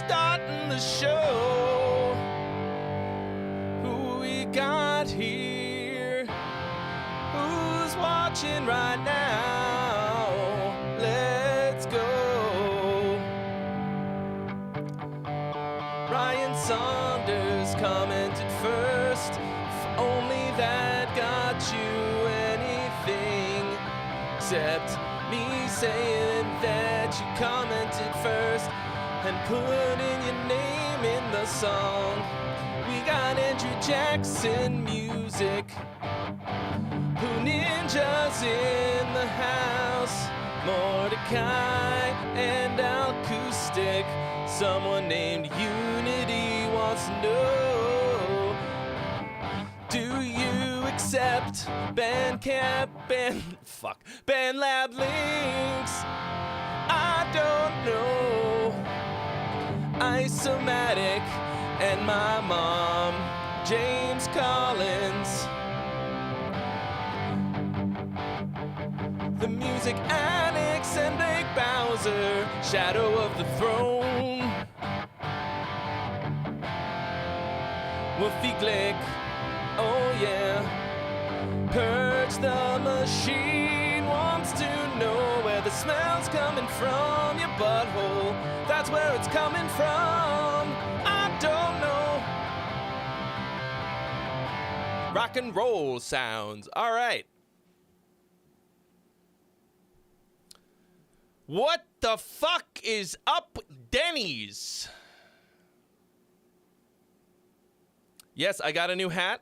starting the show. Who we got here? Who's watching right now? Let's go. Ryan Saunders commented first. If only that got you anything, except me saying that you commented first and putting your name in the song. We got Andrew Jackson music. Who Ninjas in the house? Mordecai and Acoustic. Someone named Unity wants to know, do you accept Bandcamp BandLab links? I don't know. Isomatic and my mom, James Collins. The Music Annex and Blake Bowser, Shadow of the Throne. Wolfie Glick, oh yeah. Purge the Machine wants to know where the smell's coming from. Your butthole, that's where it's coming from. I don't know. Rock and roll sounds, all right. What the fuck is up, Denny's? Yes, I got a new hat.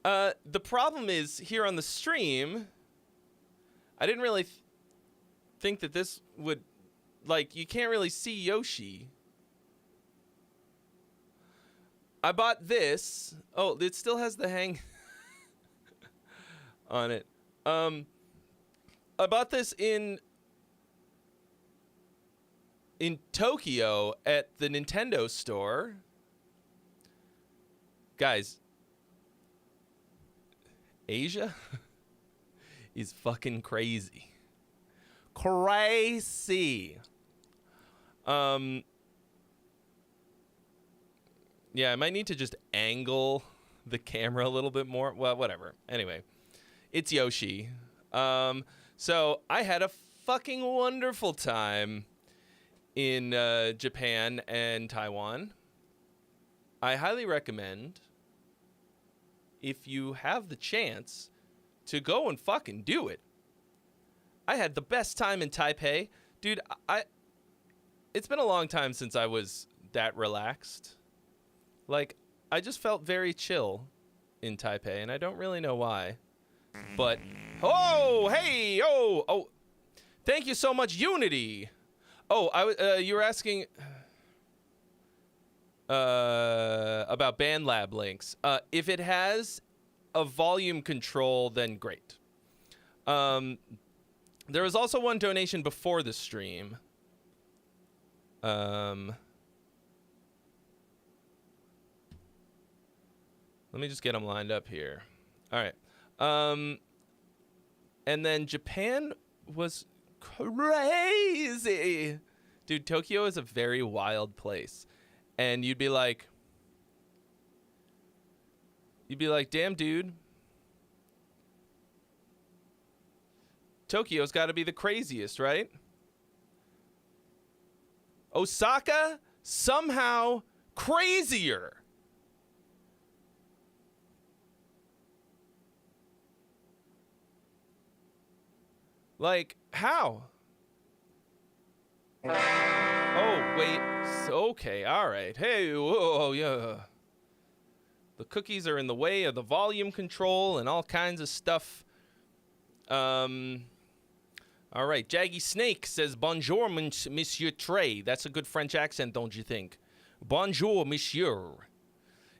The problem is, here on the stream, I didn't really think that this would, like, you can't really see Yoshi. I bought this. Oh, it still has the hang on it. I bought this in Tokyo at the Nintendo store. Guys, Asia is fucking crazy. Crazy. Yeah, I might need to just angle the camera a little bit more. Well, whatever. Anyway, it's Yoshi. So I had a fucking wonderful time in Japan and Taiwan. I highly recommend, if you have the chance, to go and fucking do it. I had the best time in Taipei. Dude, it's been a long time since I was that relaxed. Like, I just felt very chill in Taipei, and I don't really know why. But, oh, hey, oh, thank you so much, Unity. Oh, you were asking about BandLab links. If it has a volume control, then great. There was also one donation before the stream. Let me just get them lined up here. All right. And then Japan was crazy. Dude, Tokyo is a very wild place. And you'd be like, damn, dude. Tokyo's got to be the craziest, right? Osaka, somehow crazier. Like, how? Oh, wait. Okay, all right. Hey, whoa, yeah. The cookies are in the way of the volume control and all kinds of stuff. All right. Jaggy Snake says, bonjour, Monsieur Trey. That's a good French accent, don't you think? Bonjour, Monsieur.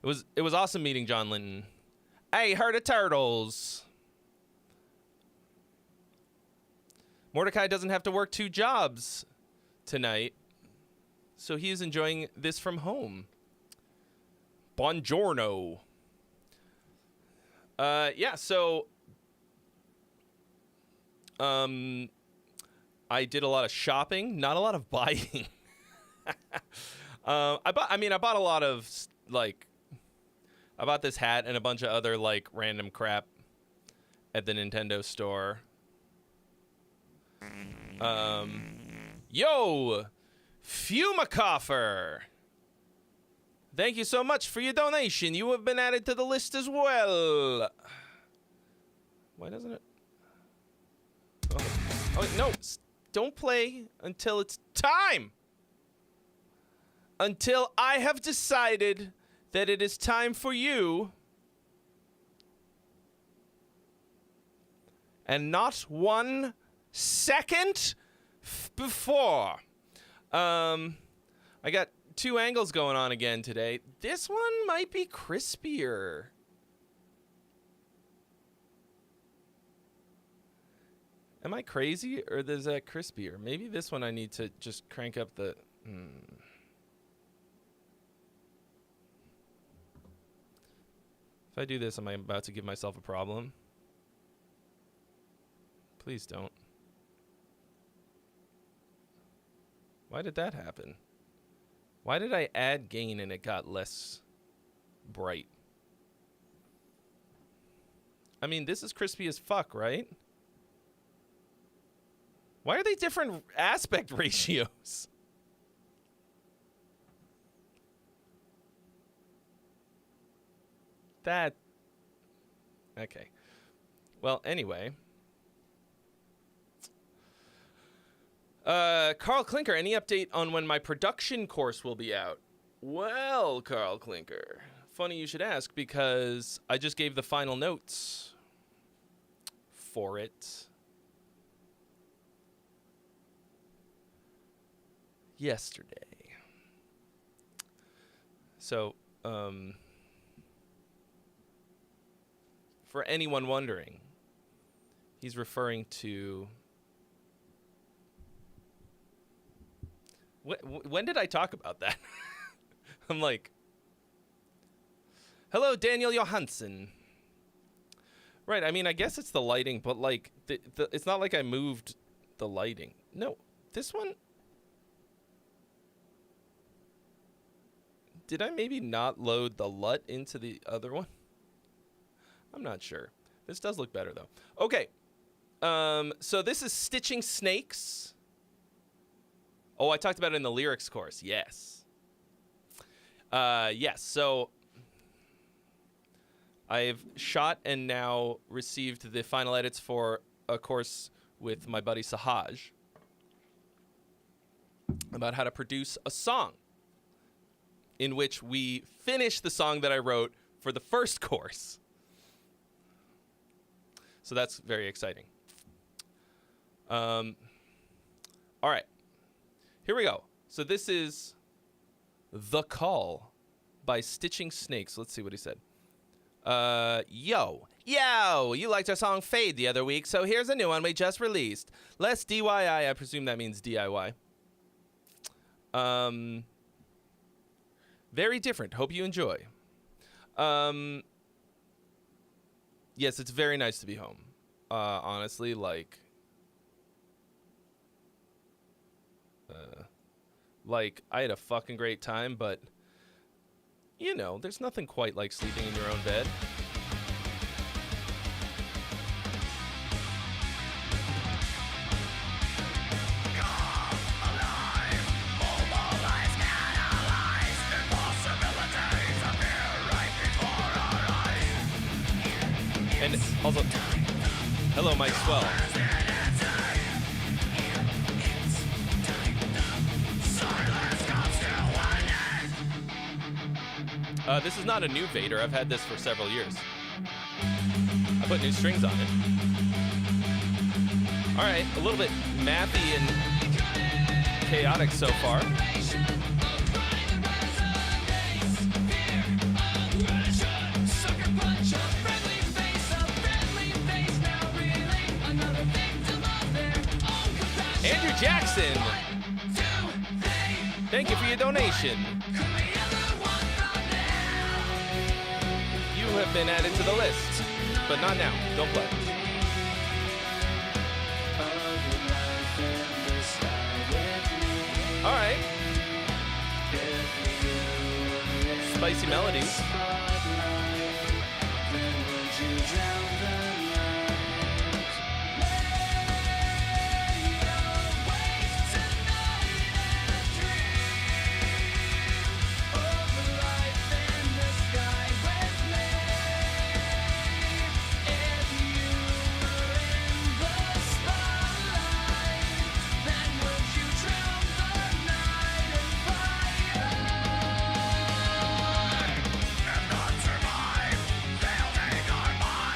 It was awesome meeting John Linton. Hey, herd of turtles. Mordecai doesn't have to work 2 jobs tonight, so he is enjoying this from home. Buongiorno. Yeah, so I did a lot of shopping, not a lot of buying. I bought a lot of like, I bought this hat and a bunch of other like random crap at the Nintendo store. Yo, Fumacoffer. Thank you so much for your donation. You have been added to the list as well. Why doesn't it? Oh no. Don't play until it's time. Until I have decided that it is time for you. And not 1 second before. I got 2 angles going on again today. This one might be crispier. Am I crazy, or is that crispier? Maybe this one I need to just crank up the... If I do this, am I about to give myself a problem? Please don't. Why did that happen? Why did I add gain and it got less bright? I mean, this is crispy as fuck, right? Why are they different aspect ratios? That... Okay. Well, anyway. Carl Klinker, any update on when my production course will be out? Well, Carl Klinker, funny you should ask, because I just gave the final notes for it yesterday. So, for anyone wondering, he's referring to... When did I talk about that? I'm like, hello, Daniel Johansson. Right, I mean, I guess it's the lighting, but like, it's not like I moved the lighting. No, this one... Did I maybe not load the LUT into the other one? I'm not sure. This does look better, though. Okay, so this is Stitching Snakes. Oh, I talked about it in the lyrics course. Yes. Yes, so I've shot and now received the final edits for a course with my buddy Sahaj about how to produce a song, in which we finish the song that I wrote for the first course. So that's very exciting. All right. Here we go. So this is The Call by Stitching Snakes. Let's see what he said. Yo, you liked our song Fade the other week, so here's a new one we just released. Less DIY, I presume that means DIY. Very different. Hope you enjoy. Yes, it's very nice to be home. Honestly, like, I had a fucking great time, but, you know, there's nothing quite like sleeping in your own bed. And also, hello, Mike Swell. This is not a new Vader. I've had this for several years. I put new strings on it. All right, a little bit mathy and chaotic so far. Andrew Jackson, thank you for your donation. You have been added to the list, but not now. Don't play. All right. spicy melodies.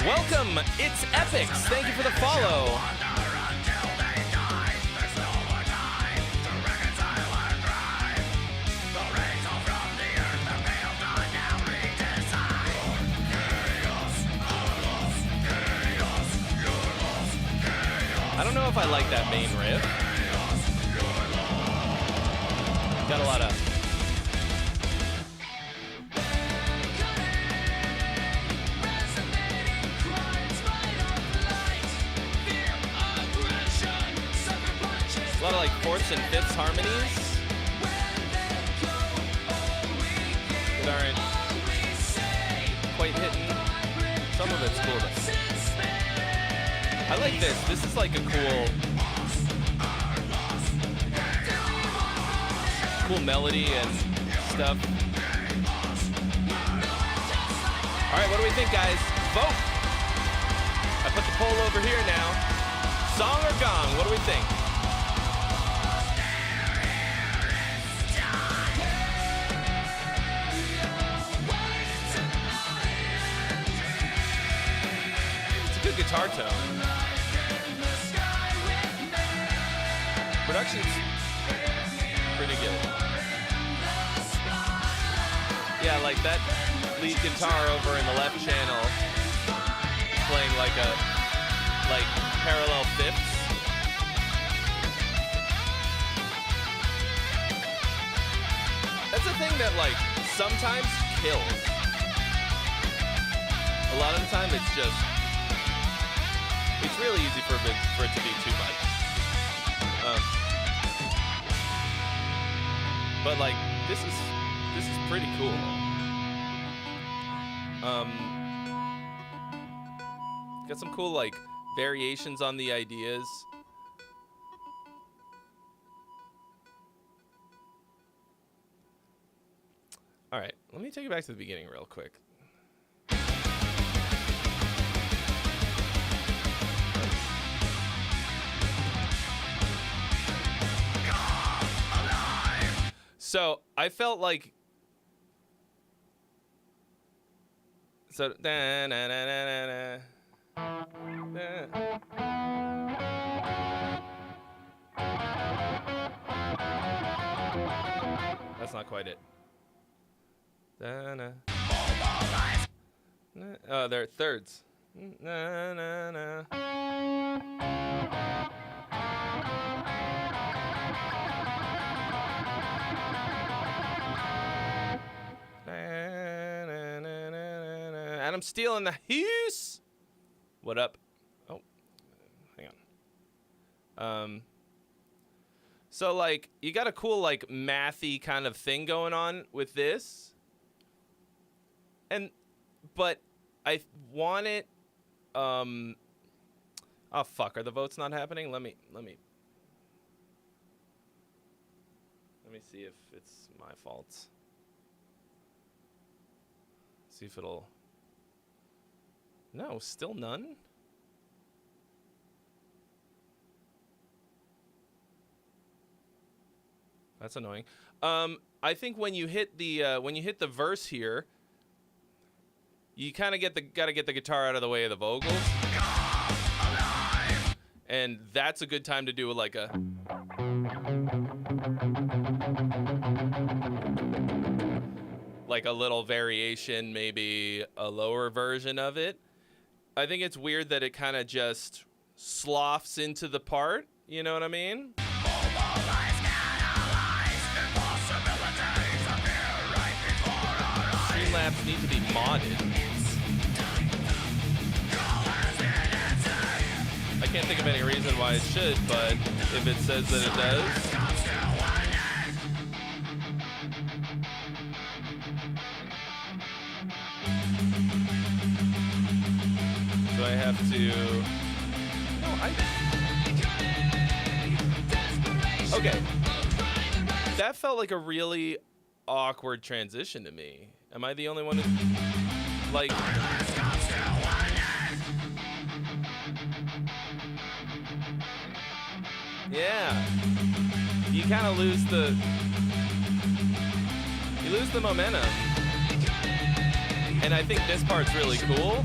Welcome, it's Epics. Thank you for the follow. I don't know if I like that main riff. Got a lot of... a lot of like fourths and fifths harmonies that aren't quite hitting. Some of it's cool though. I like this. This is like a cool melody and stuff. All right, what do we think, guys? Vote. I put the poll over here now. Song or gong? What do we think? Guitar tone. Production's pretty good. Yeah, like that lead guitar over in the left channel playing like parallel fifths. That's a thing that like sometimes kills. A lot of the time it's just it's really easy for it to be too much. But like this is pretty cool. Got some cool like variations on the ideas. All right, let me take you back to the beginning real quick. So I felt like that's not quite it. Oh, they're thirds. And I'm stealing the house. What up? Oh, hang on. So like you got a cool like mathy kind of thing going on with this. But I want it. Oh fuck! Are the votes not happening? Let me see if it's my fault. See if it'll. No, still none. That's annoying. I think when you hit the verse here, you kind of gotta get the guitar out of the way of the vocals, and that's a good time to do like a little variation, maybe a lower version of it. I think it's weird that it kind of just sloughs into the part. You know what I mean? Streamlabs need to be modded. I can't think of any reason why it should, but if it says that it does. I have to... No, Okay. That felt like a really awkward transition to me. Am I the only one who... Like... Yeah. You kind of lose the... You lose the momentum. And I think this part's really cool.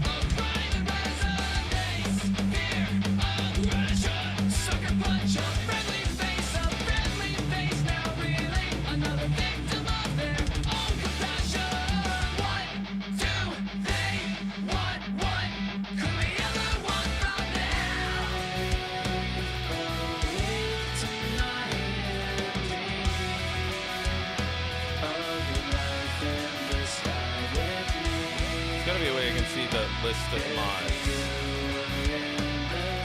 List of mods.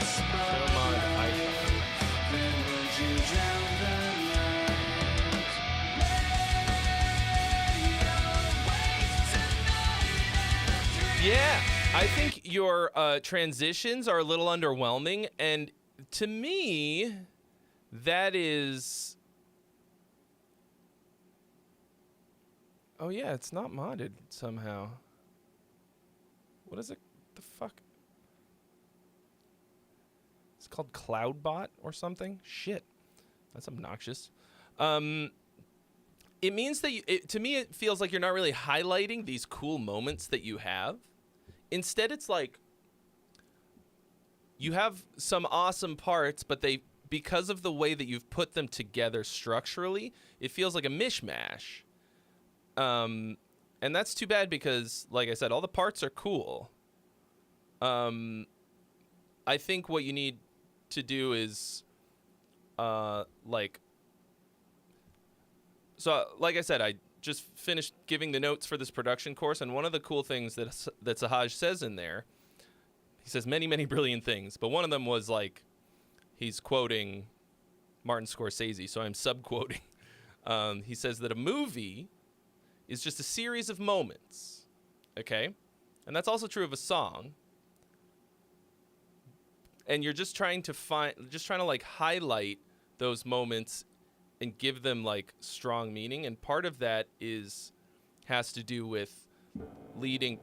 Show mod icons. Yeah, I think your transitions are a little underwhelming, and to me, that is... Oh yeah, it's not modded somehow. What is it? The fuck? It's called Cloudbot or something? Shit. That's obnoxious. It means that, to me, it feels like you're not really highlighting these cool moments that you have. Instead, it's like you have some awesome parts, but because of the way that you've put them together structurally, it feels like a mishmash. And that's too bad because, like I said, all the parts are cool. I think what you need to do is, like I said, I just finished giving the notes for this production course, and one of the cool things that Sahaj says in there, he says many, many brilliant things, but one of them was, like, he's quoting Martin Scorsese, so I'm sub-quoting. He says that a movie is just a series of moments, okay? And that's also true of a song. And you're just trying to like highlight those moments and give them like strong meaning. And part of that has to do with leading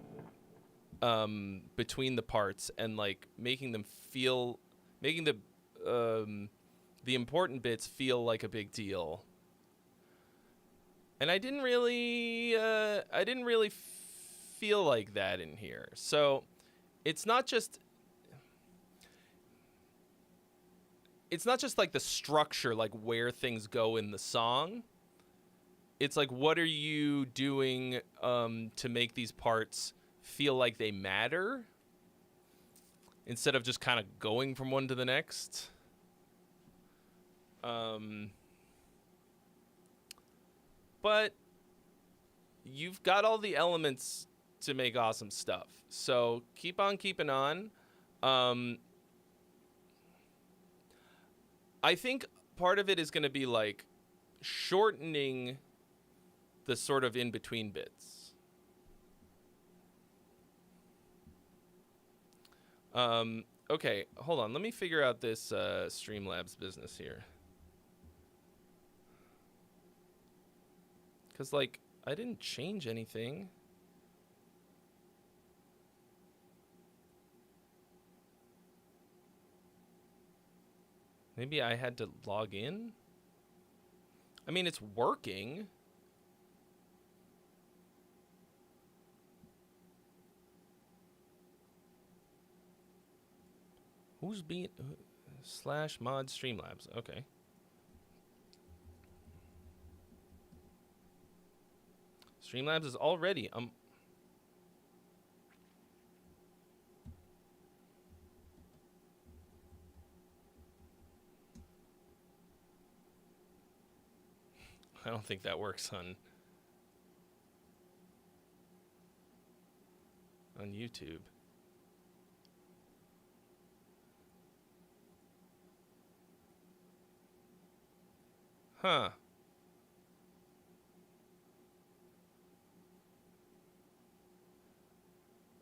between the parts and like making the important bits feel like a big deal. And I didn't really feel like that in here. So it's not just like the structure, like where things go in the song. It's like, what are you doing to make these parts feel like they matter instead of just kind of going from one to the next? But you've got all the elements to make awesome stuff. So keep on keeping on. I think part of it is going to be like shortening the sort of in-between bits. Okay, hold on. Let me figure out this Streamlabs business here. Because, like, I didn't change anything. Maybe I had to log in? I mean, it's working. Who's being... /mod Streamlabs. Okay. Streamlabs is already... I don't think that works on YouTube. Huh.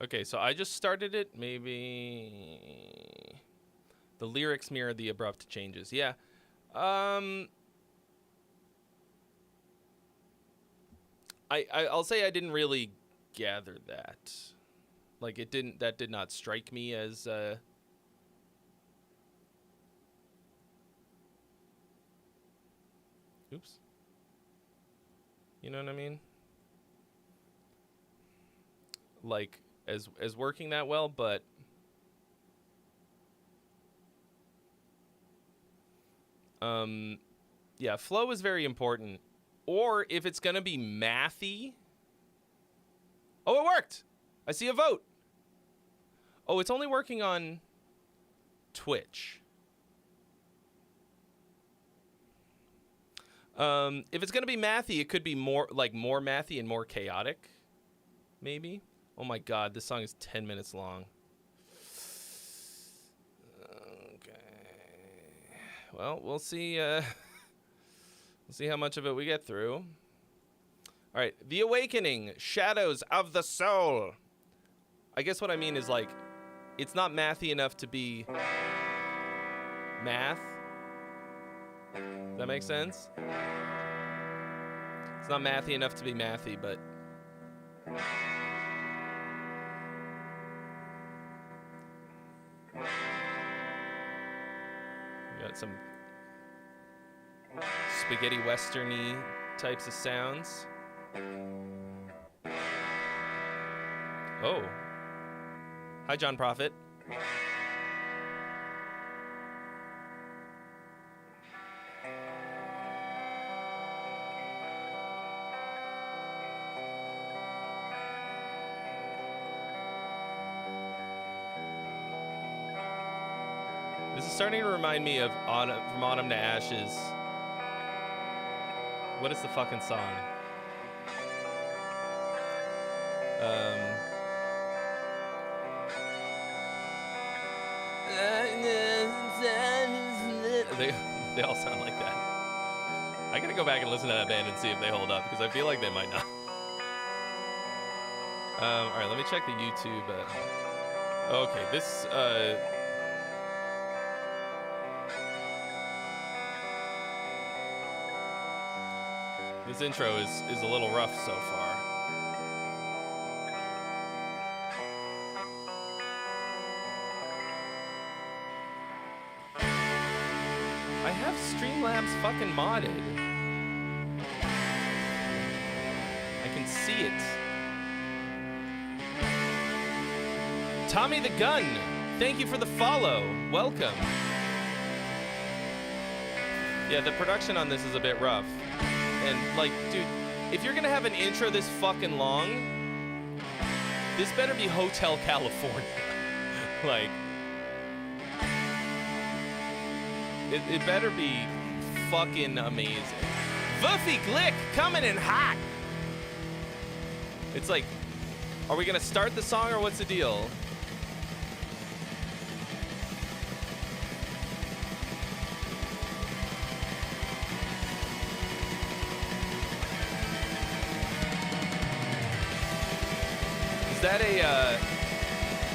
Okay, so I just started it. Maybe the lyrics mirror the abrupt changes. Yeah. I'll say I didn't really gather that. Like that did not strike me as oops. You know what I mean? Like as working that well, but yeah, flow is very important. Or if it's gonna be mathy. Oh, it worked! I see a vote. Oh, it's only working on Twitch. If it's gonna be mathy, it could be more mathy and more chaotic, maybe. Oh my god, this song is 10 minutes long. Okay. Well, we'll see. We'll see how much of it we get through. All right, The Awakening, Shadows of the Soul. I guess what I mean is like, it's not mathy enough to be math. Does that make sense? It's not mathy enough to be mathy, but we got some spaghetti western-y types of sounds. Oh. Hi, John Prophet. This is starting to remind me of From Autumn to Ashes. What is the fucking song? They all sound like that. I gotta go back and listen to that band and see if they hold up, because I feel like they might not. All right, let me check the YouTube. Okay, this this intro is a little rough so far. I have Streamlabs fucking modded. I can see it. Tommy the Gun, thank you for the follow. Welcome. Yeah, the production on this is a bit rough. And, like, dude, if you're gonna have an intro this fucking long, this better be Hotel California. Like, it better be fucking amazing. Vuffy Glick coming in hot. It's like, are we gonna start the song or what's the deal? Is that a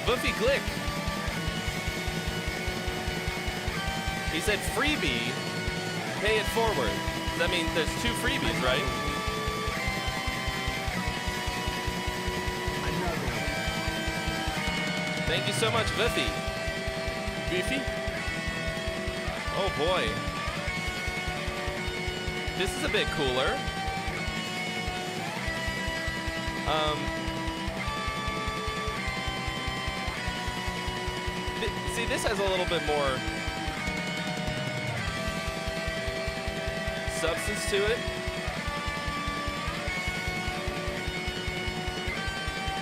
Vuffy Glick? He said freebie, pay it forward. That means there's 2 freebies, right? Thank you so much, Vuffy. Beefy? Oh boy. This is a bit cooler. See, this has a little bit more substance to it.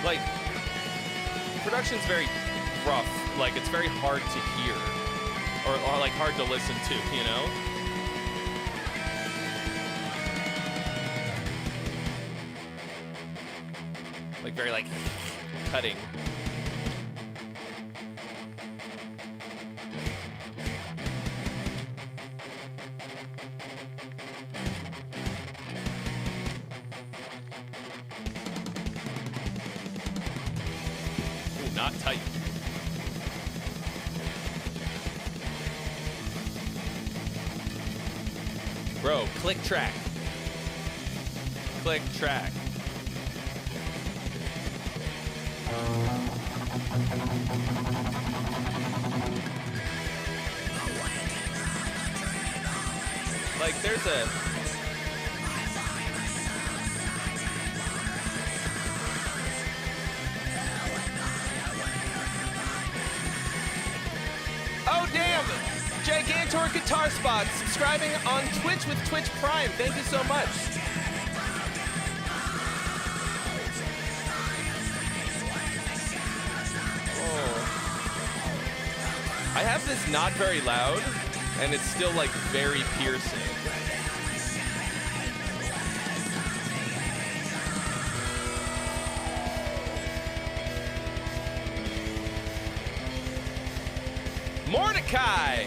Like, production's very rough. Like, it's very hard to hear. Or like, hard to listen to, you know? Like, very, like, cutting. not tight. Bro, click track. Click track. Like, there's a... Oh, damn! Gigantor Guitar Spot subscribing on Twitch with Twitch Prime. Thank you so much. I have this not very loud, and it's still like very piercing. Mordecai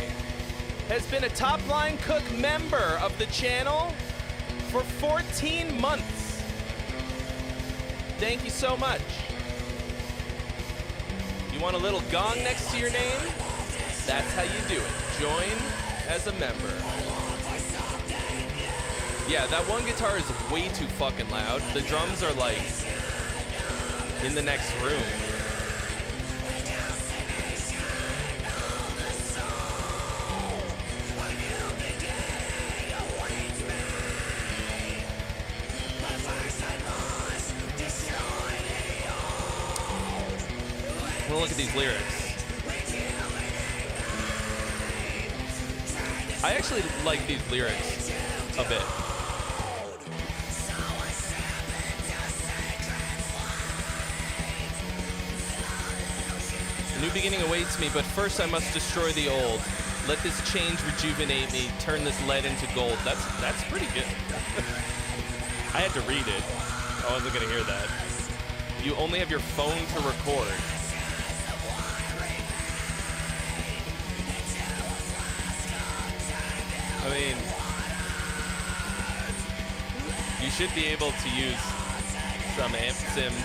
has been a Top Line Cook member of the channel for 14 months. Thank you so much. You want a little gong next to your name? That's how you do it. Join as a member. Yeah, that one guitar is way too fucking loud. The drums are like in the next room. Well, look at these lyrics. I actually like these lyrics a bit. A new beginning awaits me, but first I must destroy the old. Let this change rejuvenate me, turn this lead into gold. That's pretty good. I had to read it. I wasn't gonna hear that. You only have your phone to record. I mean, you should be able to use some amp sims.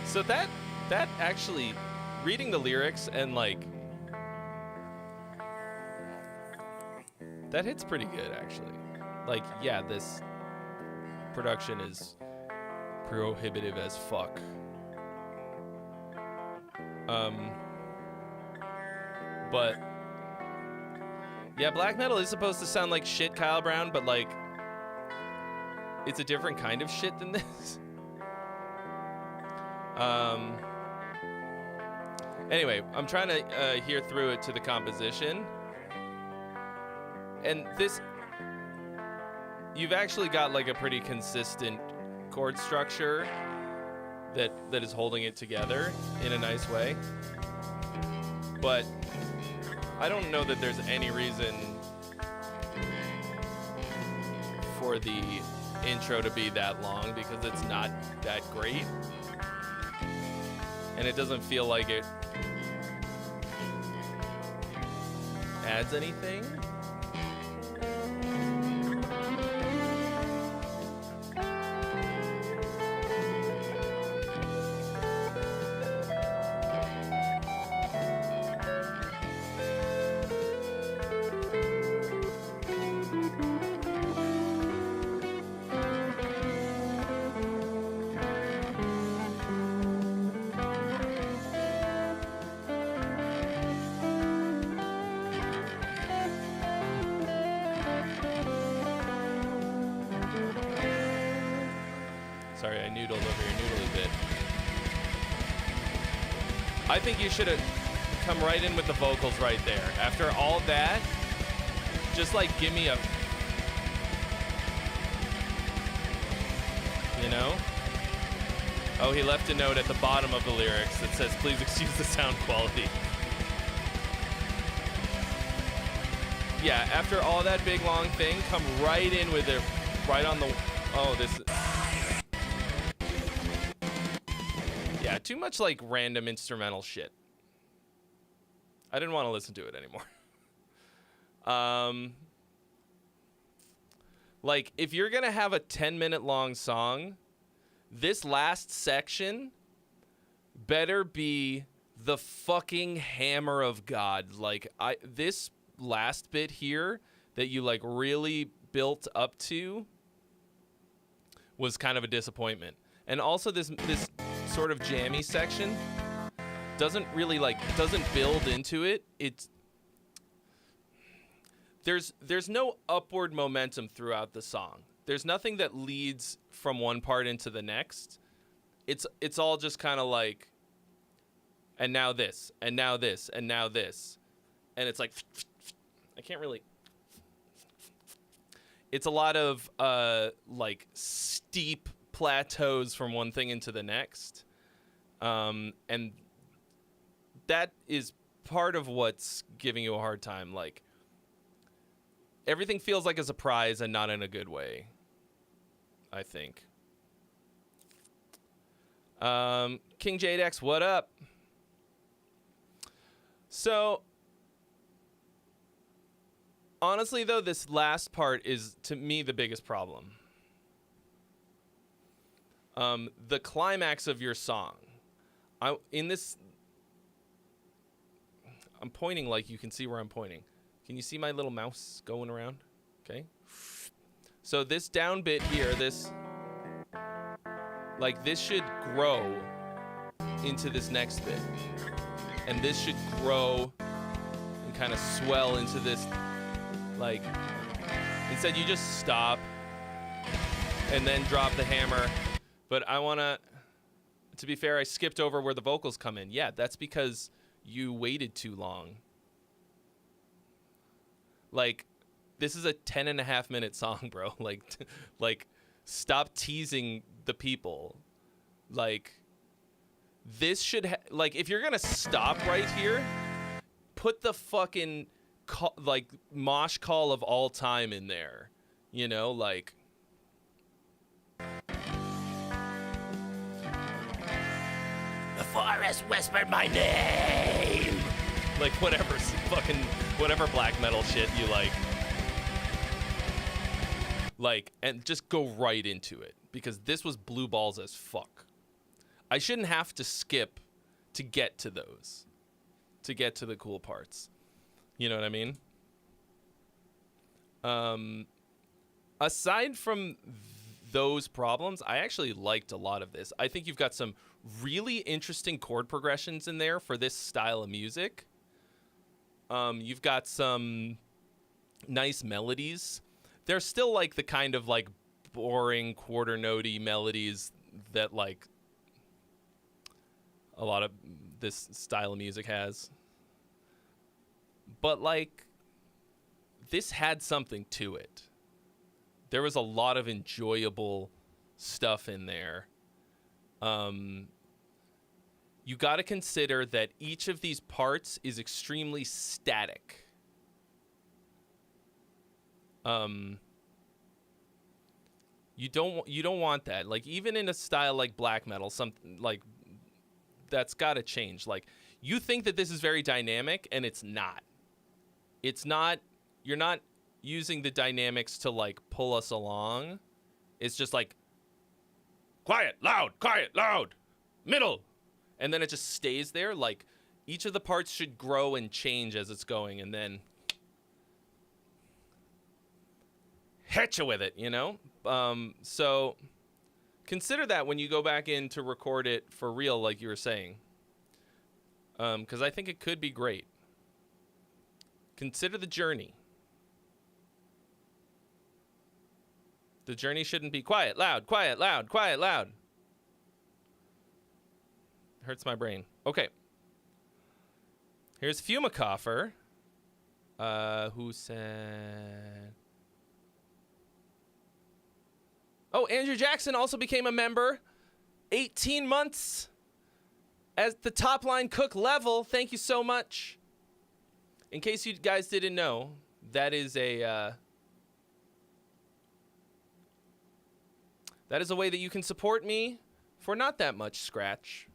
So that actually, reading the lyrics and like, that hits pretty good actually. Like, yeah, this production is prohibitive as fuck. But yeah, black metal is supposed to sound like shit, Kyle Brown, but like, it's a different kind of shit than this. Anyway, I'm trying to hear through it to the composition. And this, you've actually got like a pretty consistent chord structure that is holding it together in a nice way. But I don't know that there's any reason for the intro to be that long, because it's not that great. And it doesn't feel like it adds anything. Sorry, I noodled over your noodly bit. I think you should have come right in with the vocals right there. After all that, just like give me a... You know? Oh, he left a note at the bottom of the lyrics that says, please excuse the sound quality. yeah, after all that big long thing, come right in with it, right on the. Oh, this. Yeah, too much like random instrumental shit. I didn't want to listen to it anymore. Like, if you're gonna have a 10-minute long song, this last section better be the fucking hammer of God. Like, this last bit here that you like really built up to was kind of a disappointment. And also this sort of jammy section doesn't really doesn't build into it. There's no upward momentum throughout the song. There's nothing that leads from one part into the next. It's all just kind of like, and now this, and now this, and now this. And it's like, I can't really. It's a lot of like steep plateaus from one thing into the next. And that is part of what's giving you a hard time. Like, everything feels like a surprise and not in a good way, I think. King Jadex, what up? So, honestly, though, this last part is, to me, the biggest problem. The climax of your song. I'm pointing like you can see where I'm pointing. Can you see my little mouse going around? Okay. So this down bit here, this should grow into this next bit. And this should grow and kind of swell into this, like, instead you just stop and then drop the hammer. But to be fair, I skipped over where the vocals come in. Yeah, that's because you waited too long. Like, this is a 10.5-minute song, bro. Like, stop teasing the people. Like, this should like, if you're gonna stop right here, put the fucking mosh call of all time in there. You know, like. The forest whispered my name. Like, whatever black metal shit you like. Like, and just go right into it, because this was blue balls as fuck. I shouldn't have to skip to get to those, to get to the cool parts. You know what I mean? Aside from those problems, I actually liked a lot of this. I think you've got some really interesting chord progressions in there for this style of music. You've got some nice melodies. They're still like the kind of like boring quarter note-y melodies that like a lot of this style of music has. But like, this had something to it. There was a lot of enjoyable stuff in there. You got to consider that each of these parts is extremely static. You don't want that. Like, even in a style like black metal, something like that's got to change. Like, you think that this is very dynamic, and it's not. It's not. You're not using the dynamics to like pull us along. It's just like quiet, loud, middle. And then it just stays there. Like, each of the parts should grow and change as it's going, and then hit you with it, you know? So consider that when you go back in to record it for real, like you were saying. Because I think it could be great. Consider the journey. The journey shouldn't be quiet, loud. Hurts my brain. Okay. Here's Fumacoffer, who said... Oh, Andrew Jackson also became a member. 18 months at the top line cook level. Thank you so much. In case you guys didn't know, that is a way that you can support me for not that much scratch.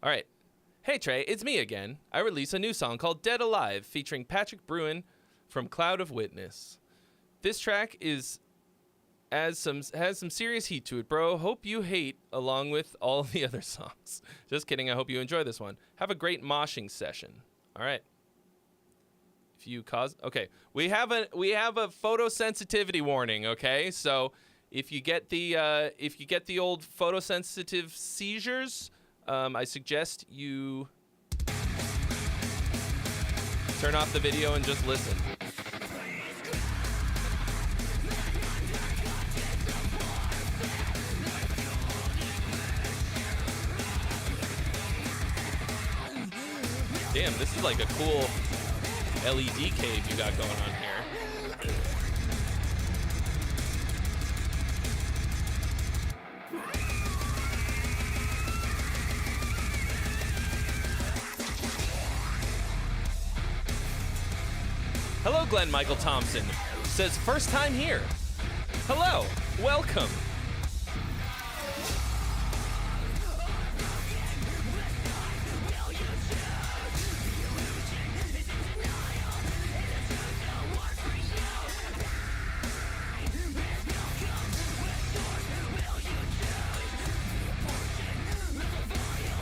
All right. Hey, Trey, it's me again. I release a new song called Dead Alive featuring Patrick Bruin from Cloud of Witness. This track has some serious heat to it, bro. Hope you hate along with all the other songs. Just kidding. I hope you enjoy this one. Have a great moshing session. All right. If you cause, okay, we have a photosensitivity warning. Okay, so if you get the old photosensitive seizures, I suggest you turn off the video and just listen. Damn, this is like a cool LED cave you got going on here. Hello, Glenn Michael Thompson. Says, first time here. Hello, welcome.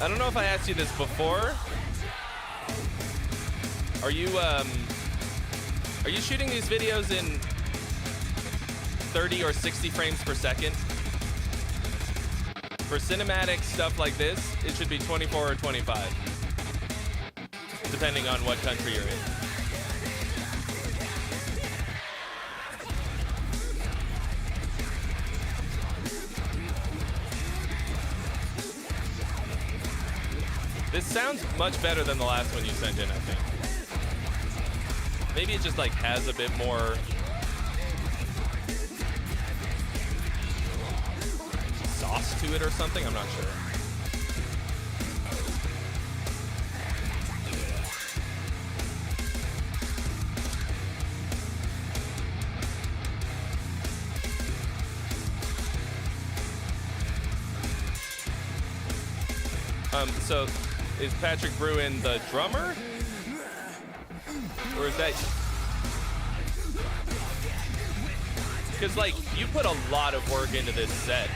I don't know if I asked you this before. Are you shooting these videos in 30 or 60 frames per second? For cinematic stuff like this, it should be 24 or 25, depending on what country you're in. This sounds much better than the last one you sent in, I think. Maybe it just like has a bit more sauce to it or something. I'm not sure. So is Patrick Bruin the drummer? Or is that... Because, like, you put a lot of work into this set.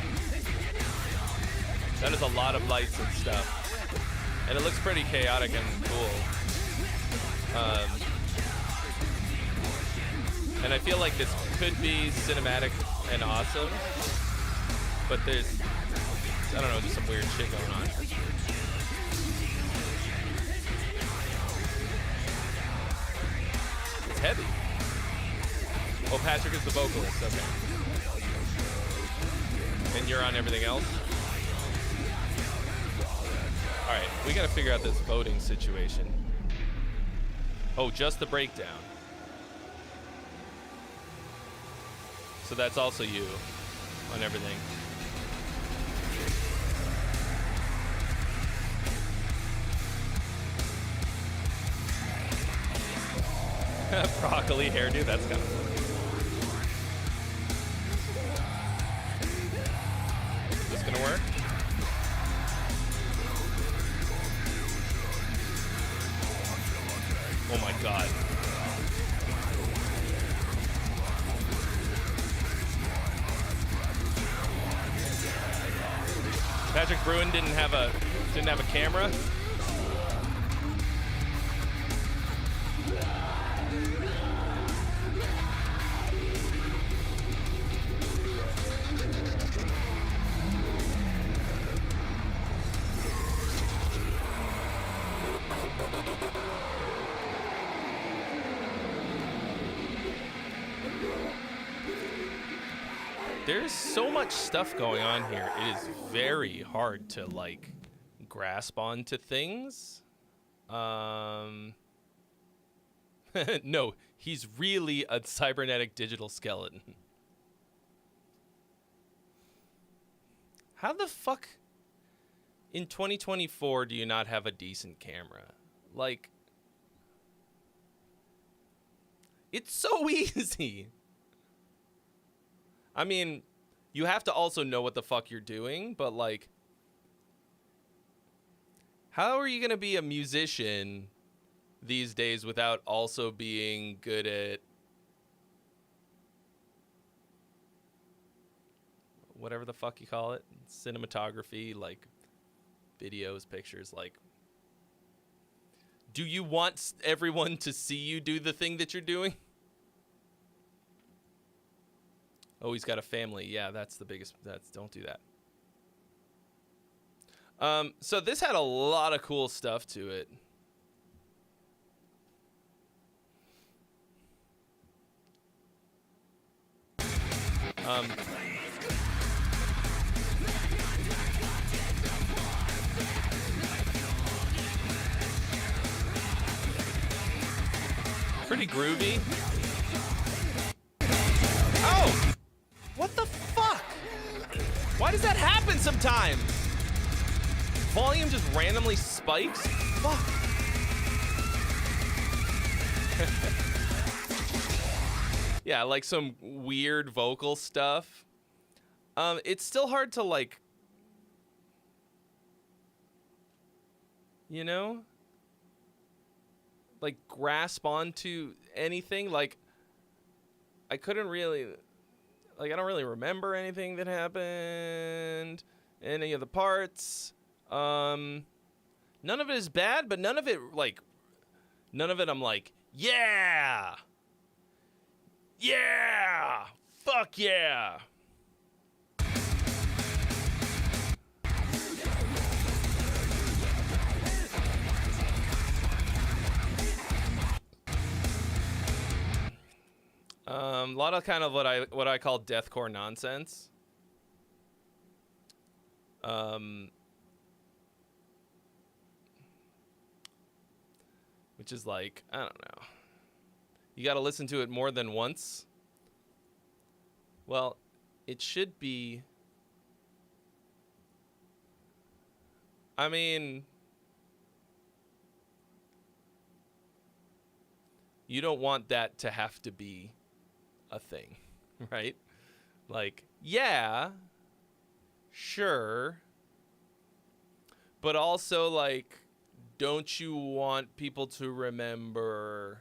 That is a lot of lights and stuff. And it looks pretty chaotic and cool. And I feel like this could be cinematic and awesome. But there's, I don't know, just some weird shit going on. It's heavy. Oh, Patrick is the vocalist, okay. And you're on everything else? Alright, we gotta figure out this voting situation. Oh, just the breakdown. So that's also you on everything. Broccoli hairdo, that's kind of funny. Is this gonna work? Oh my god. Patrick Bruin didn't have a camera. There's so much stuff going on here. It is very hard to like grasp onto things. No, he's really a cybernetic digital skeleton. How the fuck in 2024 do you not have a decent camera? Like, It's so easy. I mean, you have to also know what the fuck you're doing, but like, how are you going to be a musician these days without also being good at whatever the fuck you call it? Cinematography, like videos, pictures, like, do you want everyone to see you do the thing that you're doing? Oh, he's got a family. Yeah, that's the biggest. Don't do that. So this had a lot of cool stuff to it. Pretty groovy. Oh! What the fuck? Why does that happen sometimes? Volume just randomly spikes? Fuck. Yeah, like some weird vocal stuff. It's still hard to, like, you know, like, grasp onto anything. Like, I couldn't really, like, I don't really remember anything that happened, any of the parts. None of it is bad, but none of it I'm like, yeah, fuck yeah. A lot of kind of what I call deathcore nonsense. Which is like, I don't know. You got to listen to it more than once. Well, it should be. I mean, you don't want that to have to be a thing, right? Like, yeah, sure. But also, like, don't you want people to remember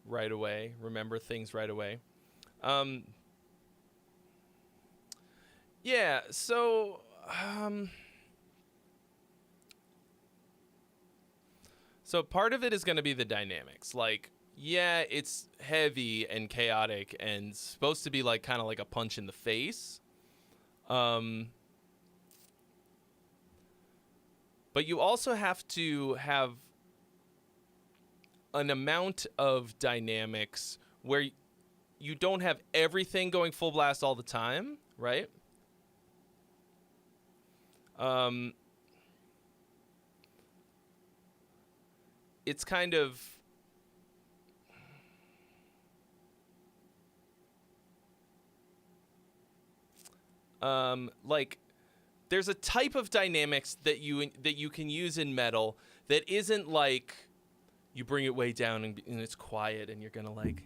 right away? Remember things right away? Yeah, so so part of it is going to be the dynamics. Like, yeah, it's heavy and chaotic and supposed to be like kind of like a punch in the face. But you also have to have an amount of dynamics where you don't have everything going full blast all the time, right? It's kind of like there's a type of dynamics that you can use in metal that isn't like you bring it way down and it's quiet and you're gonna like,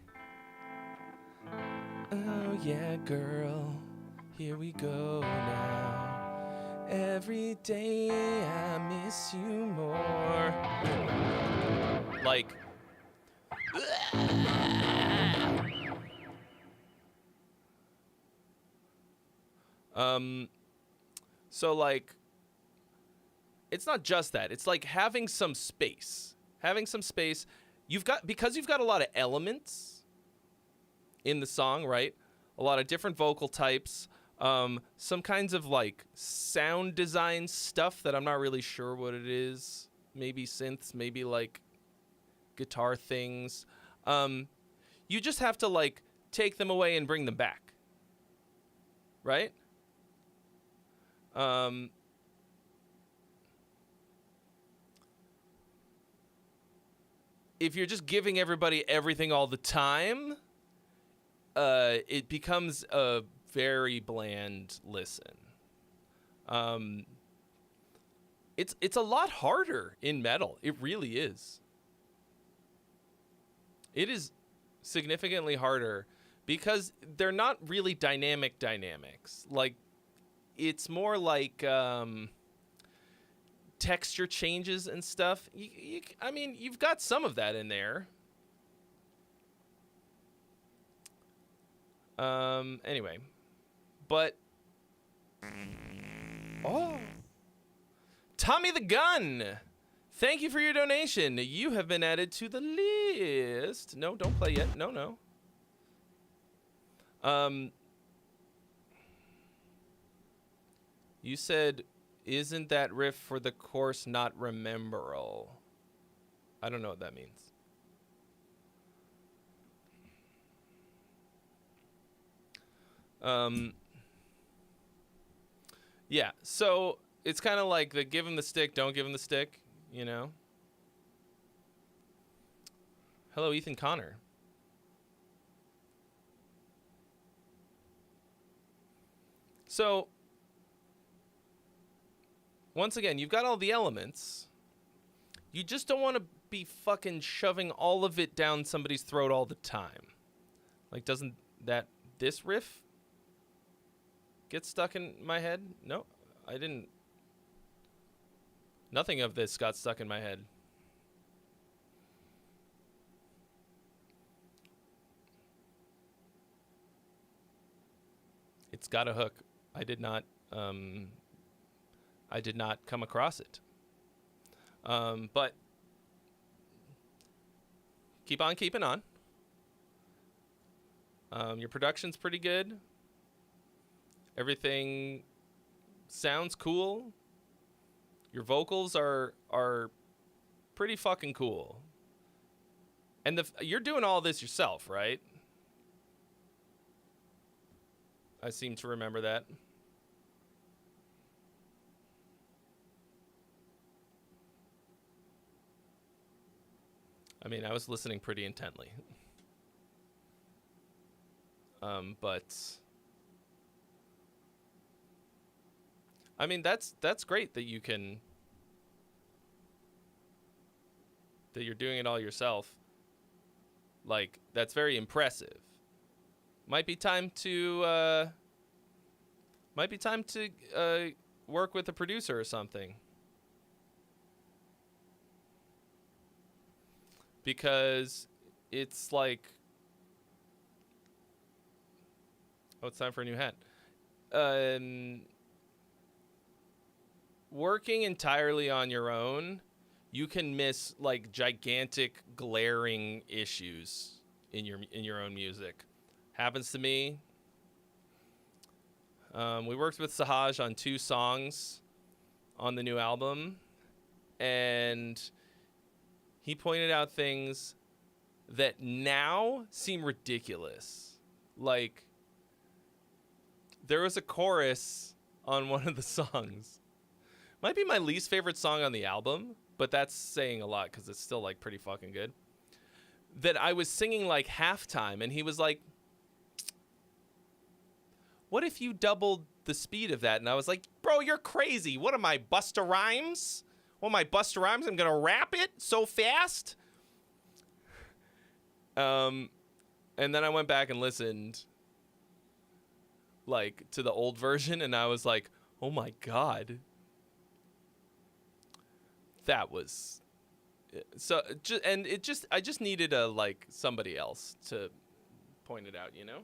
oh yeah, girl, here we go now. Every day I miss you more. Like, so like, it's not just that. It's like having some space. Because you've got a lot of elements in the song, right? A lot of different vocal types. Some kinds of like sound design stuff that I'm not really sure what it is. Maybe synths, maybe like guitar things. You just have to like take them away and bring them back. Right? If you're just giving everybody everything all the time, it becomes a very bland listen. it's a lot harder in metal. It really is. It is significantly harder because they're not really dynamics. Like, it's more like texture changes and stuff. I mean, you've got some of that in there. Anyway, but Tommy the Gun, thank you for your donation. You have been added to the list. No, don't play yet. No. You said, isn't that riff for the course not rememberable? I don't know what that means. Yeah, so it's kind of like the give him the stick, don't give him the stick, you know? Hello, Ethan Connor. So, once again, you've got all the elements. You just don't want to be fucking shoving all of it down somebody's throat all the time. Like, doesn't this riff get stuck in my head? No, I didn't. Nothing of this got stuck in my head. It's got a hook. I did not come across it. But keep on keeping on. Your production's pretty good. Everything sounds cool. Your vocals are pretty fucking cool. And you're doing all this yourself, right? I seem to remember that. I mean, I was listening pretty intently. But I mean, that's great that you're doing it all yourself. Like, that's very impressive. Might be time to work with a producer or something. Because it's like, oh, it's time for a new hat. Working entirely on your own, you can miss like gigantic glaring issues in your own music. Happens to me. We worked with Sahaj on 2 songs on the new album, and he pointed out things that now seem ridiculous. Like, there was a chorus on one of the songs. Might be my least favorite song on the album, but that's saying a lot because it's still like pretty fucking good. That I was singing like halftime, and he was like, what if you doubled the speed of that? And I was like, bro, you're crazy. What am I, Busta Rhymes? What am I, Busta Rhymes? I'm going to rap it so fast? And then I went back and listened like to the old version, and I was like, oh my God. That was so, I just needed somebody else to point it out, you know?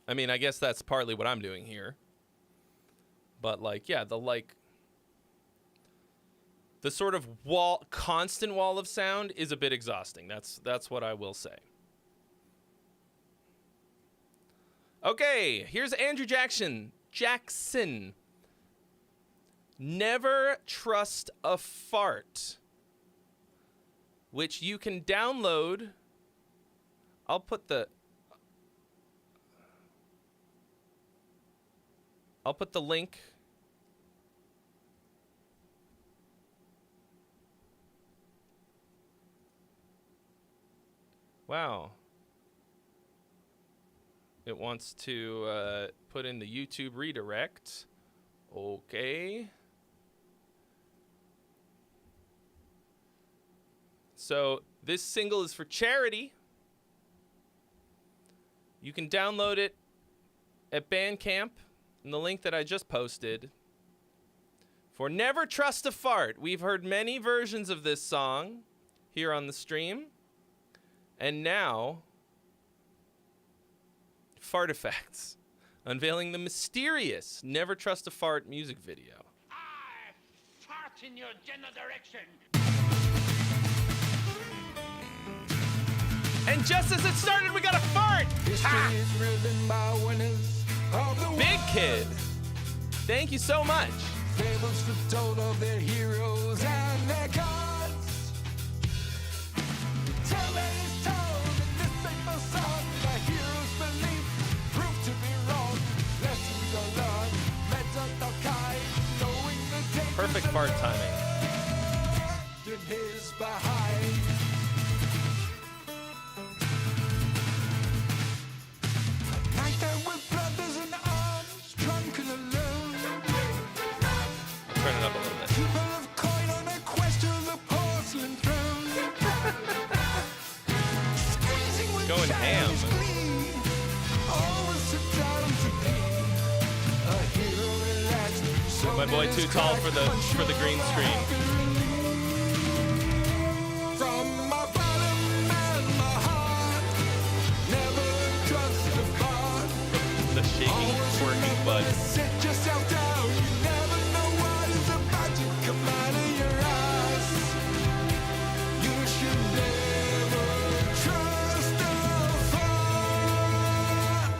I mean, I guess that's partly what I'm doing here. But like, yeah, the sort of constant wall of sound is a bit exhausting. That's what I will say. Okay, here's Andrew Jackson. Never trust a fart, which you can download. I'll put the link Wow. It wants to put in the YouTube redirect. Okay. So this single is for charity. You can download it at Bandcamp in the link that I just posted. For Never Trust a Fart. We've heard many versions of this song here on the stream. And now, Fart Effects, unveiling the mysterious Never Trust a Fart music video. I fart in your general direction. And just as it started, we got a fart! Ha! Big Kid, thank you so much. Fables told of their heroes and their gods. Tell me it's told that this faithful song, the heroes believe, proved to be wrong. Lessons are learned, methods are kind, knowing the dangers. Perfect fart timing. In his behind. Night there with brothers in arms, drunk and alone. Turn it up a little bit. People have coin on a quest to the porcelain throne. Squeezing with Going ham. childish glee. Always sit down to be a hero relaxed. So My boy too tall for the green screen. From my bottom and my heart, never trust a bard. The shaking, twerking butt. Sit yourself down. You never know what is about to come out of your eyes. You should never trust a fart.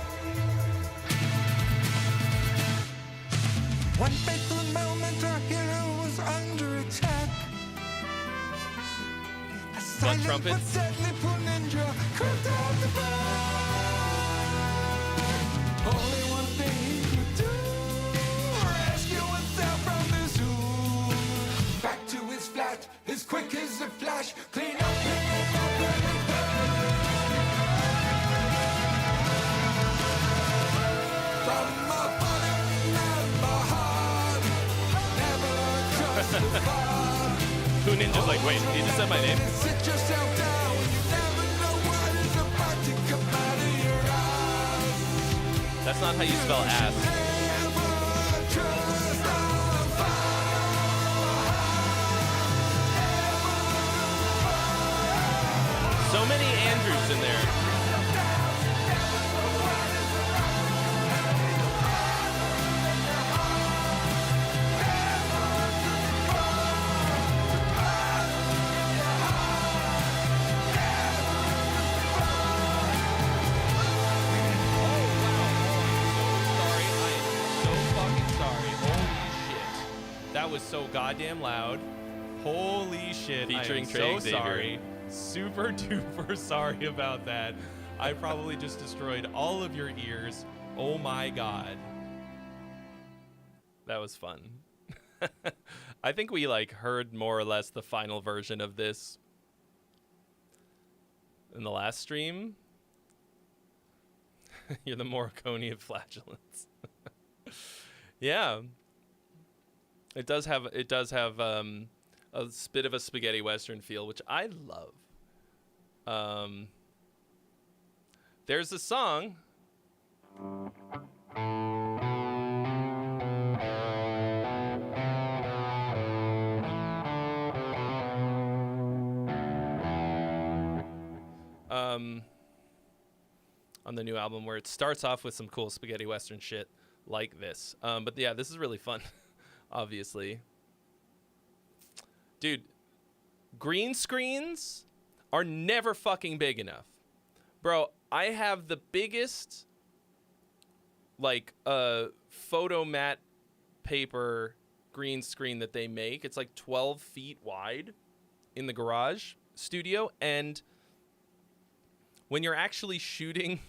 One fateful moment, our hero was under attack. A silent trumpet? but deadly pull ninja crept out the back. Only one thing he could do, rescue himself from the zoo. Back to his flat, as quick as a flash, clean up and from my bottom and my heart, never trust a fart. Who Ninja's like, wait, he just said my name? Sit yourself down, you never know what is about to come out of your eyes. That's not how you spell ass. Never trust a fart. So many Andrews in there. That was so goddamn loud. Holy shit. Featuring I am Trey so Xavier. sorry. Super duper sorry about that. I probably just destroyed all of your ears. Oh my god. That was fun. I think we like heard more or less the final version of this in the last stream. You're the Morricone of flatulence. Yeah. It does have a bit of a spaghetti western feel, which I love. There's a song. On the new album where it starts off with some cool spaghetti western shit like this. But yeah, this is really fun. Obviously. Dude, green screens are never fucking big enough. Bro, I have the biggest like photo mat paper green screen that they make. It's like 12 feet wide in the garage studio, and when you're actually shooting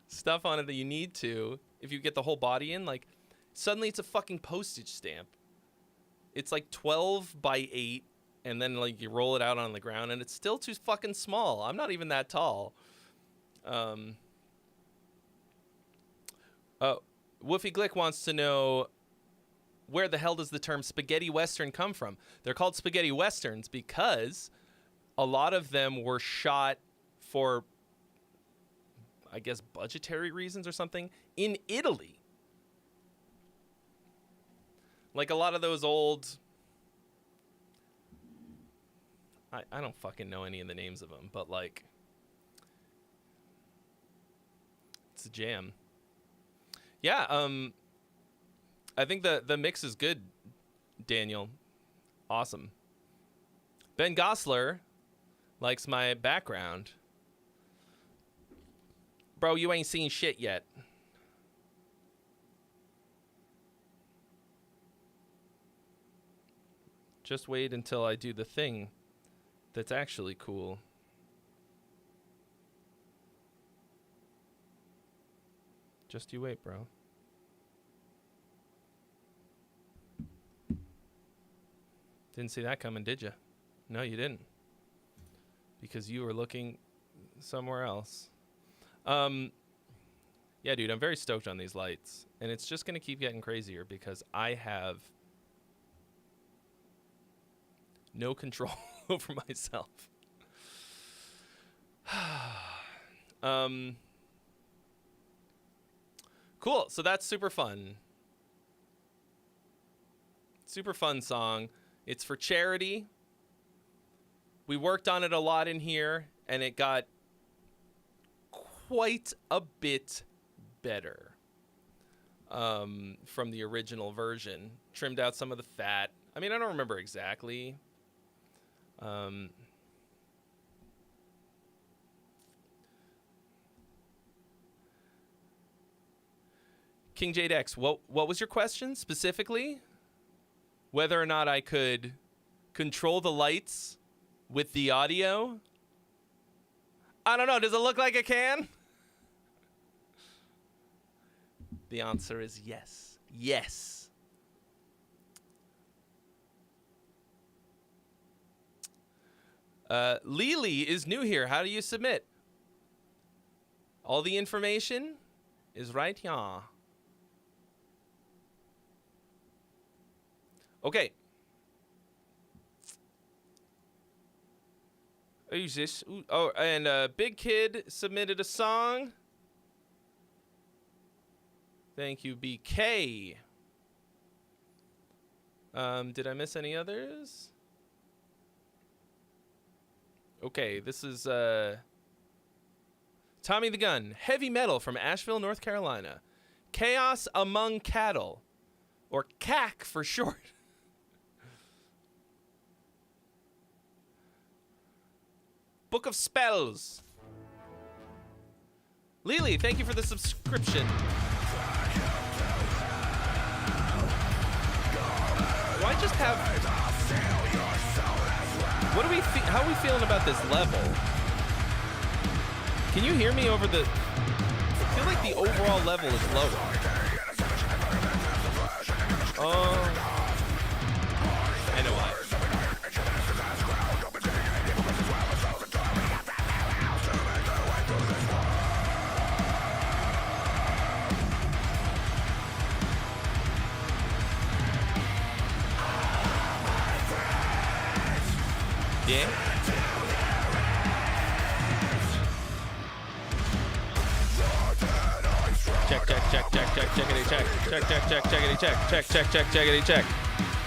stuff on it that you need to, if you get the whole body in, like suddenly it's a fucking postage stamp. It's like 12 by 8 and then like you roll it out on the ground, and it's still too fucking small. I'm not even that tall. Woofy Glick wants to know, where the hell does the term spaghetti western come from? They're called spaghetti westerns because a lot of them were shot for, I guess, budgetary reasons or something in Italy. Like a lot of those old, I don't fucking know any of the names of them, but like, it's a jam. Yeah, I think the mix is good, Daniel. Awesome. Ben Gosler likes my background. Bro, you ain't seen shit yet. Just wait until I do the thing that's actually cool. Just you wait, bro. Didn't see that coming, did you? No, you didn't. Because you were looking somewhere else. Yeah, dude, I'm very stoked on these lights. And it's just going to keep getting crazier because I have no control over myself. Cool. So that's super fun. Super fun song. It's for charity. We worked on it a lot in here, and it got quite a bit better from the original version. Trimmed out some of the fat. I mean, I don't remember exactly. King Jade X, what was your question specifically? Whether or not I could control the lights with the audio? I don't know. Does it look like I can? The answer is yes. Yes. Lily is new here. How do you submit? All the information is right here. Okay. Who's this? Ooh, oh, and Big Kid submitted a song. Thank you, BK. Did I miss any others? Okay, this is Tommy the Gun. Heavy Metal from Asheville, North Carolina. Chaos Among Cattle, or CAC for short. Book of Spells. Lily, thank you for the subscription. Do I just have... What do we how are we feeling about this level? Can you hear me over the... I feel like the overall level is lower. I know why. Yeah. Check.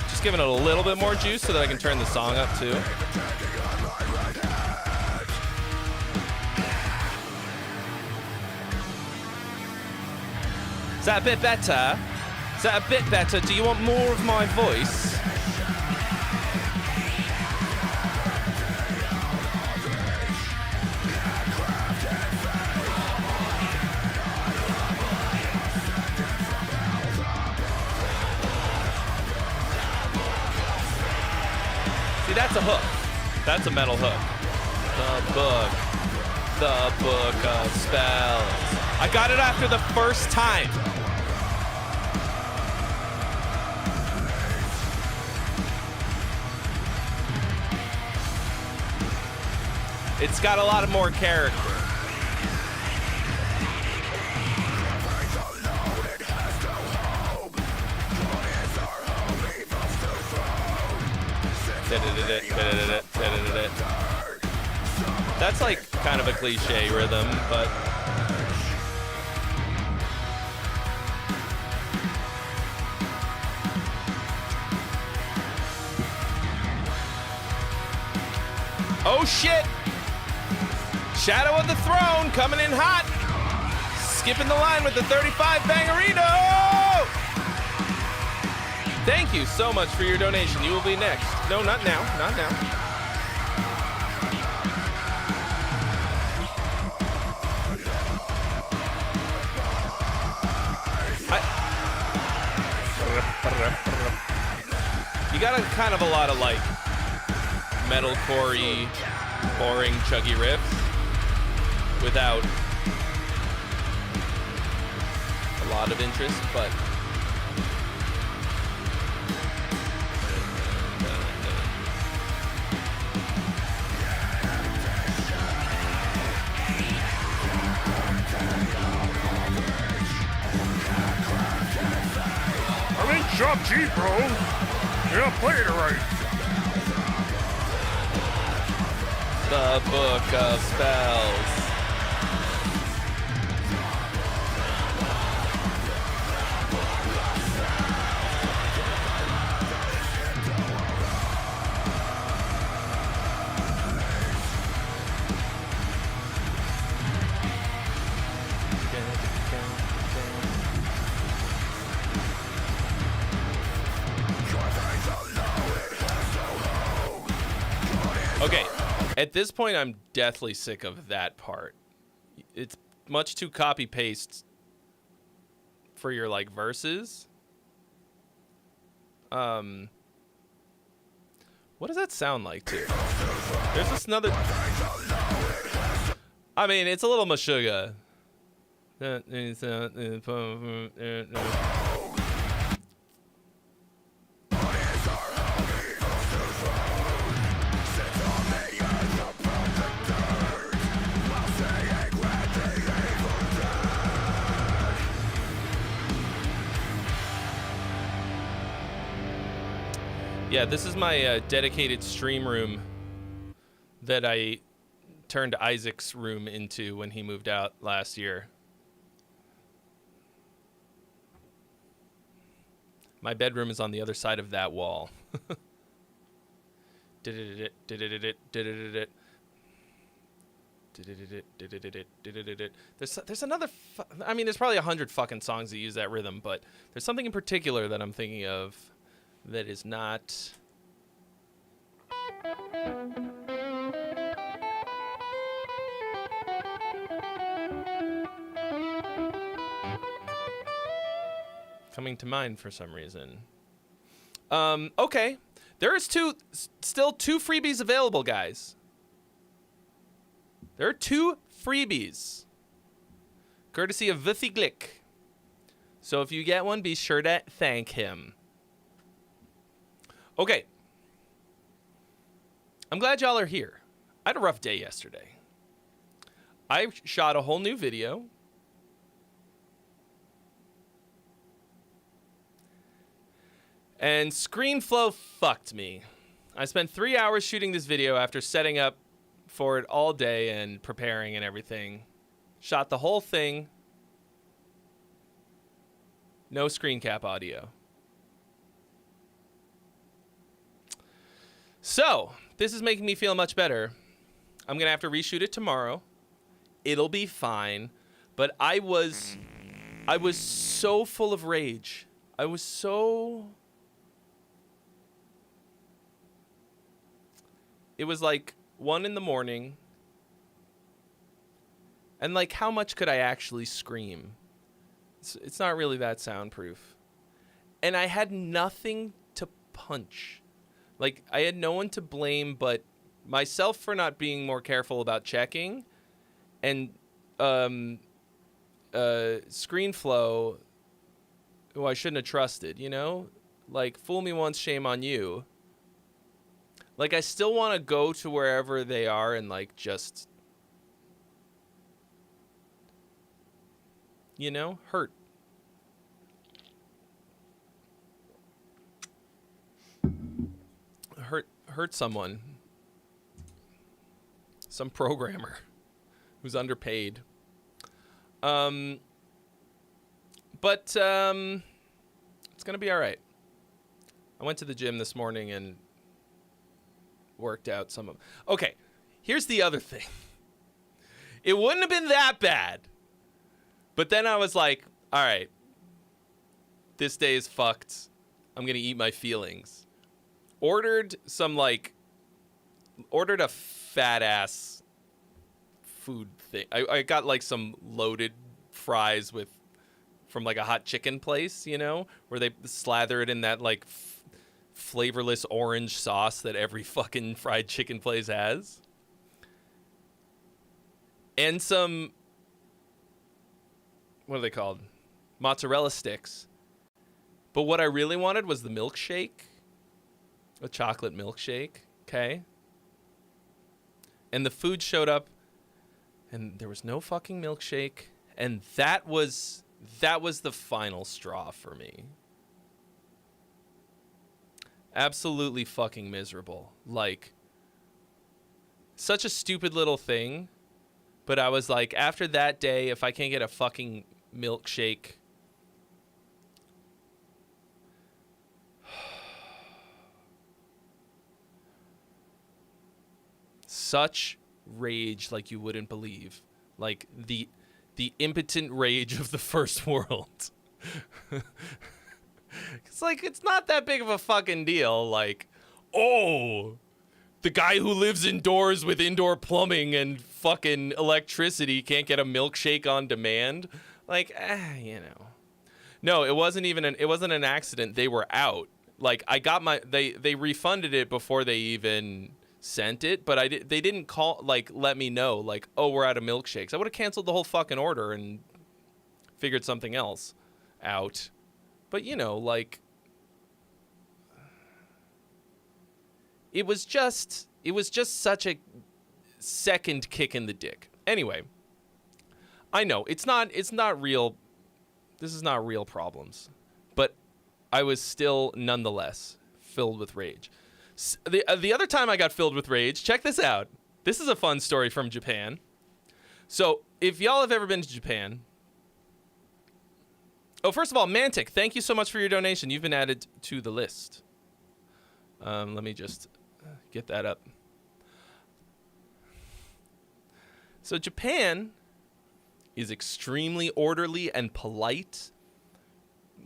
Just giving it a little bit more juice so that I can turn the song up too. Is that a bit better? Is that a bit better? Do you want more of my voice? That's a hook. That's a metal hook. The book of spells. I got it after the first time. It's got a lot of more character. That's like kind of a cliche rhythm, but oh shit! Shadow of the Throne coming in hot. Skipping the line with the 35 bangerino. Thank you so much for your donation. You will be next. No, not now. Not now. You got a kind of a lot of like metalcore-y, boring, chuggy riffs without a lot of interest, but I mean, shop G, bro. You're not playing it right. the Book of Spells. Okay, at this point, I'm deathly sick of that part. It's much too copy-paste for your, like, verses. What does that sound like, too? There's this another... I mean, it's a little Meshuggah. Yeah, this is my dedicated stream room that I turned Isaac's room into when he moved out last year. My bedroom is on the other side of that wall. There's another... I mean, there's probably 100 fucking songs that use that rhythm, but there's something in particular that I'm thinking of that is not... coming to mind for some reason. Okay. There is still two freebies available, guys. There are 2 freebies. Courtesy of Viffy Glick. So if you get one, be sure to thank him. Okay. I'm glad y'all are here. I had a rough day yesterday. I shot a whole new video. And ScreenFlow fucked me. I spent 3 hours shooting this video after setting up for it all day and preparing and everything. Shot the whole thing. No screen cap audio. So, this is making me feel much better. I'm going to have to reshoot it tomorrow. It'll be fine. But I was so full of rage. I was so... It was like 1 a.m. And like, how much could I actually scream? It's not really that soundproof. And I had nothing to punch. Like, I had no one to blame but myself for not being more careful about checking. And ScreenFlow, who I shouldn't have trusted, you know? Like, fool me once, shame on you. Like, I still want to go to wherever they are and, like, just, you know, hurt. Hurt someone. Some programmer who's underpaid. But it's going to be all right. I went to the gym this morning and worked out some of... Okay, here's the other thing. It wouldn't have been that bad. But then I was like, all right, this day is fucked. I'm going to eat my feelings. Ordered a fat ass food thing. I got like some loaded fries from like a hot chicken place, you know, where they slather it in that like flavorless orange sauce that every fucking fried chicken place has. And some, what are they called? Mozzarella sticks. But what I really wanted was the milkshake. A chocolate milkshake, okay? And the food showed up, and there was no fucking milkshake, and that was the final straw for me. Absolutely fucking miserable. Like, such a stupid little thing, but I was like, after that day, if I can't get a fucking milkshake... Such rage like you wouldn't believe. Like the impotent rage of the first world. It's like, it's not that big of a fucking deal. Like, oh, the guy who lives indoors with indoor plumbing and fucking electricity can't get a milkshake on demand. Like, you know. No, it wasn't an accident. They were out. Like, I got they refunded it before they even sent it, but they didn't call, like, let me know, like, oh, we're out of milkshakes. I would have canceled the whole fucking order and figured something else out. But, you know, like, it was just such a second kick in the dick. Anyway, I know it's not real. This is not real problems, but I was still nonetheless filled with rage. The other time I got filled with rage, check this out. This is a fun story from Japan. So, if y'all have ever been to Japan... Oh, first of all, Mantic, thank you so much for your donation. You've been added to the list. Let me just get that up. So, Japan is extremely orderly and polite.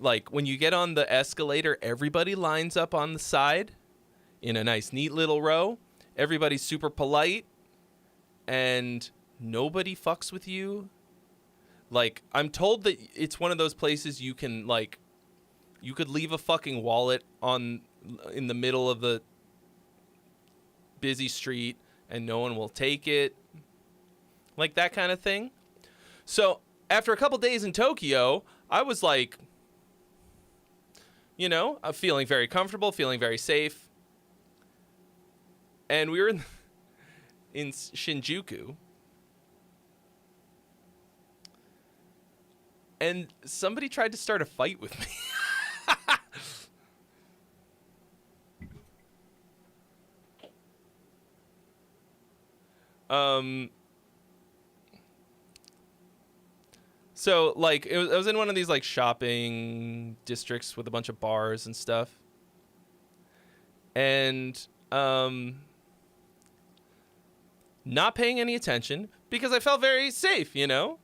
Like, when you get on the escalator, everybody lines up on the side in a nice, neat little row. Everybody's super polite, and nobody fucks with you. Like, I'm told that it's one of those places you can, like, you could leave a fucking wallet in the middle of the busy street, and no one will take it. Like, that kind of thing. So, after a couple days in Tokyo, I was like, you know, I'm feeling very comfortable, feeling very safe. And we were in Shinjuku. And somebody tried to start a fight with me. So, like, I was in one of these, like, shopping districts with a bunch of bars and stuff. And, not paying any attention because I felt very safe, you know?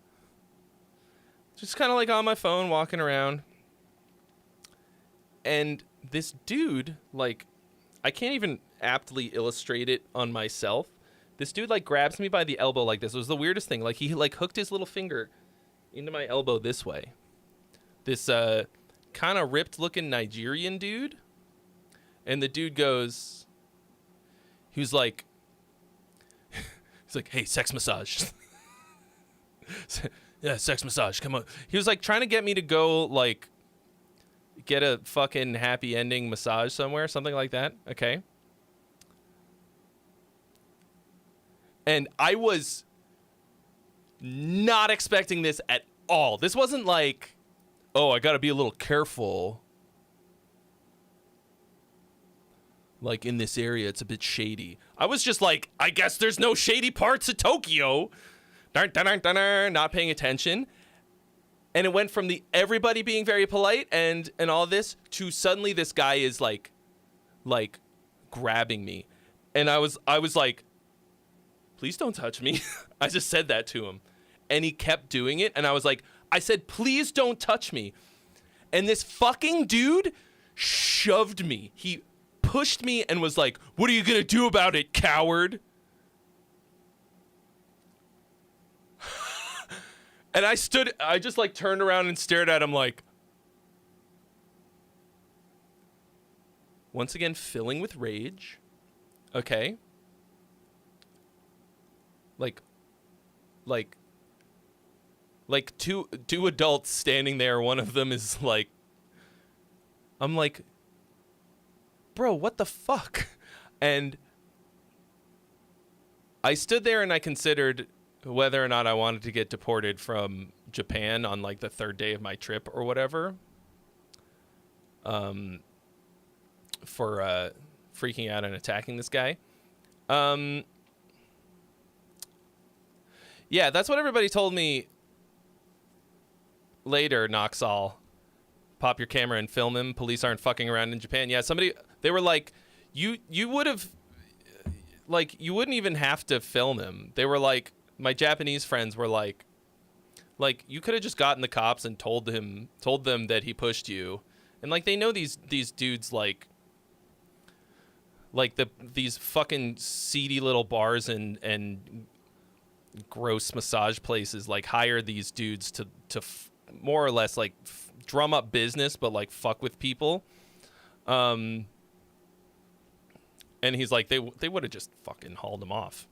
Just kind of like on my phone, walking around. And this dude, like, I can't even aptly illustrate it on myself. This dude, like, grabs me by the elbow like this. It was the weirdest thing. Like, he, like, hooked his little finger into my elbow this way. This, kind of ripped-looking Nigerian dude. And the dude goes... He was like... He's like, hey, sex massage. Yeah, sex massage, come on. He was, like, trying to get me to go, like, get a fucking happy ending massage somewhere, something like that. Okay. And I was not expecting this at all. This wasn't like, oh, I got to be a little careful. Like, in this area, it's a bit shady. I was just like, I guess there's no shady parts of Tokyo. Not paying attention. And it went from the everybody being very polite and all this to suddenly this guy is like grabbing me. And I was like, please don't touch me. I just said that to him. And he kept doing it. And I was like, I said, please don't touch me. And this fucking dude shoved me. He pushed me and was like, what are you going to do about it, coward? And I just like turned around and stared at him like, once again, filling with rage. Okay. Like two adults standing there. One of them is like, I'm like, bro, what the fuck? And I stood there and I considered whether or not I wanted to get deported from Japan on like the third day of my trip or whatever. For freaking out and attacking this guy. Yeah, that's what everybody told me later, Noxall. Pop your camera and film him. Police aren't fucking around in Japan. Yeah, they were like, you would have, like, you wouldn't even have to film him. They were like, my Japanese friends were like, you could have just gotten the cops and told them that he pushed you. And like, they know these dudes like these fucking seedy little bars and gross massage places like hire these dudes to more or less like drum up business, but like fuck with people. And he's like, they would have just fucking hauled him off.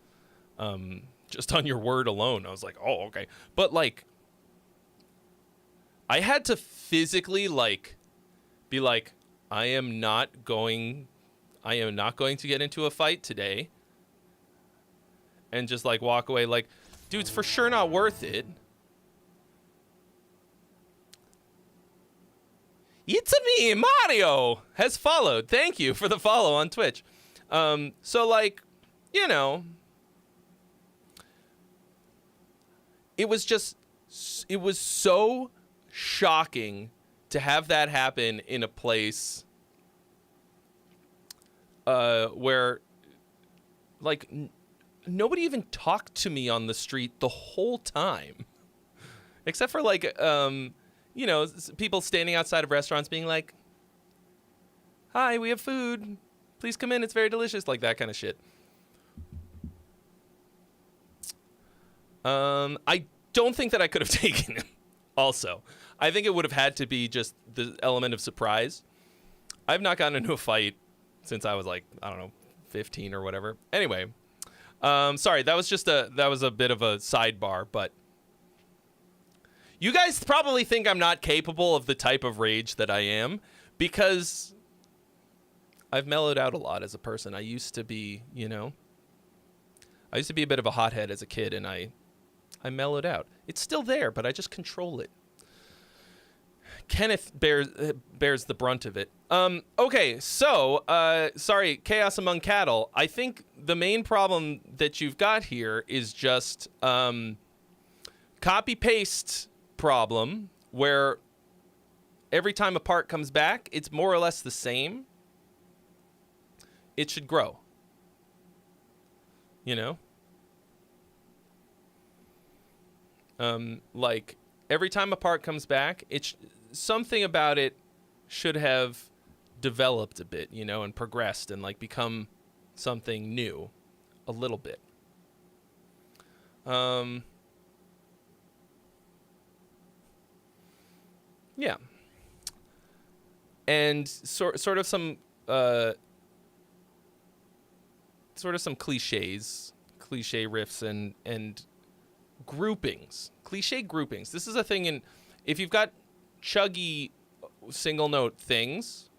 Just on your word alone. I was like, oh, okay. But like, I had to physically like be like, I am not going to get into a fight today. And just like walk away like, dude, it's for sure not worth it. It's me, Mario has followed. Thank you for the follow on Twitch. So like, you know, it was so shocking to have that happen in a place where like nobody even talked to me on the street the whole time, except for like you know, people standing outside of restaurants being like, hi, we have food, please come in, it's very delicious, like that kind of shit. I don't think that I could have taken him. Also, I think it would have had to be just the element of surprise. I've not gotten into a fight since I was like, I don't know, 15 or whatever. Anyway, sorry, that was a bit of a sidebar, but you guys probably think I'm not capable of the type of rage that I am because I've mellowed out a lot as a person. I used to be, you know, a bit of a hothead as a kid, and I mellowed out. It's still there, but I just control it. Kenneth bears the brunt of it. Okay, so, sorry, Chaos Among Cattle. I think the main problem that you've got here is just copy-paste problem, where every time a part comes back, it's more or less the same. It should grow. You know? Like, every time a part comes back, something about it should have developed a bit, you know, and progressed and, like, become something new a little bit. Yeah. And sort of some cliche riffs and groupings, cliche groupings. This is a thing if you've got chuggy single note things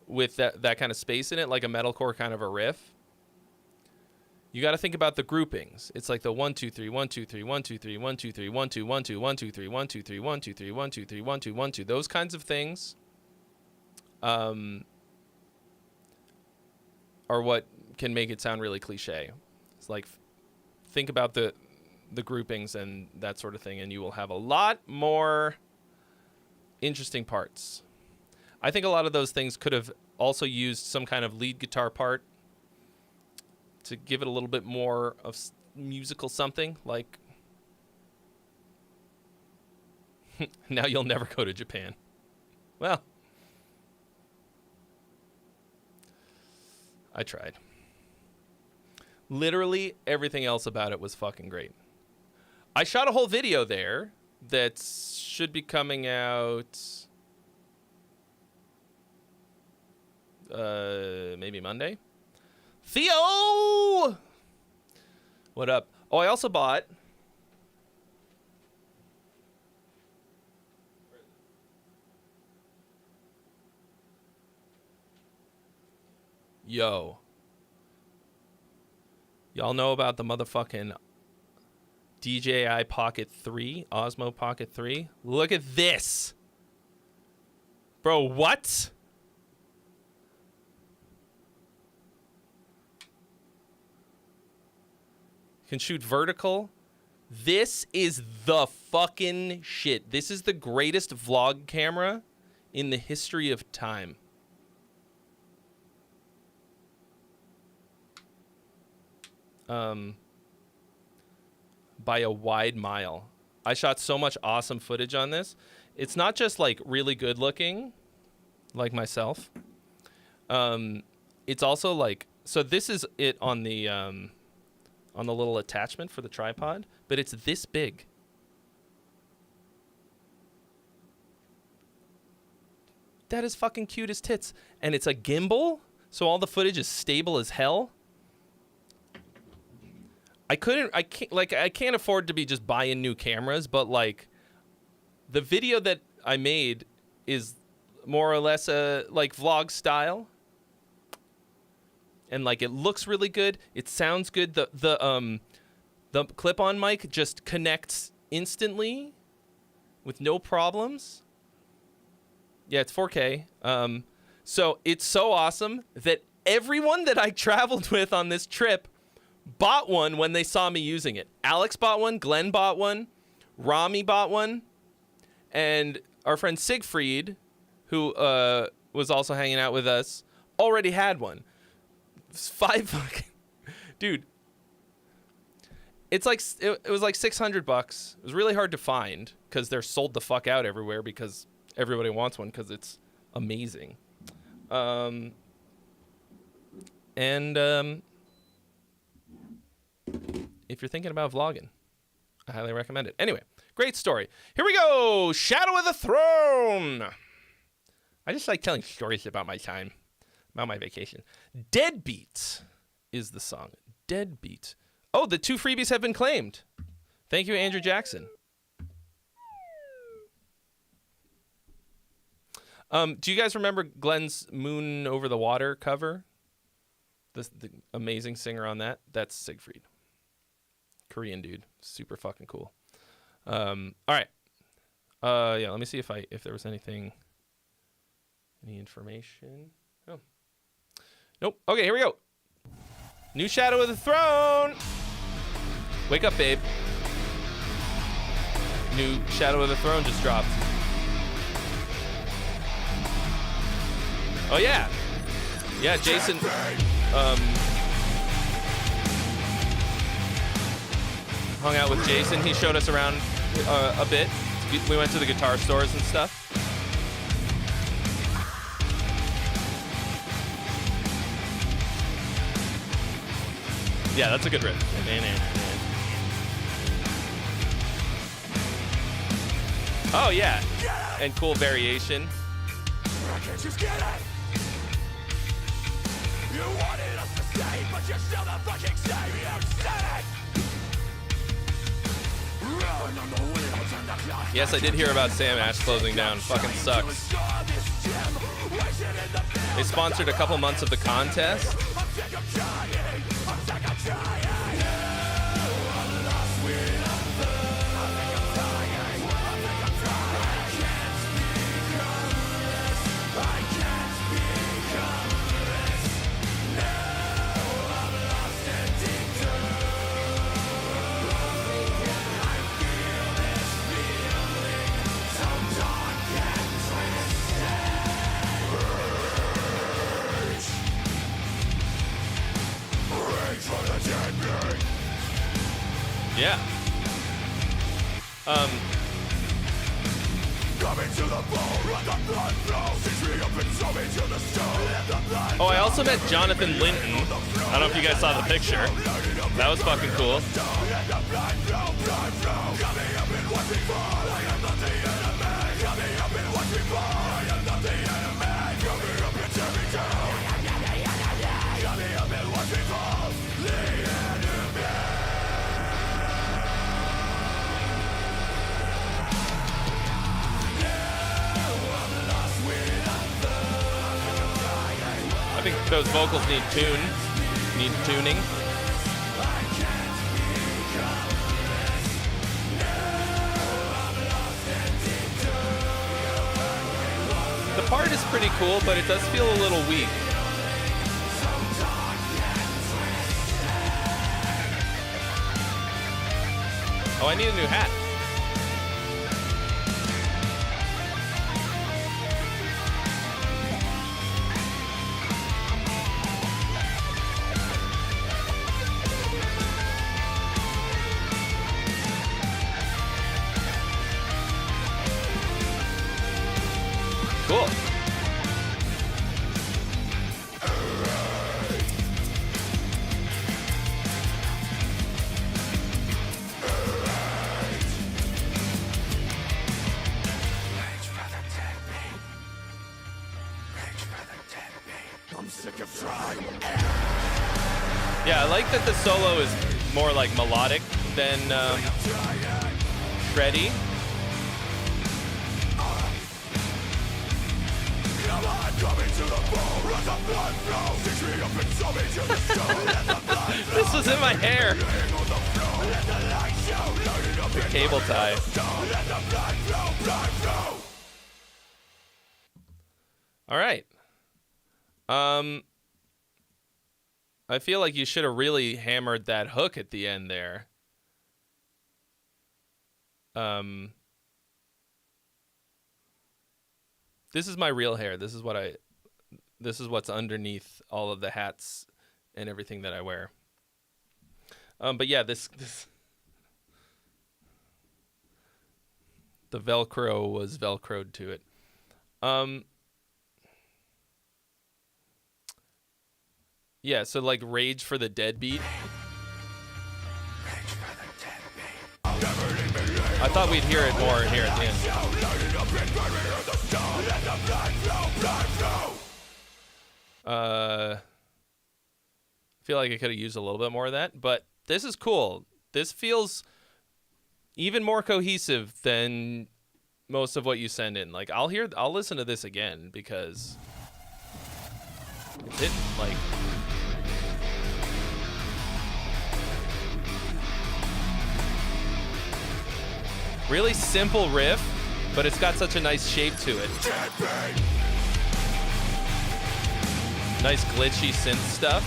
with that kind of space in it, like a metalcore kind of a riff, you got to think about the groupings. It's like the 1 2 3 1 2 3 1 2 3 1 2 3 1 2 1 2 1 2 3 1 2 3 1 2 3 1 2 3 1 2 1 2. Those kinds of things are what can make it sound really cliche. It's like think about the groupings and that sort of thing, and you will have a lot more interesting parts. I think a lot of those things could have also used some kind of lead guitar part to give it a little bit more of musical something, like now you'll never go to Japan. Well, I tried. Literally everything else about it was fucking great. I shot a whole video there that should be coming out maybe Monday. Theo! What up? Oh, I also bought... Yo. Y'all know about the motherfucking DJI Pocket 3, Osmo Pocket 3? Look at this. Bro, what? Can shoot vertical. This is the fucking shit. This is the greatest vlog camera in the history of time. By a wide mile. I shot so much awesome footage on this. It's not just like really good looking, like myself. It's also like, so this is it on the little attachment for the tripod, but it's this big. That is fucking cute as tits. And it's a gimbal, so all the footage is stable as hell. I can't afford to be just buying new cameras, but like the video that I made is more or less a like vlog style. And like it looks really good. It sounds good. The clip-on mic just connects instantly with no problems. Yeah, it's 4K. So it's so awesome that everyone that I traveled with on this trip bought one when they saw me using it. Alex bought one, Glenn bought one, Rami bought one, and our friend Siegfried, who was also hanging out with us, already had one. Dude, it's like it was like $600. It was really hard to find because they're sold the fuck out everywhere because everybody wants one because it's amazing. If you're thinking about vlogging, I highly recommend it. Anyway, great story. Here we go. Shadow of the Throne. I just like telling stories about my time, about my vacation. Deadbeat is the song. Deadbeat. Oh, the 2 freebies have been claimed. Thank you, Andrew Jackson. Do you guys remember Glenn's Moon Over the Water cover? The amazing singer on that? That's Siegfried. Korean dude. Super fucking cool. All right. Yeah, let me see if there was any information. Oh. Nope. Okay, here we go. New Shadow of the Throne. Wake up, babe. New Shadow of the Throne just dropped. Oh, yeah. Yeah, Jason. Hung out with Jason. He showed us around a bit. We went to the guitar stores and stuff. Yeah, that's a good riff. Oh, yeah. And cool variation. I can't just get it. You wanted us to stay, but you're still the fucking same. You said it. Yes, I did hear about Sam Ash closing down. Fucking sucks. They sponsored a couple months of the contest. Yeah. Oh, I also met Jonathan Linton. I don't know if you guys saw the picture. That was fucking cool. I think those vocals need tuning. The part is pretty cool, but it does feel a little weak. Oh, I need a new hat. Cool. Yeah, I like that the solo is more like melodic than shreddy. This was in my hair. The cable tie. All right. I feel like you should have really hammered that hook at the end there. This is my real hair. This is what's underneath all of the hats and everything that I wear. But yeah, this the Velcro was Velcroed to it. Yeah, so like Rage for the Deadbeat. I thought we'd hear it more here at the end. I feel like I could have used a little bit more of that, but this is cool. This feels even more cohesive than most of what you send in. Like I'll listen to this again because it's hitting like really simple riff, but it's got such a nice shape to it. Nice glitchy synth stuff.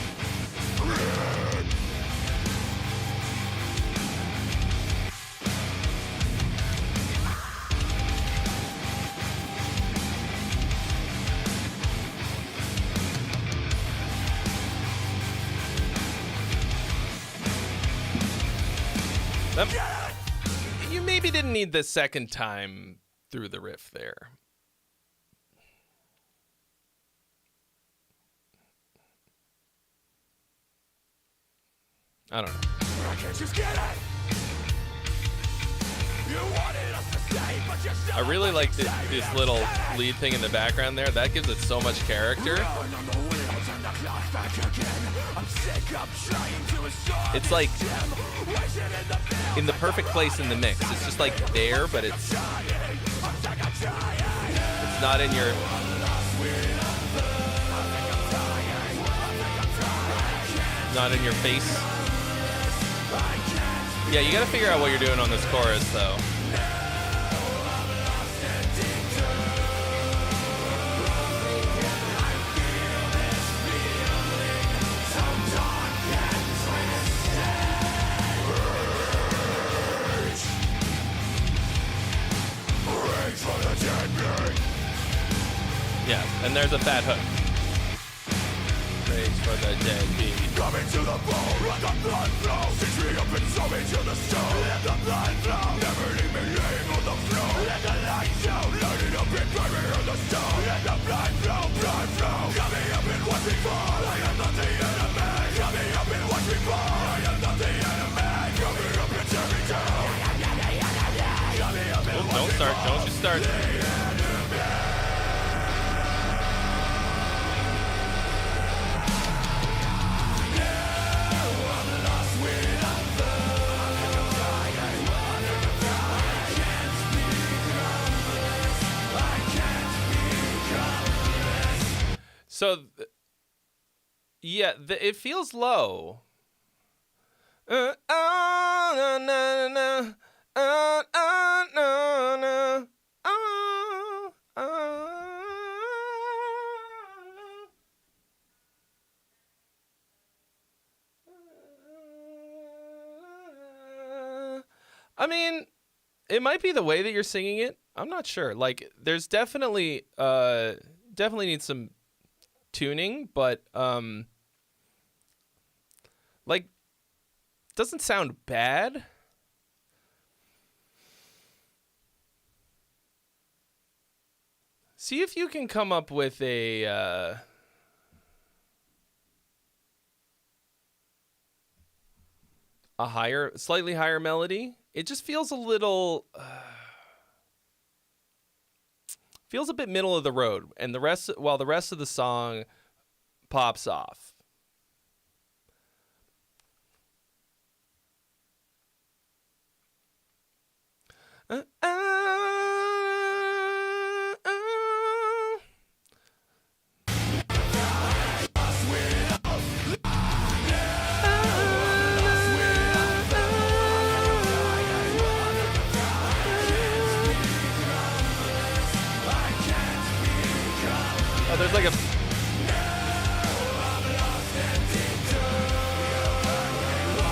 You maybe didn't need the second time through the riff there. I don't know. I really like this little lead thing in the background there. That gives it so much character. It's like in the perfect place in the mix. It's just like there, but it's not in your... not in your face. Yeah, you gotta figure out what you're doing on this chorus, though. Yeah, and there's a fat hook. Rage for the deadbeat. Coming to the bone, let the blood flow. Stitch me up and sew me to the stone. Let the blood flow. Never leave me laying on the floor. Let the light show. Light it up and burn me on the stone. Let the blood flow, blood flow. Got me up and watch me fall. I am not the enemy. Got me up and watch me fall. I am not the enemy. Got me up and tear me down. Got me up and watch me fall. Don't you start. So, yeah, it feels low. I mean, it might be the way that you're singing it. I'm not sure. Like, there's definitely needs some tuning, but like, doesn't sound bad. See if you can come up with a slightly higher melody. It just feels a little feels a bit middle of the road, and the rest of the song pops off. There's like a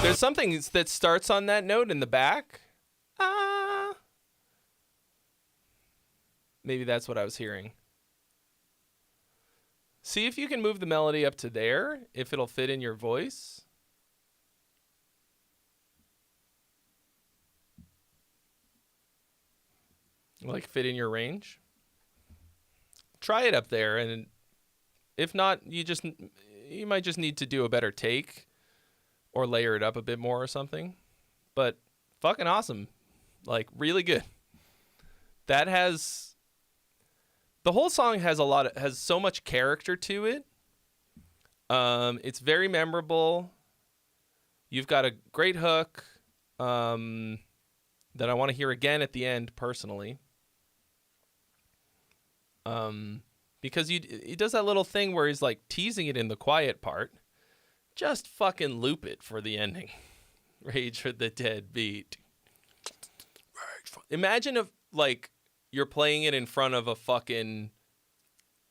there's something that starts on that note in the back. Maybe that's what I was hearing. See if you can move the melody up to there, if it'll fit in your voice. Like fit in your range. Try it up there, and if not, you might just need to do a better take or layer it up a bit more or something. But fucking awesome. Like, really good. The whole song has so much character to it. It's very memorable. You've got a great hook that I want to hear again at the end personally. Because he does that little thing where he's like teasing it in the quiet part. Just fucking loop it for the ending. Rage for the dead beat. Imagine if like you're playing it in front of a fucking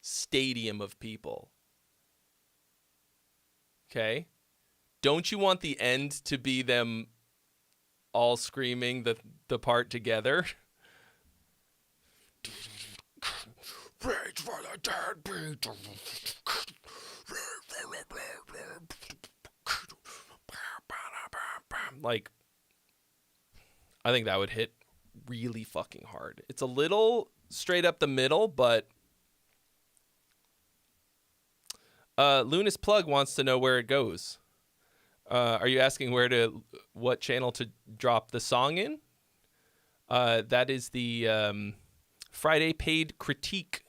stadium of people. Okay? Don't you want the end to be them all screaming the part together? Rage for the dead beat. Like, I think that would hit really fucking hard. It's a little straight up the middle, but Luna's Plug wants to know where it goes. Are you asking what channel to drop the song in? That is the Friday Paid Critique.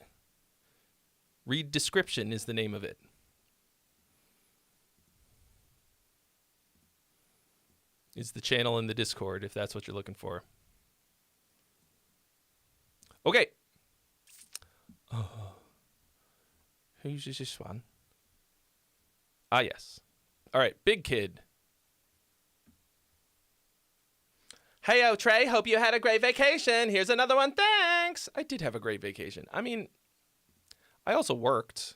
Read description is the name of it. Is the channel in the Discord, if that's what you're looking for. Okay. Who's this one? Ah, yes. All right, Big Kid. Hey, Trey, hope you had a great vacation. Here's another one. Thanks. I did have a great vacation. I mean, I also worked.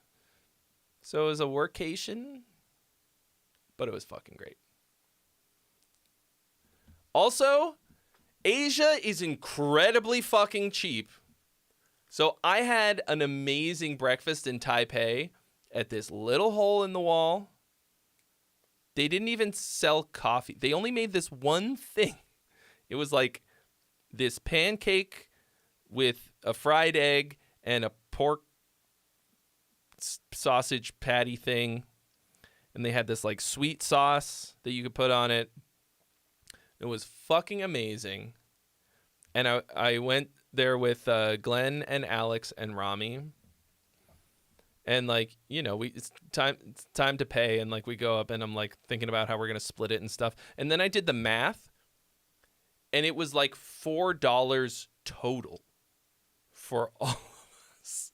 So it was a workation, but it was fucking great. Also, Asia is incredibly fucking cheap. So I had an amazing breakfast in Taipei at this little hole in the wall. They didn't even sell coffee. They only made this one thing. It was like this pancake with a fried egg and a pork sausage patty thing. And they had this like sweet sauce that you could put on it. It was fucking amazing. And I went there with Glenn and Alex and Rami. And like, you know, it's time to pay, and like we go up and I'm like thinking about how we're going to split it and stuff. And then I did the math, and it was like $4 total for all of us.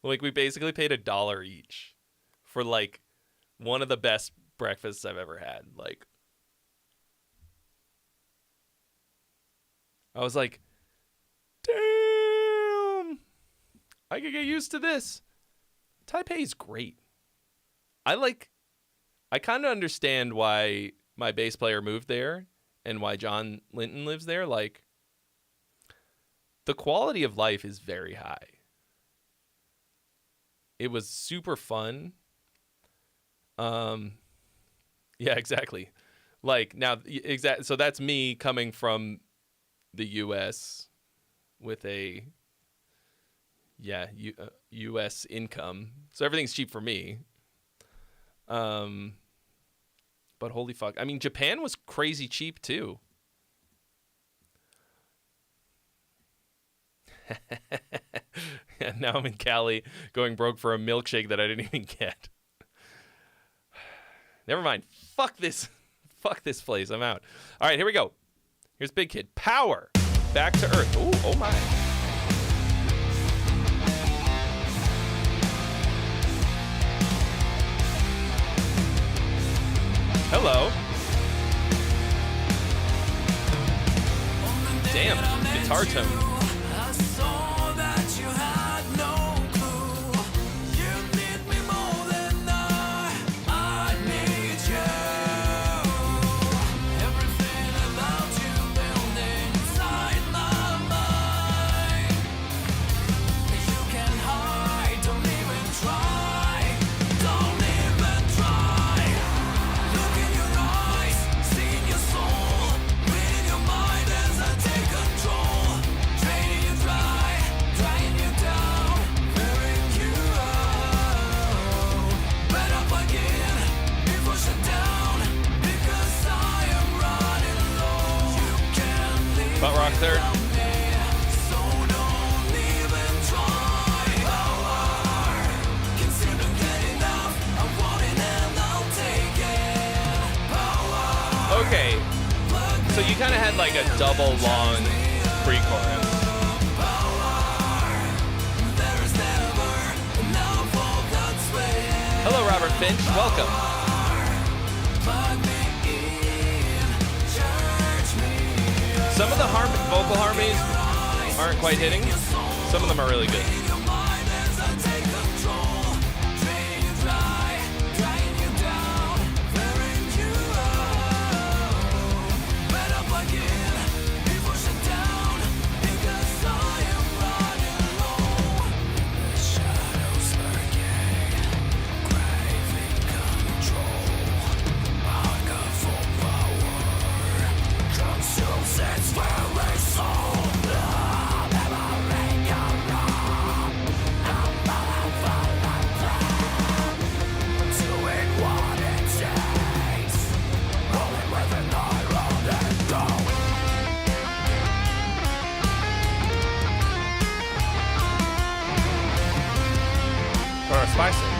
Like we basically paid $1 each for like one of the best breakfasts I've ever had. Like, I was like, damn, I could get used to this. Taipei's great. I kind of understand why my bass player moved there and why John Linton lives there. Like, the quality of life is very high. It was super fun. Yeah, exactly. Like now, so that's me coming from the U.S. with a U.S. income, so everything's cheap for me. But holy fuck, I mean, Japan was crazy cheap too. And now I'm in Cali, going broke for a milkshake that I didn't even get. Never mind. Fuck this. Fuck this place. I'm out. All right, here we go. Here's Big Kid. Power. Back to Earth. Ooh, oh my. Hello. Damn, guitar tone. Butt rock third. Okay, so you kind of had like a double long pre-chorus. Hello, Robert Finch. Welcome. Some of the vocal harmonies aren't quite hitting. Some of them are really good.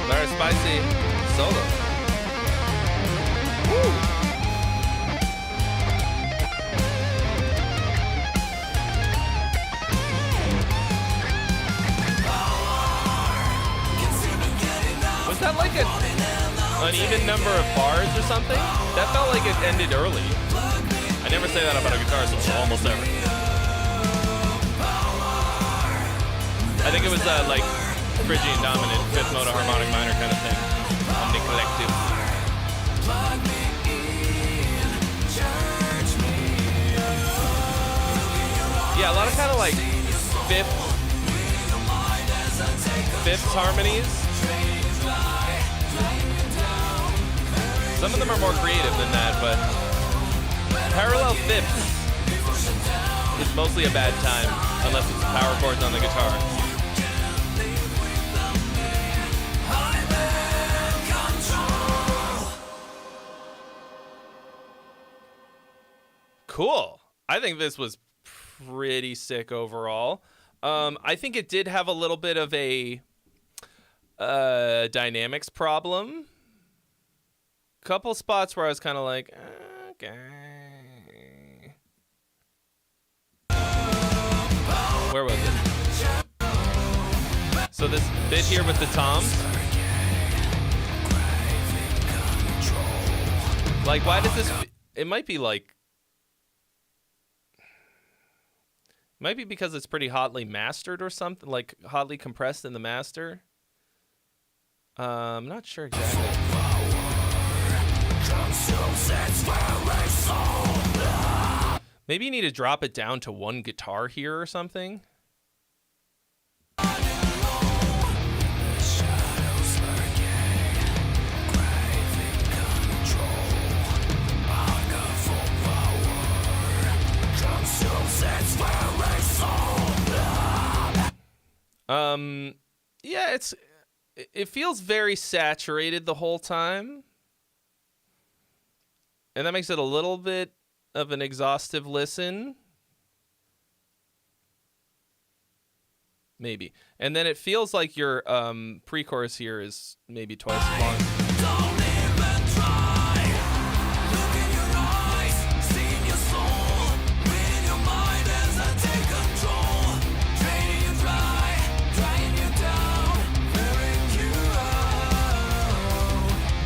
Very spicy solo. Woo. Was that like an uneven number of bars or something? That felt like it ended early. I never say that about a guitar solo, almost ever. I think it was like Phrygian dominant, fifth mode harmonic minor kind of thing. Omni collective. Yeah, a lot of kind of like fifths harmonies. Some of them are more creative than that, but parallel fifths is mostly a bad time unless it's power chords on the guitar. Cool. I think this was pretty sick overall. I think it did have a little bit of a dynamics problem. Couple spots where I was kind of like, okay. Where was it? So this bit here with the toms. Like, why does this... It might be like... Might be because it's pretty hotly mastered or something, like hotly compressed in the master. I'm not sure exactly. Maybe you need to drop it down to one guitar here or something. Yeah, it feels very saturated the whole time. And that makes it a little bit of an exhaustive listen. Maybe. And then it feels like your pre-chorus here is maybe twice as long. Don't even try. Look in your eyes, see in your soul. Read your mind as I take control. Draining you dry, drying you down, wearing you out.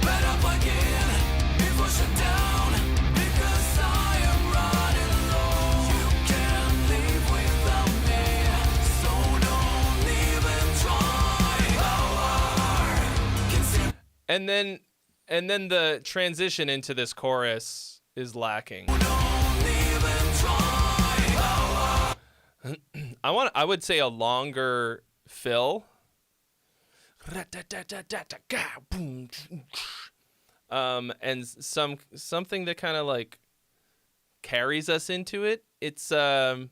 Better plug in before shut down, because I am running low. You can't leave without me, so don't even try. Power can see. And then the transition into this chorus is lacking. I would say a longer fill. And something that kind of like carries us into it. It's the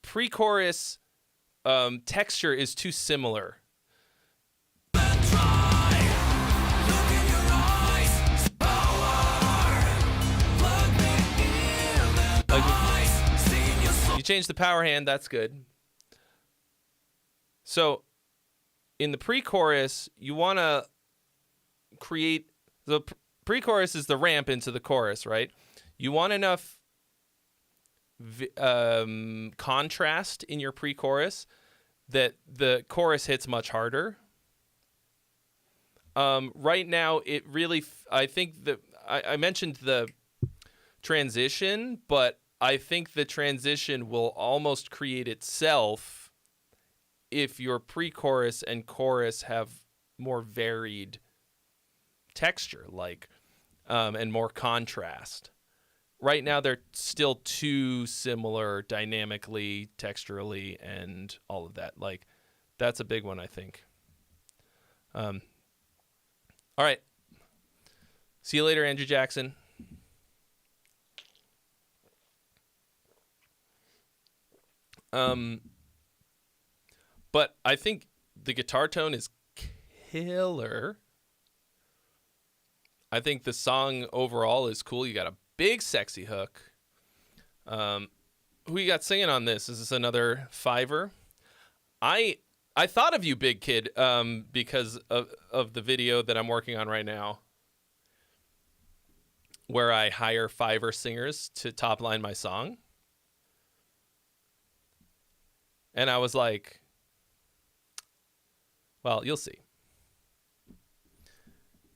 pre-chorus texture is too similar. You change the power hand, that's good. So in the pre-chorus, you want to create the pre-chorus is the ramp into the chorus, right? You want enough contrast in your pre-chorus that the chorus hits much harder. Right now, it really, I think that I mentioned the transition, but I think the transition will almost create itself if your pre-chorus and chorus have more varied texture, like, and more contrast. Right now, they're still too similar dynamically, texturally, and all of that. Like, that's a big one, I think. All right. See you later, Andrew Jackson. But I think the guitar tone is killer. I think the song overall is cool. You got a big sexy hook. Who you got singing on this? Is this another Fiverr? I thought of you, Big Kid, because of the video that I'm working on right now, where I hire Fiverr singers to top line my song. And I was like, well, you'll see.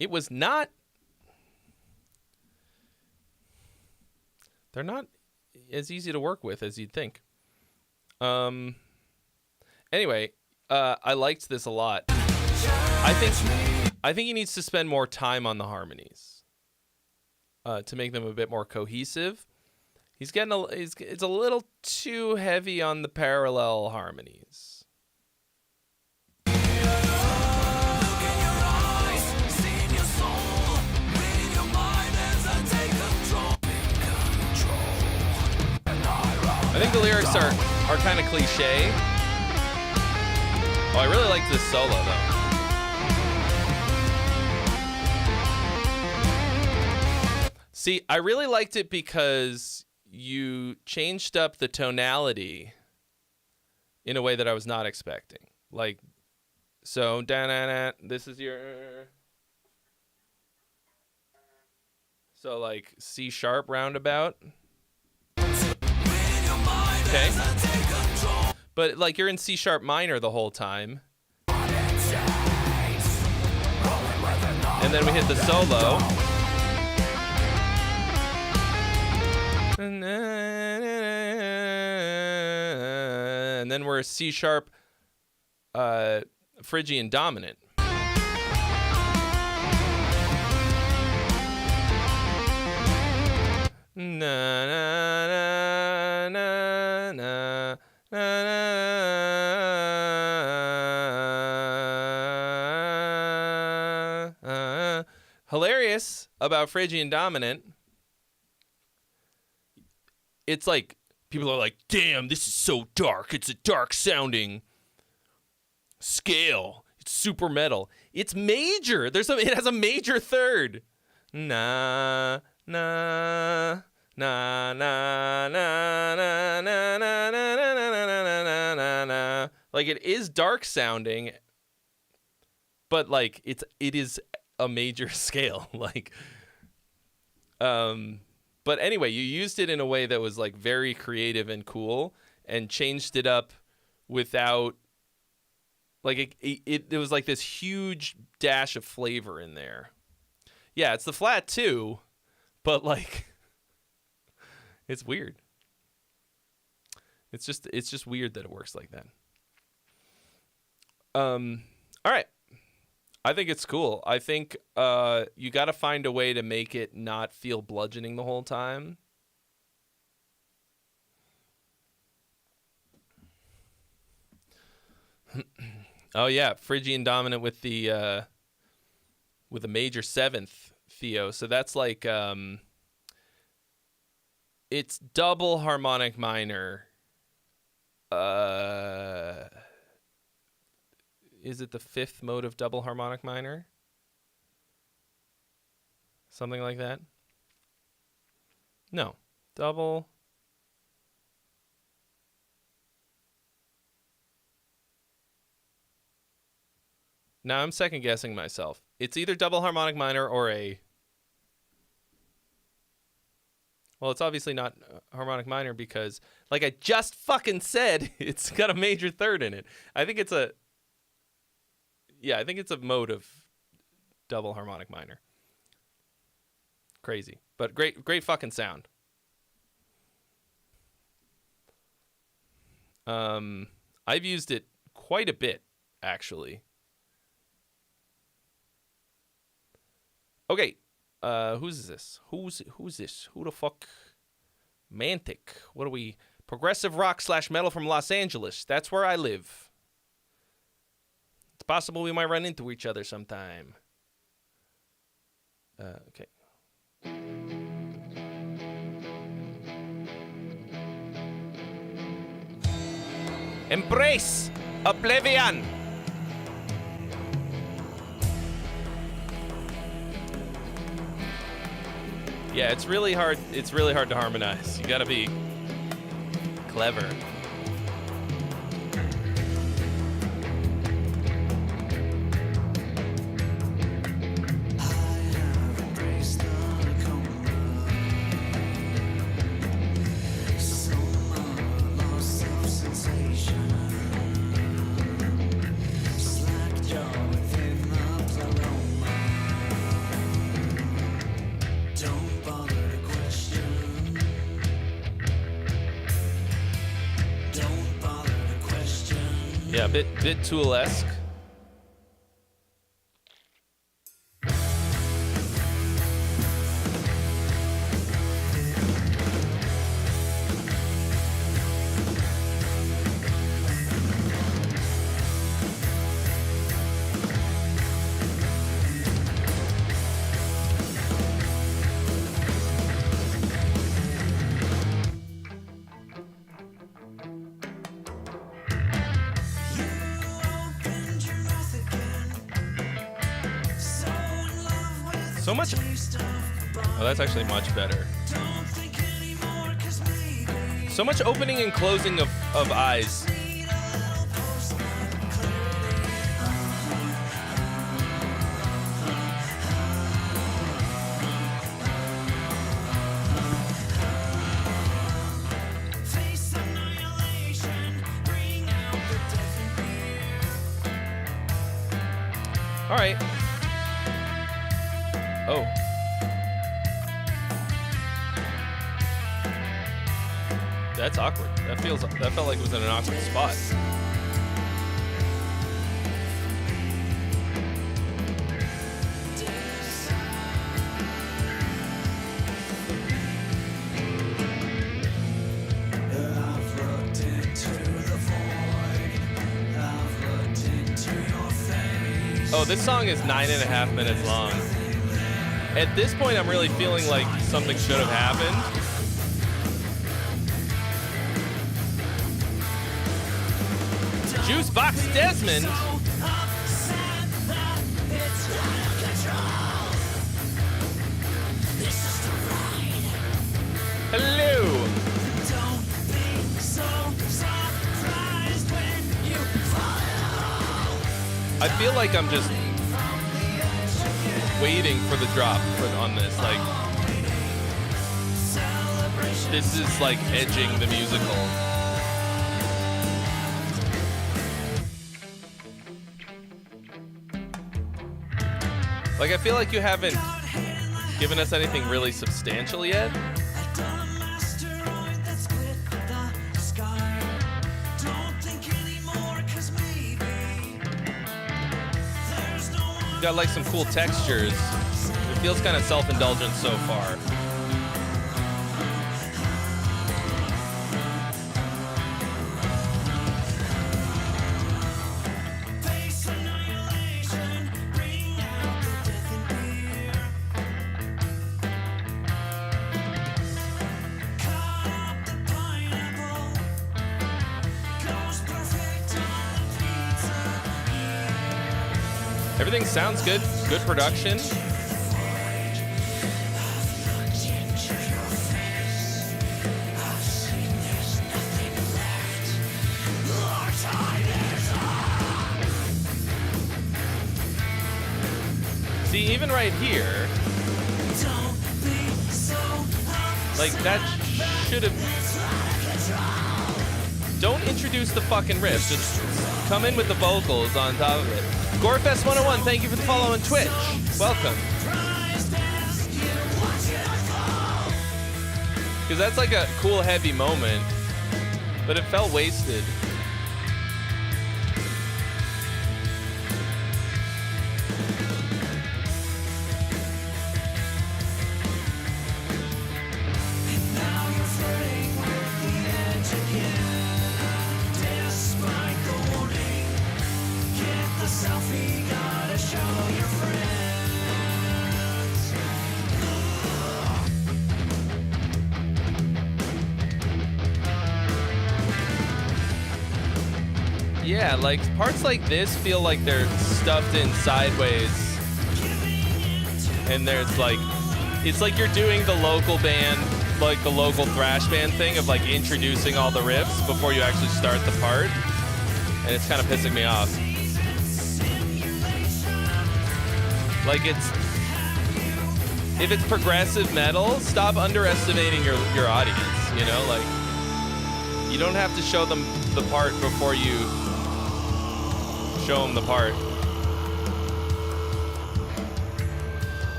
It was not... They're not as easy to work with as you'd think. Anyway, I liked this a lot. I think he needs to spend more time on the harmonies to make them a bit more cohesive. He's getting it's a little too heavy on the parallel harmonies. I think the lyrics are kind of cliche. Oh, I really like this solo though. See, I really liked it because you changed up the tonality in a way that I was not expecting. Like, so, da-na-na, this is your... So, like, C sharp roundabout. Okay. But, like, you're in C sharp minor the whole time. And then we hit the solo. And then we're a C sharp Phrygian dominant. Na na na na na na. Hilarious about Phrygian dominant. It's like people are like, "Damn, this is so dark. It's a dark sounding scale. It's super metal. It's major. It has a major third. Na na na na na na na na na na na na. Like it is dark sounding, but like it is a major scale. Like, but anyway, you used it in a way that was like very creative and cool, and changed it up without. Like it was like this huge dash of flavor in there. Yeah, it's the flat too, but like it's weird. It's just weird that it works like that. All right. I think it's cool. I think you got to find a way to make it not feel bludgeoning the whole time. Oh yeah, Phrygian dominant with the major seventh Theo. So that's like it's double harmonic minor. Is it the fifth mode of double harmonic minor? Something like that? No. Double. Now I'm second guessing myself. It's either double harmonic minor or a... Well, it's obviously not harmonic minor because, like I just fucking said, it's got a major third in it. I think it's a... Yeah, I think it's a mode of double harmonic minor. Crazy. But great fucking sound. I've used it quite a bit, actually. Okay, who's this? Who's this? Who the fuck? Mantic. What are we? Progressive rock / metal from Los Angeles. That's where I live. It's possible we might run into each other sometime. Okay. Embrace Oblivion. Yeah, it's really hard. It's really hard to harmonize. You gotta be clever. Yeah, bit Tool-esque. So much. Oh, that's actually much better. So much opening and closing of eyes. All right. Oh. That's awkward. That felt like it was in an awkward spot. Oh, this song is 9.5 minutes long. At this point, I'm really feeling like something should have happened. Juicebox Desmond. Hello. I feel like I'm just waiting for the drop on this. Like, this is like edging the musical. Like, I feel like you haven't given us anything really substantial yet. Got like some cool textures. It feels kind of self-indulgent so far. Everything sounds good. Good production. See, even right here, like that should have. Don't introduce the fucking riff. Just come in with the vocals on top of it. Gorefest 101, thank you for the follow on Twitch. Welcome. Because that's like a cool, heavy moment, but it felt wasted. Yeah, like parts like this feel like they're stuffed in sideways. And there's like, it's like you're doing the local band, like the local thrash band thing of like introducing all the riffs before you actually start the part. And it's kind of pissing me off. Like if it's progressive metal, stop underestimating your audience, you know? Like, you don't have to show them the part before you show them the part.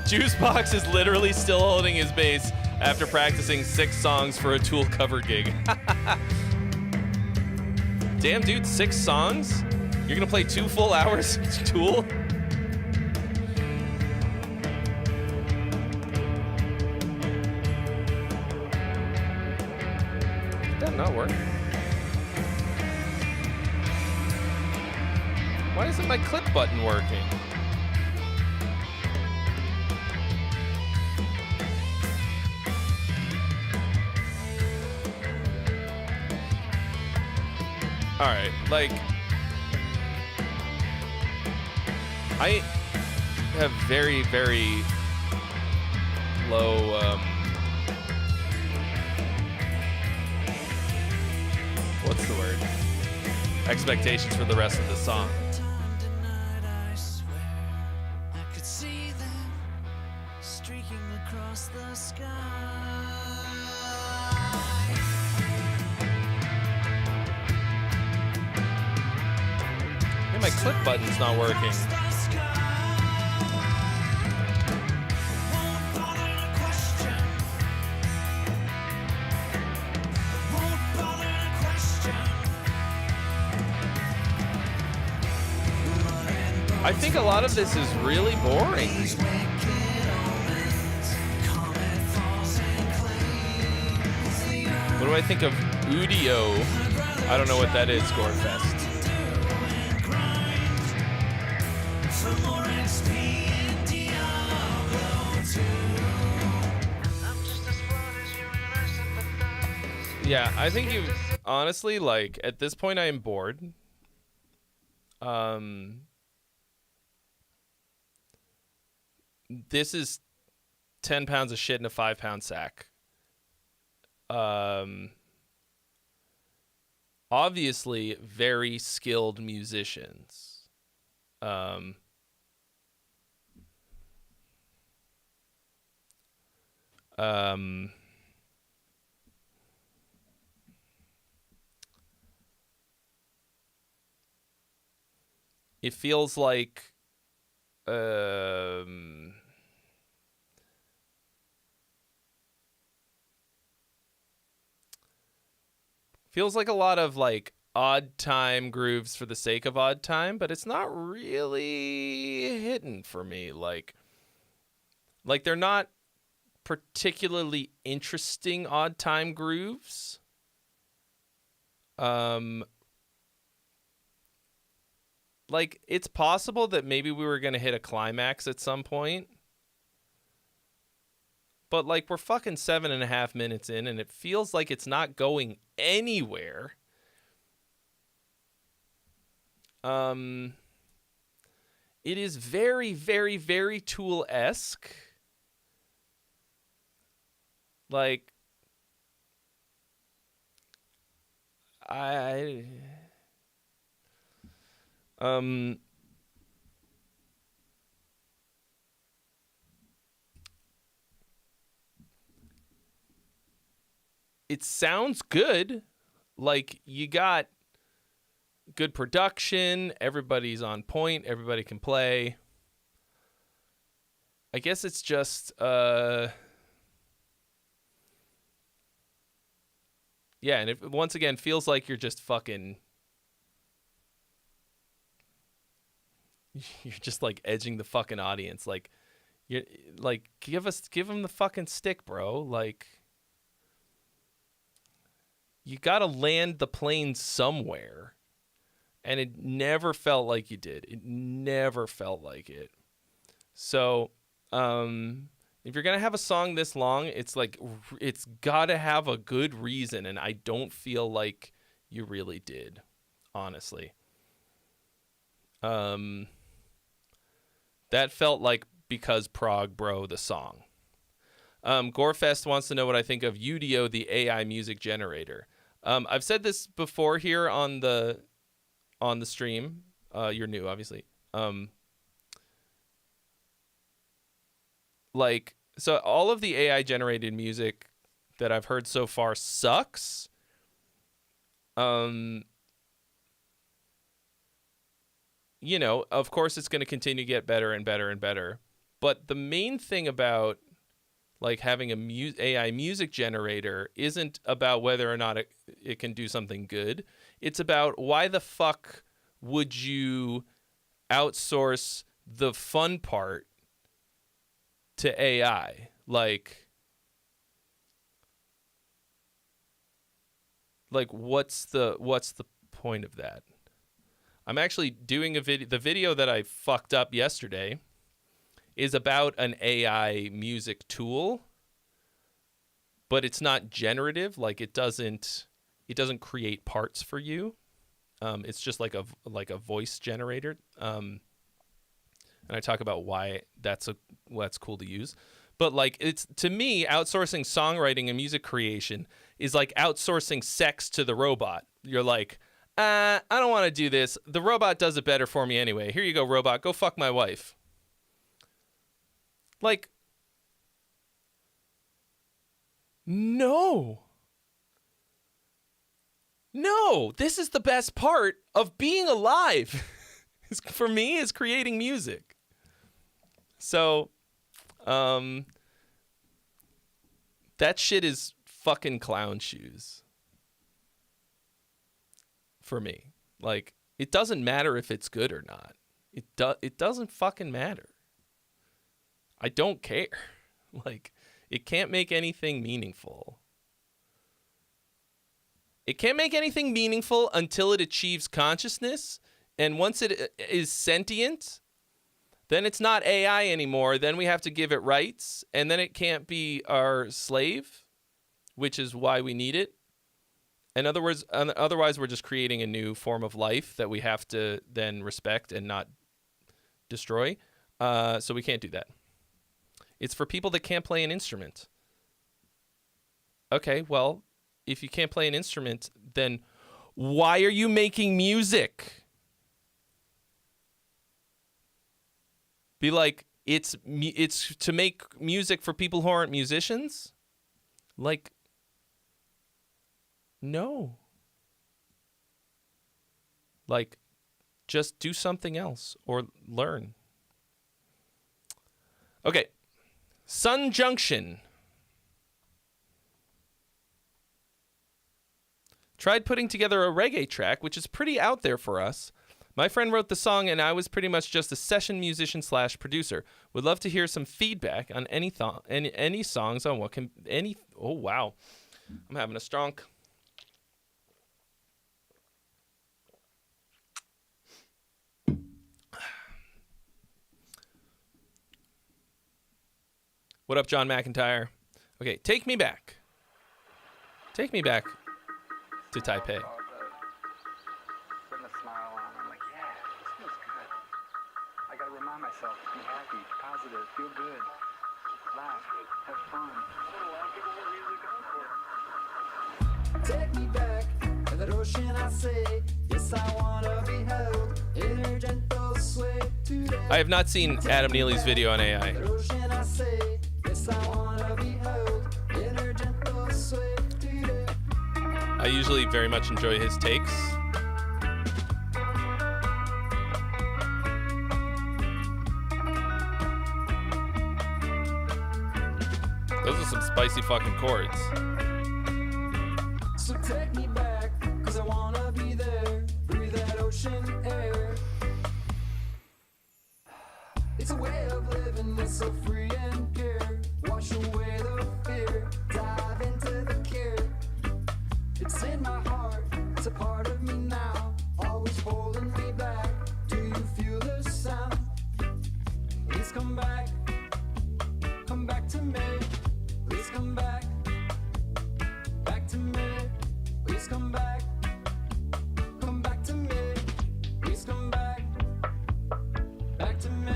Juicebox is literally still holding his bass after practicing 6 songs for a Tool cover gig. Damn, dude, 6 songs? You're gonna play 2 full hours Tool? Did that not work? Why isn't my clip button working? Alright, like... have very, very low what's the word? Expectations for the rest of the song. Hey, my click button's not working. I think a lot of this is really boring. What do I think of Udio? I don't know what that is, Gorefest. Yeah, I think you honestly, like, at this point I am bored. This is 10 pounds of shit in a 5-pound sack. Obviously very skilled musicians. It feels like feels like a lot of like odd time grooves for the sake of odd time, but it's not really hitting for me. Like they're not particularly interesting odd time grooves. Like, it's possible that maybe we were going to hit a climax at some point. But, like, we're fucking 7.5 minutes in, and it feels like it's not going anywhere. It is very, very, very Tool-esque. Like, it sounds good. Like, you got good production, everybody's on point, everybody can play. I guess it's just yeah, and it once again feels like you're just fucking you're just like edging the fucking audience. Like, you're like, give them the fucking stick, bro. Like, you gotta land the plane somewhere. And it never felt like you did. It never felt like it. So, if you're gonna have a song this long, it's like, it's gotta have a good reason, and I don't feel like you really did, honestly. That felt like Because Prog Bro, the song. Gorefest wants to know what I think of Udio, the AI music generator. I've said this before here on the stream. You're new, obviously. Like, so all of the AI generated music that I've heard so far sucks. You know, of course it's going to continue to get better and better and better. But the main thing about like having a AI music generator isn't about whether or not it can do something good. It's about why the fuck would you outsource the fun part to AI? Like what's the point of that? I'm actually doing a video. The video that I fucked up yesterday is about an AI music tool, but it's not generative. Like, it doesn't create parts for you. It's just like a voice generator. and I talk about why that's cool to use. But like, it's, to me, outsourcing songwriting and music creation is like outsourcing sex to the robot. You're like, I don't want to do this. The robot does it better for me anyway. Here you go, robot. Go fuck my wife. Like, no. No, this is the best part of being alive. For me, is creating music. So, that shit is fucking clown shoes. For me. Like, it doesn't matter if it's good or not. It doesn't fucking matter. I don't care. Like, it can't make anything meaningful. It can't make anything meaningful until it achieves consciousness. And once it is sentient, then it's not AI anymore. Then we have to give it rights. And then it can't be our slave, which is why we need it. In other words, otherwise we're just creating a new form of life that we have to then respect and not destroy. So we can't do that. It's for people that can't play an instrument. Okay, well, if you can't play an instrument, then why are you making music? Be like, it's to make music for people who aren't musicians? Like, no. Like, just do something else or learn. Okay. Sun Junction. Tried putting together a reggae track, which is pretty out there for us. My friend wrote the song, and I was pretty much just a session musician / producer. Would love to hear some feedback on any songs on what can any. Oh wow, I'm having a strong. What up, John McIntyre? Okay, take me back. Take me back to Taipei. Putting a smile on. I'm like, yeah, this feels good. I gotta remind myself, be happy, positive, feel good, laugh, have fun. Take me back to that ocean, I say. Yes, I wanna be held in her gentle sway today. I have not seen Adam Neely's video on AI. That ocean, I say. Yes, I wanna be held in her gentle sway today. I usually very much enjoy his takes. Those are some spicy fucking chords. So take me back, 'cause I wanna be there, breathe that ocean air. It's a way of living that's so free and pure. Wash away the fear, dive into the cure. It's in my heart, it's a part of me now, always holding me back. Do you feel the sound? Please come back to me. Please come back to me. Please come back to me. Please come back to me.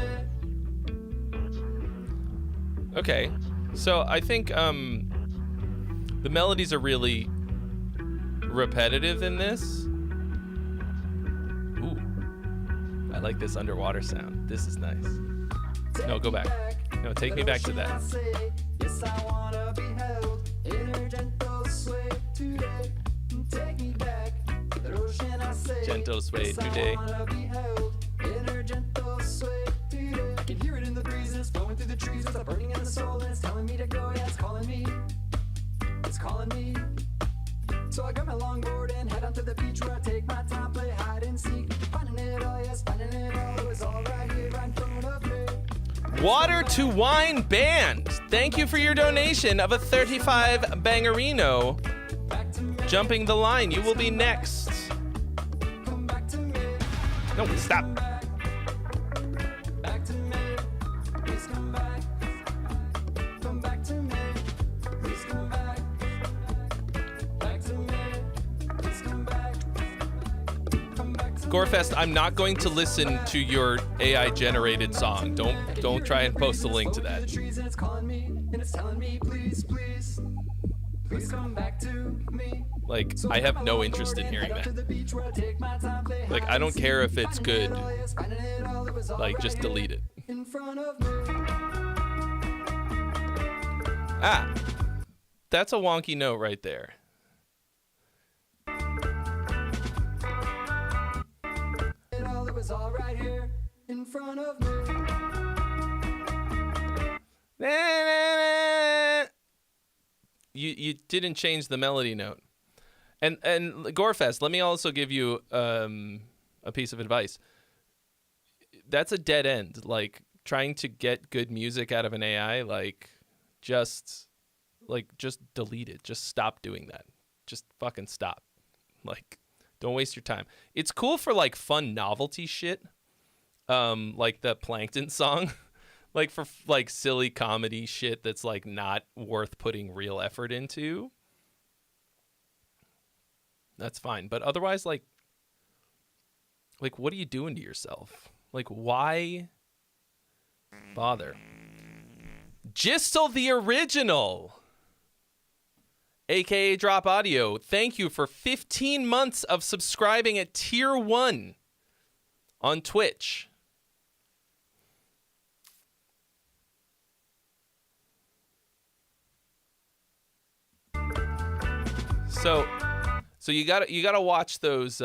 Okay, so I think the melodies are really repetitive in this. Ooh, I like this underwater sound. This is nice. No, go back. No, take me back to that. Yes, I wanna be held in her gentle sway today. Take me back to the ocean, I say. Gentle sway today. Yes, I wanna be held in her gentle sway today. I can hear it in the breezes, blowing through the trees. It's a burning in the soul, and it's telling me to go. Yeah, it's calling me. It's calling me. So I got my longboard and head out to the beach where I take my time, play hide and seek. Finding it all, yes, finding it all. It was all right here, right in front of me. Water to Wine Band. Thank you for your donation of a 35 bangerino. Jumping the line. You will be next. No, stop. Gorefest, I'm not going to listen to your AI generated song. Don't try and post a link to that. It's calling me and it's telling me, please, please, please come back to me. Like, I have no interest in hearing that. Like, I don't care if it's good. Like, just delete it. Ah, that's a wonky note right there. It was all right here in front of me. You didn't change the melody note. And Gorefest, let me also give you a piece of advice. That's a dead end. Like, trying to get good music out of an AI, just delete it. Just stop doing that. Just fucking stop. Like, don't waste your time. It's cool for like fun novelty shit. Like the Plankton song. Like for like silly comedy shit that's like not worth putting real effort into. That's fine. But otherwise, like what are you doing to yourself? Like, why bother? Gistle the Original, aka Drop Audio, thank you for 15 months of subscribing at Tier 1 on Twitch. So you gotta watch those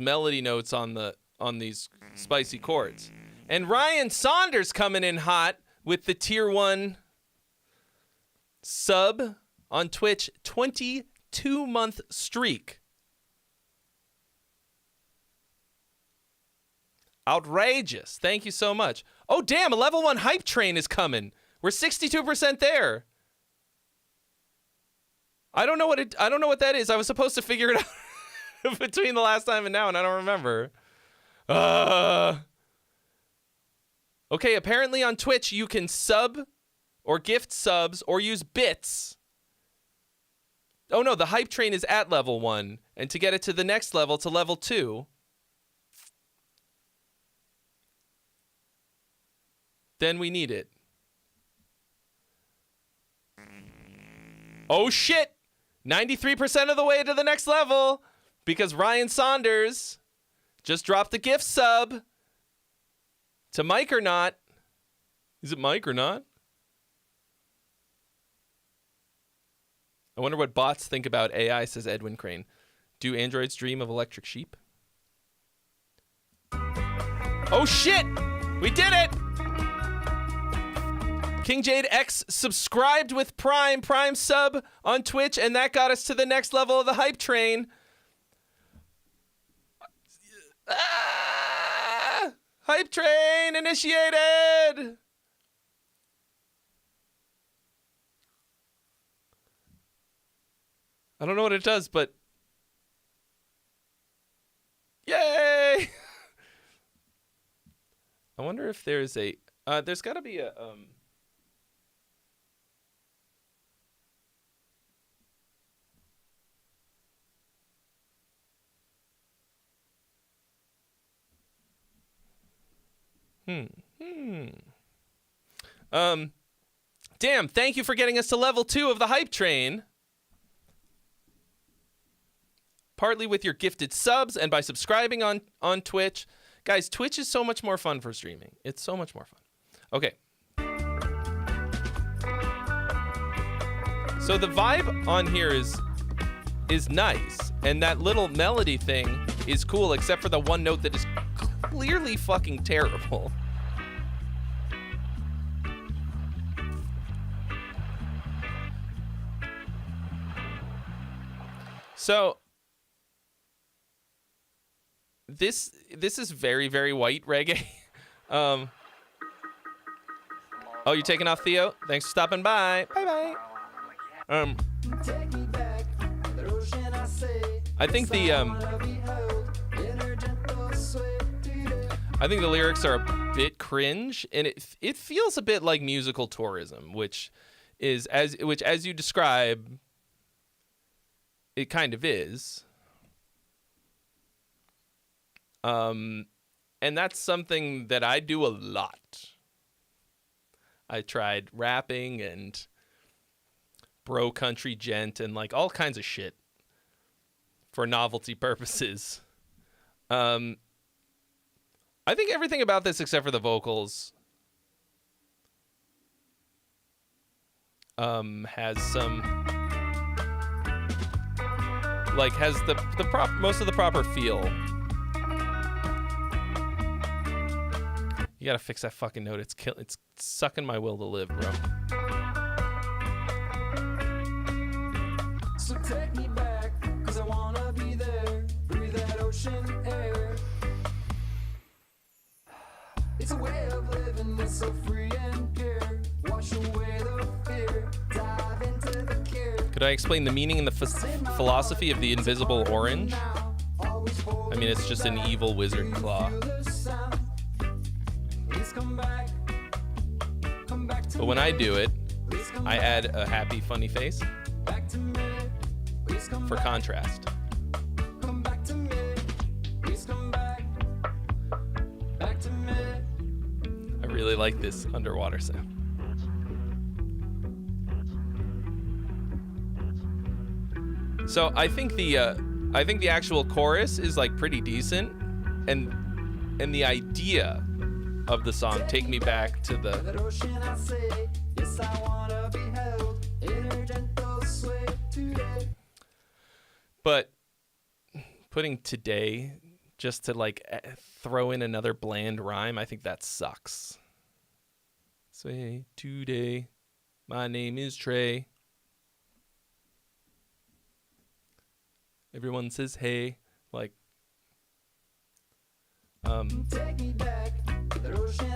melody notes on these spicy chords. And Ryan Saunders coming in hot with the Tier 1 sub on Twitch, 22-month streak. Outrageous. Thank you so much. Oh damn, a level 1 hype train is coming. We're 62% there. I don't know what that is. I was supposed to figure it out between the last time and now, and I don't remember. Okay, apparently on Twitch you can sub or gift subs or use bits. Oh no, the hype train is at level 1, and to get it to the next level, to level 2, then we need it. Oh shit! 93% of the way to the next level, because Ryan Saunders just dropped the gift sub to Mike or not. Is it Mike or not? I wonder what bots think about AI, says Edwin Crane. Do androids dream of electric sheep? Oh shit! We did it! King Jade X subscribed with Prime sub on Twitch, and that got us to the next level of the hype train. Ah! Hype train initiated! I don't know what it does, but yay! I wonder if there's a there's got to be a Damn, thank you for getting us to level 2 of the hype train. Partly with your gifted subs and by subscribing on Twitch. Guys, Twitch is so much more fun for streaming. It's so much more fun. Okay. So the vibe on here is nice, and that little melody thing is cool, except for the one note that is clearly fucking terrible. So this is very, very white reggae. Oh, you're taking off, Theo? Thanks for stopping by. Bye bye. I think the lyrics are a bit cringe, and it feels a bit like musical tourism, which as you describe, it kind of is. And that's something that I do a lot. I tried rapping and bro country gent and like all kinds of shit for novelty purposes. I think everything about this except for the vocals has some like has the most of the proper feel. You gotta fix that fucking note. It's sucking my will to live, bro. So take me back, 'cause I wanna be there. Breathe that ocean air. It's a way of living that's so free and pure. Wash away the fear. Dive into the cure. Could I explain the meaning and the philosophy of the invisible orange? I mean, it's just an evil wizard claw. But when I do it, I add a happy, funny face for contrast. I really like this underwater sound. So I think the actual chorus is like pretty decent, and the idea of the song, Take Me Back to the... But putting today just to like throw in another bland rhyme, I think that sucks. Say today, my name is Trey. Everyone says hey, like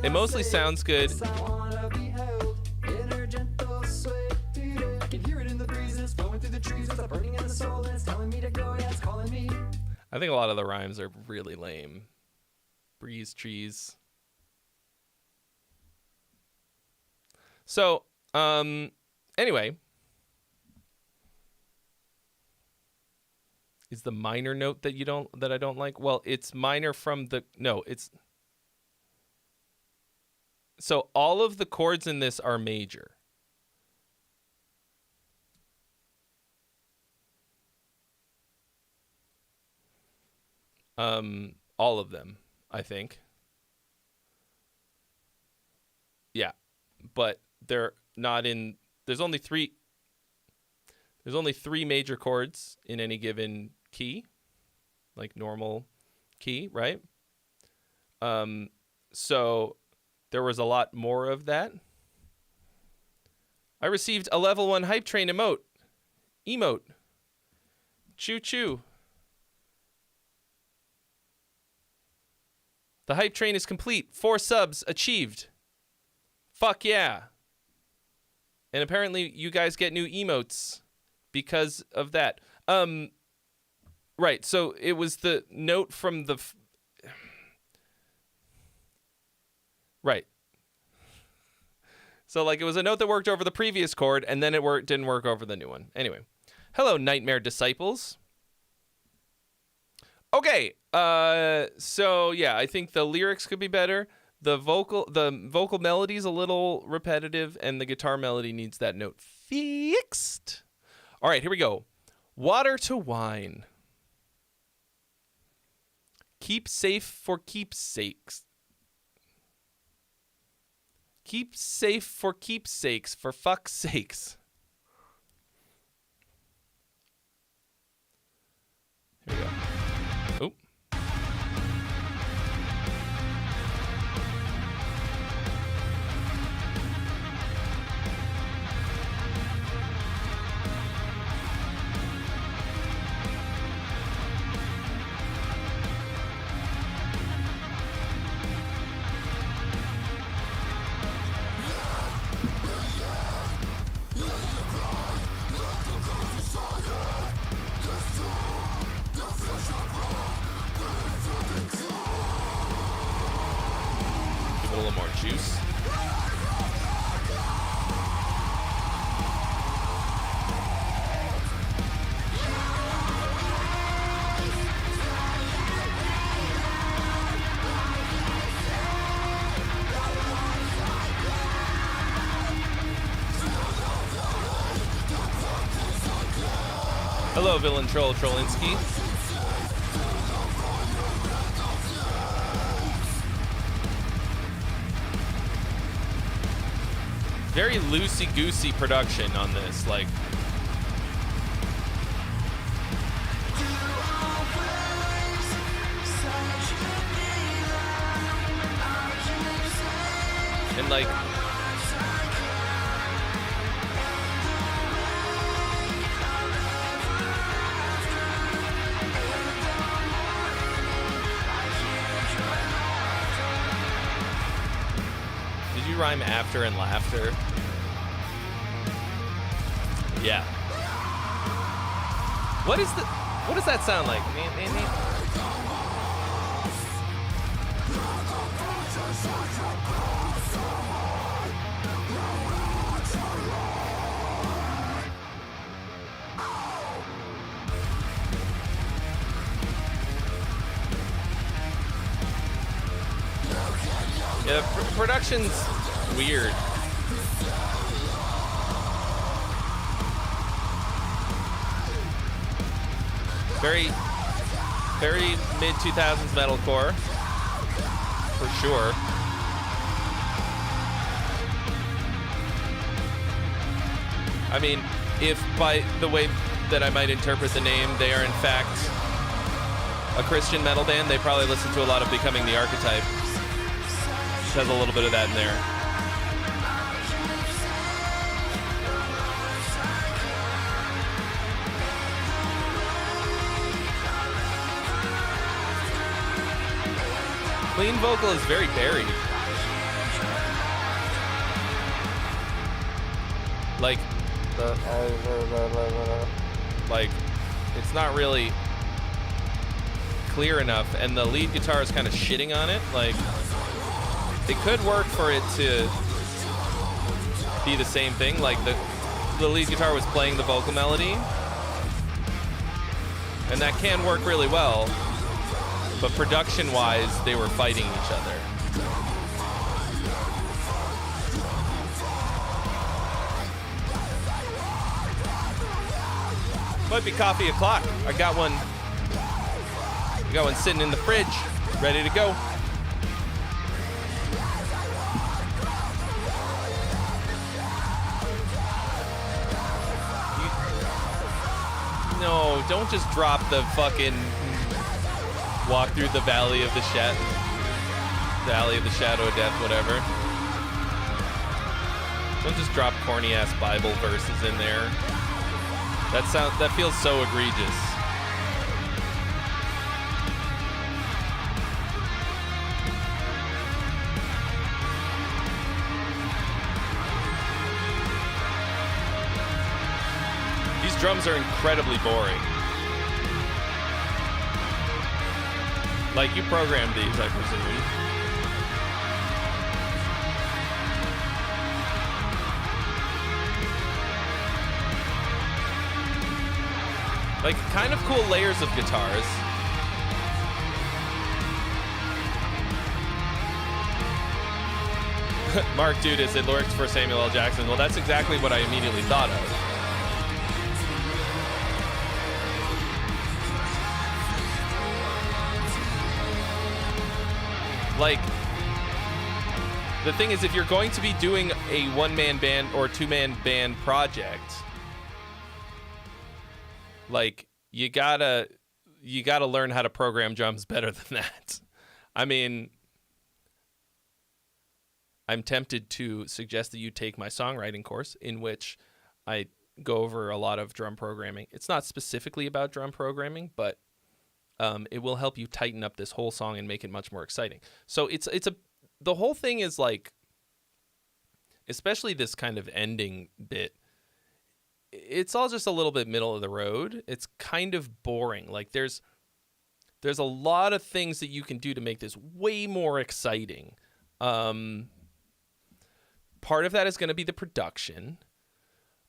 it mostly sounds good. I think a lot of the rhymes are really lame. Breeze trees. So, anyway, is the minor note that I don't like? Well, it's minor from the it's so all of the chords in this are major. All of them, I think. Yeah, but they're not in. There's only three major chords in any given key, like normal key, right? So there was a lot more of that. I received a level 1 hype train emote. Choo choo. The hype train is complete. 4 subs achieved. Fuck yeah. And apparently you guys get new emotes because of that. Right, so it was the note from the... Right. So like it was a note that worked over the previous chord, and then it didn't work over the new one. Anyway. Hello, Nightmare Disciples. Okay, so yeah, I think the lyrics could be better. The vocal melody's a little repetitive, and the guitar melody needs that note fixed. All right, here we go. Water to wine. Keep safe for keepsakes. Keep safe for keepsakes, for fuck's sakes. Here we go. Oh. Give it a little more juice. Hello, Villain Troll Trollinski. Very loosey-goosey production on this, like. And like. Did you rhyme after and laughter? Yeah. What does that sound like? Yeah, production's weird. Very mid 2000s metalcore, for sure. I mean, if by the way that I might interpret the name, they are in fact a Christian metal band, they probably listen to a lot of Becoming the Archetype. Which has a little bit of that in there. Clean vocal is very buried. Like it's not really clear enough, and the lead guitar is kind of shitting on it. Like, it could work for it to be the same thing. Like the lead guitar was playing the vocal melody, and that can work really well. But production-wise, they were fighting each other. Might be coffee o'clock. I got one sitting in the fridge, ready to go. No, don't just drop the fucking walk through the valley of the shadow of death, whatever. Don't just drop corny ass Bible verses in there. That feels so egregious. These drums are incredibly boring. Like, you programmed these, I presume. Like, kind of cool layers of guitars. Mark Dude, is it lyrics for Samuel L. Jackson? Well, that's exactly what I immediately thought of. Like, the thing is, if you're going to be doing a one-man band or two-man band project, like, you gotta learn how to program drums better than that. I mean, I'm tempted to suggest that you take my songwriting course, in which I go over a lot of drum programming. It's not specifically about drum programming, but it will help you tighten up this whole song and make it much more exciting. So the whole thing is like, especially this kind of ending bit, it's all just a little bit middle of the road. It's kind of boring. Like, there's a lot of things that you can do to make this way more exciting. Part of that is going to be the production,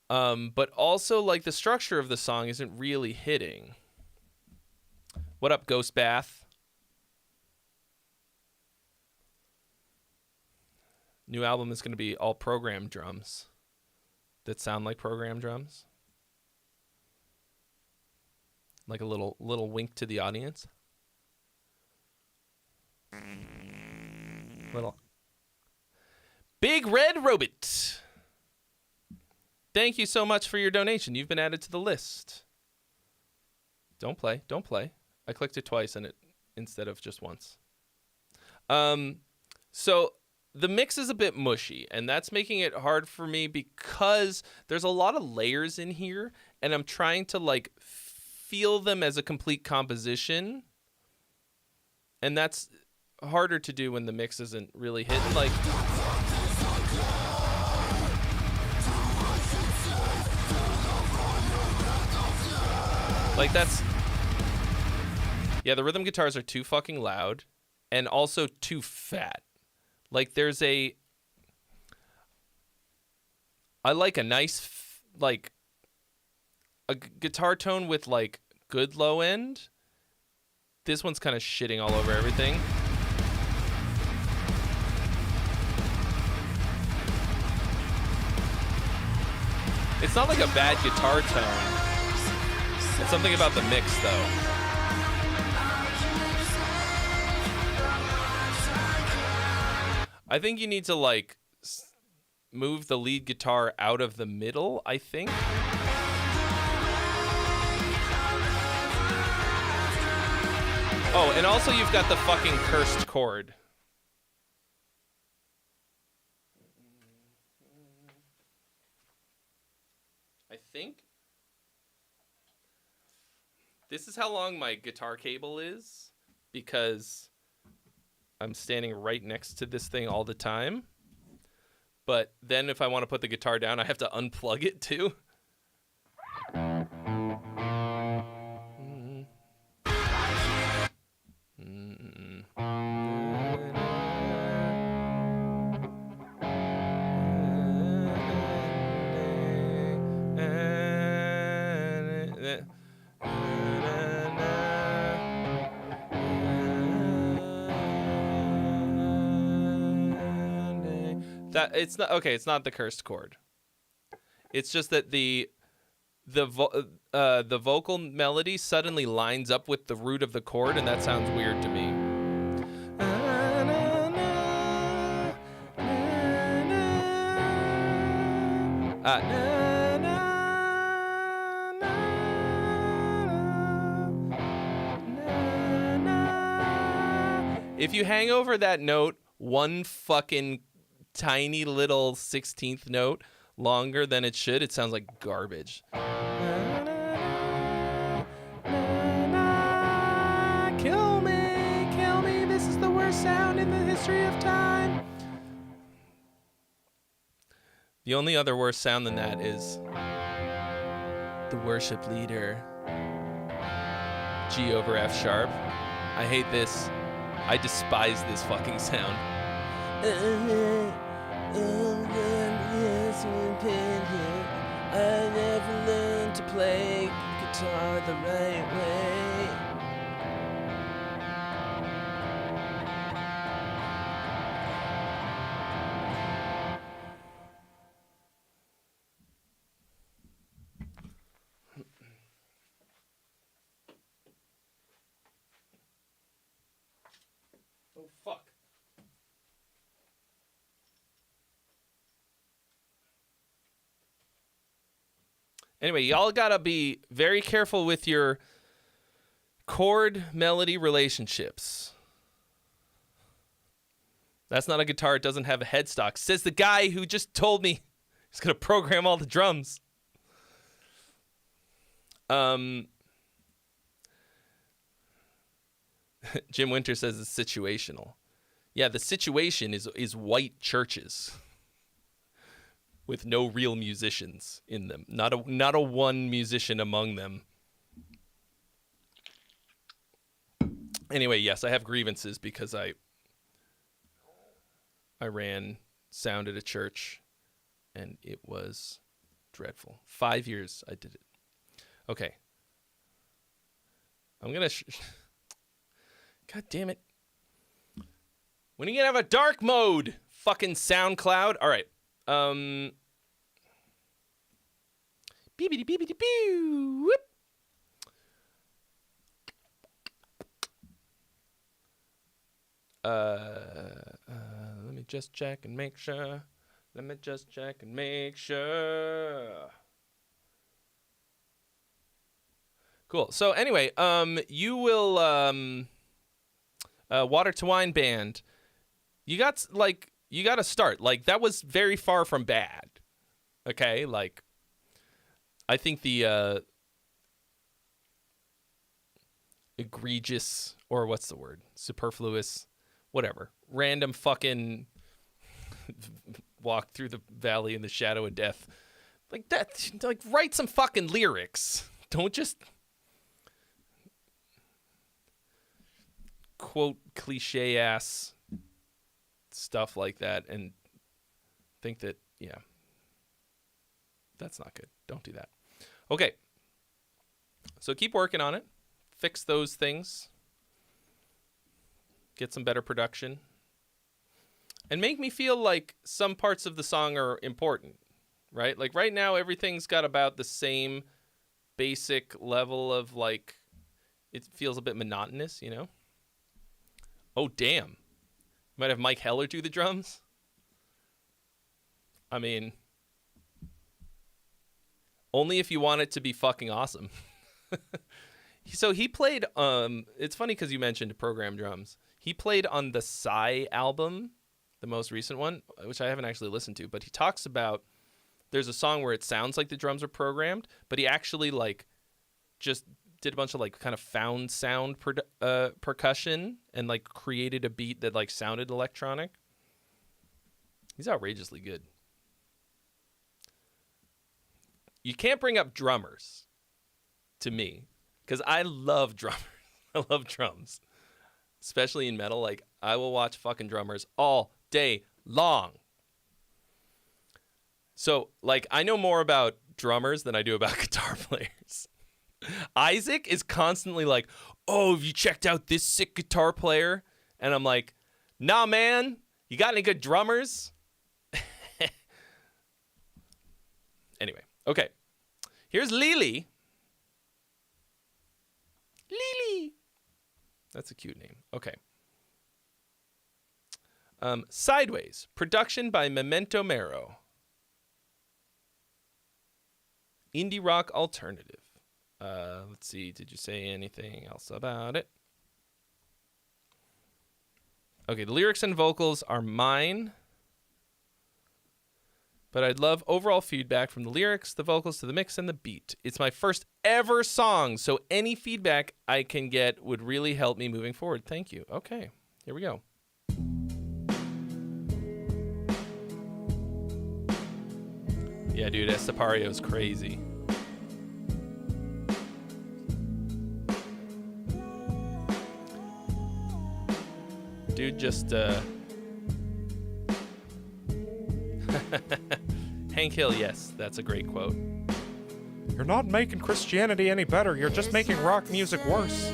but also, like, the structure of the song isn't really hitting. What up, Ghost Bath? New album is going to be all programmed drums that sound like programmed drums. Like a little wink to the audience. Little. Big Red Robot. Thank you so much for your donation. You've been added to the list. Don't play. Don't play. I clicked it twice and it instead of just once. So the mix is a bit mushy, and that's making it hard for me because there's a lot of layers in here, and I'm trying to like feel them as a complete composition, and that's harder to do when the mix isn't really hitting. Like that's, yeah, the rhythm guitars are too fucking loud and also too fat. Like there's I like a nice, like a guitar tone with like good low end. This one's kind of shitting all over everything. It's not like a bad guitar tone. It's something about the mix, though. I think you need to, like, move the lead guitar out of the middle, I think. Oh, and also you've got the fucking cursed chord. I think. This is how long my guitar cable is, because I'm standing right next to this thing all the time. But then if I want to put the guitar down, I have to unplug it too. That it's not okay. It's not the cursed chord. It's just that the vocal melody suddenly lines up with the root of the chord, and that sounds weird to me. If you hang over that note one fucking tiny little 16th note longer than it should, it sounds like garbage. Kill me, this is the worst sound in the history of time. The only other worse sound than that is the worship leader, G over F sharp. I hate this. I despise this fucking sound. I never learned to play guitar the right way. Oh, fuck. Anyway, y'all gotta be very careful with your chord melody relationships. That's not a guitar. It doesn't have a headstock. Says the guy who just told me he's gonna program all the drums. Jim Winter says it's situational. Yeah, the situation is white churches with no real musicians in them. Not a one musician among them. Anyway, yes, I have grievances because I ran sound at a church and it was dreadful. 5 years I did it. Okay. I'm going to... God damn it. When are you going to have a dark mode? Fucking SoundCloud. All right. Beepity beepity boo. Whoop. Let me just check and make sure. Let me just check and make sure. Cool. So anyway, you will Water to Wine band. You got to start. Like, that was very far from bad. Okay? Like, I think the egregious, or what's the word? Superfluous, whatever. Random fucking walk through the valley in the shadow of death. Like that, like, write some fucking lyrics. Don't just quote cliche ass stuff like that and think that, yeah, that's not good. Don't do that. Okay. So keep working on it. Fix those things. Get some better production. And make me feel like some parts of the song are important, right? Like right now, everything's got about the same basic level of, like, it feels a bit monotonous, you know? Oh, damn. You might have Mike Heller do the drums. I mean, only if you want it to be fucking awesome. So he played, it's funny because you mentioned program drums. He played on the Psy album, the most recent one, which I haven't actually listened to, but he talks about, there's a song where it sounds like the drums are programmed, but he actually, like, just did a bunch of, like, kind of found sound percussion and, like, created a beat that, like, sounded electronic. He's outrageously good. You can't bring up drummers to me, because I love drummers. I love drums, especially in metal. Like, I will watch fucking drummers all day long. So, like, I know more about drummers than I do about guitar players. Isaac is constantly like, oh, have you checked out this sick guitar player? And I'm like, nah, man, you got any good drummers? Anyway, okay. Here's Lily. Lily. That's a cute name. Okay. Sideways. Production by Memento Mero. Indie rock alternative. Let's see. Did you say anything else about it? Okay, the lyrics and vocals are mine, but I'd love overall feedback from the lyrics, the vocals, to the mix, and the beat. It's my first ever song, so any feedback I can get would really help me moving forward. Thank you. Okay, here we go. Yeah, dude, Estepario's crazy. Dude, just, Hank Hill, yes, that's a great quote. You're not making Christianity any better. You're just making rock music worse.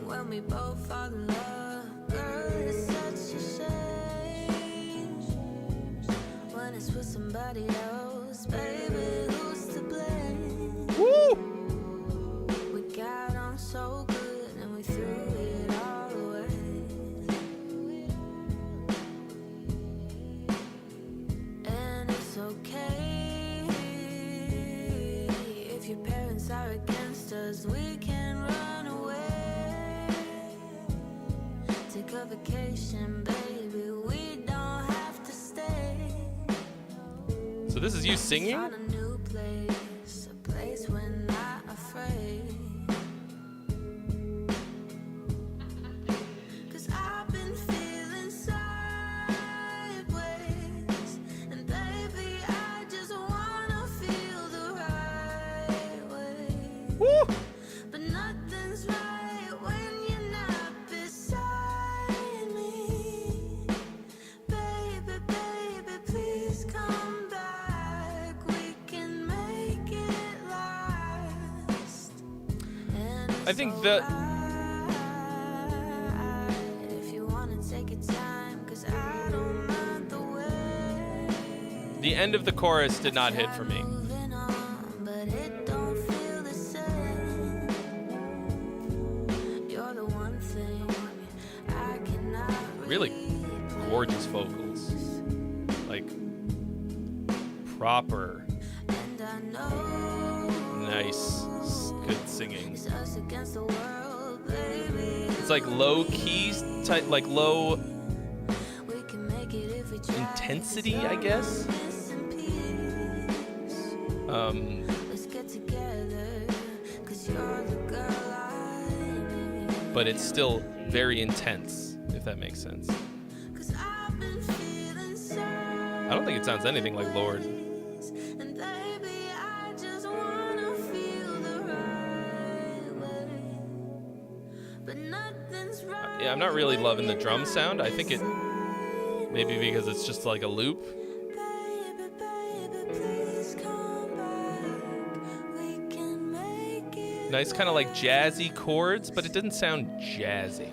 When we both fall in love, girl, it's such a shame. When it's with somebody else, baby, who's to blame? Woo! We got on so good and we threw it all away. And it's okay if your parents are against us, we can run away. Take a vacation, baby, we don't have to stay. So this is you singing? Find a new place, a place we're not afraid. 'Cause I've been feeling sideways, and baby, I just wanna feel the right way. Woo! But nothing's right when you're not beside me. Baby, baby, please come back. We can make it last. And I think it's the- alright if you wanna take your time, 'cause I don't mind the way. The end of the chorus did not hit for me. Moving on, but it don't feel the same. You're the one thing really gorgeous vocals. Like, proper, nice, good singing. It's like low keys, type, like low intensity, I guess. But it's still very intense, if that makes sense. I don't think it sounds anything like Lord. Yeah, I'm not really loving the drum sound. I think it, maybe because it's just like a loop. Nice kind of like jazzy chords, but it didn't sound jazzy.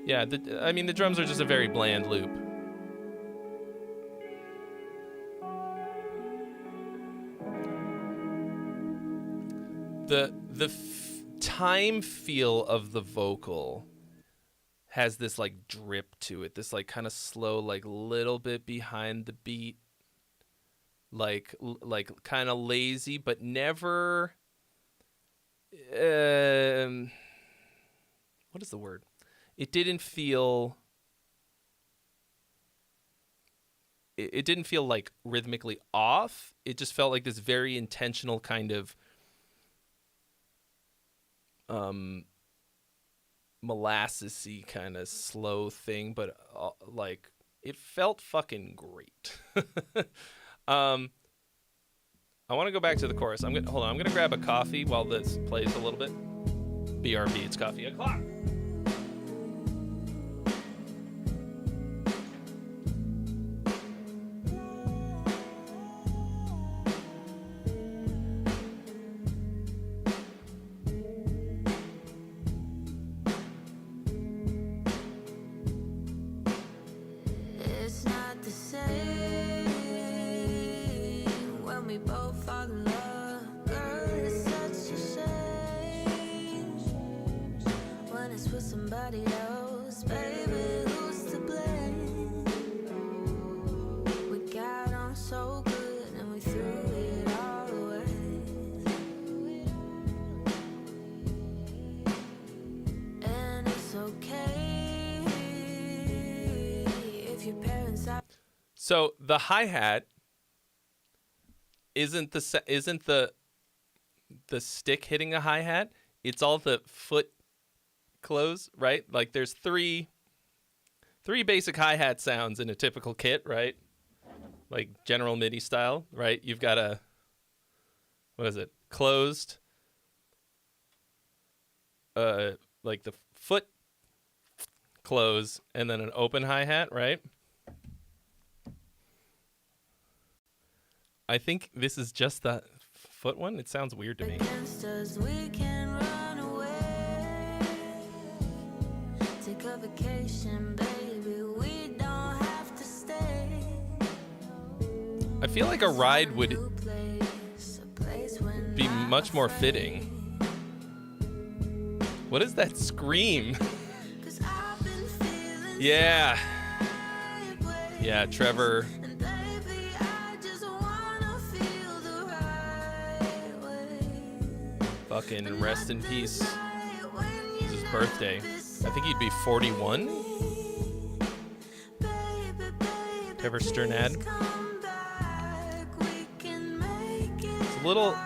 Yeah, I mean, the drums are just a very bland loop. The time feel of the vocal has this like drip to it, this like kind of slow, like little bit behind the beat, like kind of lazy, but never. What is the word? It didn't feel. It didn't feel like rhythmically off. It just felt like this very intentional kind of molassesy kind of slow thing, but like it felt fucking great. I want to go back to the chorus. Hold on. I'm gonna grab a coffee while this plays a little bit. BRB, it's coffee o'clock. So the hi-hat isn't the stick hitting a hi-hat. It's all the foot close, right? Like there's three basic hi-hat sounds in a typical kit, right? Like general MIDI style, right? You've got a, what is it? Closed, like the foot close, and then an open hi-hat, right? I think this is just the foot one. It sounds weird to me. Take a vacation, baby. We don't have to stay. I feel like a ride would be much more fitting. What is that scream? Yeah. Yeah, Trevor. Fucking rest in peace. It's his birthday. I think he'd be 41. Trevor Sternad. It's a little.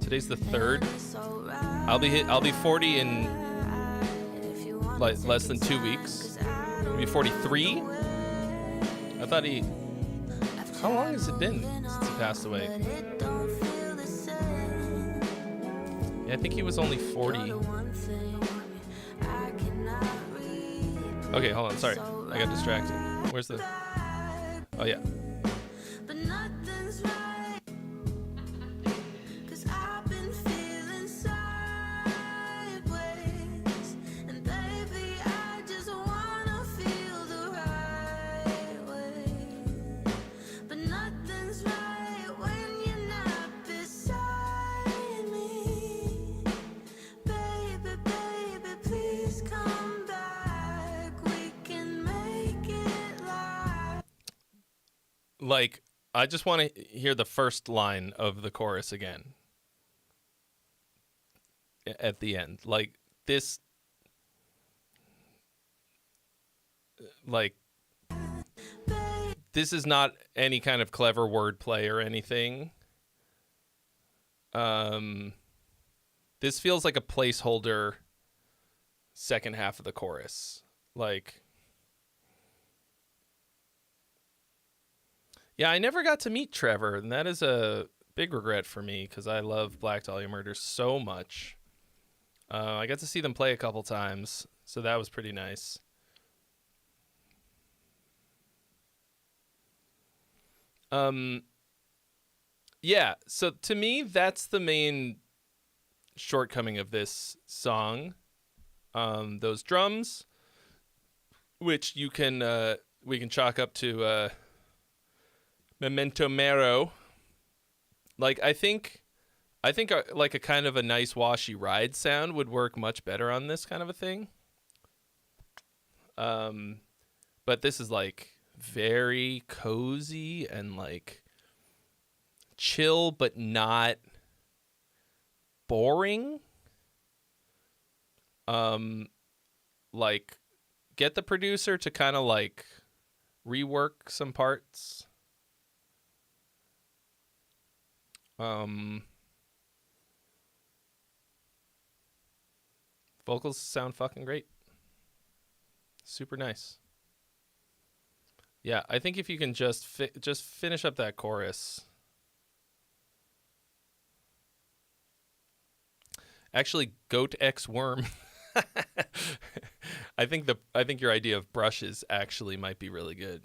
Today's the 3rd. I'll be 40 in like less than 2 weeks. I'll be 43. I thought he. How long has it been since he passed away? I think he was only 40. Okay, hold on. Sorry. I got distracted. Where's the... Oh, yeah. Like, I just want to hear the first line of the chorus again at the end. Like, this, like, this is not any kind of clever wordplay or anything. This feels like a placeholder second half of the chorus. Like, yeah, I never got to meet Trevor, and that is a big regret for me because I love Black Dahlia Murder so much. I got to see them play a couple times, so that was pretty nice. Yeah, so to me, that's the main shortcoming of this song. Those drums, which we can chalk up to Memento Mero. Like, I think like a kind of a nice washy ride sound would work much better on this kind of a thing. But this is like very cozy and like chill, but not boring. Like, get the producer to kind of like rework some parts. Vocals sound fucking great. Super nice. Yeah, I think if you can just finish up that chorus. Actually, Goat X Worm. I think your idea of brushes actually might be really good.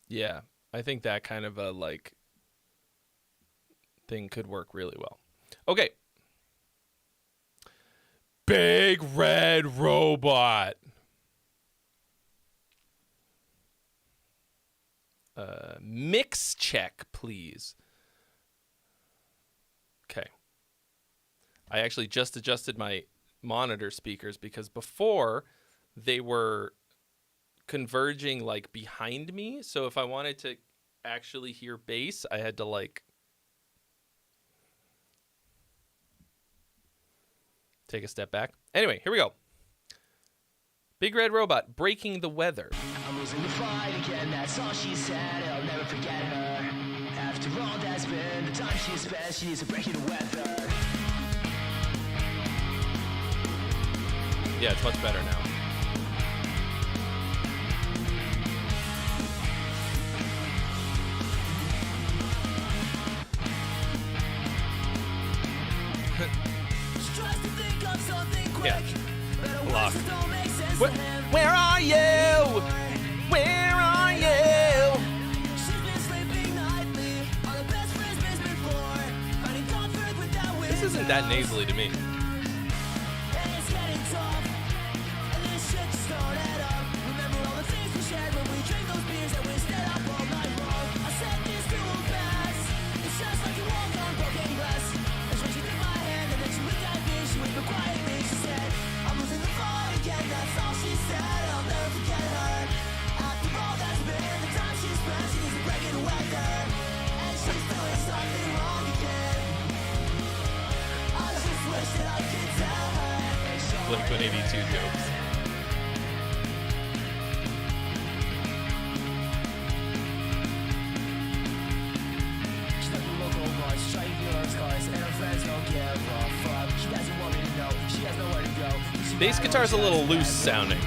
Yeah, I think that kind of a like thing could work really well. Okay. Big Red Robot. Mix check, please. Okay. I actually just adjusted my monitor speakers because before they were converging like behind me. So if I wanted to actually hear bass, I had to like take a step back. Anyway, here we go. Big Red Robot, Breaking the Weather. I'm losing the fight again, that's all she said. I'll never forget her. After all that's been the time she spent, she needs to break the weather. Yeah, it's much better now. Yeah. Lock. Where are you? Where are you? This isn't that nasally to me. Blink-182 jokes. Bass guitar's a little loose sounding.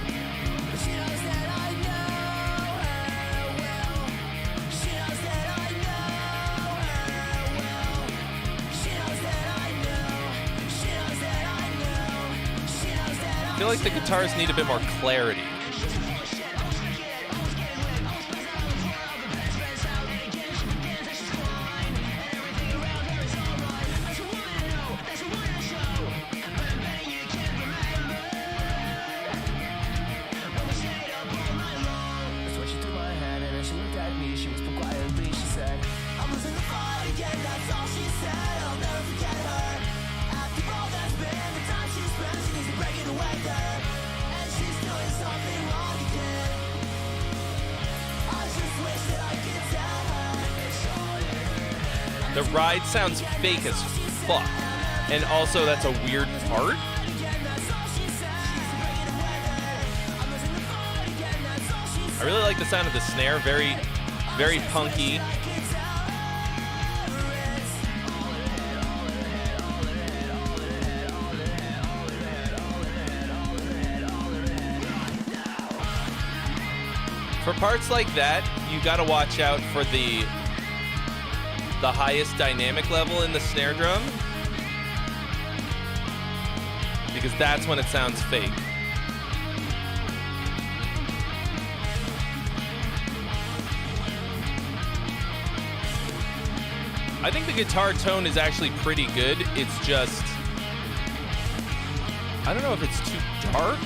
I feel like the guitars need a bit more clarity. The ride sounds fake as fuck. And also, that's a weird part. I really like the sound of the snare. Very, very punky. For parts like that, you gotta watch out for the highest dynamic level in the snare drum, because that's when it sounds fake. I think the guitar tone is actually pretty good. It's just, I don't know if it's too dark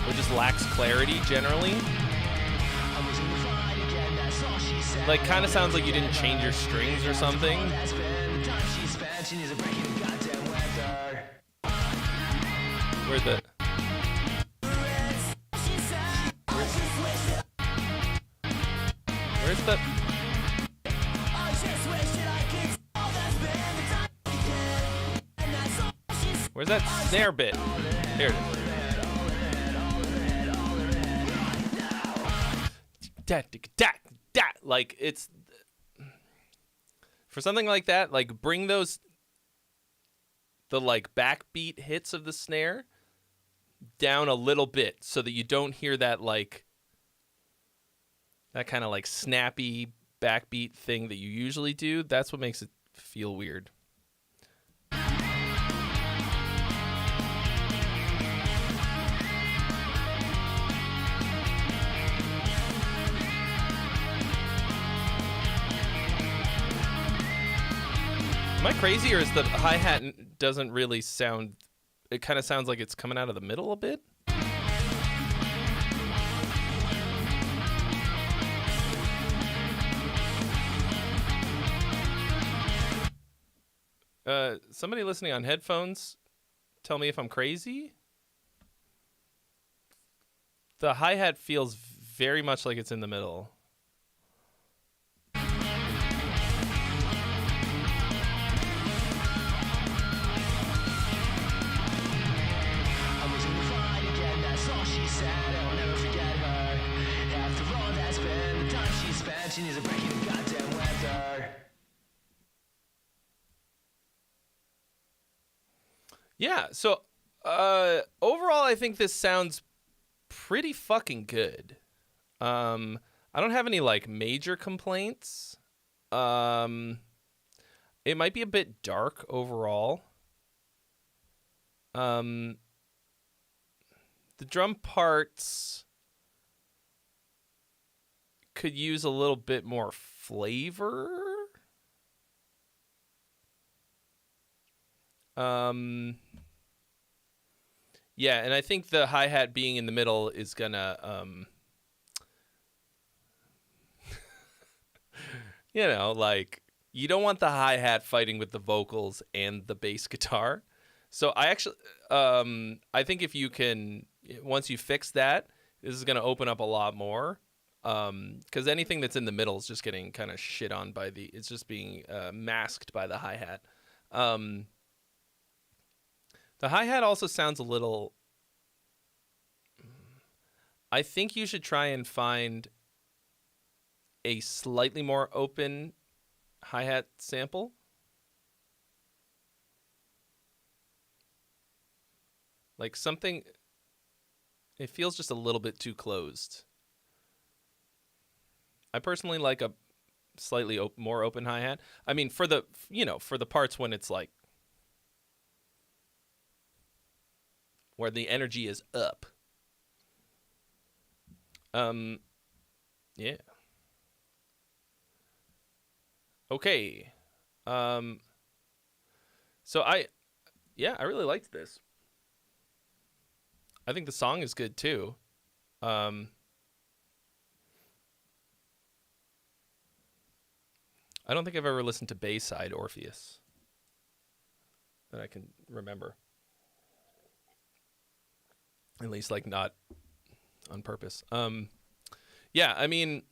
or just lacks clarity generally. Like, kind of sounds like you didn't change your strings or something. Where the... Where's the... Where's that snare bit? Here it is. Like, it's... For something like that, like, bring those... the, like, backbeat hits of the snare down a little bit so that you don't hear that, like... that kind of, like, snappy backbeat thing that you usually do. That's what makes it feel weird. Am I crazy, or is the hi-hat doesn't really sound... It kind of sounds like it's coming out of the middle a bit? Somebody listening on headphones, tell me if I'm crazy. The hi-hat feels very much like it's in the middle. She needs a break in the goddamn weather. Yeah, so overall, I think this sounds pretty fucking good. I don't have any, like, major complaints. It might be a bit dark overall. The drum parts could use a little bit more flavor. Yeah, and I think the hi-hat being in the middle is gonna, you know, like, you don't want the hi-hat fighting with the vocals and the bass guitar. So I actually, I think if you can, once you fix that, this is gonna open up a lot more. Because anything that's in the middle is just getting kind of shit on by the... It's just being masked by the hi-hat. The hi-hat also sounds a little... I think you should try and find a slightly more open hi-hat sample. Like something... It feels just a little bit too closed. I personally like a slightly more open hi-hat. I mean, for the, you know, for the parts when it's like, where the energy is up. Yeah. Okay. So I really liked this. I think the song is good too. I don't think I've ever listened to Bayside Orpheus that I can remember. At least, like, not on purpose. Yeah, I mean,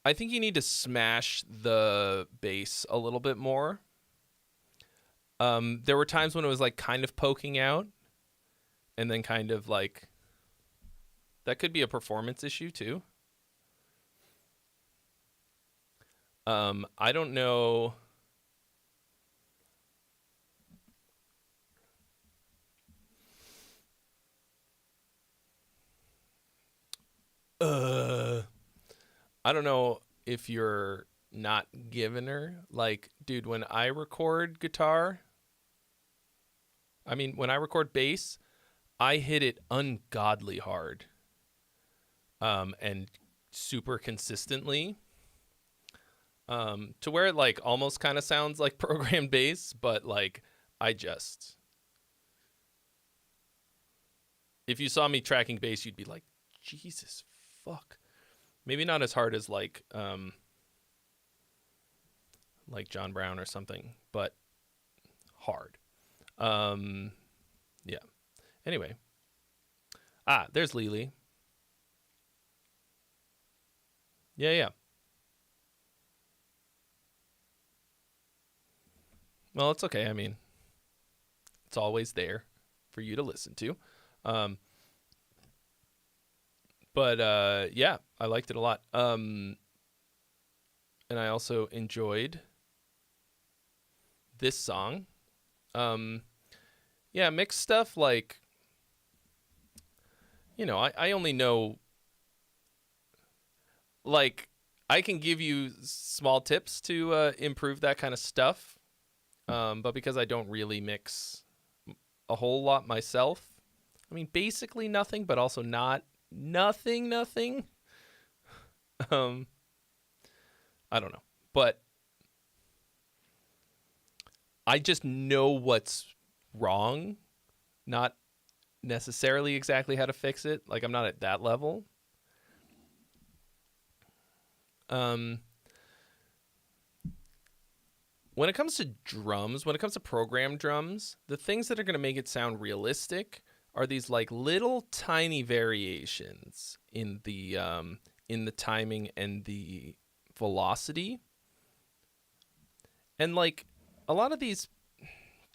I think you need to smash the bass a little bit more. There were times when it was like kind of poking out, and then kind of like that could be a performance issue too. I don't know. I don't know if you're not giving her, like, dude, when I record guitar, when I record bass, I hit it ungodly hard, and super consistently, to where it like almost kind of sounds like programmed bass, but like if you saw me tracking bass, you'd be like, Jesus fuck. Maybe not as hard as like John Brown or something, but hard. Yeah. Anyway. There's Lily. Yeah. Well, it's okay. I mean, it's always there for you to listen to. But yeah, I liked it a lot. And I also enjoyed this song. Yeah, mixed stuff like, I only know, like, I can give you small tips to improve that kind of stuff. But because I don't really mix a whole lot myself, basically nothing, but also not nothing. I don't know, but I just know what's wrong, not necessarily exactly how to fix it. Like, I'm not at that level. When it comes to drums, when it comes to programmed drums, the things that are going to make it sound realistic are these like little tiny variations in the timing and the velocity. And like a lot of these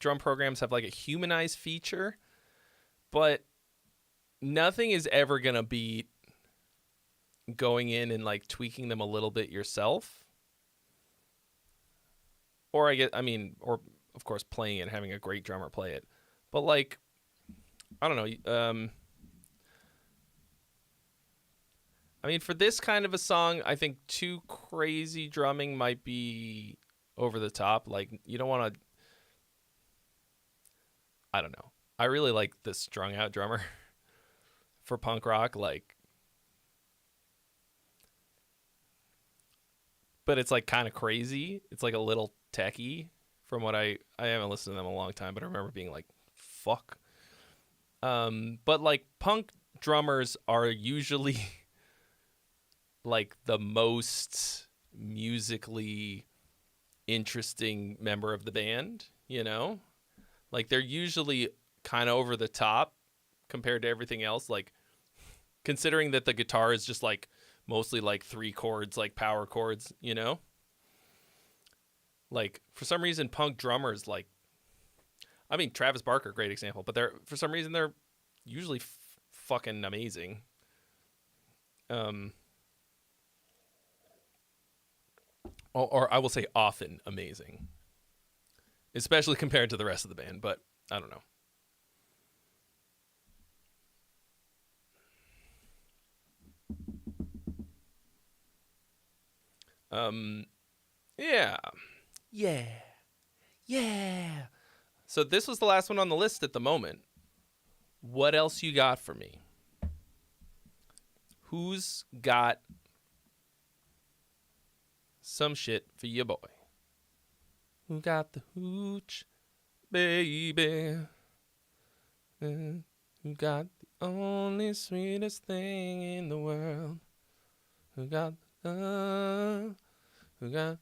drum programs have like a humanized feature, but nothing is ever going to beat going in and like tweaking them a little bit yourself. Or or of course playing it and having a great drummer play it. But like, I don't know. For this kind of a song, I think too crazy drumming might be over the top. Like, you don't want to, I don't know. I really like the strung out drummer for punk rock, like, but it's like kind of crazy. It's like a little techie from what I haven't listened to them in a long time, but I remember being like, fuck. But like punk drummers are usually like the most musically interesting member of the band, like they're usually kind of over the top compared to everything else. Like, considering that the guitar is just like mostly like 3 chords, like power chords, like for some reason punk drummers, like, Travis Barker, great example, but for some reason they're usually fucking amazing. Or I will say often amazing, especially compared to the rest of the band, but I don't know. Yeah. So this was the last one on the list at the moment. What else you got for me? Who's got some shit for your boy? Who got the hooch, baby? Who got the only sweetest thing in the world? Who got the who got?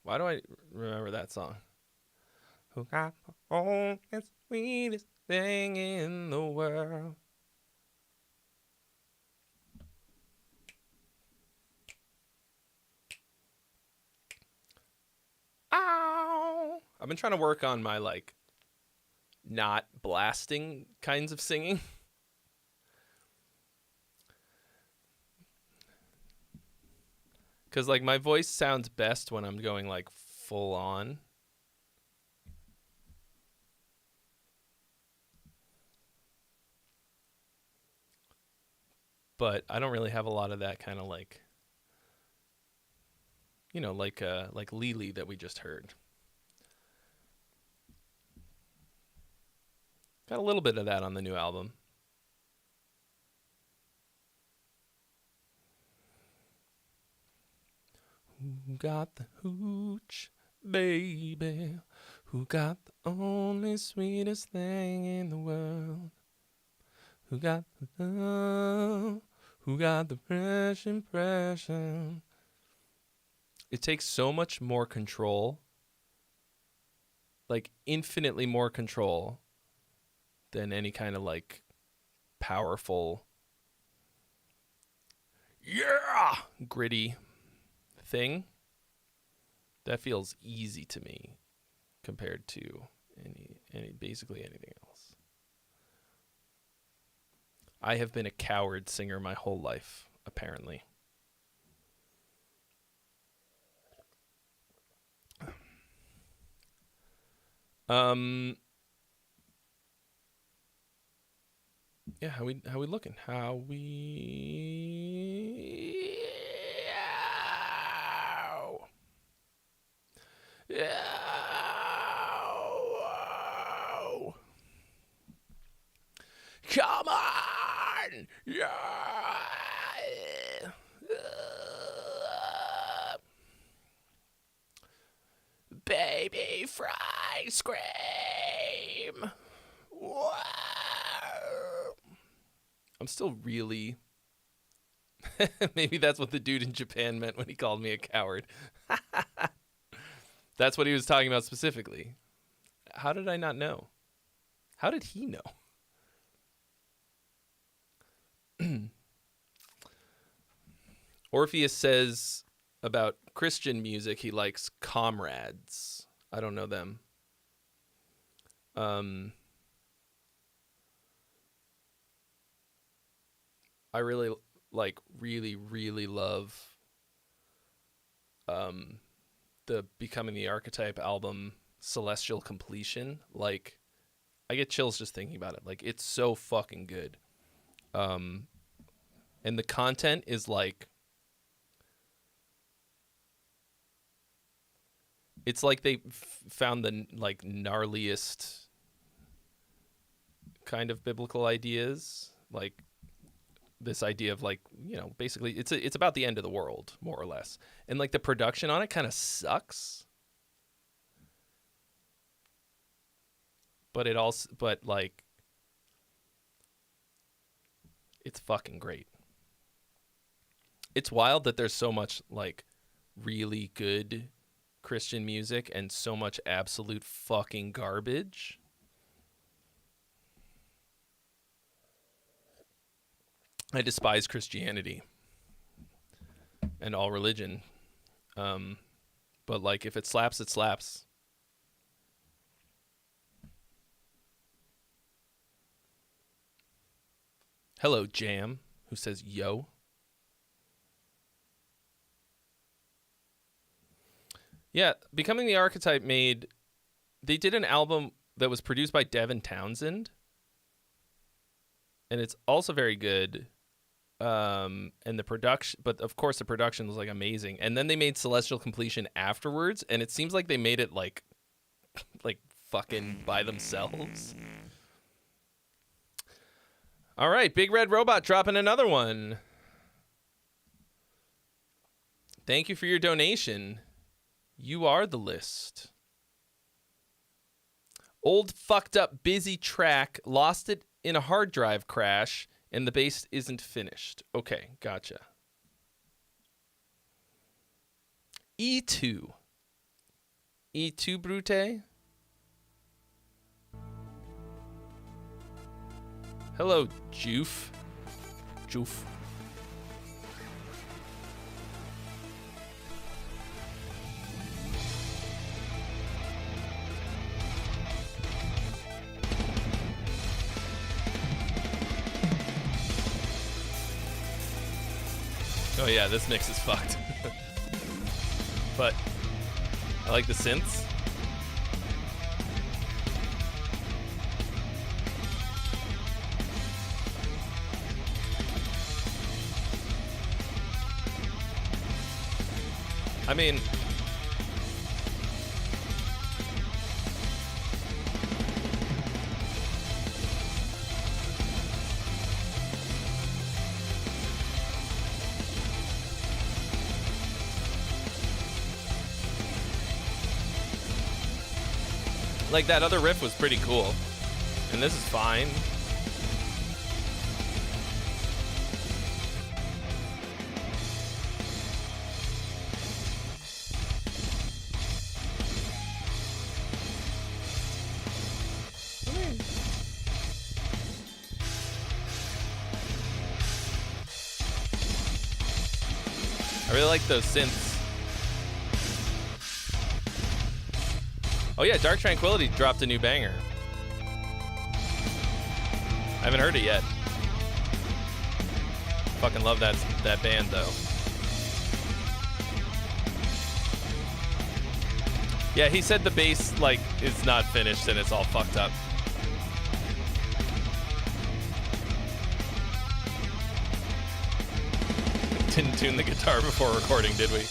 Why do I remember that song? Who got the only sweetest thing in the world? I've been trying to work on my, like, not blasting kinds of singing. Because, like, my voice sounds best when I'm going, like, full on. But I don't really have a lot of that kind of, like, you know, like Lily that we just heard. Got a little bit of that on the new album. Who got the hooch, baby? Who got the only sweetest thing in the world? Who got the love? Who got the fresh impression? It takes so much more control, like infinitely more control than any kind of like powerful, gritty thing. That feels easy to me compared to basically anything else. I have been a coward singer my whole life, apparently. Yeah, how we looking? Come on! Yeah! Baby fry scream! Wow! I'm still really... Maybe that's what the dude in Japan meant when he called me a coward. That's what he was talking about specifically. How did I not know? How did he know? Orpheus says about Christian music he likes Comrades. I don't know them. I really love the Becoming the Archetype album, Celestial Completion. Like, I get chills just thinking about it. Like, it's so fucking good. And the content is like, it's like they found the like gnarliest kind of biblical ideas, like this idea of like, you know, basically it's about the end of the world, more or less. And like the production on it kind of sucks. But like it's fucking great. It's wild that there's so much like really good Christian music and so much absolute fucking garbage. I despise Christianity and all religion. But like if it slaps, it slaps. Hello, Jam, who says yo. Yeah, Becoming the Archetype they did an album that was produced by Devin Townsend. And it's also very good. And the production, but of course the production was like amazing. And then they made Celestial Completion afterwards, and it seems like they made it like fucking by themselves. All right, Big Red Robot dropping another one. Thank you for your donation. You are the list. Old fucked up busy track, lost it in a hard drive crash, and the bass isn't finished. Okay, gotcha. E2. E2 Brute. Hello, Joof. Joof. Oh yeah, this mix is fucked. But I like the synths. I mean, like that other riff was pretty cool, and this is fine. I really like those synths. Oh yeah, Dark Tranquillity dropped a new banger. I haven't heard it yet. Fucking love that band though. Yeah, he said the bass like is not finished and it's all fucked up. Didn't tune the guitar before recording, did we?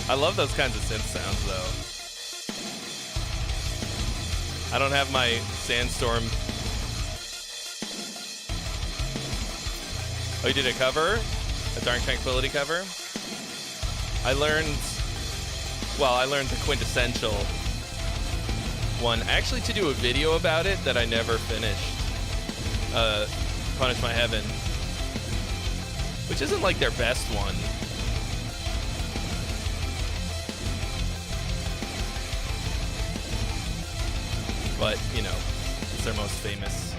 I love those kinds of synth sounds, though. I don't have my Sandstorm. Oh, you did a cover? A Dark Tranquillity cover? I learned the quintessential one. Actually, to do a video about it that I never finished. Punish My Heaven. Which isn't like their best one. But, you know, it's their most famous.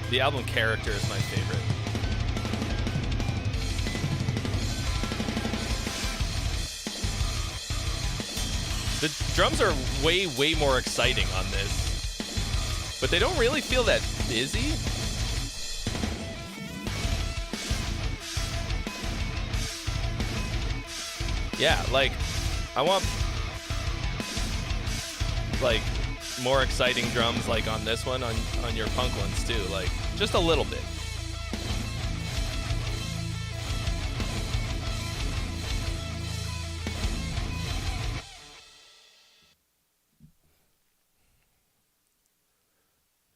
The album Character is my favorite. The drums are way, way more exciting on this. But they don't really feel that busy. Yeah, like, I want, like, more exciting drums like on this one, on your punk ones too. Like, just a little bit.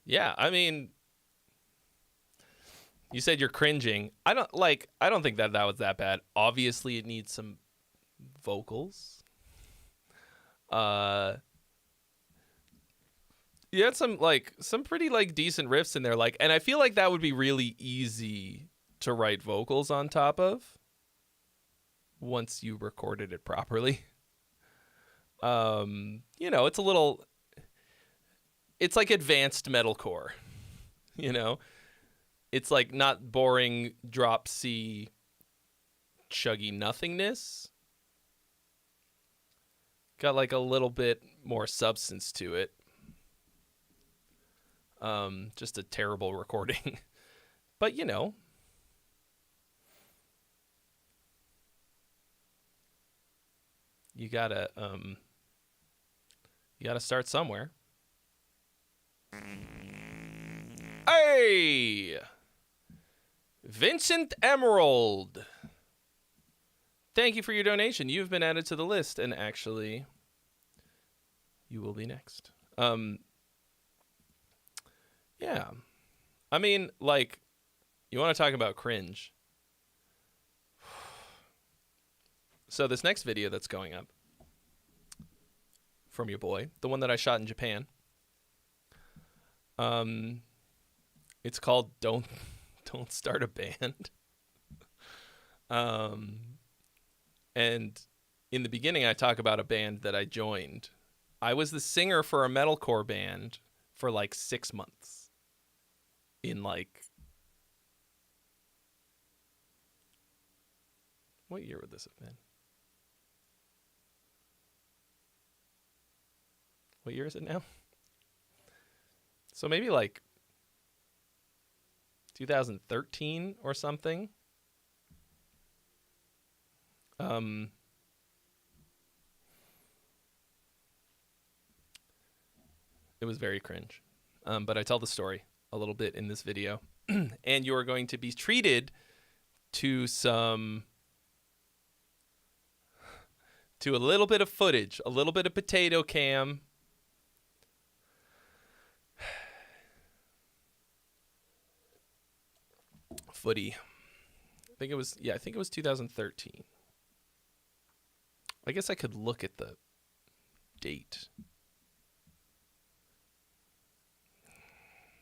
Yeah, I mean, you said you're cringing. I don't think that was that bad. Obviously, it needs some vocals. You had some pretty like decent riffs in there, like, and I feel like that would be really easy to write vocals on top of once you recorded it properly. You know, it's like advanced metalcore, you know? It's like not boring drop C chuggy nothingness. Got like a little bit more substance to it. Just a terrible recording. But, you know. You gotta start somewhere. Hey! Vincent Emerald. Thank you for your donation. You've been added to the list, and actually, you will be next. Yeah. I mean, like, you want to talk about cringe. So this next video that's going up from your boy, the one that I shot in Japan, it's called Don't Start a Band. And in the beginning, I talk about a band that I joined. I was the singer for a metalcore band for like 6 months. In like, what year would this have been? What year is it now? So maybe like 2013 or something. It was very cringe. But I tell the story a little bit in this video. And you're going to be treated to a little bit of footage, a little bit of potato cam. Footy. I think it was 2013. I guess I could look at the date.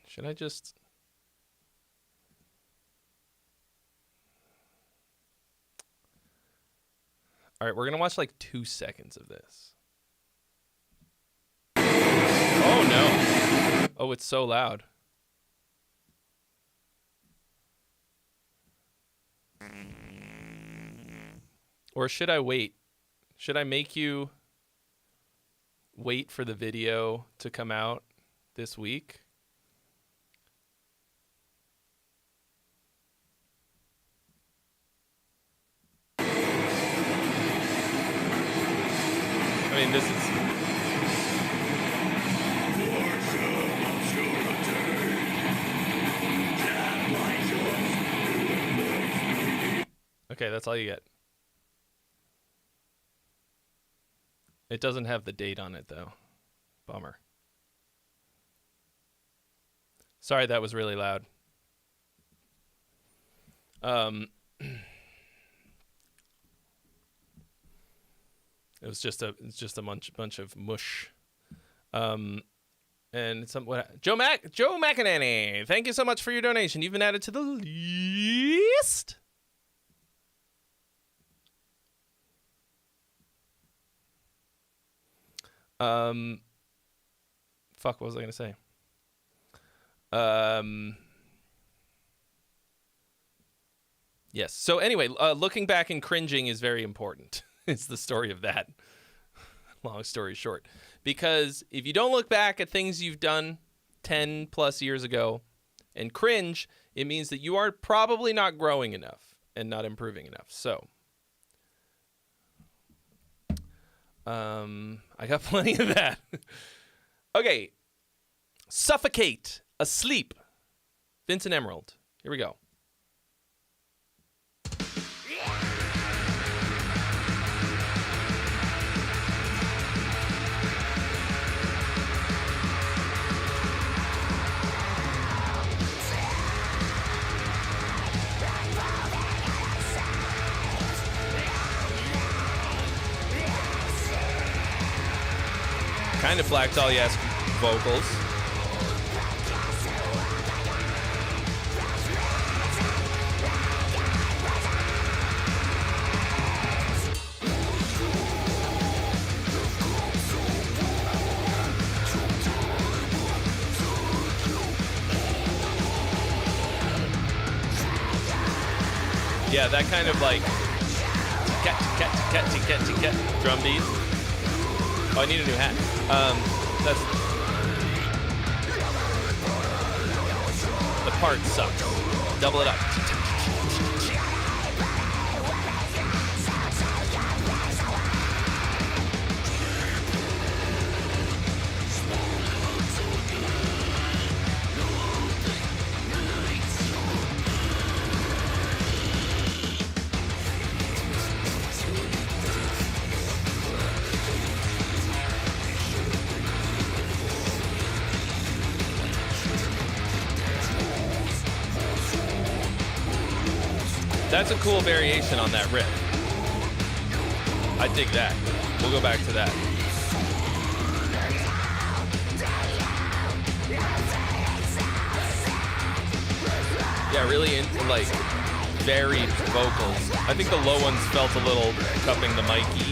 Should I just... All right, we're going to watch like 2 seconds of this. Oh, no. Oh, it's so loud. Or should I wait? Should I make you wait for the video to come out this week? I mean, this is... Okay, that's all you get. It doesn't have the date on it, though. Bummer. Sorry, that was really loud. It's just a bunch of mush. And some Joe McInerney, thank you so much for your donation. You've been added to the list. Fuck, what was I gonna say? Yes. So anyway, looking back and cringing is very important. It's the story of that. Long story short. Because if you don't look back at things you've done 10 plus years ago and cringe, it means that you are probably not growing enough and not improving enough. So, I got plenty of that. Okay. Suffocate. Asleep. Vincent Emerald. Here we go. Kind of Black Dahlia-esque vocals. Yeah, that kind of like drum beat. Oh, I need a new hat. That's the part sucks. Double it up. That's a cool variation on that riff. I dig that. We'll go back to that. Yeah, really like varied vocals. I think the low ones felt a little cupping the mic-y.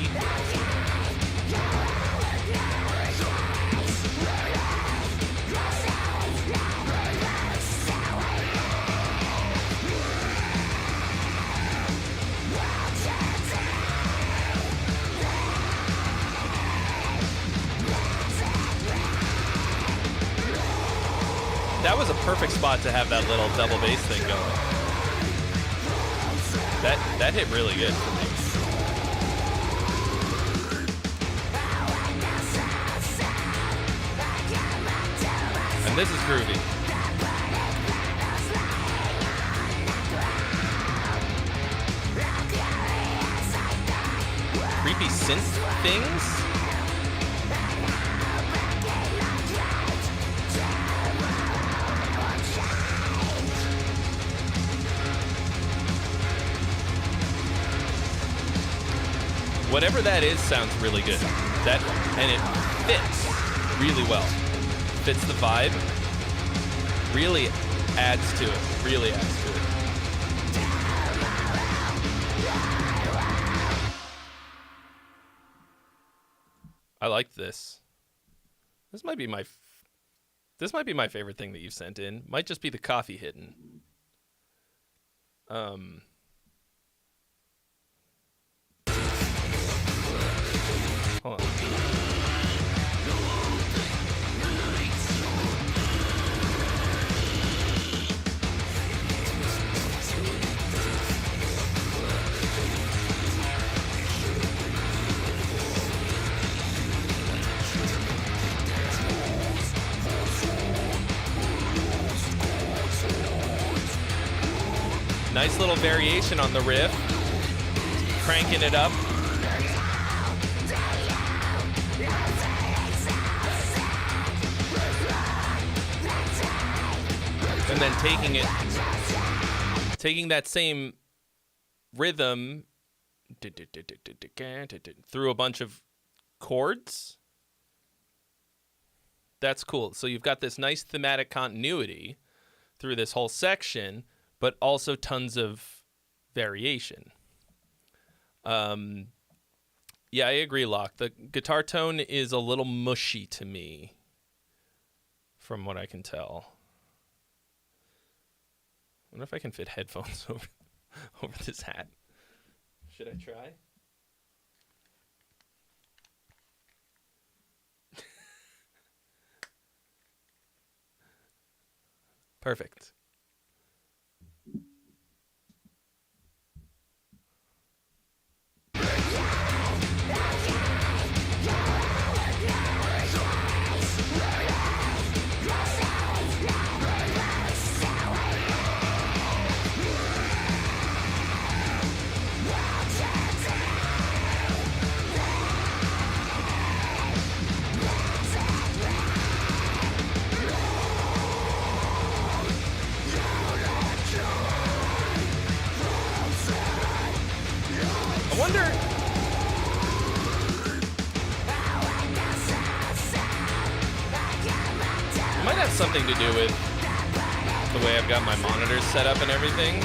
That was a perfect spot to have that little double bass thing going. That hit really good for me. And this is groovy. Creepy synth things. Whatever that is sounds really good. And it fits really well. Fits the vibe. Really adds to it. Really adds to it. I like this. This might be my favorite thing that you've sent in. Might just be the coffee hitting. Hold on. Nice little variation on the riff. Cranking it up. And then taking that same rhythm through a bunch of chords. That's cool. So you've got this nice thematic continuity through this whole section, but also tons of variation. Yeah, I agree, Locke. The guitar tone is a little mushy to me, from what I can tell. I wonder if I can fit headphones over this hat. Should I try? Perfect. Something to do with the way I've got my monitors set up and everything.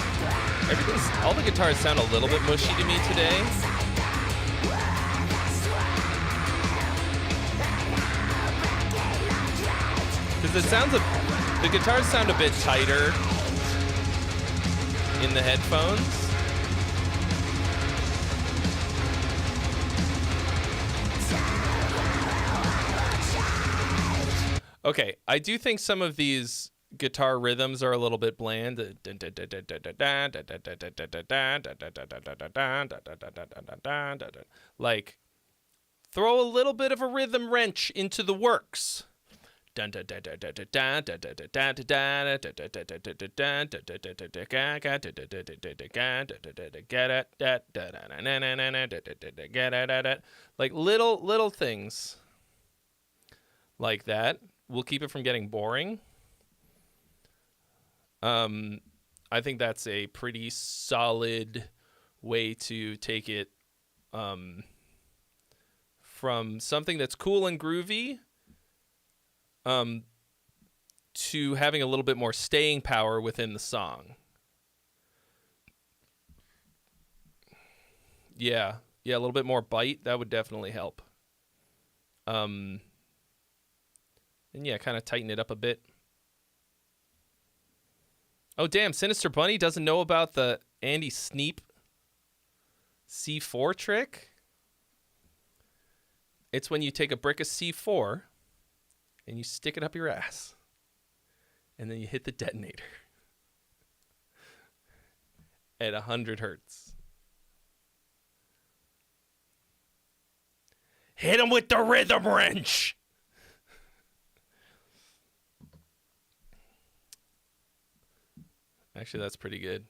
All the guitars sound a little bit mushy to me today. Because the guitars sound a bit tighter in the headphones. Okay, I do think some of these guitar rhythms are a little bit bland. Like, throw a little bit of a rhythm wrench into the works. Like little things like that. We'll keep it from getting boring. I think that's a pretty solid way to take it from something that's cool and groovy to having a little bit more staying power within the song. Yeah, a little bit more bite. That would definitely help. And yeah, kind of tighten it up a bit. Oh, damn. Sinister Bunny doesn't know about the Andy Sneap C4 trick. It's when you take a brick of C4 and you stick it up your ass. and then you hit the detonator at 100 hertz. Hit him with the rhythm wrench. Actually, that's pretty good.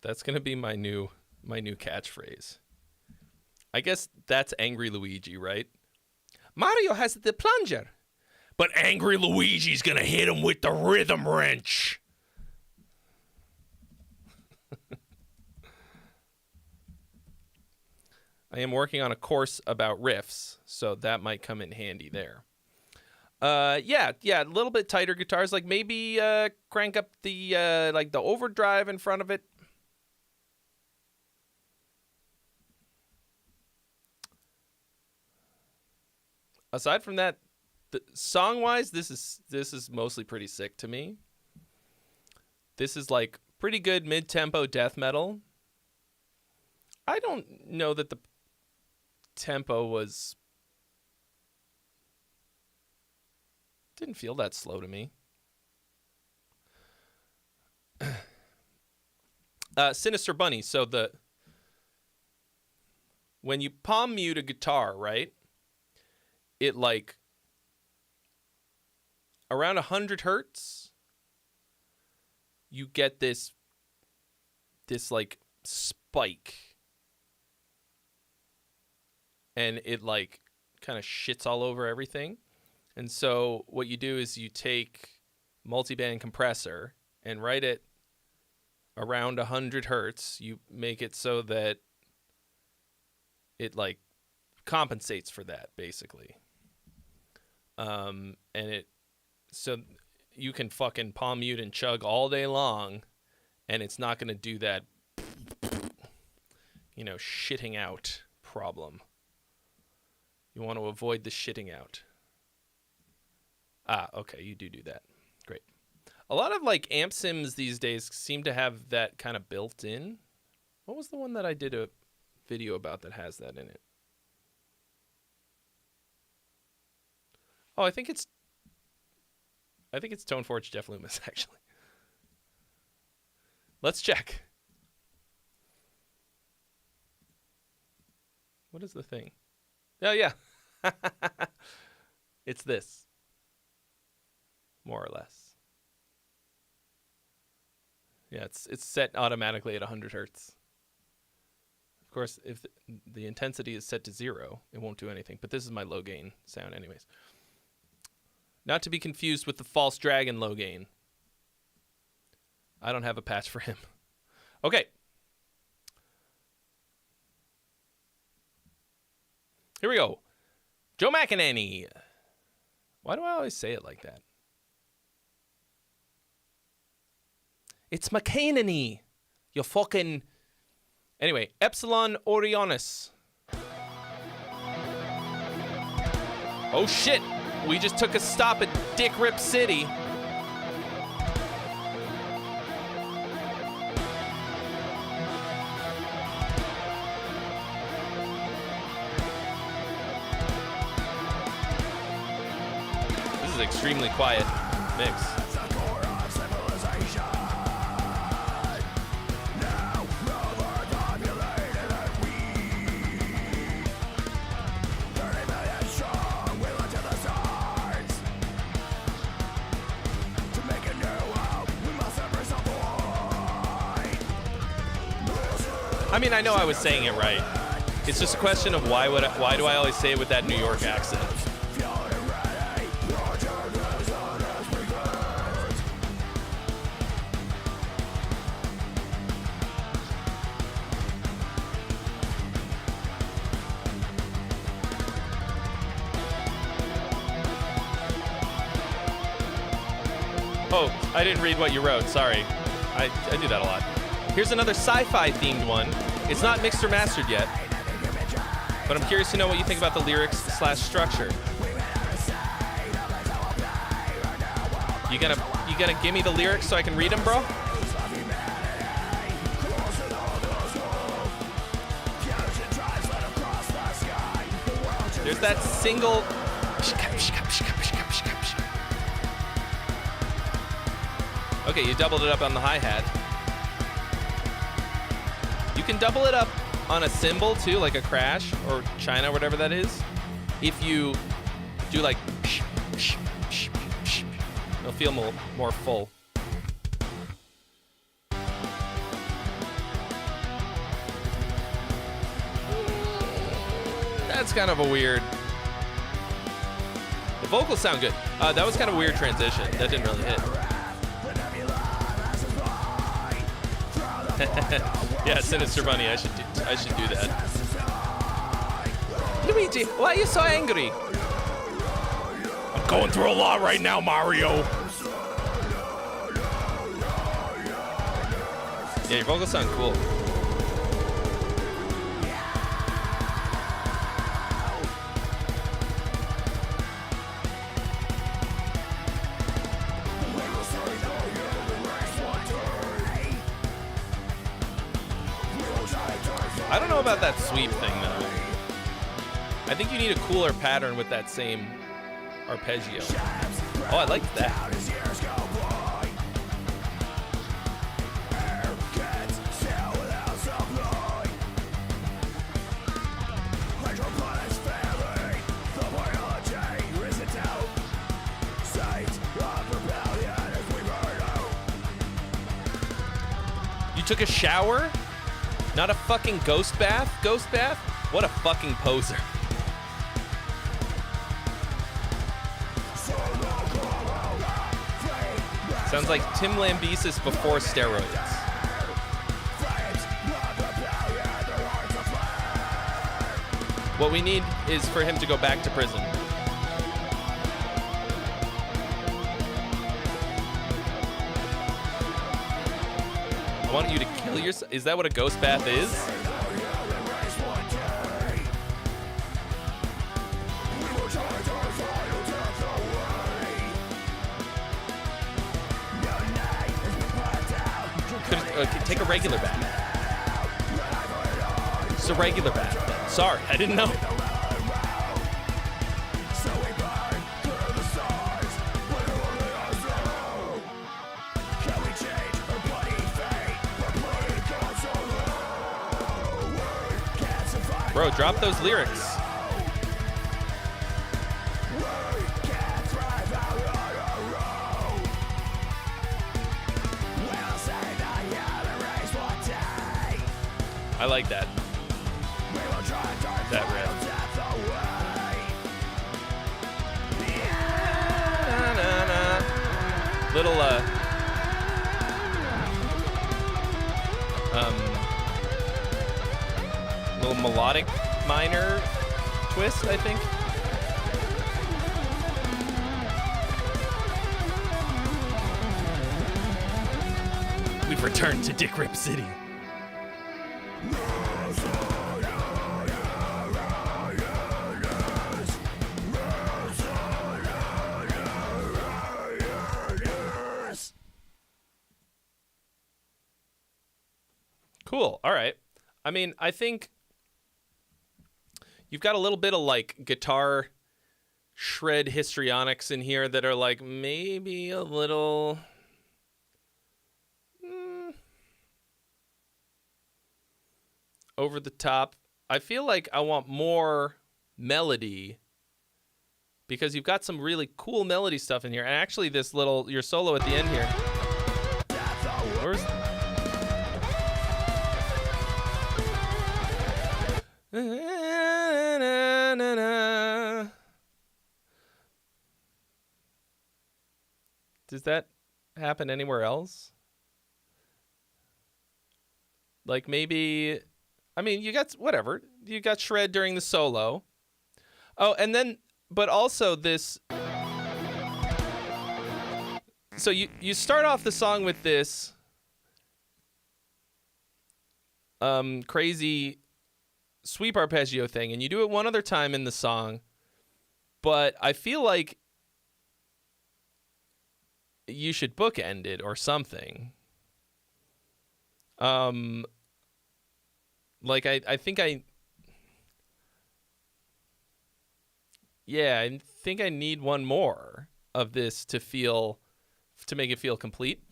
That's gonna be my new catchphrase. I guess that's Angry Luigi, right? Mario has the plunger, but Angry Luigi's gonna hit him with the rhythm wrench. I am working on a course about riffs, so that might come in handy there. Yeah, a little bit tighter guitars, like maybe crank up the like the overdrive in front of it. Aside from that, song-wise, this is mostly pretty sick to me. This is like pretty good mid-tempo death metal. I don't know that the tempo didn't feel that slow to me. Sinister Bunny. So when you palm mute a guitar, right? It like around 100 hertz, you get this like spike, and it like kind of shits all over everything. And so what you do is you take multiband compressor and right at around 100 hertz, you make it so that it like compensates for that basically. And so you can fucking palm mute and chug all day long, and it's not going to do that, shitting out problem. You want to avoid the shitting out. Okay, you do that. Great. A lot of like amp sims these days seem to have that kind of built in. What was the one that I did a video about that has that in it? Oh, I think it's Toneforge Jeff Loomis, actually. Let's check. What is the thing? Oh, yeah. It's this. More or less. Yeah, it's set automatically at 100 hertz. Of course, if the intensity is set to 0, it won't do anything. But this is my low gain sound anyways. Not to be confused with the False Dragon low gain. I don't have a patch for him. Okay. Here we go. Joe McEnany. Why do I always say it like that? It's McEnany. You fucking... Anyway, Epsilon Orionis. Oh shit. We just took a stop at Dick Rip City. This is an extremely quiet mix. I mean, I know I was saying it right. It's just a question of why do I always say it with that New York accent? Oh, I didn't read what you wrote. Sorry. I do that a lot. Here's another sci-fi themed one. It's not mixed or mastered yet, but I'm curious to know what you think about the lyrics / structure. You gonna give me the lyrics so I can read them, bro? There's that single. Okay, you doubled it up on the hi-hat. You can double it up on a cymbal too, like a crash or China, whatever that is. If you do like, it'll feel more full. That's kind of a weird. The vocals sound good. That was kind of a weird transition. That didn't really hit. Yeah, Sinister Bunny. I should do that. Luigi, why are you so angry? I'm going through a lot right now, Mario. Yeah, your vocals sound cool. I don't know about that sweep thing, though. I think you need a cooler pattern with that same arpeggio. Oh, I like that. You took a shower? Not a fucking ghost bath? Ghost bath? What a fucking poser. Sounds like Tim Lambesis before steroids. What we need is for him to go back to prison. I want you to kill yourself. Is that what a ghost bath is? Take a regular bath. It's a regular bath. Sorry, I didn't know. Bro, drop those lyrics. I like that. That riff. Little little melodic minor twist, I think. We've returned to Dick Rip City. Cool. All right. I mean, I think you've got a little bit of like guitar shred histrionics in here that are like maybe a little over the top. I feel like I want more melody because you've got some really cool melody stuff in here. And actually this little, your solo at the end here. Where's... Does that happen anywhere else? Like maybe, I mean, you got whatever. You got shred during the solo. Oh, and then, but also this. So you start off the song with this crazy sweep arpeggio thing, and you do it one other time in the song, but I feel like you should bookend it or something. Like I think yeah, I think I need one more of this to make it feel complete.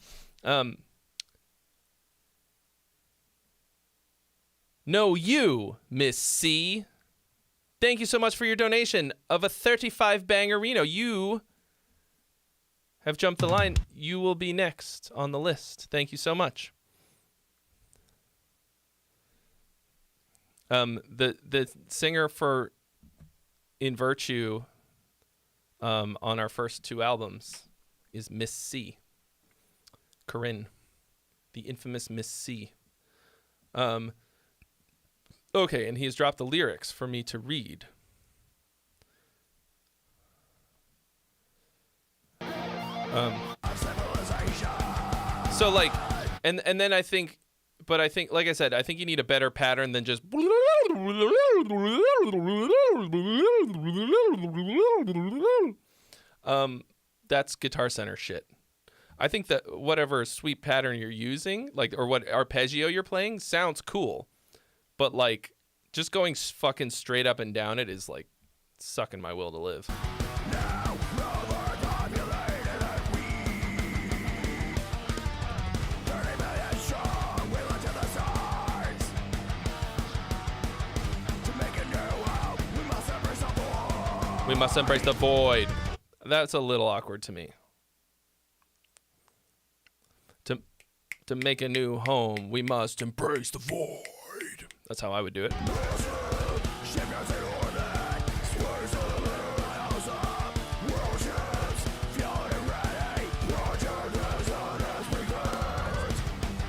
No, you, Miss C. Thank you so much for your donation of a 35 bangerino. You have jumped the line. You will be next on the list. Thank you so much. The singer for In Virtue on our first 2 albums is Miss C. Corinne, the infamous Miss C. Okay, and he has dropped the lyrics for me to read. So like, and then I think, like I said, I think you need a better pattern than just. That's Guitar Center shit. I think that whatever sweep pattern you're using, like, or what arpeggio you're playing, sounds cool, but like, just going fucking straight up and down it is like sucking my will to live. We must embrace the void. That's a little awkward to me. To make a new home, we must embrace the void. That's how I would do it.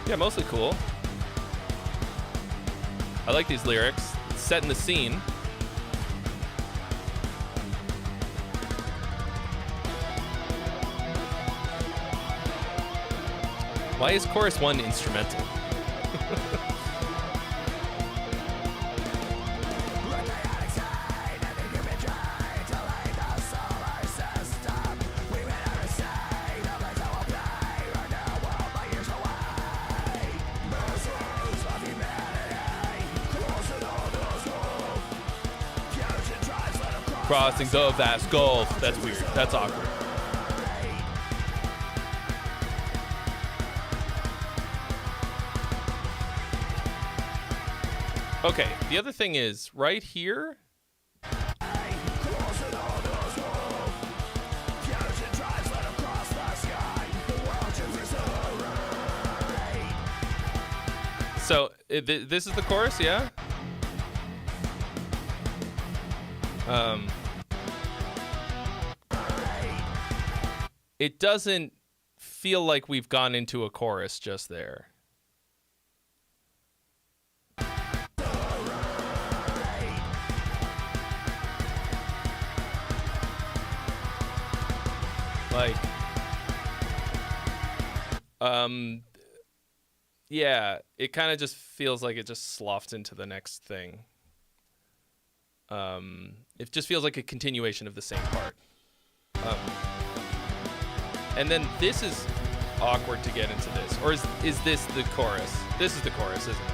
Yeah, mostly cool. I like these lyrics. Setting the scene. Why is chorus 1 instrumental? Crossing the vast gulf. That's weird. That's awkward. Okay, the other thing is, right here... So, this is the chorus, yeah? It doesn't feel like we've gone into a chorus just there. Like, yeah, it kind of just feels like it just sloughed into the next thing. It just feels like a continuation of the same part. And then this is awkward to get into this. Or is this the chorus? This is the chorus, isn't it?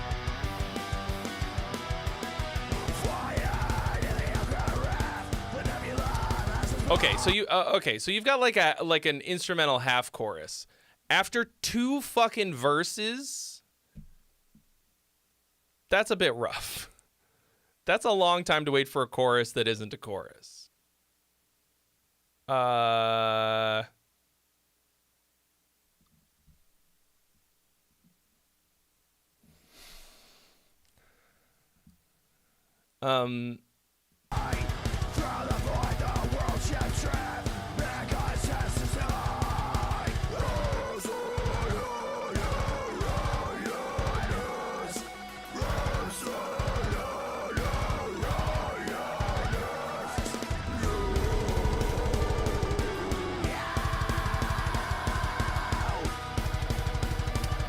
Okay, so you've got like an instrumental half chorus. After 2 fucking verses, that's a bit rough. That's a long time to wait for a chorus that isn't a chorus.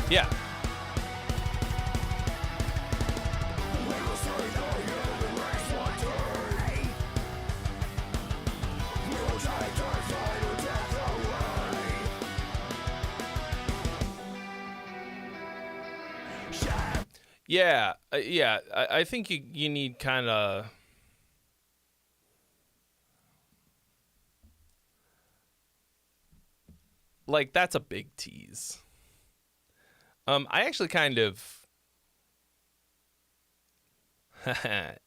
Yeah. Yeah, I think you need kind of... like, that's a big tease. I actually kind of,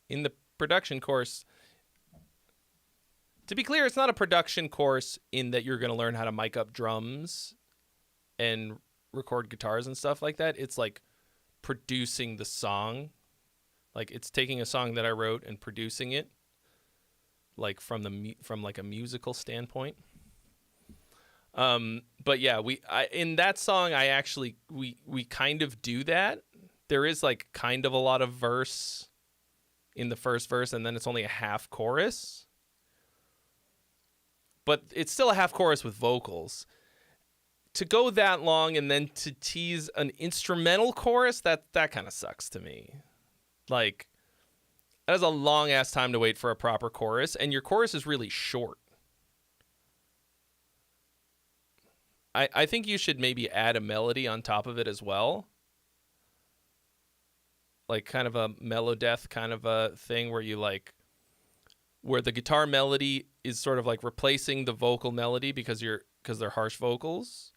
in the production course, to be clear, it's not a production course in that you're going to learn how to mic up drums and record guitars and stuff like that. It's like producing the song. Like, it's taking a song that I wrote and producing it, like from like a musical standpoint. But yeah, in that song, I actually we kind of do that. There is like kind of a lot of verse in the first verse, and then it's only a half chorus. But it's still a half chorus with vocals. To go that long and then to tease an instrumental chorus, that kind of sucks to me. Like, that is a long ass time to wait for a proper chorus, and your chorus is really short. I think you should maybe add a melody on top of it as well. Like kind of a melodeath kind of a thing where you like, where the guitar melody is sort of like replacing the vocal melody because they're harsh vocals.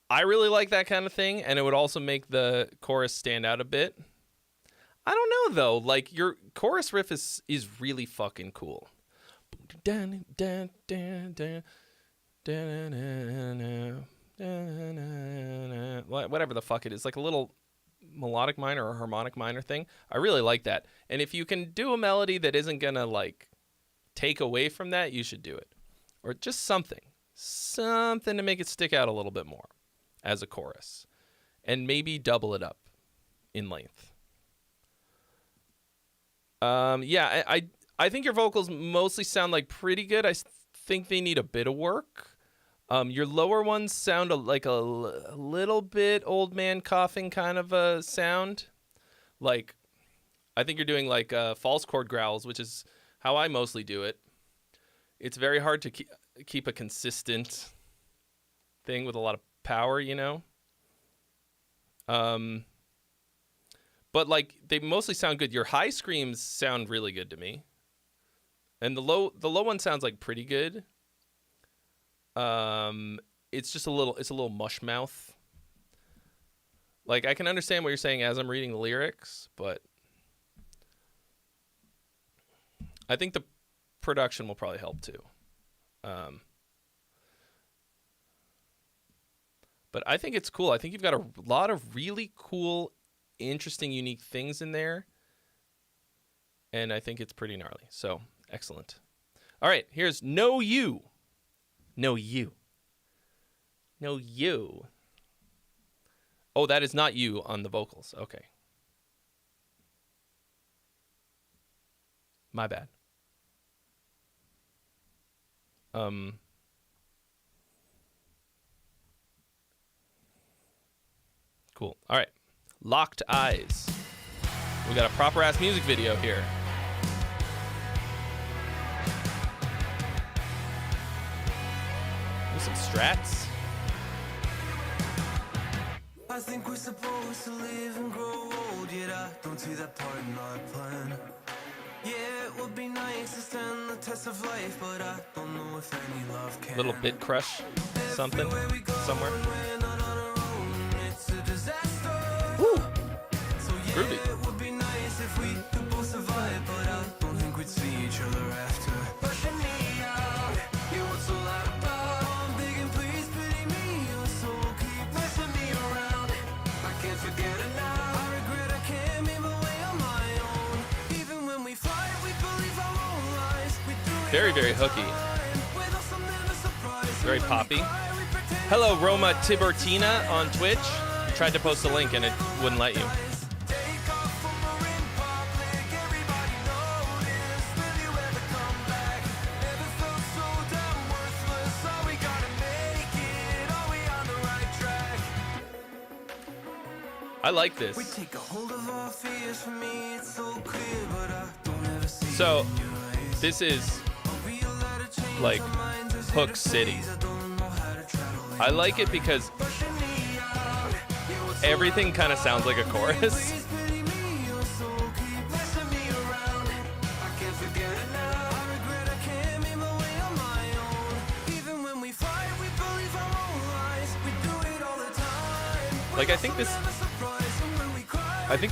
I really like that kind of thing, and it would also make the chorus stand out a bit. I don't know though, like your chorus riff is really fucking cool. Whatever the fuck it is, like a little melodic minor or harmonic minor thing. I really like that. And if you can do a melody that isn't gonna like take away from that, you should do it. Or just something to make it stick out a little bit more as a chorus, and maybe double it up in length. Yeah, I think your vocals mostly sound like pretty good. I think they need a bit of work. Your lower ones sound like a little bit old man coughing kind of a sound. Like, I think you're doing like false chord growls, which is how I mostly do it. It's very hard to keep a consistent thing with a lot of power, you know? But like, they mostly sound good. Your high screams sound really good to me. And the low one sounds like pretty good. It's just a little mush mouth. Like, I can understand what you're saying as I'm reading the lyrics, but I think the production will probably help too. But I think it's cool. I think you've got a lot of really cool, interesting, unique things in there. And I think it's pretty gnarly. So, excellent. All right, here's No You. No You. No You. Oh, that is not you on the vocals. Okay. My bad. Cool. All right. Locked Eyes. We got a proper-ass music video here. With some strats. I think we're supposed to live and grow old, yet I don't see that part in our plan. Yeah, it would be nice to stand the test of life, but I don't know if any love can. Little bit crush something somewhere. Woo! Groovy. It would be nice if we could both survive, but I don't think we'd see each other after. Pushing me out, you were so loud about. I'm begging, please pity me. Your soul keep messing me around. I can't forget it now. I regret I can't be my way on my own. Even when we fight, we believe our own lies. We do it Very, very hooky. Very poppy. Hello, Roma Tibertina on Twitch. You tried to post a link and it wouldn't let you. I like this. So, this is like Hook City. I like it because everything kind of sounds like a chorus. Like, I think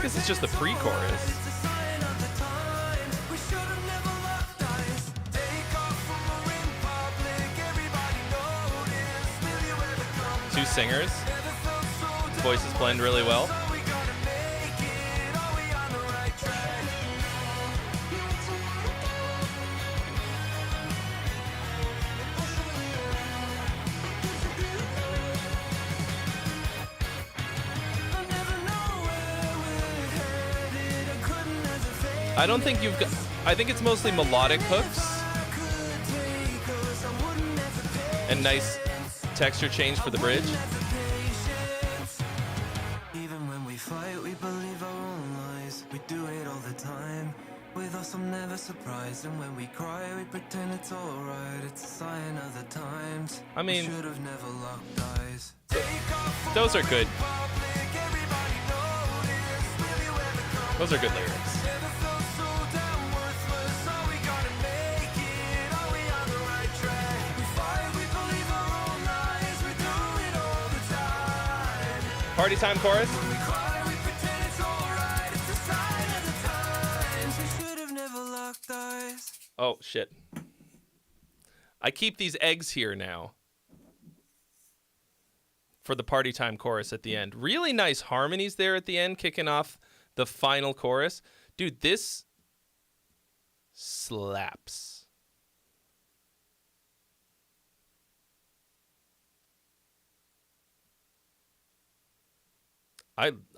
this is just the pre-chorus. 2 singers. Voices blend really well. I don't think you've got... I think it's mostly melodic hooks and nice texture change for the bridge. Even when we fight, we believe our own lies. We do it all the time. With us, I'm never surprised. And when we cry, we pretend it's alright. It's a sign of the times. I mean, should have never locked eyes. Those are good. Those are good lyrics. Party time chorus. Oh, shit. I keep these eggs here now for the party time chorus at the end. Really nice harmonies there at the end, kicking off the final chorus. Dude, this slaps.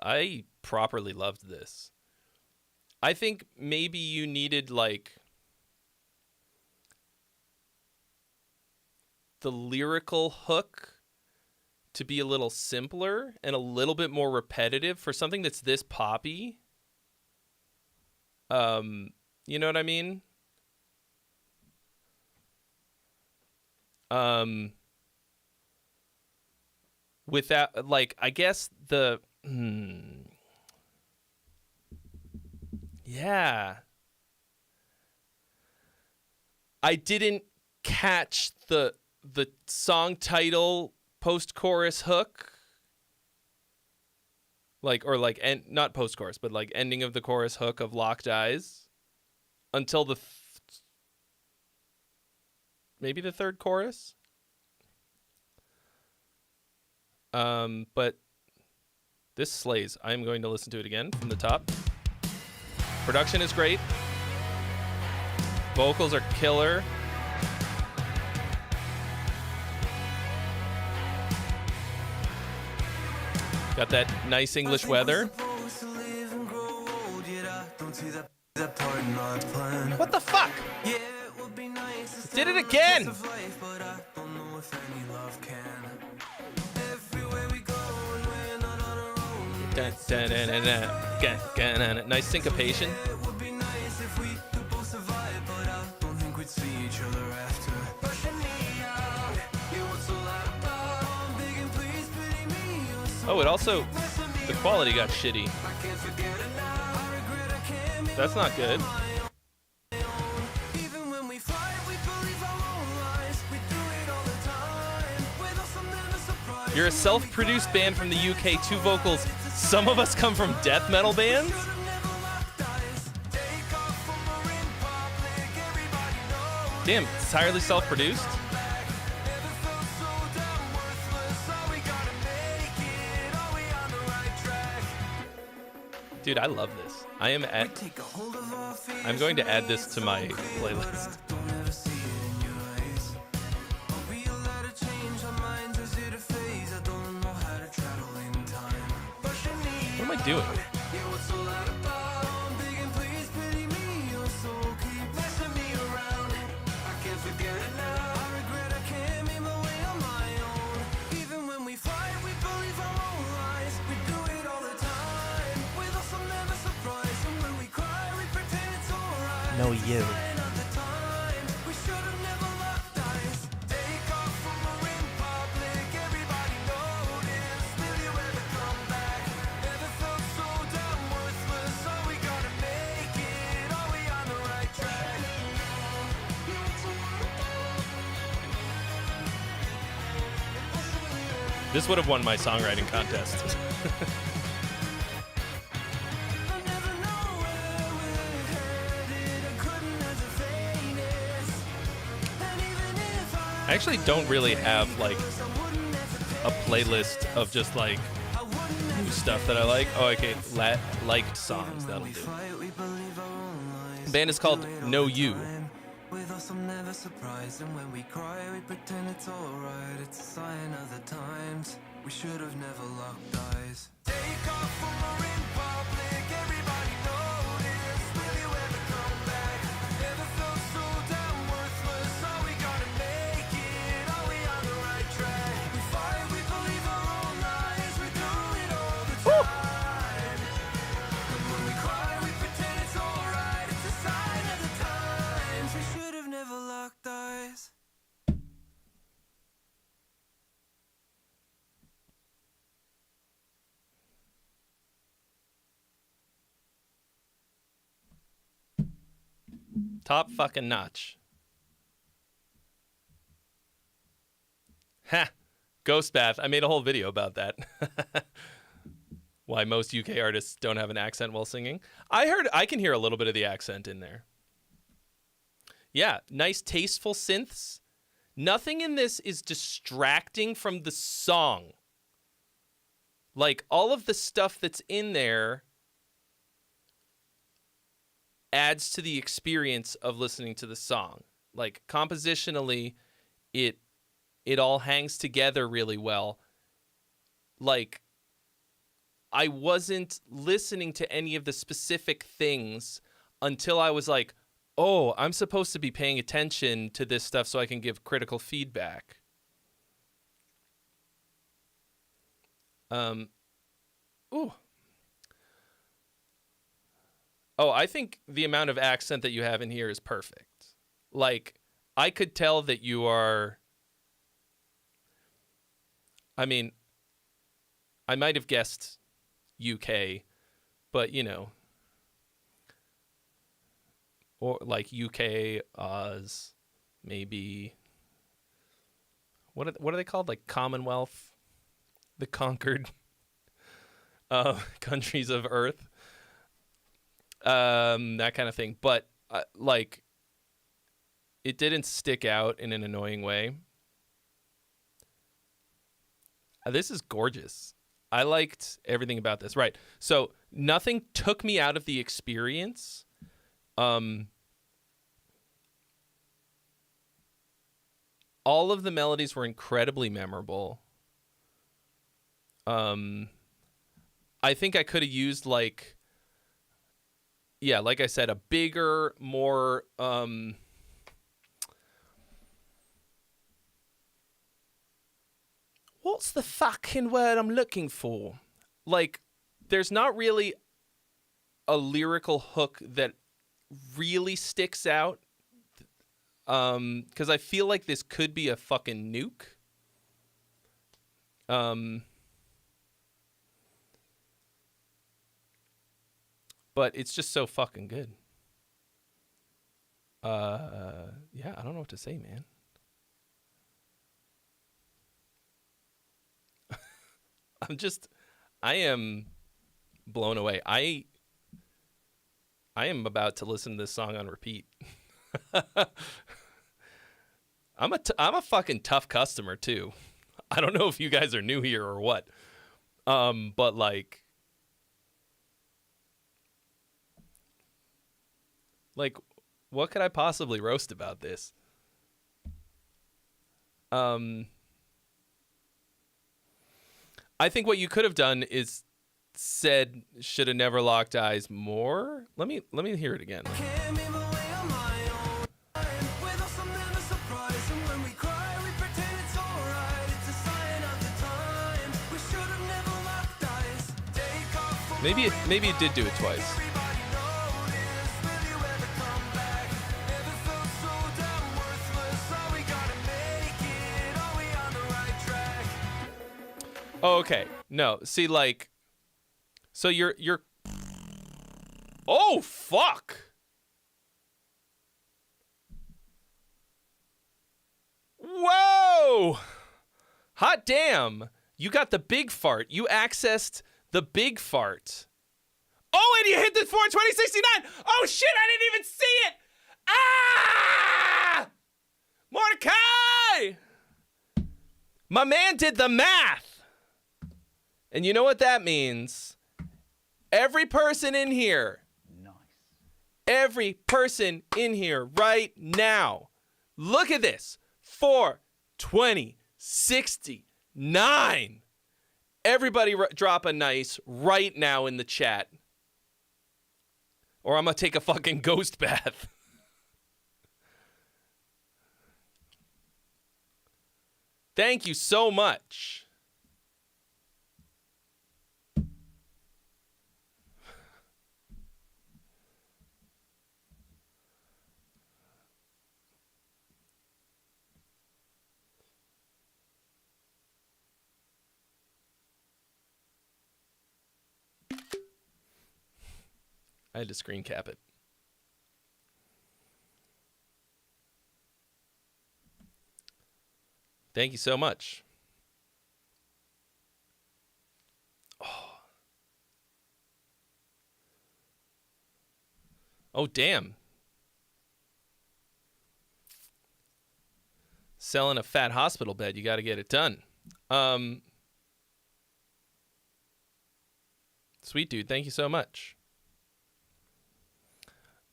I properly loved this. I think maybe you needed, like, the lyrical hook to be a little simpler and a little bit more repetitive for something that's this poppy. You know what I mean? Without, like, I guess the... Yeah. I didn't catch the song title post-chorus hook. Like, or like, not post-chorus, but like ending of the chorus hook of Locked Eyes until the maybe the third chorus. But this slays. I'm going to listen to it again from the top. Production is great. Vocals are killer. Got that nice English weather. What the fuck? Did it again! Nice syncopation. Oh, it also, the quality got shitty. That's not good. You're a self-produced band from the UK, 2 vocals. Some of us come from death metal bands? Damn, it's entirely self-produced? Dude, I love this. I'm going to add this to my playlist. What am I doing? No, you. This would have won my songwriting contest. I actually don't really have like a playlist of just like new stuff that I like. Oh, okay, liked songs, that'll do. The band is called No You. With us, I'm never surprised, and when we cry, we pretend it's alright. It's a sign of the times. We should have never locked eyes. Take off when we're in public. Everybody notice. Will you ever come back? Never felt so damn worthless. Are we gonna make it? Are we on the right track? We fight, we believe our own lies. We do it all the time. And when we cry, we pretend it's alright. It's a sign of the times. We should have never locked eyes. Top fucking notch. Ha! Ghost Bath. I made a whole video about that. Why most UK artists don't have an accent while singing. I can hear a little bit of the accent in there. Yeah, nice tasteful synths. Nothing in this is distracting from the song. Like, all of the stuff that's in there adds to the experience of listening to the song. Like, compositionally, it all hangs together really well. Like, I wasn't listening to any of the specific things until I was like, oh, I'm supposed to be paying attention to this stuff so I can give critical feedback. Ooh. Oh, I think the amount of accent that you have in here is perfect. Like, I could tell that you are... I mean, I might have guessed UK, but, you know... Or, like, UK, Oz, maybe... What are they called? Like, Commonwealth? The conquered countries of Earth? That kind of thing. But, like, it didn't stick out in an annoying way. This is gorgeous. I liked everything about this. Right. So, nothing took me out of the experience. All of the melodies were incredibly memorable. I think I could have used, like... Yeah, like I said, a bigger, more, what's the fucking word I'm looking for? Like, there's not really a lyrical hook that really sticks out. Because I feel like this could be a fucking nuke. But it's just so fucking good. Yeah, I don't know what to say, man. I am blown away. I am about to listen to this song on repeat. I'm a fucking tough customer too. I don't know if you guys are new here or what. But like, what could I possibly roast about this? I think what you could have done is said should have never locked eyes more. Let me hear it again. Maybe it did do it twice. Oh, okay. No, see, like, so you're. Oh, fuck. Whoa. Hot damn. You got the big fart. You accessed the big fart. Oh, and you hit the 42069. Oh, shit, I didn't even see it. Ah! Mordecai! My man did the math. And you know what that means? Every person in here. Nice. Every person in here right now. Look at this. 42069. Everybody drop a nice right now in the chat. Or I'm going to take a fucking ghost bath. Thank you so much. I had to screen cap it. Thank you so much. Oh, damn. Selling a fat hospital bed, you got to get it done. Sweet dude, thank you so much.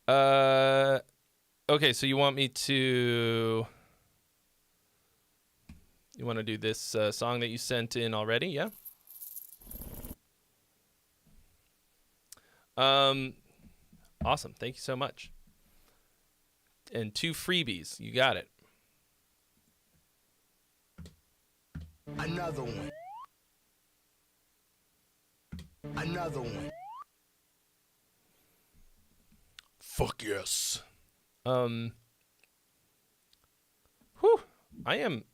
Okay, so you want me to... You want to do this song that you sent in already, yeah? Awesome, thank you so much. And 2 freebies, you got it. Another one. Another one. Fuck yes. Whew. I am...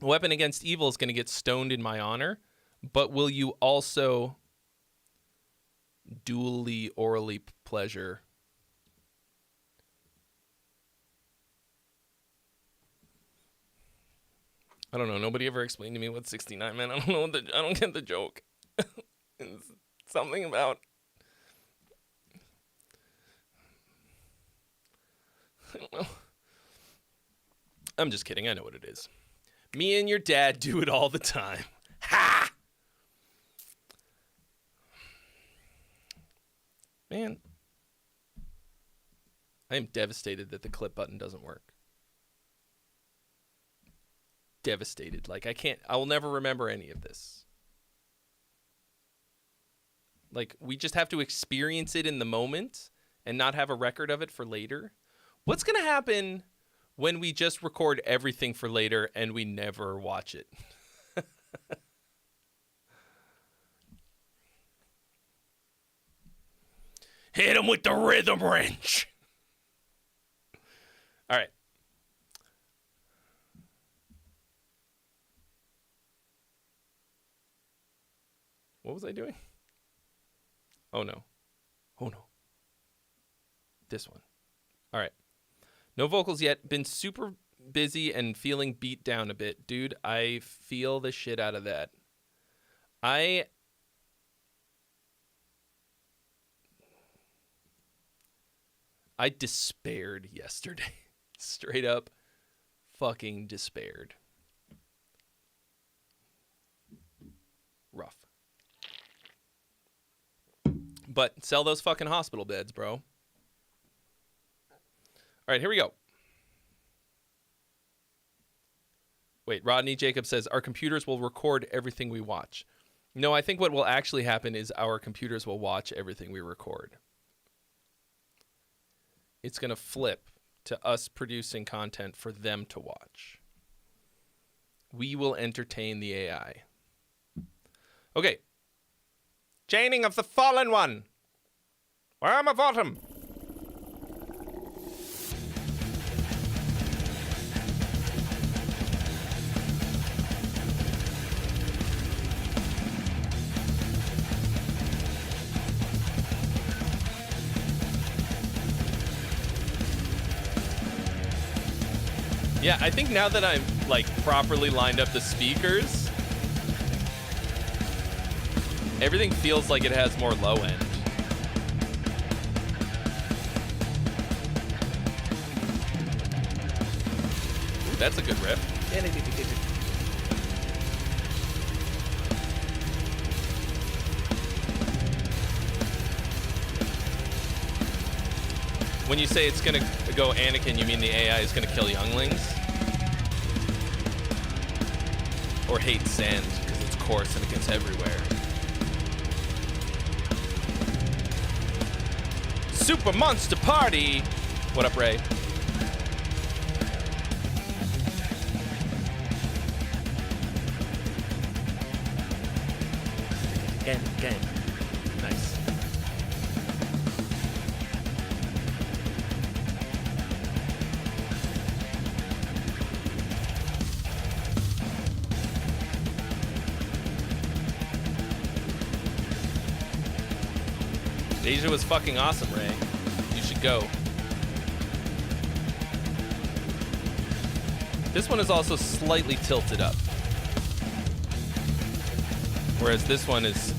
Weapon Against Evil is going to get stoned in my honor, but will you also dually orally pleasure? I don't know. Nobody ever explained to me what 69 meant. I don't know. I don't get the joke. It's something about... I don't know. I'm just kidding. I know what it is. Me and your dad do it all the time. Ha! Man. I am devastated that the clip button doesn't work. Devastated. Like, I will never remember any of this. Like, we just have to experience it in the moment and not have a record of it for later. What's going to happen when we just record everything for later and we never watch it? Hit him with the rhythm wrench. All right. What was I doing? Oh, no. Oh, no. This one. All right. No vocals yet. Been super busy and feeling beat down a bit. Dude, I feel the shit out of that. I despaired yesterday. Straight up fucking despaired. Rough. But sell those fucking hospital beds, bro. All right, here we go. Wait, Rodney Jacob says, our computers will record everything we watch. No, I think what will actually happen is our computers will watch everything we record. It's going to flip to us producing content for them to watch. We will entertain the AI. Okay. Chaining of the Fallen One. Worm of Autumn. Yeah, I think now that I'm like properly lined up the speakers, everything feels like it has more low end. Ooh, that's a good riff. When you say it's gonna go Anakin, you mean the AI is gonna kill younglings? Or hate sand, because it's coarse and it gets everywhere. Super Monster Party! What up, Ray? Gang. Nice. Asia was fucking awesome, Ray. You should go. This one is also slightly tilted up. Whereas this one is...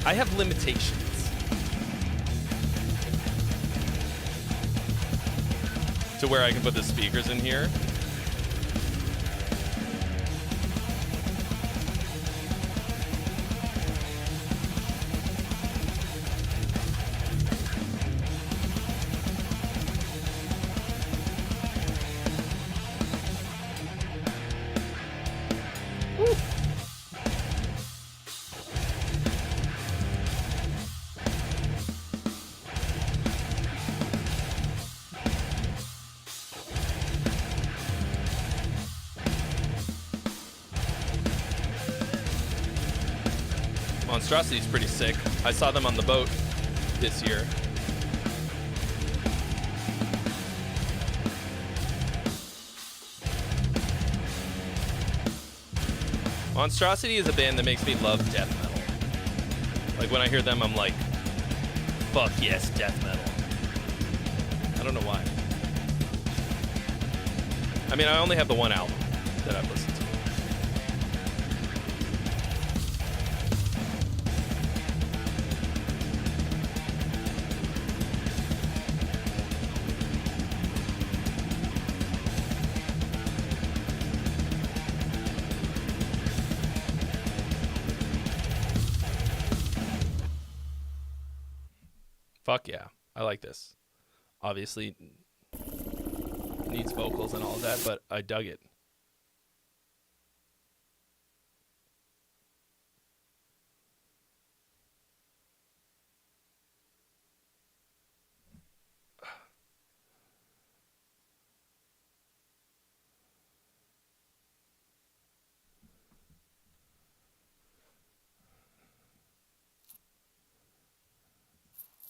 I have limitations to where I can put the speakers in here. Monstrosity's pretty sick. I saw them on the boat this year. Monstrosity is a band that makes me love death metal. Like when I hear them, I'm like, fuck yes, death metal. I don't know why. I mean, I only have the one album that I've listened to. Fuck yeah, I like this. Obviously needs vocals and all of that, but I dug it.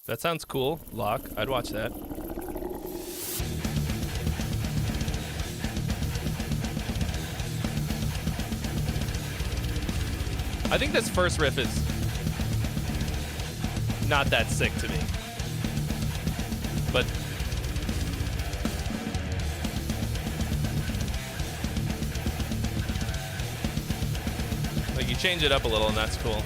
That sounds cool, Locke. I'd watch that. I think this first riff is not that sick to me. But like you change it up a little and that's cool.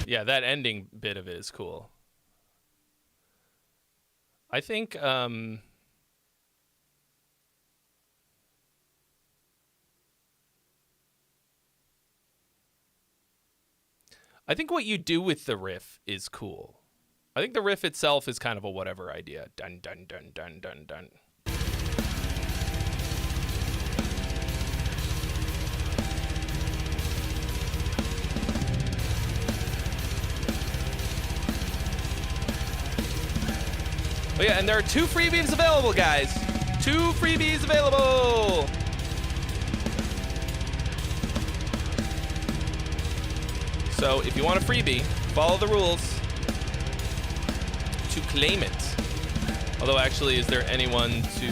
Yeah, that ending bit of it is cool. I think I think what you do with the riff is cool. I think the riff itself is kind of a whatever idea. Dun dun dun dun dun dun. Oh yeah, and there are 2 freebies available, guys. 2 freebies available. So if you want a freebie, follow the rules to claim it. Although actually, is there anyone to...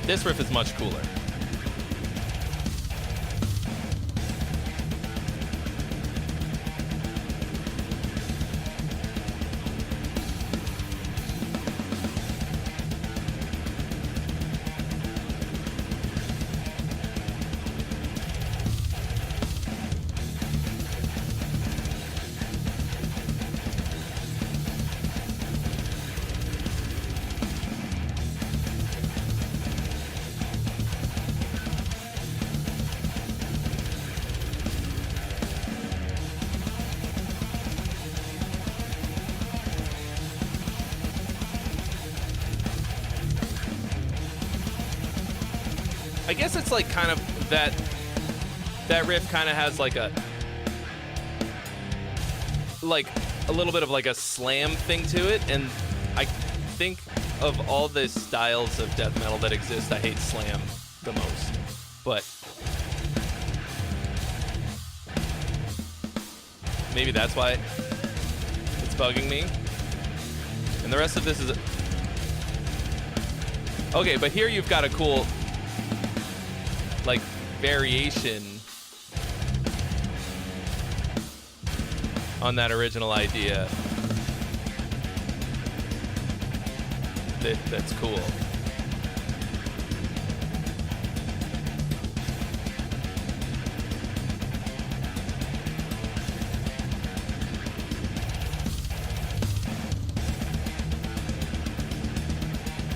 This riff is much cooler. I guess it's like kind of that riff kind of has like a little bit of like a slam thing to it, and I think of all the styles of death metal that exist, I hate slam the most. But maybe that's why it's bugging me. And the rest of this is okay, but here you've got a cool like variation on that original idea that's cool.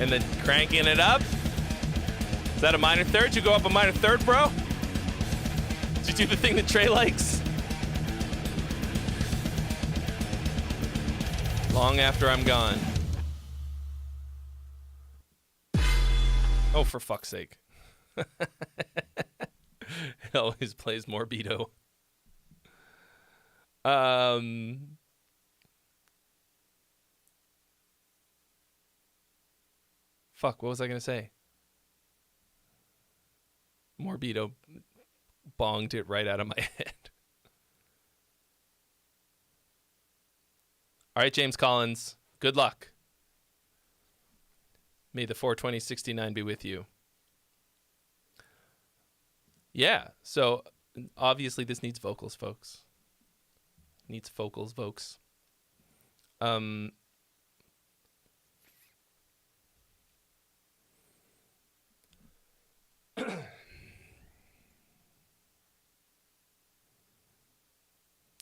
And then cranking it up. Is that a minor third? You go up a minor third, bro? Did you do the thing that Trey likes? Long after I'm gone. Oh, for fuck's sake. It always plays Morbido. Fuck, what was I going to say? Morbido bonged it right out of my head. All right, James Collins, good luck. May the 42069 be with you. Yeah, so obviously this needs vocals, folks. Needs vocals, folks.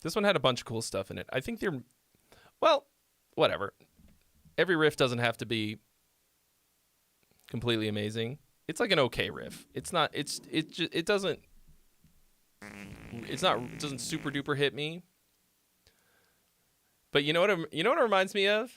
This one had a bunch of cool stuff in it. I think they're, well, whatever. Every riff doesn't have to be completely amazing. It's like an okay riff. It's not. It doesn't super duper hit me. But you know what it reminds me of?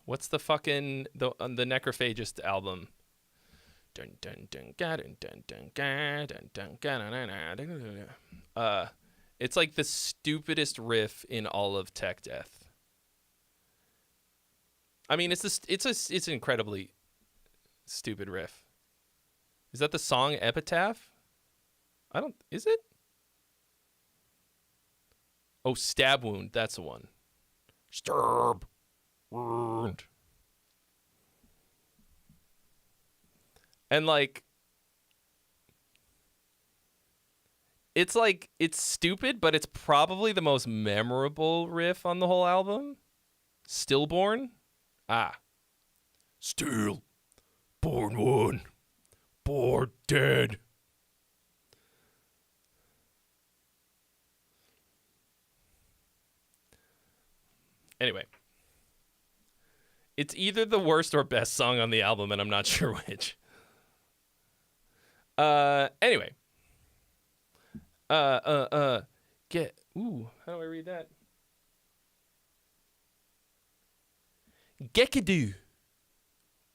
What's the fucking the Necrophagist album? It's like the stupidest riff in all of tech death. I mean, it's an incredibly stupid riff. Is that the song Epitaph? Is it? Oh, Stab Wound, that's the one. Stab Wound. And it's stupid, but it's probably the most memorable riff on the whole album. Stillborn. Stillborn one. Born dead. Anyway. It's either the worst or best song on the album, and I'm not sure which. Anyway. How do I read that? Gekadu.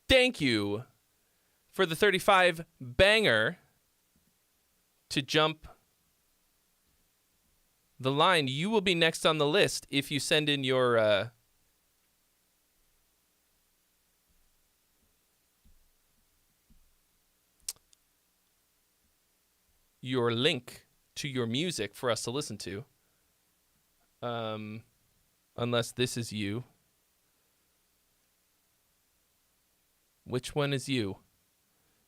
Thank you for the 35 banger to jump the line. You will be next on the list if you send in your your link to your music for us to listen to. Unless this is you. Which one is you?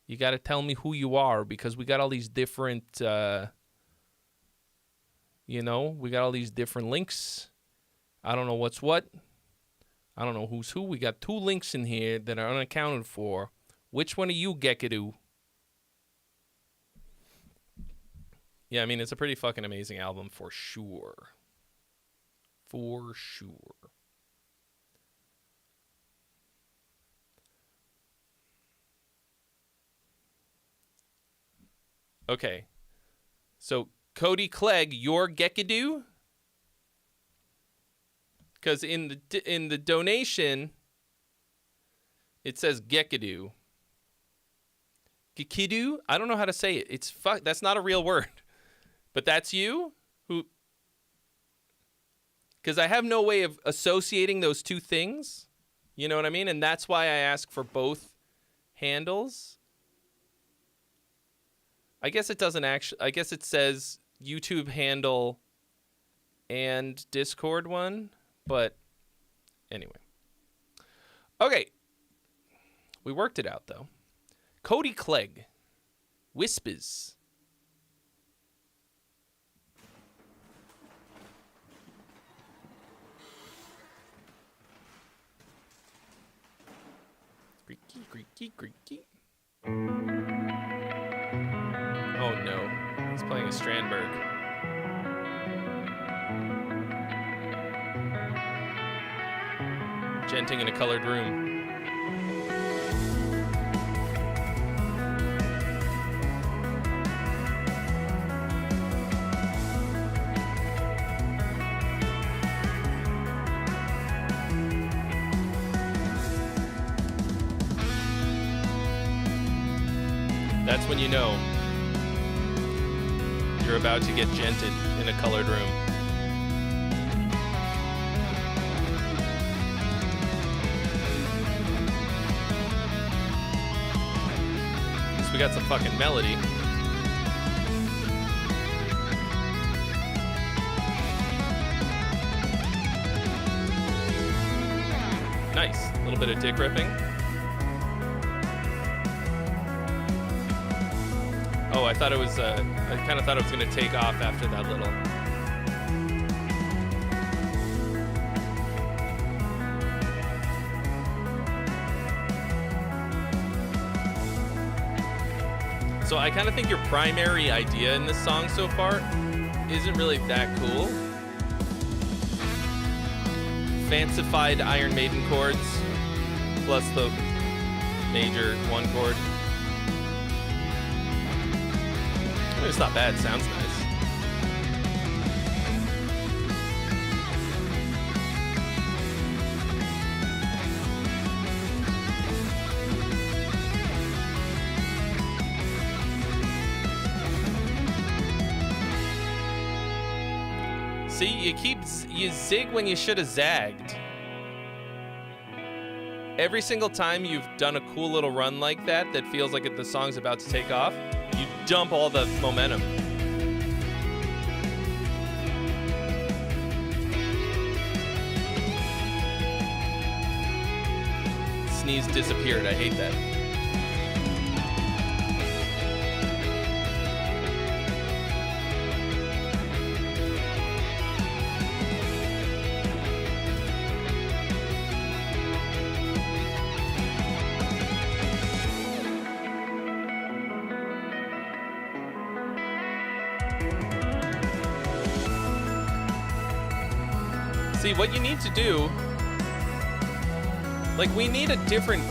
You got to tell me who you are, because we got all these different, we got all these different links. I don't know what's what. I don't know who's who. We got 2 links in here that are unaccounted for. Which one are you, Gekadu? Yeah, I mean, it's a pretty fucking amazing album for sure. For sure. Okay. So, Cody Clegg, your Gekadu? Because in the donation, it says Gekadu. Gekidu? I don't know how to say it. That's not a real word. But that's you? Who? Because I have no way of associating those 2 things. You know what I mean? And that's why I ask for both handles. I guess it doesn't actually... I guess it says YouTube handle and Discord one. But anyway. Okay. We worked it out, though. Cody Clegg. Whispers. Creaky, creaky, creaky. Oh no, he's playing a Strandberg. Genting in a colored room. That's when you know you're about to get gented in a colored room. At least we got some fucking melody. Nice. A little bit of dick ripping. Oh, I thought it was, I kind of thought it was going to take off after that little. So I kind of think your primary idea in this song so far isn't really that cool. Fancified Iron Maiden chords plus the major 1 chord. It's not bad. It sounds nice. See, you zig when you should have zagged. Every single time you've done a cool little run like that feels like the song's about to take off, you dump all the momentum. Sneeze disappeared. I hate that. See, what you need to do, like, we need a different,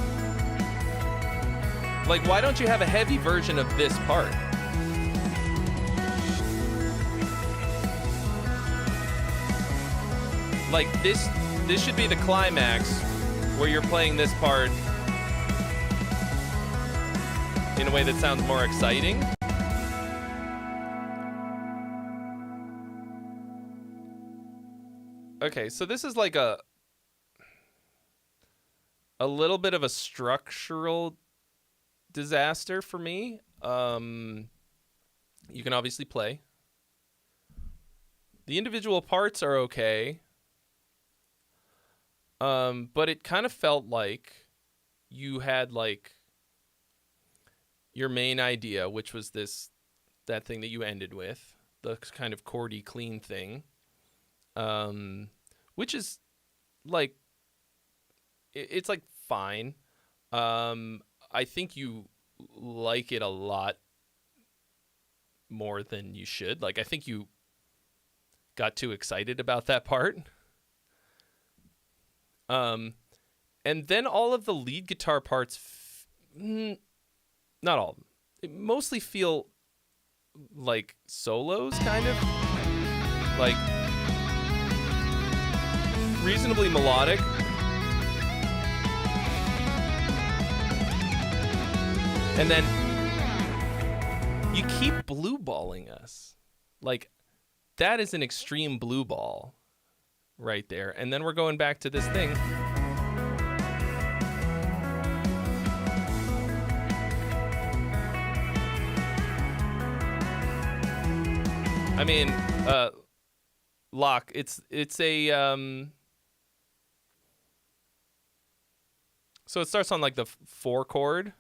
like, why don't you have a heavy version of this part? Like, this should be the climax where you're playing this part in a way that sounds more exciting. Okay, so this is like a little bit of a structural disaster for me. you can obviously play. The individual parts are okay. But it kind of felt like you had like your main idea, which was that thing that you ended with, the kind of chordy clean thing, which is like it's like fine. I think you like it a lot more than you should. Like I think you got too excited about that part. And then all of the lead guitar parts, not all of them, it mostly feel like solos, kind of. Like, reasonably melodic. And then you keep blue balling us. Like, that is an extreme blue ball right there. And then we're going back to this thing. I mean, Locke, it's a so it starts on like the 4 chord.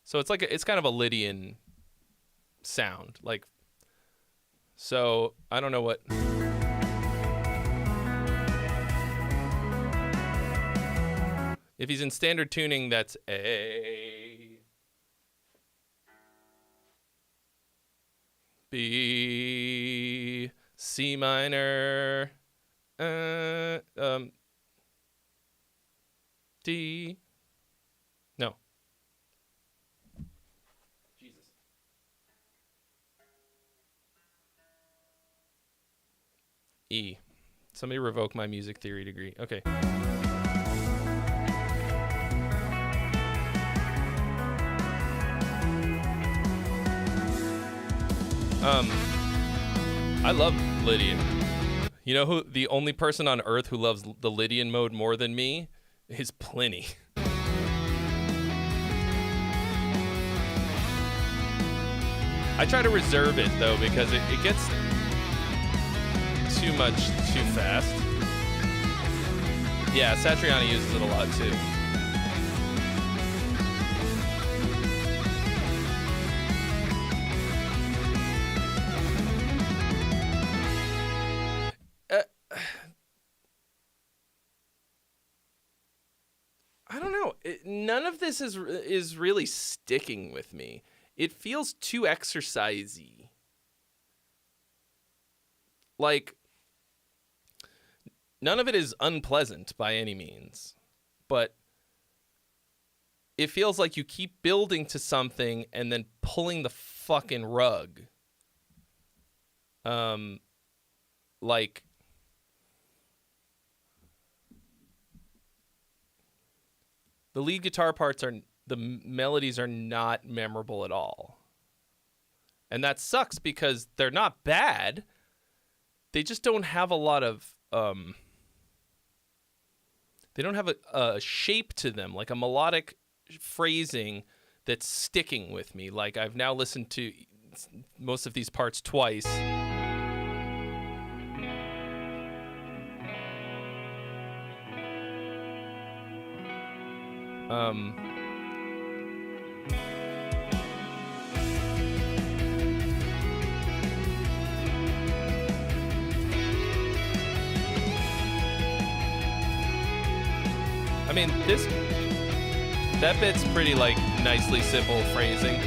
So it's like it's kind of a Lydian sound. Like, so I don't know what. If he's in standard tuning, that's A, B, C minor, D. No. Jesus. E. Somebody revoke my music theory degree. Okay. I love Lydian. You know who the only person on earth who loves the Lydian mode more than me is Pliny. I try to reserve it though because it gets too much too fast. Yeah, Satriani uses it a lot too. I don't know. None of this is really sticking with me. It feels too exercisey. Like, none of it is unpleasant by any means, but it feels like you keep building to something and then pulling the fucking rug. Like, the lead guitar parts the melodies are not memorable at all. And that sucks because they're not bad. They just don't have a lot of, they don't have a shape to them, like a melodic phrasing that's sticking with me. Like I've now listened to most of these parts twice. I mean, that bit's pretty, like, nicely simple phrasing.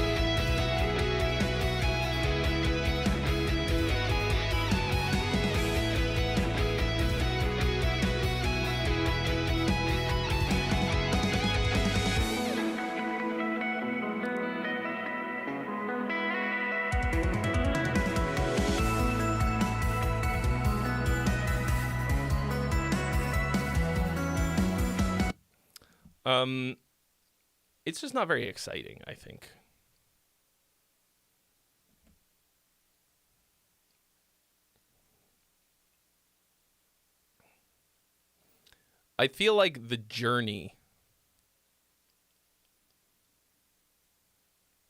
It's just not very exciting, I think. I feel like the journey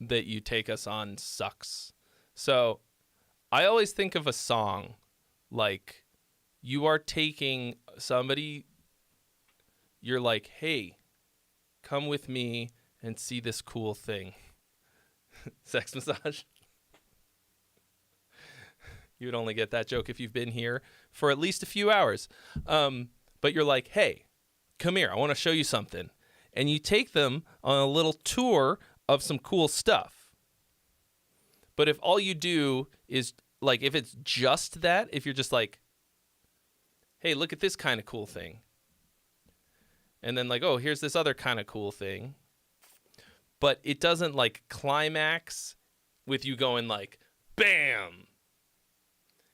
that you take us on sucks. So I always think of a song like you are taking somebody, you're like, hey, come with me and see this cool thing. Sex massage. You would only get that joke if you've been here for at least a few hours. But you're like, hey, come here. I want to show you something. And you take them on a little tour of some cool stuff. But if all you do is, like, if it's just that, if you're just like, hey, look at this kind of cool thing. And then like, oh, here's this other kind of cool thing. But it doesn't like climax with you going like, bam,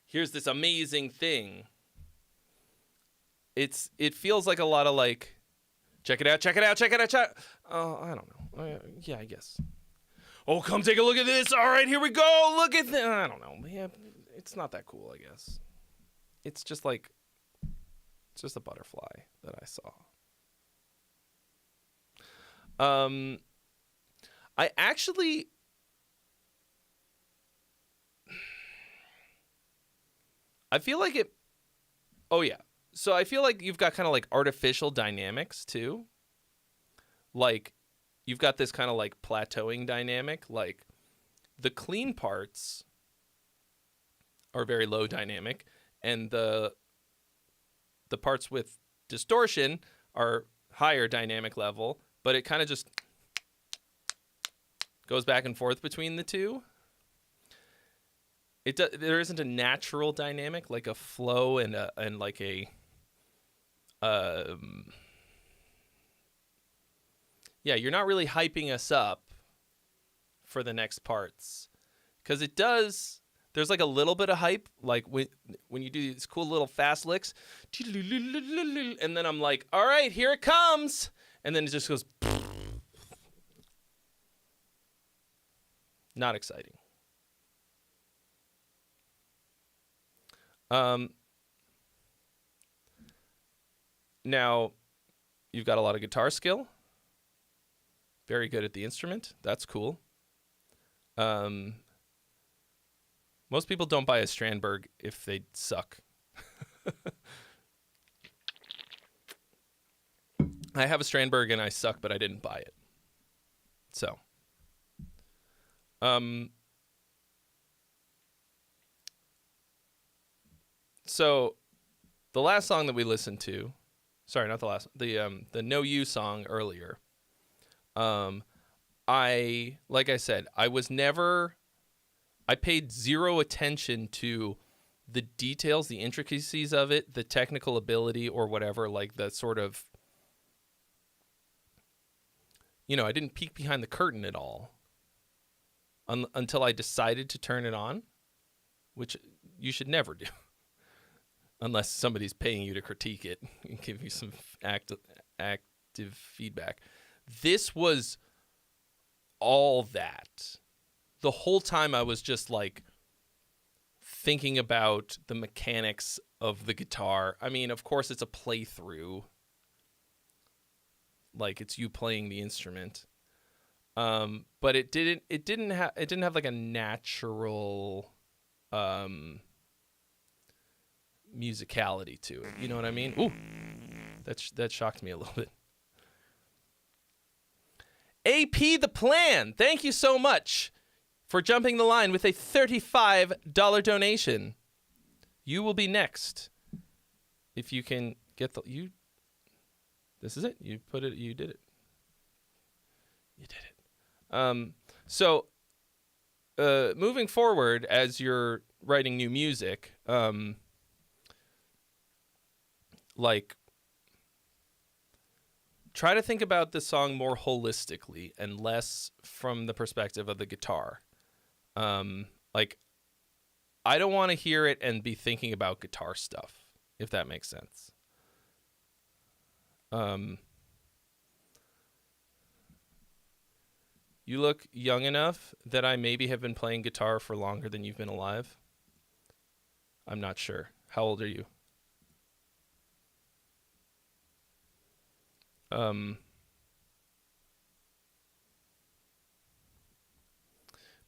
here's this amazing thing. It feels like a lot of like, check it out, check it out, check it out, check. Oh, I don't know. Yeah, I guess. Oh, come take a look at this. All right, here we go. Look at this. I don't know. Yeah, it's not that cool, I guess. It's just like, it's just a butterfly that I saw. I actually, I feel like it, oh yeah. So I feel like you've got kind of like artificial dynamics too. Like you've got this kind of like plateauing dynamic. Like the clean parts are very low dynamic and the parts with distortion are higher dynamic level, but it kind of just goes back and forth between the two. There isn't a natural dynamic like a flow and like a yeah, you're not really hyping us up for the next parts because it does. There's like a little bit of hype, like when you do these cool little fast licks, and then I'm like, all right, here it comes, and then it just goes. Not exciting. Now, you've got a lot of guitar skill. Very good at the instrument. That's cool. Most people don't buy a Strandberg if they suck. I have a Strandberg and I suck, but I didn't buy it. So the last song that we listened to, sorry, not the last, the No You song earlier. Like I said, I paid zero attention to the details, the intricacies of it, the technical ability or whatever, like the sort of, I didn't peek behind the curtain at all until I decided to turn it on, which you should never do unless somebody's paying you to critique it and give you some active feedback. This was all that. The whole time I was just like thinking about the mechanics of the guitar. I mean, of course it's a playthrough. Like it's you playing the instrument. But it didn't have like a natural musicality to it. You know what I mean? Ooh. That shocked me a little bit. AP the Plan, thank you so much for jumping the line with a $35 donation. You will be next. If you can get this is it. You did it. You did it. So moving forward as you're writing new music, like try to think about the song more holistically and less from the perspective of the guitar. Like, I don't want to hear it and be thinking about guitar stuff, if that makes sense. You look young enough that I maybe have been playing guitar for longer than you've been alive. I'm not sure. How old are you?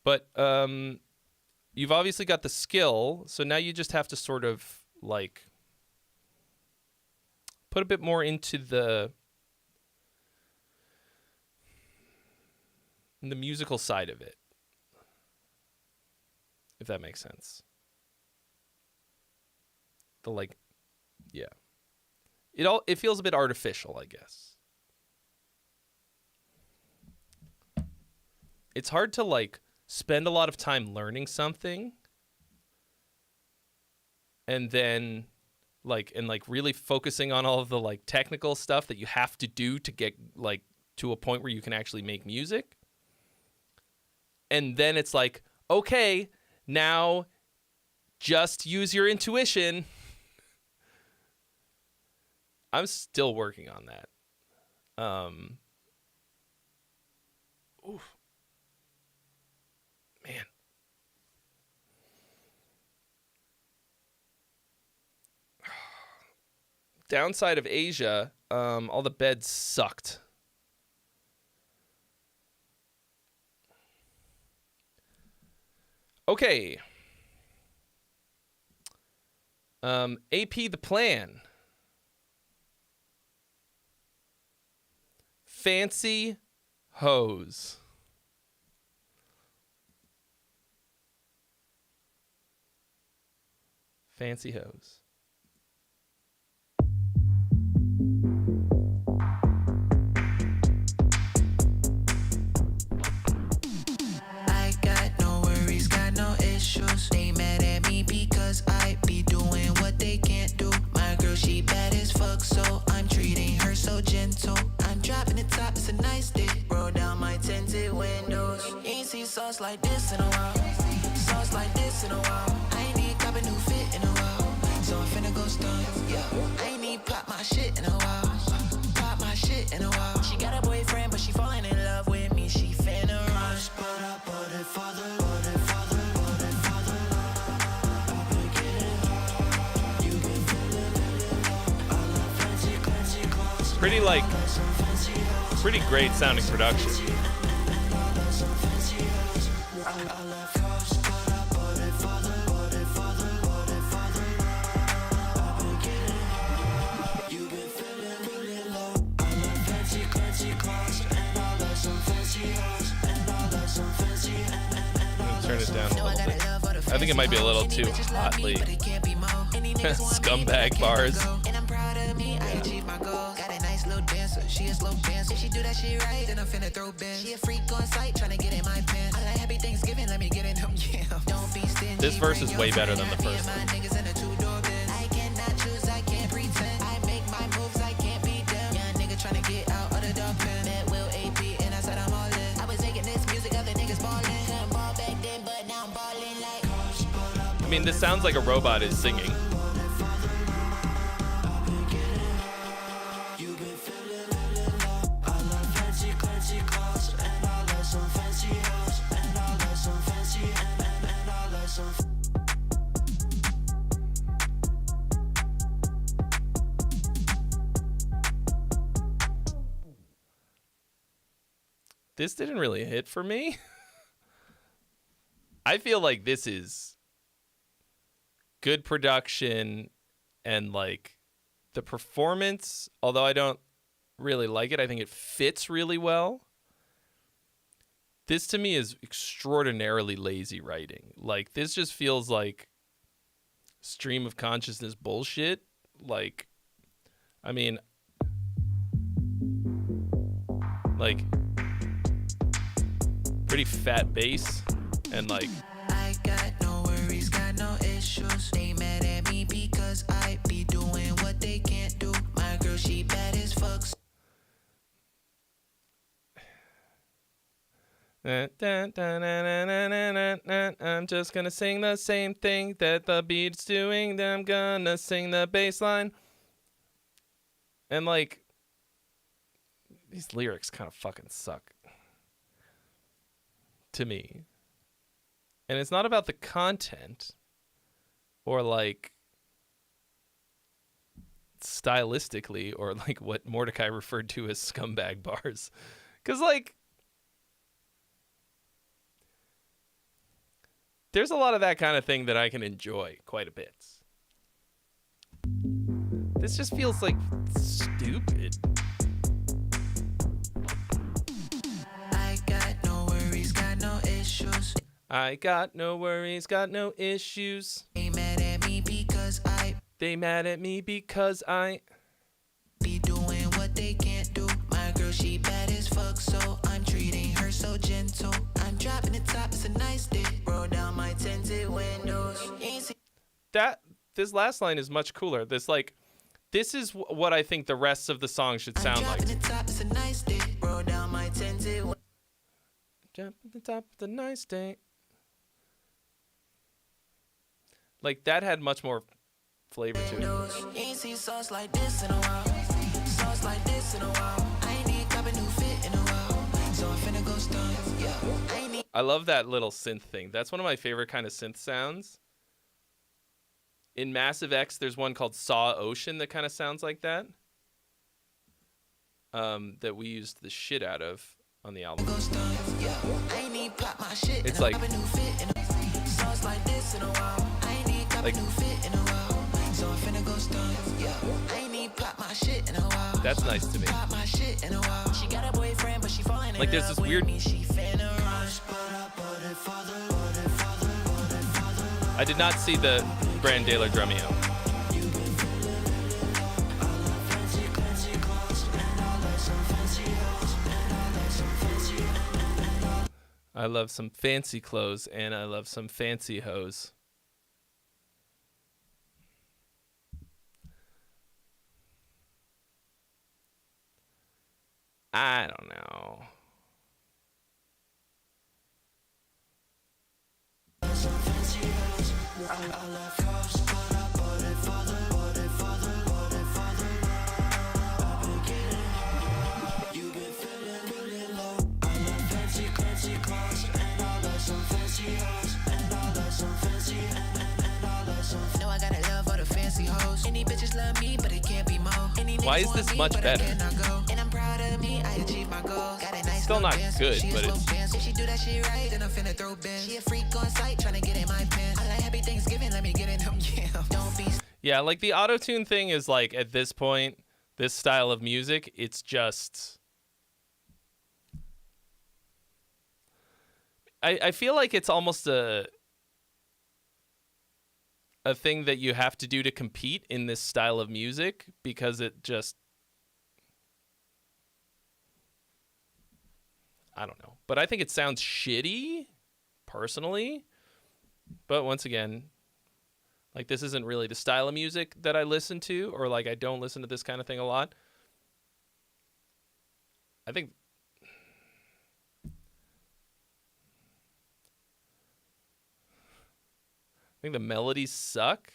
But you've obviously got the skill, so now you just have to sort of like put a bit more into the musical side of it, if that makes sense. The like, yeah. It feels a bit artificial, I guess. It's hard to like spend a lot of time learning something and then like really focusing on all of the like technical stuff that you have to do to get like to a point where you can actually make music. And then it's like, okay, now just use your intuition. I'm still working on that. Oof. Man. Downside of Asia, all the beds sucked. Okay. AP the plan. Fancy hose. Fancy hose. I got no worries, got no issues. They mad at me because I be doing what they can't do. My girl, she bad as fuck, so I'm treating her so gentle. I'm dropping the top, it's a nice day. Roll down my tinted windows. Ain't seen sauce like this in a while. Sauce like this in a while. I ain't need cop a new fit in a while. So I'm finna go stunt, yeah. I ain't need pop my shit in a while. Pop my shit in a while. She got a boyfriend, but she falling in love with me. She finna run. But I bought it for the, bought it for the, bought it for the. I've been getting high. You been feeling it. I love fancy, fancy clothes. Pretty like, pretty great sounding production. Turn it down a little bit. I think it might be a little too hotly. Scumbag bars. And I'm proud of me, I achieved my goals. Got a nice little dancer, she a slow dancer. If she do that shit right, then I'm finna throw bands. She a freak on sight, tryna get in my pants. I like happy Thanksgiving, let me get in them, yeah. Don't be stingy. This verse is way better than the first one. I cannot choose, I can't pretend. I make my moves, I can't beat them. Young nigga tryna get out of the dog pen. Met Will AP, and I said I'm all in. I was making this music, other niggas ballin'. Couldn't ball back then, but now I'm ballin' like. I mean, this sounds like a robot is singing. This didn't really hit for me. I feel like this is good production and like the performance, although I don't really like it, I think it fits really well. This to me is extraordinarily lazy writing. Like this just feels like stream of consciousness bullshit. Like, I mean, like pretty fat bass and like I got no worries, got no issues. They mad at me because I be doing what they can't do. My girl, she bad as fuck. I'm just gonna sing the same thing that the beat's doing, then I'm gonna sing the bass line. And like these lyrics kind of fucking suck to me. And it's not about the content or like stylistically or like what Mordecai referred to as scumbag bars. Cause like there's a lot of that kind of thing that I can enjoy quite a bit. This just feels like stupid. I got no worries, got no issues. I got no worries, got no issues. They mad at me because I They mad at me because I be doing what they can't do. My girl, she bad as fuck, so I'm treating her so gentle. I'm dropping the top, it's a nice day. Roll down my tinted windows. Ain't see- this last line is much cooler. This is what I think the rest of the song should I'm sound dropping like. the top, it's a nice day. Roll down my tinted windows. Jump at the top of the nice day. Like that had much more flavor to it. Ain't seen sauce like this in a while. Sauce like this in a while. I ain't need cop a new fit in a while. So I'm finna go stunt. Yeah. I ain't need I love that little synth thing. That's one of my favorite kind of synth sounds. In Massive X, there's one called Saw Ocean that kind of sounds like that. That we used the shit out of on the album. go stunt. Yeah. I ain't need pop my shit. It's and like- cop a new fit in a sauce like this in a while. I ain't need cop Like- a new fit in a while. So I'm finna go stunt. Yeah. I ain't need pop my shit in a while. That's nice to me. Pop my shit in a while. She got a boyfriend, but she falling in Like, there's love this with weird- me. She finna rush. I did not see the Brandaler Drumeo. I love some fancy clothes and I love some fancy hoes. I don't know. Know I gotta love all the fancy hoes. Any bitches love me, but it can't be more. Any Why niggas is want this me, much but better? I cannot go. And I'm proud of me, I achieved my goals. Got a nice Still little not dance. good, She a but slow it's- dance. If she do that shit right, then I'm finna throw bands. She a freak on sight, tryna get in my pants. I like happy Thanksgiving, let me get in them yams. Don't be Yeah, like the auto-tune thing is like at this point, this style of music, it's just I feel like it's almost a thing that you have to do to compete in this style of music because it just I don't know. But I think it sounds shitty personally. But once again, like this isn't really the style of music that I listen to, or like I don't listen to this kind of thing a lot. I think the melodies suck.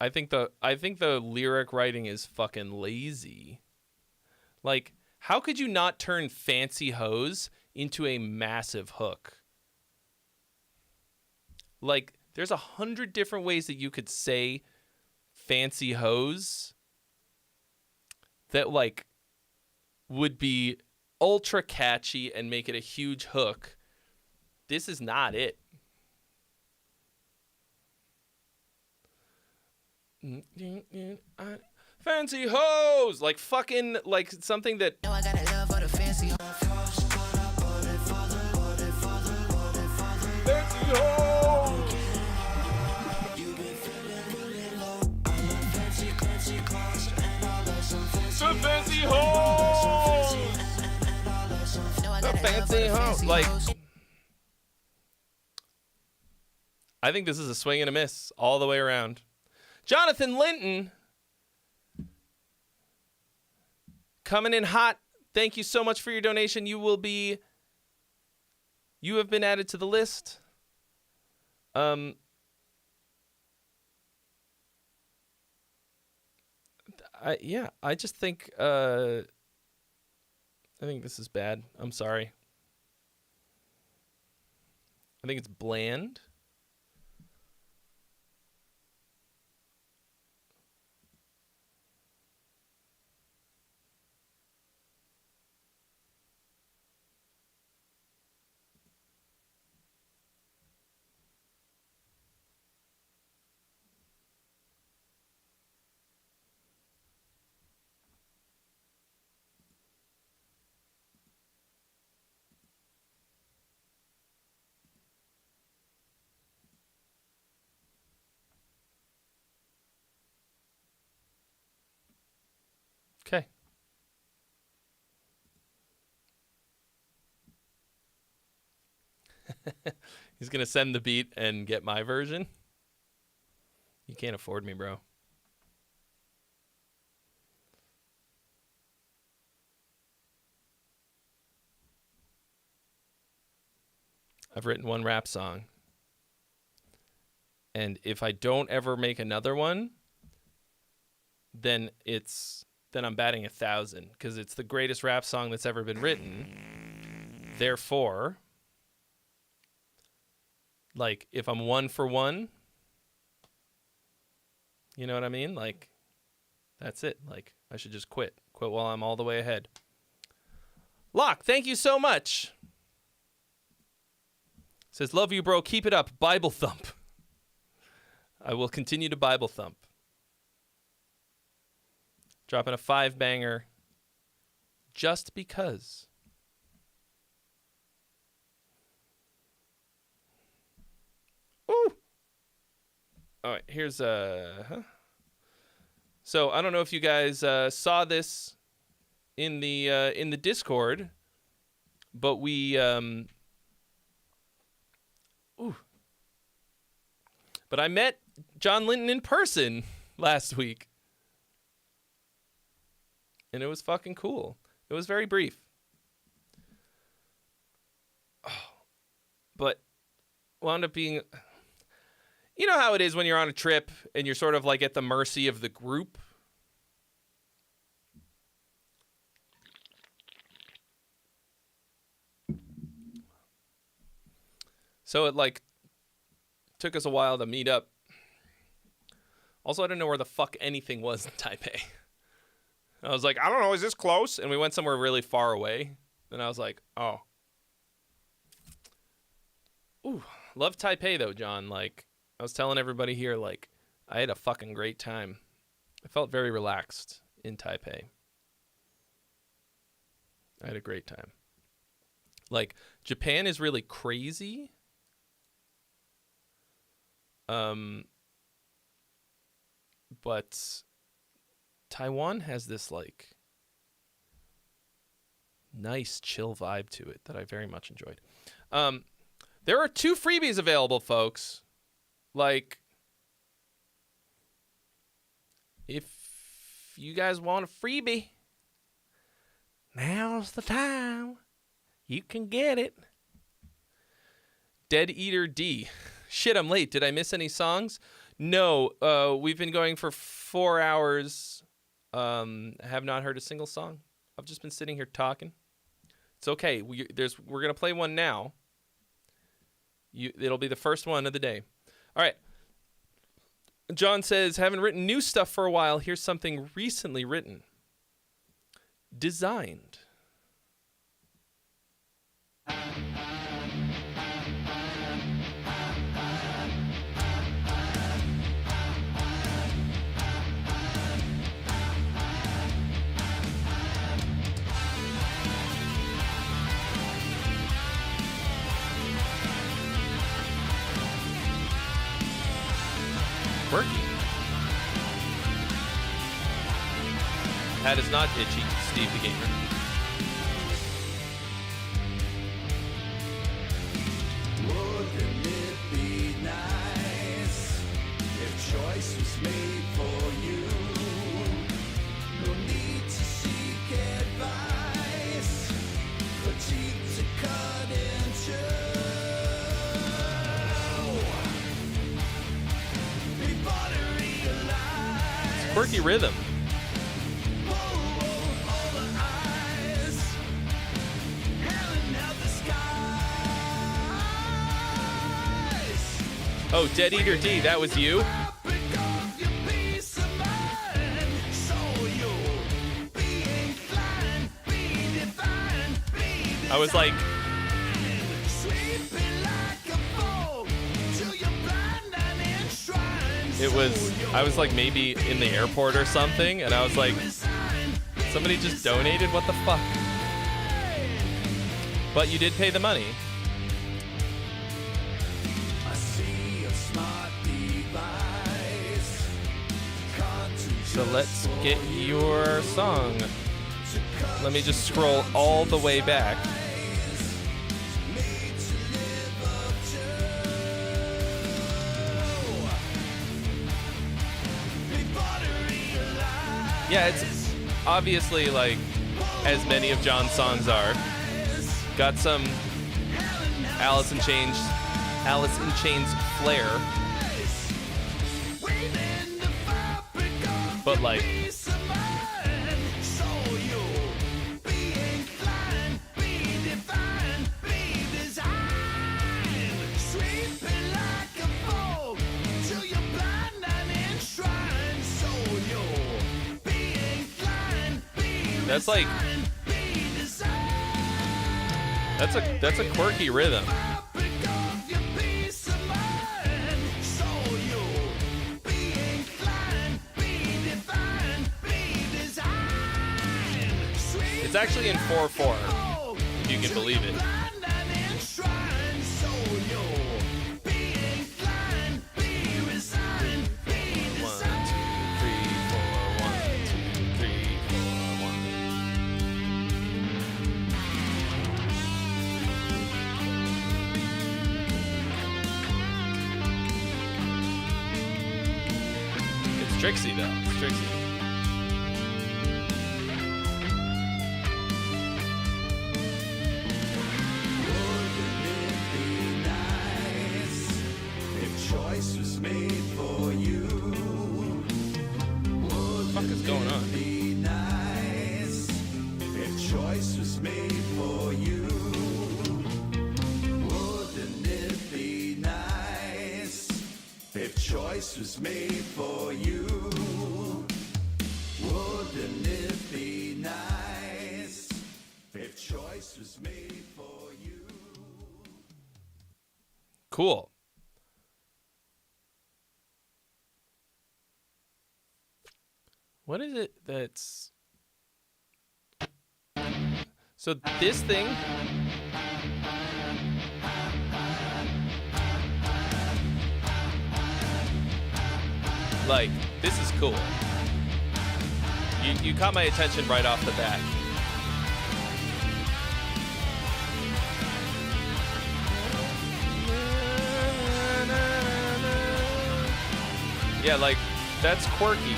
I think the lyric writing is fucking lazy. Like, how could you not turn fancy hose into a massive hook? Like, there's 100 different ways that you could say fancy hose that like would be ultra catchy and make it a huge hook. This is not it. Fancy hose, like fucking like something that know I gotta love all the fancy hoes. fancy hose. The fancy hose. Know I The gotta love all fancy the hose. fancy Like, hoes. I think this is a swing and a miss all the way around. Jonathan Linton coming in hot. Thank you so much for your donation. You have been added to the list. I just think I think this is bad. I'm sorry. I think it's bland. He's going to send the beat and get my version. You can't afford me, bro. I've written one rap song. And if I don't ever make another one, then I'm batting 1,000 because it's the greatest rap song that's ever been written. Therefore, like, if I'm 1 for 1, you know what I mean? Like, that's it. Like, I should just quit while I'm all the way ahead. Locke, thank you so much. Says, love you, bro. Keep it up. Bible thump. I will continue to Bible thump. Dropping a 5-banger just because. Ooh. All right, here's So I don't know if you guys saw this in the Discord, but we But I met John Linton in person last week. And it was fucking cool. It was very brief. Oh, but wound up being... You know how it is when you're on a trip and you're sort of like at the mercy of the group? So it like took us a while to meet up. Also, I didn't know where the fuck anything was in Taipei. I was like, I don't know, is this close? And we went somewhere really far away. And I was like, oh. Ooh, love Taipei though, John. Like, I was telling everybody here, like, I had a fucking great time. I felt very relaxed in Taipei. I had a great time. Like, Japan is really crazy. But Taiwan has this, like, nice, chill vibe to it that I very much enjoyed. There are 2 freebies available, folks. Like, if you guys want a freebie, now's the time. You can get it. Dead Eater D. Shit, I'm late. Did I miss any songs? No. We've been going for 4 hours. Have not heard a single song. I've just been sitting here talking. It's okay. We're gonna play one now. It'll be the first one of the day. All right. John says, haven't written new stuff for a while. Here's something recently written. Designed. Quirky. Hat is not itchy, Steve the Gamer. Wouldn't it be nice if choice was made for you? No need to seek advice, critique to cut into. Quirky rhythm. Oh, Dead Eater D, that was you? I was like... I was like maybe in the airport or something, and I was like, somebody just donated? What the fuck? But you did pay the money. So let's get your song. Let me just scroll all the way back. Yeah, it's obviously like as many of John's songs are. Got some Alice in Chains flair. But like that's like that's a quirky rhythm. It's actually in 4/4, if you can believe it. 1, 2, 3, 4, 1. It's Trixie though. It's Trixie. Choice was made for you. What the fuck is going on? Be nice if choice was made for you. Wouldn't it be nice if choice was made for you? Wouldn't it be nice if choice was made for you? Cool. What is it that's... So this thing... Like, this is cool. You caught my attention right off the bat. Yeah, like, that's quirky.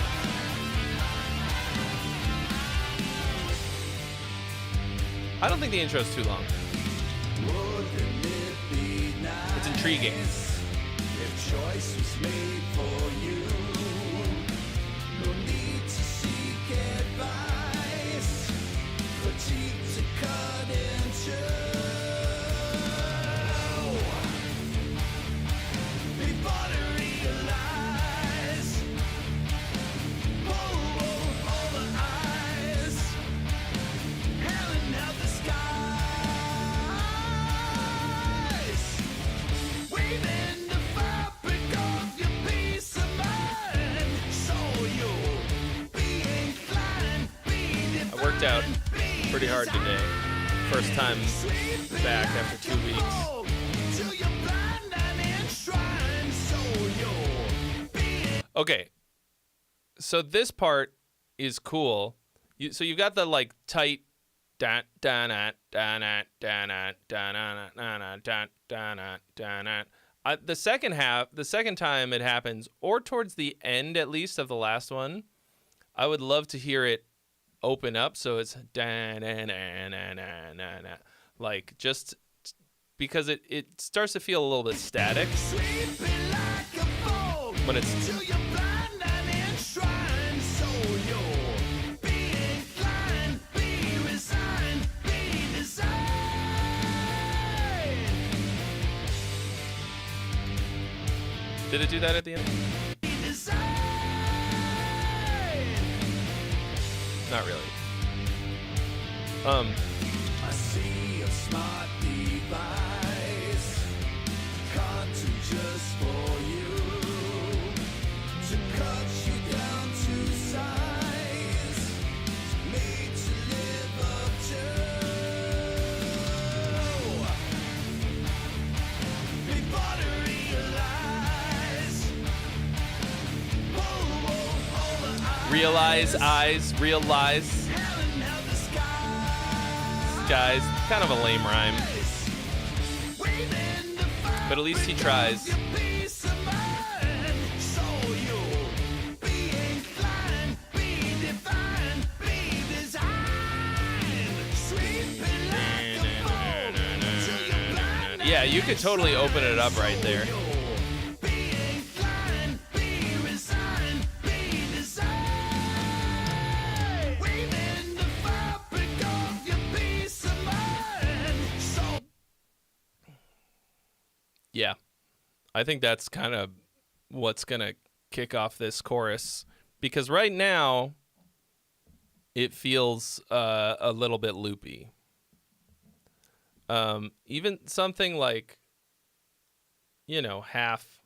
I don't think the intro's too long. It's intriguing. If choice was made for you, no need to seek advice, but teeth to cut into. Before to realize, all the eyes, hailing out the skies, waving the fabric of your peace of mind, so you'll be inclined, be I worked out pretty hard today. First time back after 2 weeks. Okay, so this part is cool. So you've got the like tight da da na da na da na da na da na da na. The second half, the second time it happens, or towards the end at least of the last one, I would love to hear it open up. So it's da na na na na na, like just because it starts to feel a little bit static when it's. Did it do that at the end? Not really. I see a smart device, cartoon just for you, to cut you down to size, made to live up to. Before to realize, all the eyes, Realize eyes, realize. Guys, kind of a lame rhyme, but at least he tries. Yeah, you could totally open it up right there. Yeah, I think that's kind of what's going to kick off this chorus, because right now it feels a little bit loopy. Even something like, half,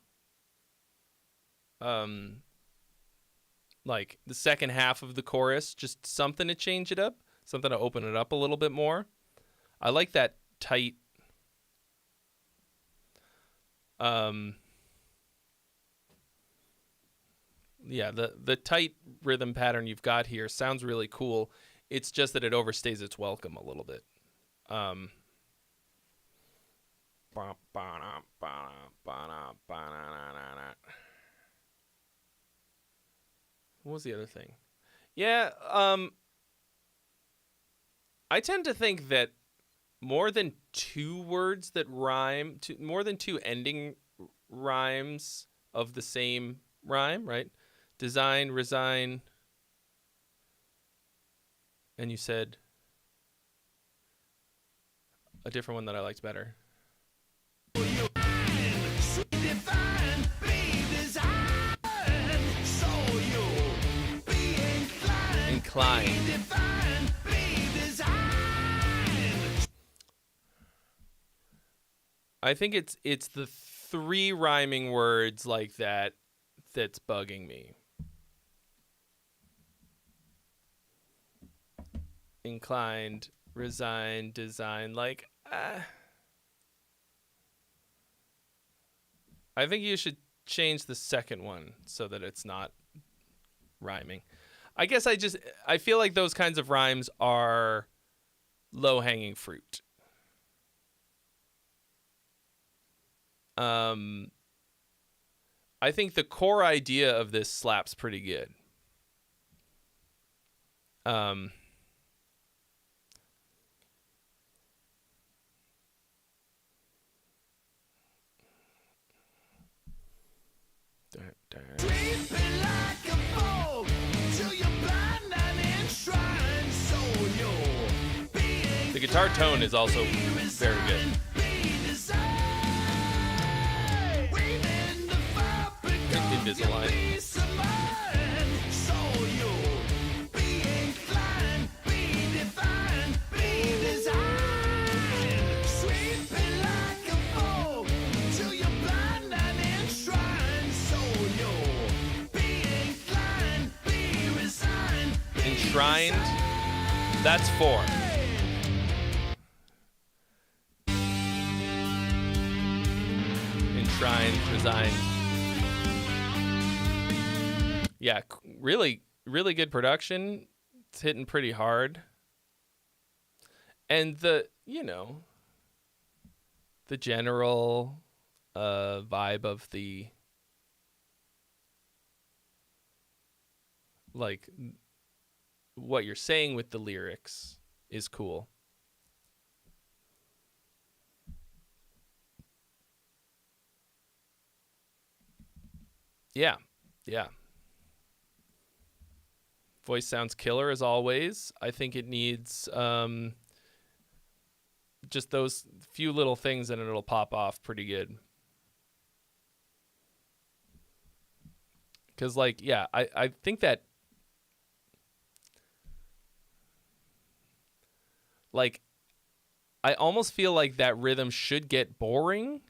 like the second half of the chorus, just something to change it up, something to open it up a little bit more. I like that tight, the tight rhythm pattern you've got here sounds really cool. It's just that it overstays its welcome a little bit. What was the other thing? Yeah, I tend to think that more than two words that rhyme, more than two ending rhymes of the same rhyme, right? Design, resign, and you said a different one that I liked better. Inclined. I think it's the three rhyming words like that that's bugging me. Inclined, resign, design, like I think you should change the second one so that it's not rhyming. I guess I feel like those kinds of rhymes are low-hanging fruit. I think the core idea of this slaps pretty good. The guitar tone is also very good. Invisalign. Enshrined, that's 4. Enshrined, resigned. Yeah, really, really good production. It's hitting pretty hard. And the general vibe of the, like, what you're saying with the lyrics is cool. Yeah. Voice sounds killer as always. I think it needs just those few little things and it'll pop off pretty good. Because, like, yeah, I think that, like, I almost feel like that rhythm should get boring,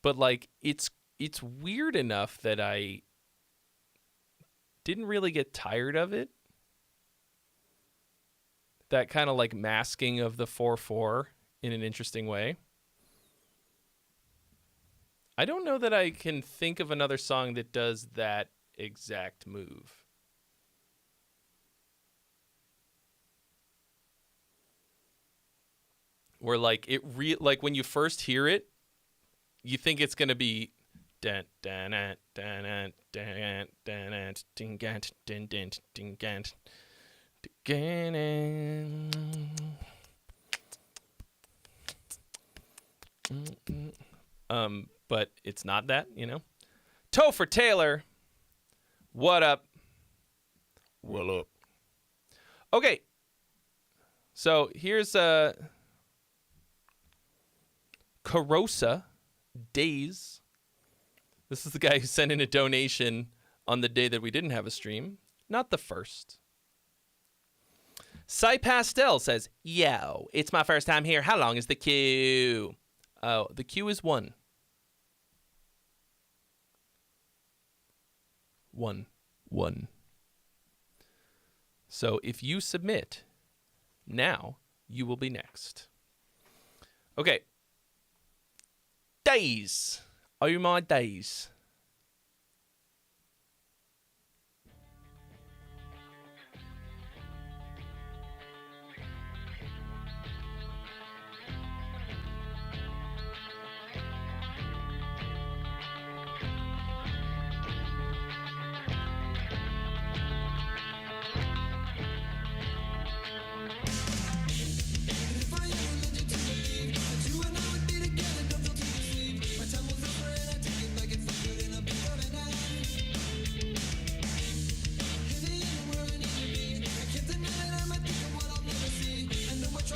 but, like, it's weird enough that I didn't really get tired of it. That kind of, like, masking of the 4/4 in an interesting way. I don't know that I can think of another song that does that exact move. Where, like, like when you first hear it, you think it's gonna be But it's not that, you know. Topher Taylor, what up? What up? Okay, so here's Carosa Days. This is the guy who sent in a donation on the day that we didn't have a stream, not the first. Cy Pastel says, yo, it's my first time here. How long is the queue? Oh, the queue is 1. 1. So if you submit now, you will be next. Okay. Days. Oh my days.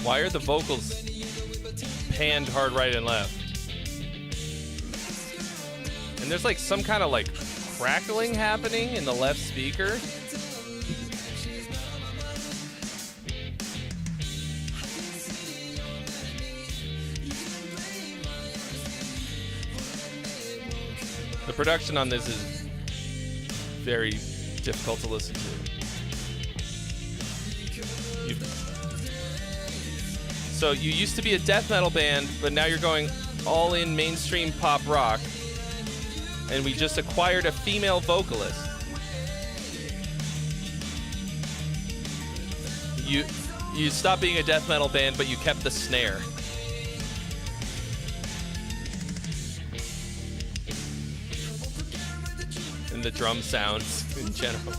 Why are the vocals panned hard right and left? And there's like some kind of like crackling happening in the left speaker. The production on this is very difficult to listen to. So you used to be a death metal band, but now you're going all in mainstream pop rock. And we just acquired a female vocalist. You stopped being a death metal band, but you kept the snare. And the drum sounds in general.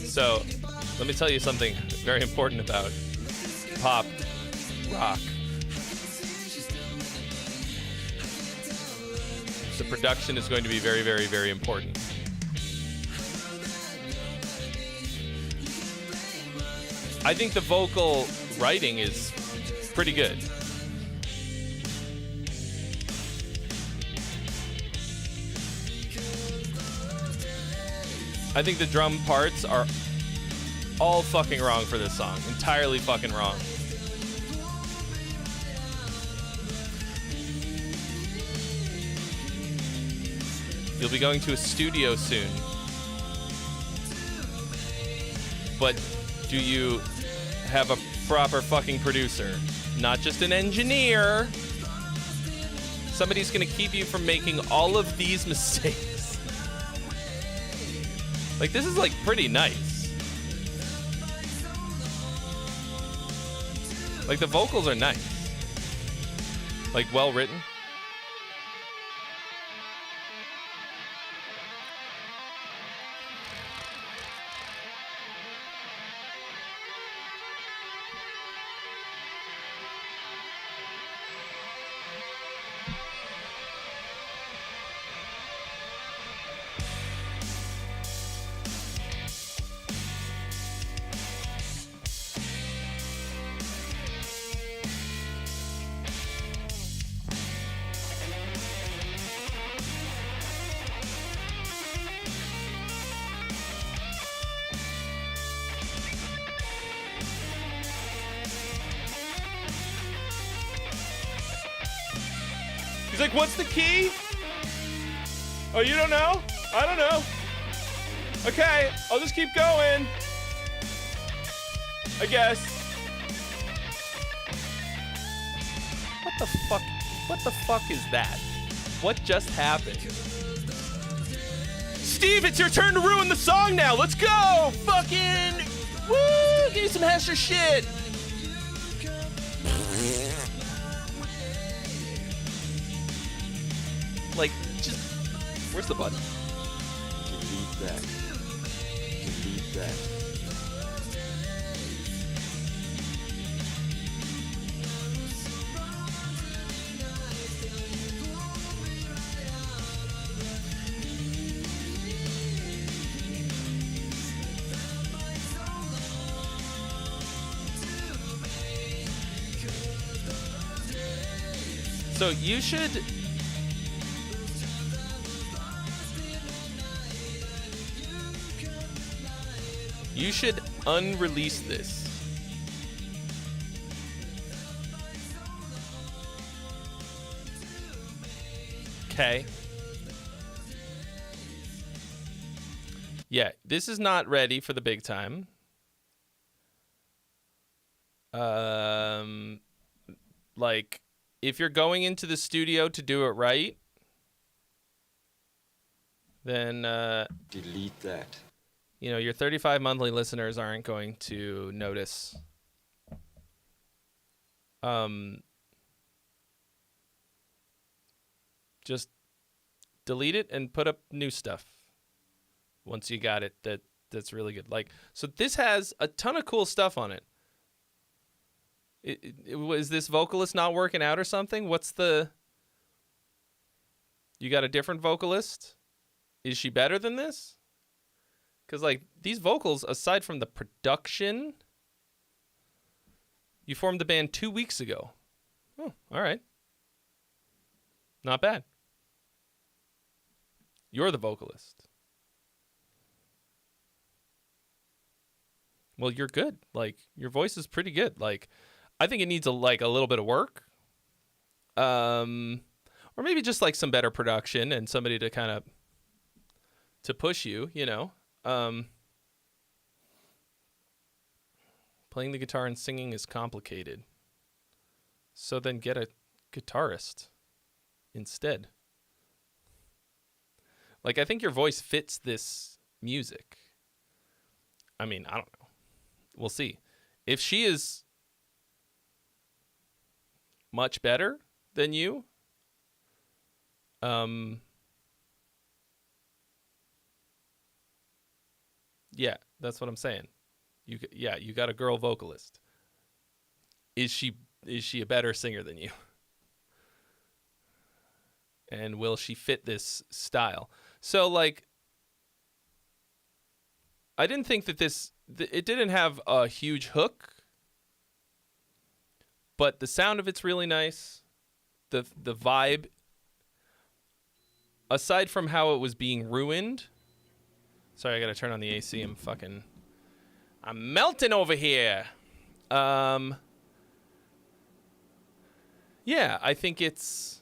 So, let me tell you something very important about pop rock. The production is going to be very, very, very important. I think the vocal writing is pretty good. I think the drum parts are all fucking wrong for this song. Entirely fucking wrong. You'll be going to a studio soon. But do you have a proper fucking producer? Not just an engineer. Somebody's gonna keep you from making all of these mistakes. Like, this is like pretty nice. Like, the vocals are nice. Like, well written. He's like, what's the key? Oh, you don't know? I don't know. Okay, I'll just keep going. I guess. What the fuck? What the fuck is that? What just happened? Steve, it's your turn to ruin the song now. Let's go. Fucking woo! Give me some Hester shit. Like, Where's the button? Delete that. Delete that. So you should unrelease this. Okay. Yeah, this is not ready for the big time. Like, if you're going into the studio to do it right, then Delete that. you know, your 35 monthly listeners aren't going to notice. Just delete it and put up new stuff once you got it that's really good. Like, so this has a ton of cool stuff on it. Is this vocalist not working out or something? What's the... You got a different vocalist? Is she better than this? Because, like, these vocals, aside from the production... You formed the band 2 weeks ago. Oh, all right. Not bad. You're the vocalist. Well, you're good. Like, your voice is pretty good. Like... I think it needs a little bit of work, or maybe just like some better production and somebody to kind of to push you. You know, playing the guitar and singing is complicated. So then get a guitarist instead. Like, I think your voice fits this music. I mean, I don't know. We'll see. If she is much better than you, yeah, that's what I'm saying. You got a girl vocalist. Is she a better singer than you? And will she fit this style? So, like, I didn't think that it didn't have a huge hook. But the sound of it's really nice. The vibe, aside from how it was being ruined. Sorry, I gotta turn on the AC. I'm melting over here. Yeah, I think it's...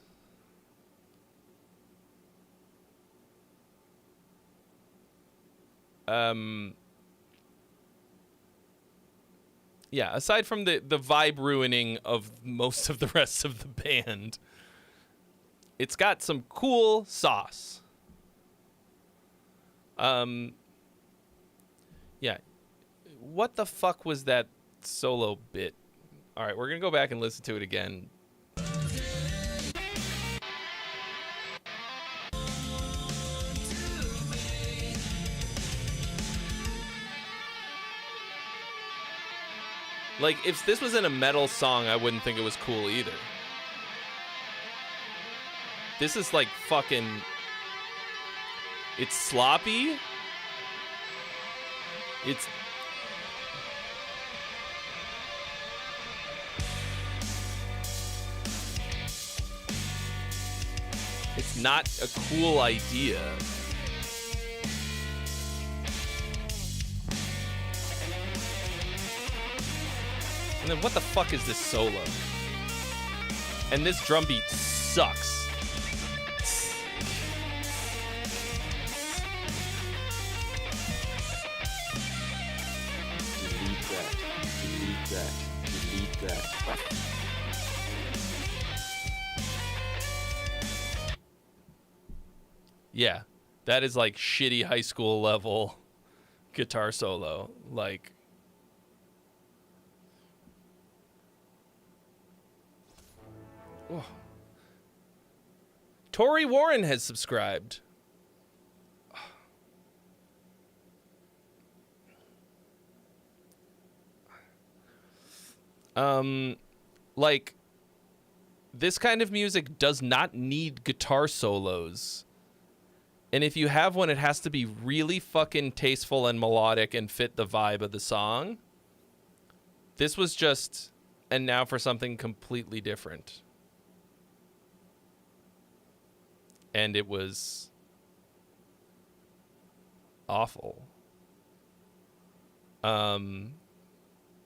Yeah, aside from the vibe ruining of most of the rest of the band, it's got some cool sauce. Yeah. What the fuck was that solo bit? All right, we're going to go back and listen to it again. Like, if this was in a metal song, I wouldn't think it was cool either. This is like fucking... It's sloppy. It's... It's not a cool idea. And then what the fuck is this solo? And this drum beat sucks. Delete that. Delete that. Delete that. Yeah, that is like shitty high school level guitar solo. Like, oh. Tori Warren has subscribed. Like, this kind of music does not need guitar solos. And if you have one, it has to be really fucking tasteful and melodic and fit the vibe of the song. This was just, and now for something completely different. And it was awful. And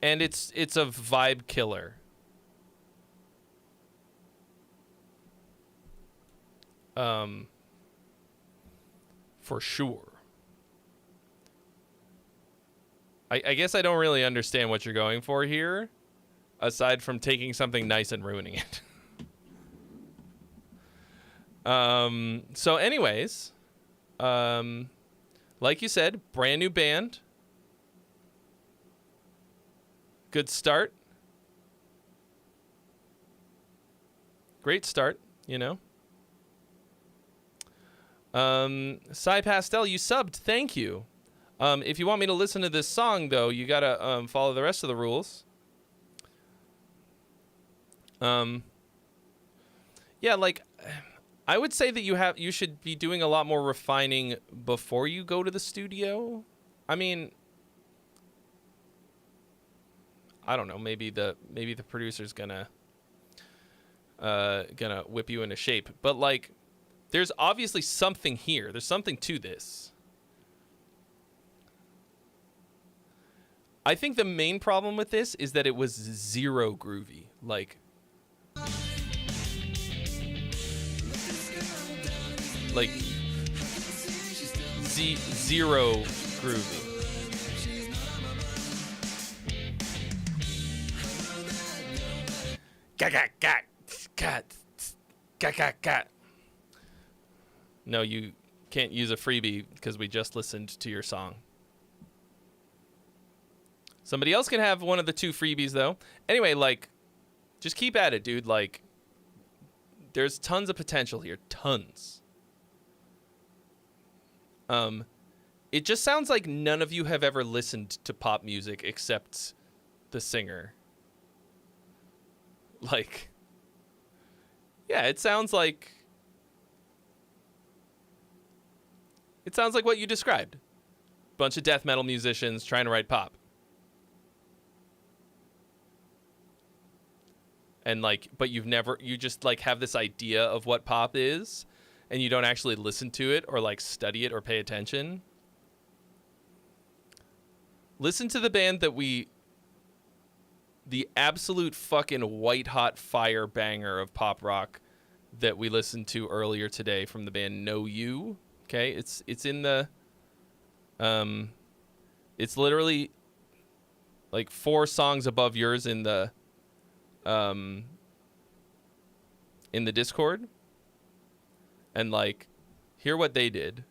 it's a vibe killer. For sure. I guess I don't really understand what you're going for here, aside from taking something nice and ruining it. So anyways, like you said, brand new band. Good start. Great start, you know. Cy Pastel, you subbed. Thank you. If you want me to listen to this song, though, you gotta follow the rest of the rules. Yeah, like, I would say that you should be doing a lot more refining before you go to the studio. I mean, I don't know. Maybe the producer's gonna whip you into shape, but like, there's obviously something here. There's something to this. I think the main problem with this is that it was zero groovy. Like zero groovy. No, you can't use a freebie because we just listened to your song. Somebody else can have one of the 2 freebies, though. Anyway, like, just keep at it, dude. Like, there's tons of potential here. Tons. It just sounds like none of you have ever listened to pop music except the singer. Like, yeah, it sounds like what you described. Bunch of death metal musicians trying to write pop. And like, but you just like have this idea of what pop is, and you don't actually listen to it or like study it or pay attention. Listen to the band the absolute fucking white hot fire banger of pop rock that we listened to earlier today from the band Know You. Okay, it's in the it's literally like 4 songs above yours in the Discord, and like, hear what they did.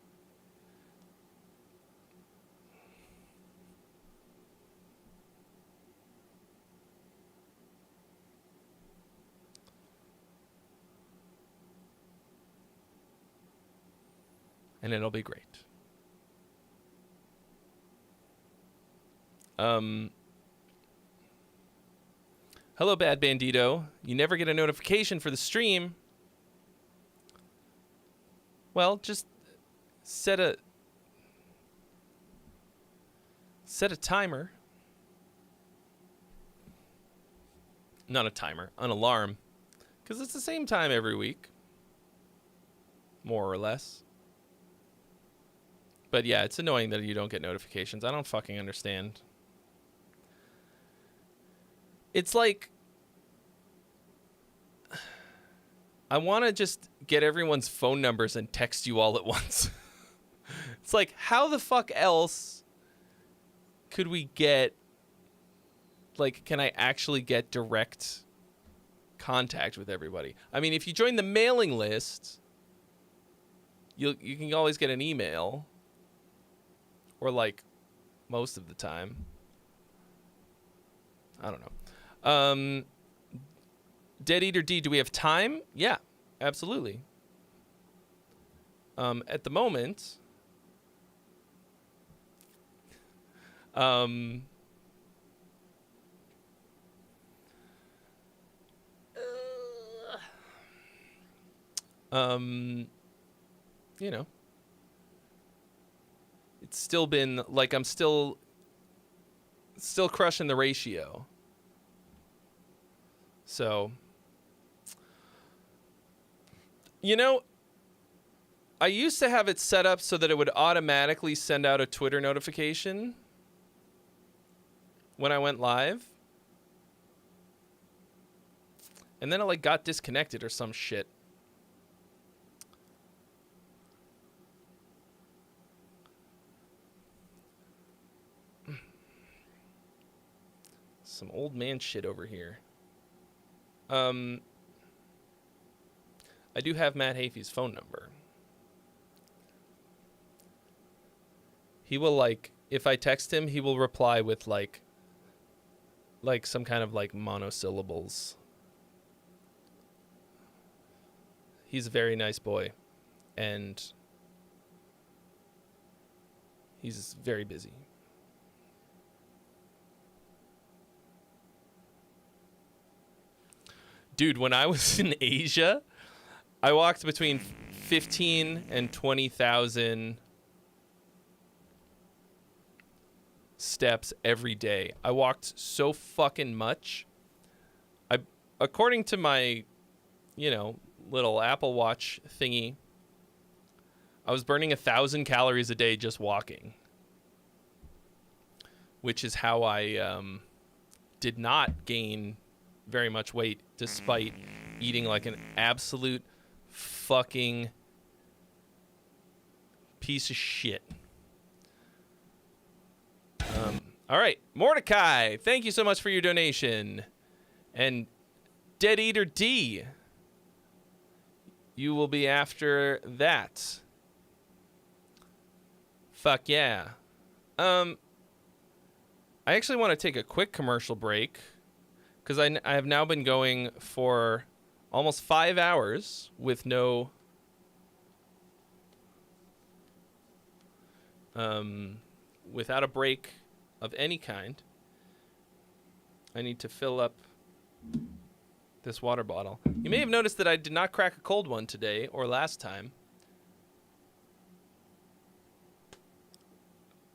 And it'll be great. Hello, Bad Bandito. You never get a notification for the stream. Well, just set a timer. Not a timer, an alarm. Because it's the same time every week. More or less. But yeah, it's annoying that you don't get notifications. I don't fucking understand. It's like, I want to just get everyone's phone numbers and text you all at once. It's like, how the fuck else could we get, like, can I actually get direct contact with everybody? I mean, if you join the mailing list, you can always get an email. Or, like, most of the time. I don't know. Dead Eater D, do we have time? Yeah, absolutely. At the moment, You know, it's still been like I'm still crushing the ratio. So, you know, I used to have it set up so that it would automatically send out a Twitter notification when I went live. And then it like got disconnected or some shit. Some old man shit over here. I do have Matt Hafey's phone number. He will like, if I text him, he will reply with like some kind of like monosyllables. He's a very nice boy, and he's very busy. Dude, when I was in Asia, I walked between 15 and 20,000 steps every day. I walked so fucking much. According to my, little Apple Watch thingy, I was burning 1,000 calories a day just walking, which is how I did not gain very much weight despite eating like an absolute fucking piece of shit. All right, Mordecai, thank you so much for your donation. And Dead Eater D, you will be after that. Fuck yeah. I actually want to take a quick commercial break because I have now been going for almost 5 hours with no without a break of any kind. I need to fill up this water bottle. You may have noticed that I did not crack a cold one today or last time.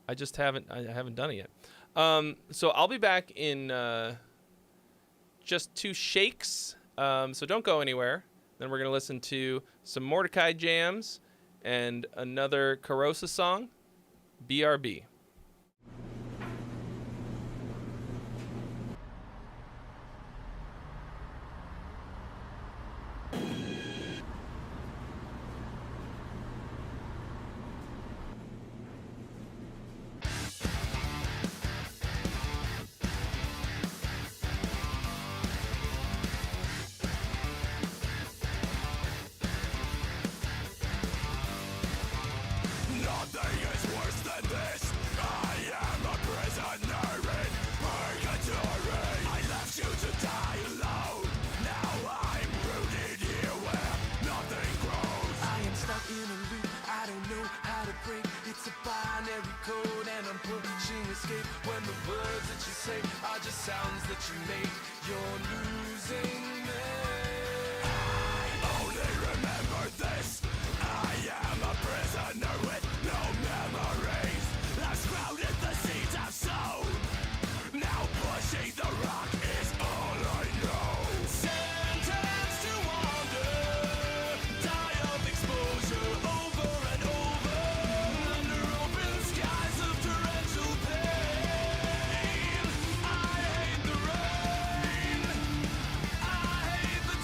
I haven't done it yet. So I'll be back in just 2 shakes. So don't go anywhere. Then we're going to listen to some Mordecai jams and another Carosa song, BRB. I hate the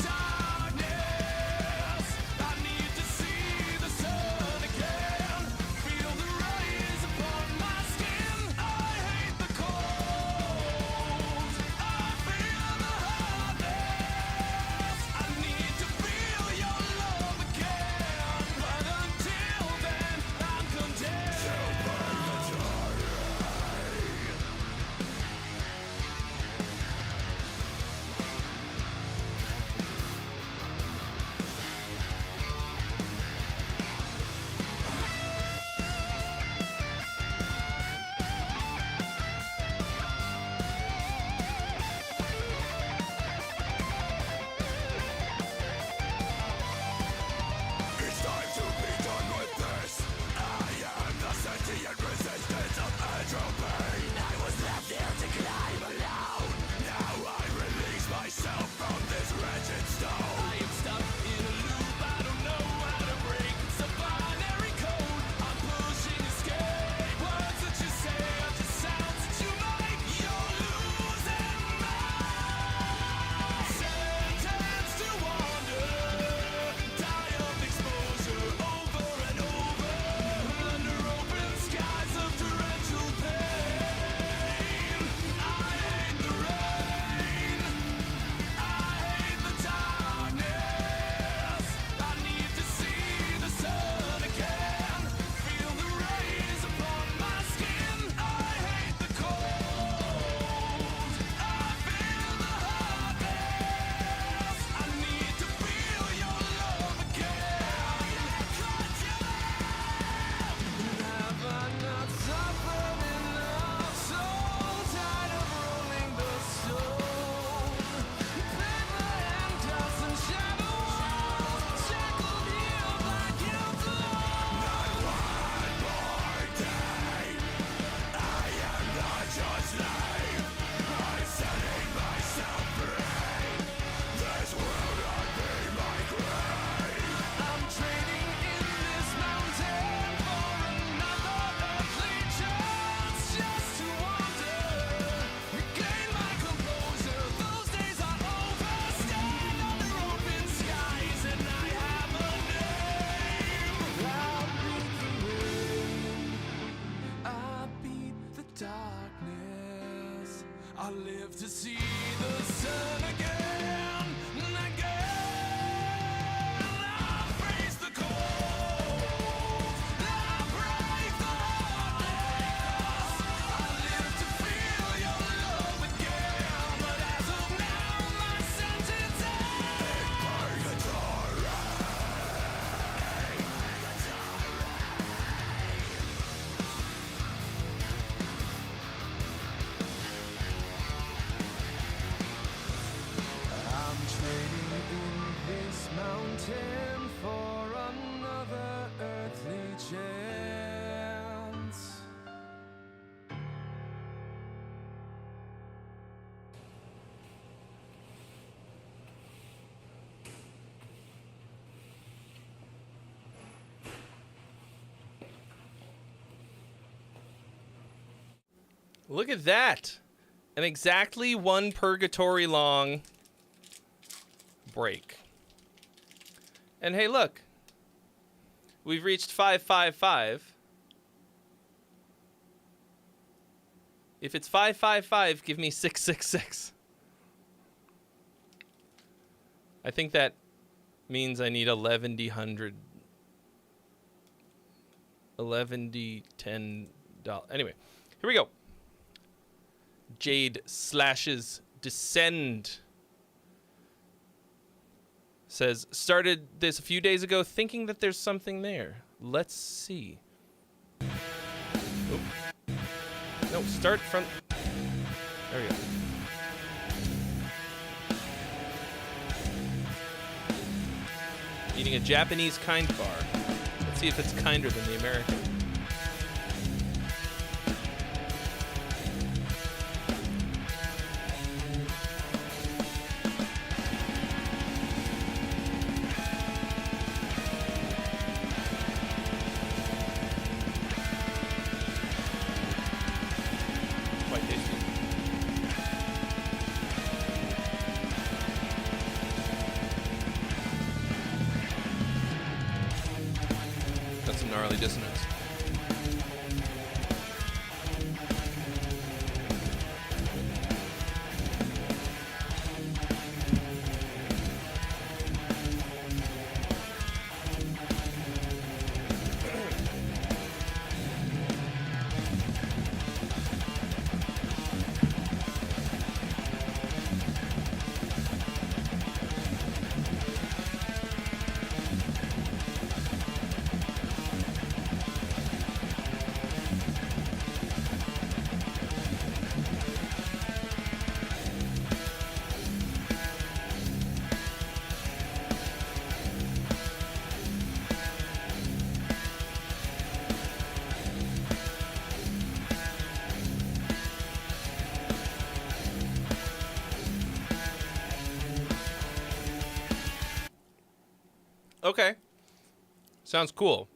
I live to see the sun again and again. I face the cold, I break the hardness. I live to feel your love again, but as of now, my sentence ends. I'm trading in this mountain for another earthly chance. Look at that. An exactly one purgatory long break. And hey, look. We've reached 555. If it's 555, give me 666. I think that means I need 11D100. 11D10 $. Anyway, here we go. Jade Slashes Descend says, started this a few days ago thinking that there's something there. Let's see. Oop. No, start from... There we go. Eating a Japanese kind bar. Let's see if it's kinder than the American. Quite tasty. Got some gnarly dissonance. Okay. Sounds cool.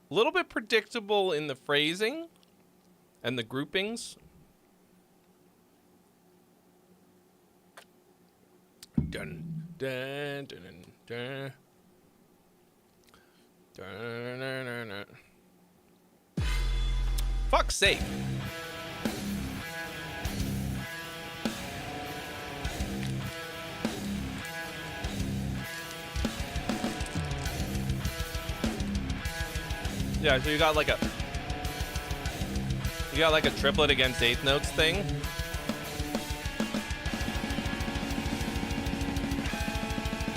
A little bit predictable in the phrasing and the groupings. Dun, dun, dun, dun, dun, dun, dun, dun. Fuck's sake. Yeah, so you got like a triplet against eighth notes thing.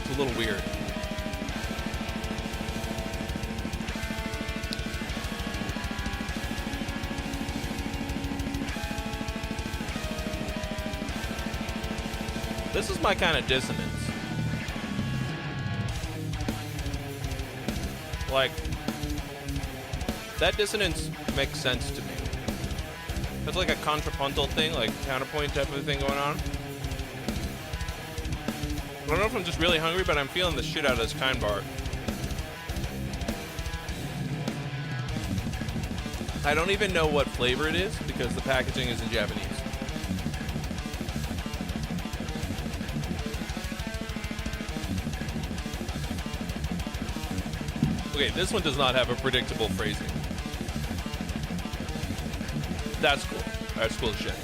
It's a little weird. This is my kind of dissonance. Like, that dissonance makes sense to me. That's like a contrapuntal thing, like counterpoint type of thing going on. I don't know if I'm just really hungry, but I'm feeling the shit out of this kind bar. I don't even know what flavor it is because the packaging is in Japanese. Okay, this one does not have a predictable phrasing. That's cool. That's cool as shit.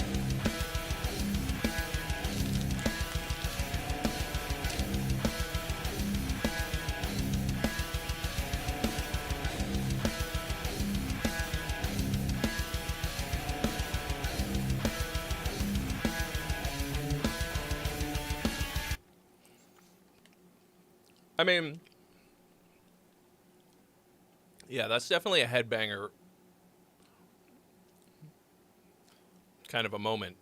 I mean, yeah, that's definitely a headbanger kind of a moment.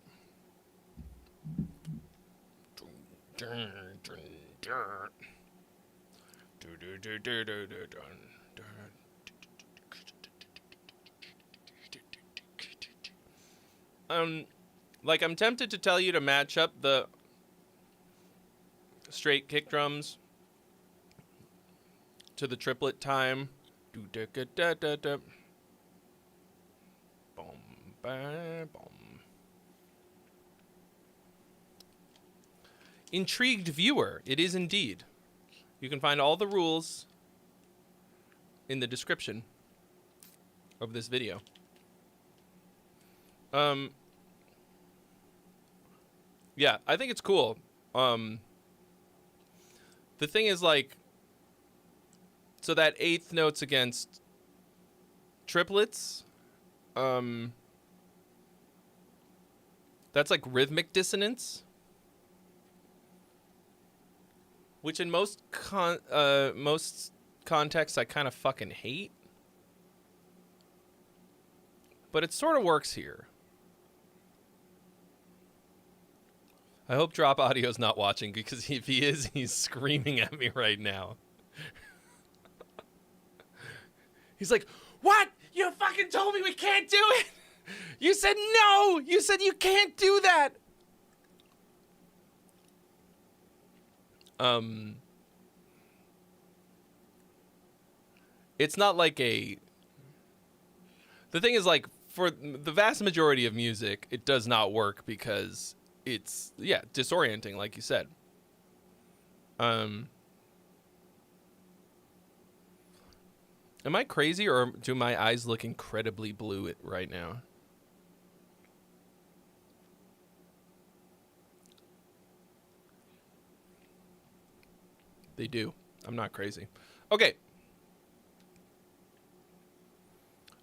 Like, I'm tempted to tell you to match up the straight kick drums to the triplet time. Intrigued viewer, it is indeed. You can find all the rules in the description of this video. Yeah, I think it's cool. The thing is, like, so that eighth note's against triplets. That's like rhythmic dissonance, which in most contexts I kind of fucking hate. But it sort of works here. I hope Drop Audio's not watching, because if he is, he's screaming at me right now. He's like, what? You fucking told me we can't do it. You said no. You said you can't do that. It's not like a... The thing is, like, for the vast majority of music, it does not work because it's, yeah, disorienting, like you said. Am I crazy, or do my eyes look incredibly blue right now? They do. I'm not crazy. Okay.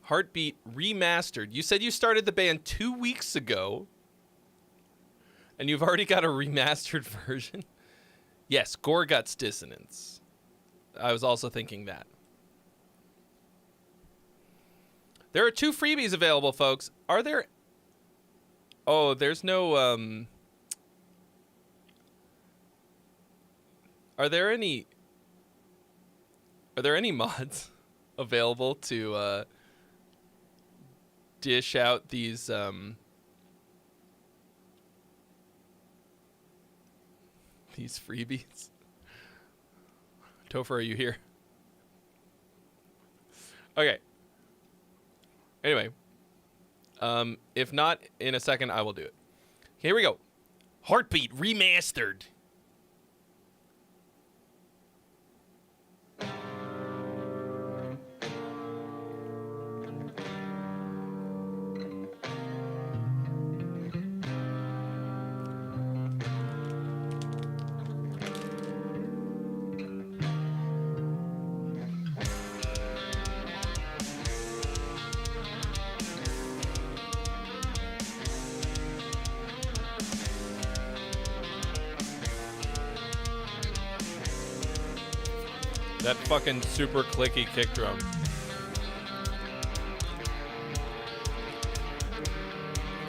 Heartbeat Remastered. You said you started the band 2 weeks ago, and you've already got a remastered version? Yes, Gorguts Dissonance. I was also thinking that. There are 2 freebies available, folks. Are there... Oh, there's no... Are there any mods available to dish out these freebies? Topher, are you here? Okay. Anyway, if not, in a second, I will do it. Here we go. Heartbeat Remastered. That fucking super clicky kick drum.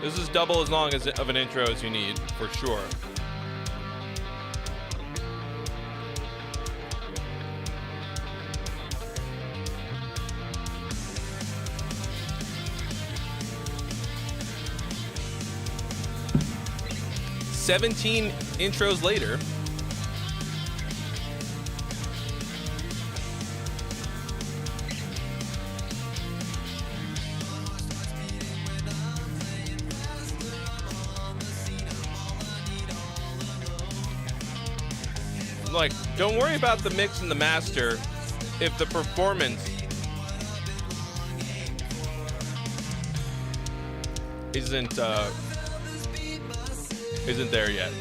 This is double as long of an intro as you need, for sure. "17 intros later, like, don't worry about the mix and the master if the performance isn't there yet.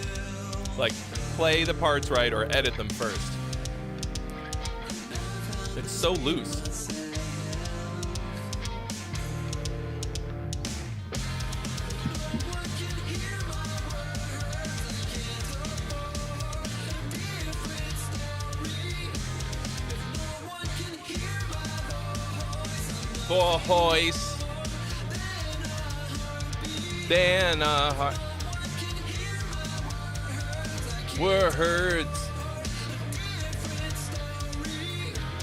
Like, play the parts right or edit them first. It's so loose. Boys. Then words.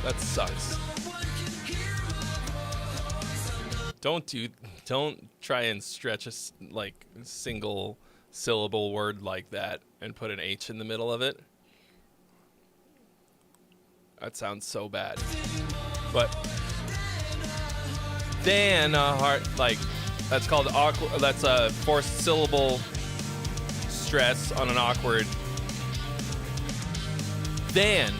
That sucks. Don't try and stretch a single syllable word like that and put an H in the middle of it. That sounds so bad. But then that's called awkward. That's a forced syllable stress on an awkward. Then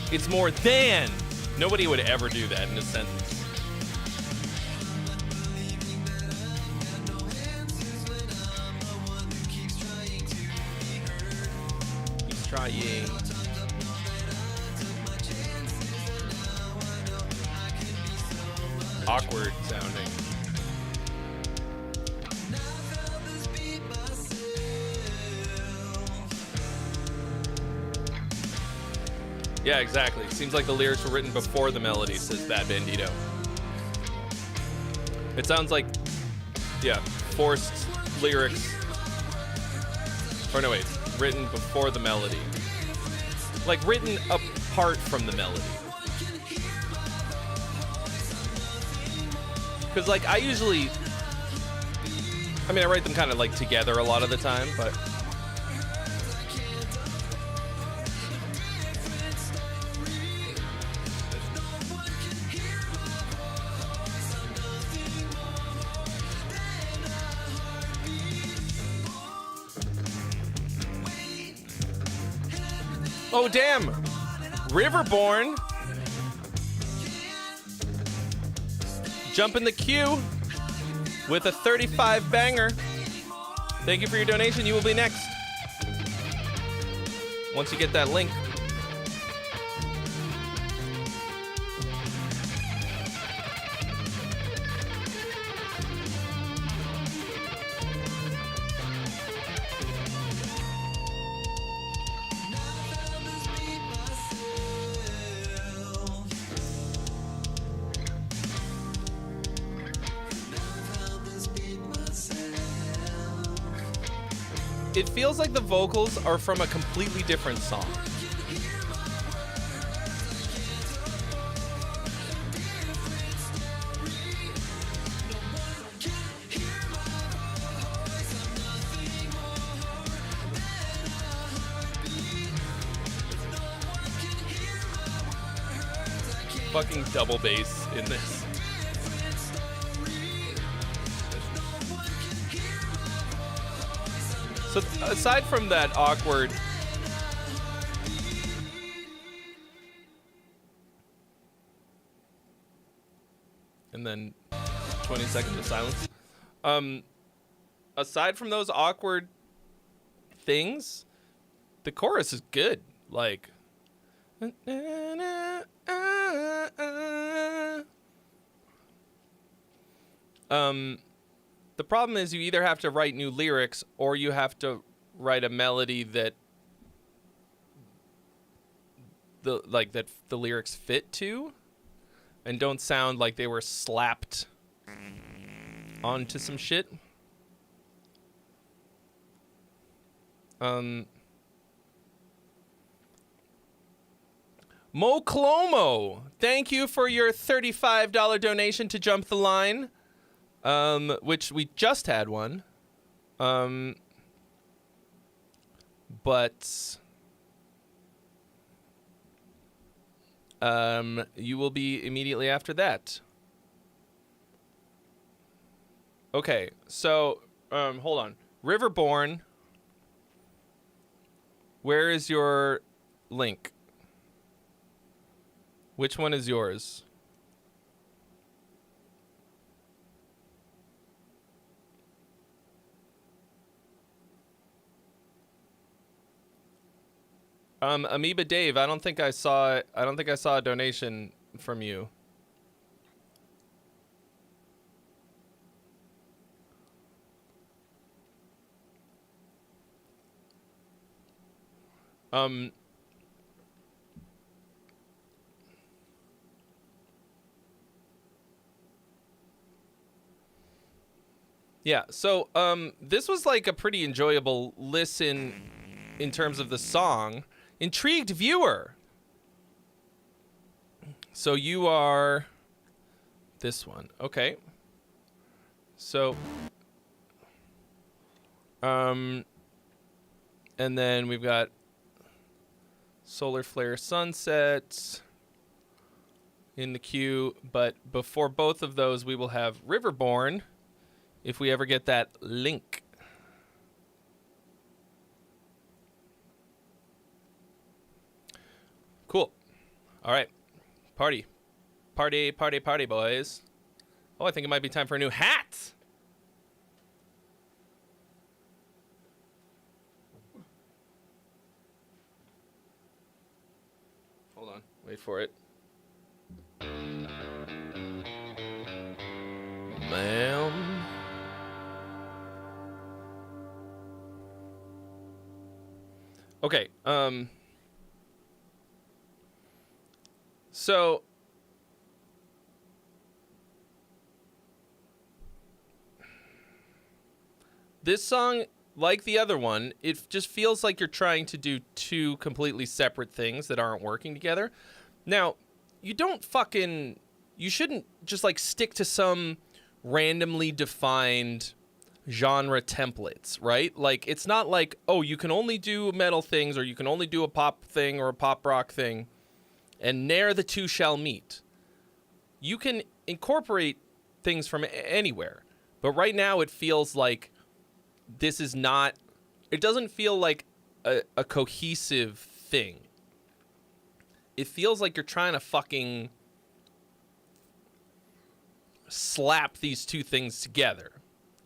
it's more than. Nobody would ever do that in a sentence. He's trying. Awkward sounding. Yeah, exactly. Seems like the lyrics were written before the melody, says Bad Bandito. It sounds like, yeah, forced lyrics. Or no, wait, written before the melody. Like written apart from the melody. Because, like, I write them kind of, like, together a lot of the time, but... Oh, damn! Riverborn! Jump in the queue with a 35 banger. Thank you for your donation. You will be next. Once you get that link. It feels like the vocals are from a completely different song. Fucking double bass in this. So aside from that awkward and then 20 seconds of silence. Aside from those awkward things, the chorus is good. Like the problem is you either have to write new lyrics or you have to write a melody that the lyrics fit to and don't sound like they were slapped onto some shit. Mo Clomo, thank you for your $35 donation to Jump the Line. Which we just had one. But you will be immediately after that. Okay, so hold on. Riverborn, where is your link? Which one is yours? Amoeba Dave, I don't think I saw a donation from you. Yeah, so this was like a pretty enjoyable listen in terms of the song. Intrigued viewer. So you are this one. Okay. So and then we've got Solar Flare Sunset in the queue, but before both of those we will have Riverborn if we ever get that link. Cool. All right. Party, boys. Oh, I think it might be time for a new hat. Hold on. Wait for it. Ma'am. Okay, so this song, like the other one, it just feels like you're trying to do two completely separate things that aren't working together. Now, you shouldn't just like stick to some randomly defined genre templates, right? Like, it's not like, oh, you can only do metal things or you can only do a pop thing or a pop rock thing, and ne'er the two shall meet. You can incorporate things from anywhere, but right now it feels like this is not, it doesn't feel like a cohesive thing. It feels like you're trying to fucking slap these two things together.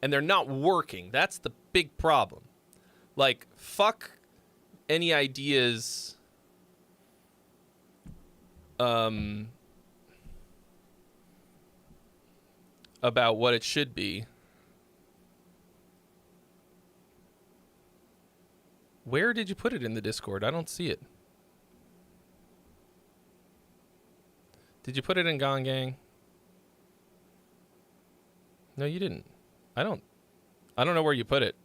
And they're not working. That's the big problem. Like, fuck any ideas about what it should be. Where did you put it in the Discord? I don't see it. Did you put it in Gone Gang? No, you didn't. I don't know where you put it.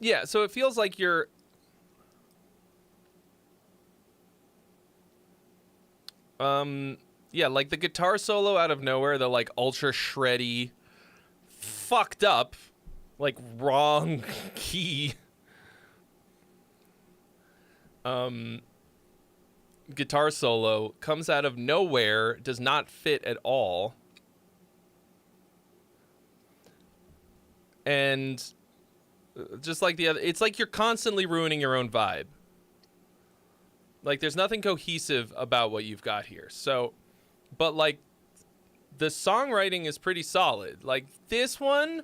Yeah, so it feels like you're yeah, like the guitar solo out of nowhere, the like ultra shreddy, fucked up, like wrong key guitar solo comes out of nowhere, does not fit at all. And just like the other, it's like you're constantly ruining your own vibe. Like, there's nothing cohesive about what you've got here. So, but like, the songwriting is pretty solid. Like, this one,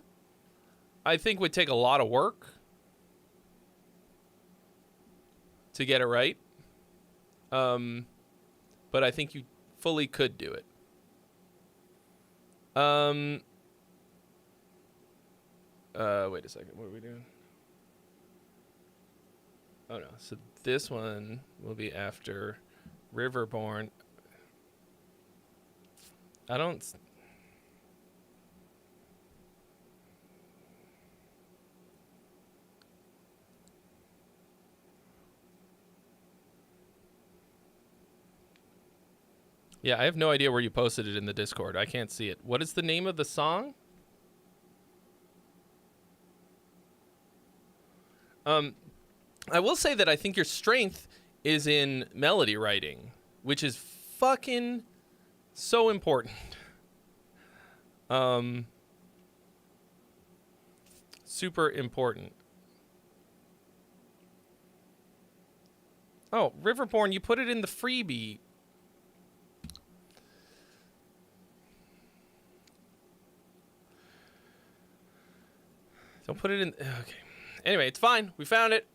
I think would take a lot of work to get it right. But I think you fully could do it. Wait a second. What are we doing? Oh, no. So this one will be after Riverborn. I don't... Yeah, I have no idea where you posted it in the Discord. I can't see it. What is the name of the song? I will say that I think your strength is in melody writing, which is fucking so important. Super important. Oh, Riverborn, you put it in the freebie. Don't put it in. Okay. Anyway, it's fine. We found it.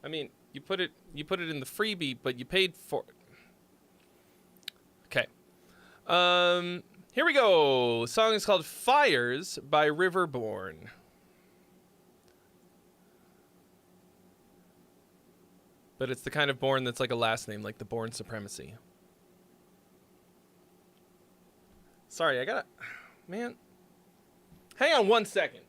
I mean, you put it in the freebie, but you paid for it. Okay. Here we go. The song is called Fires by Riverborn. But it's the kind of Born that's like a last name, like the Born Supremacy. Sorry, I gotta... Man. Hang on 1 second.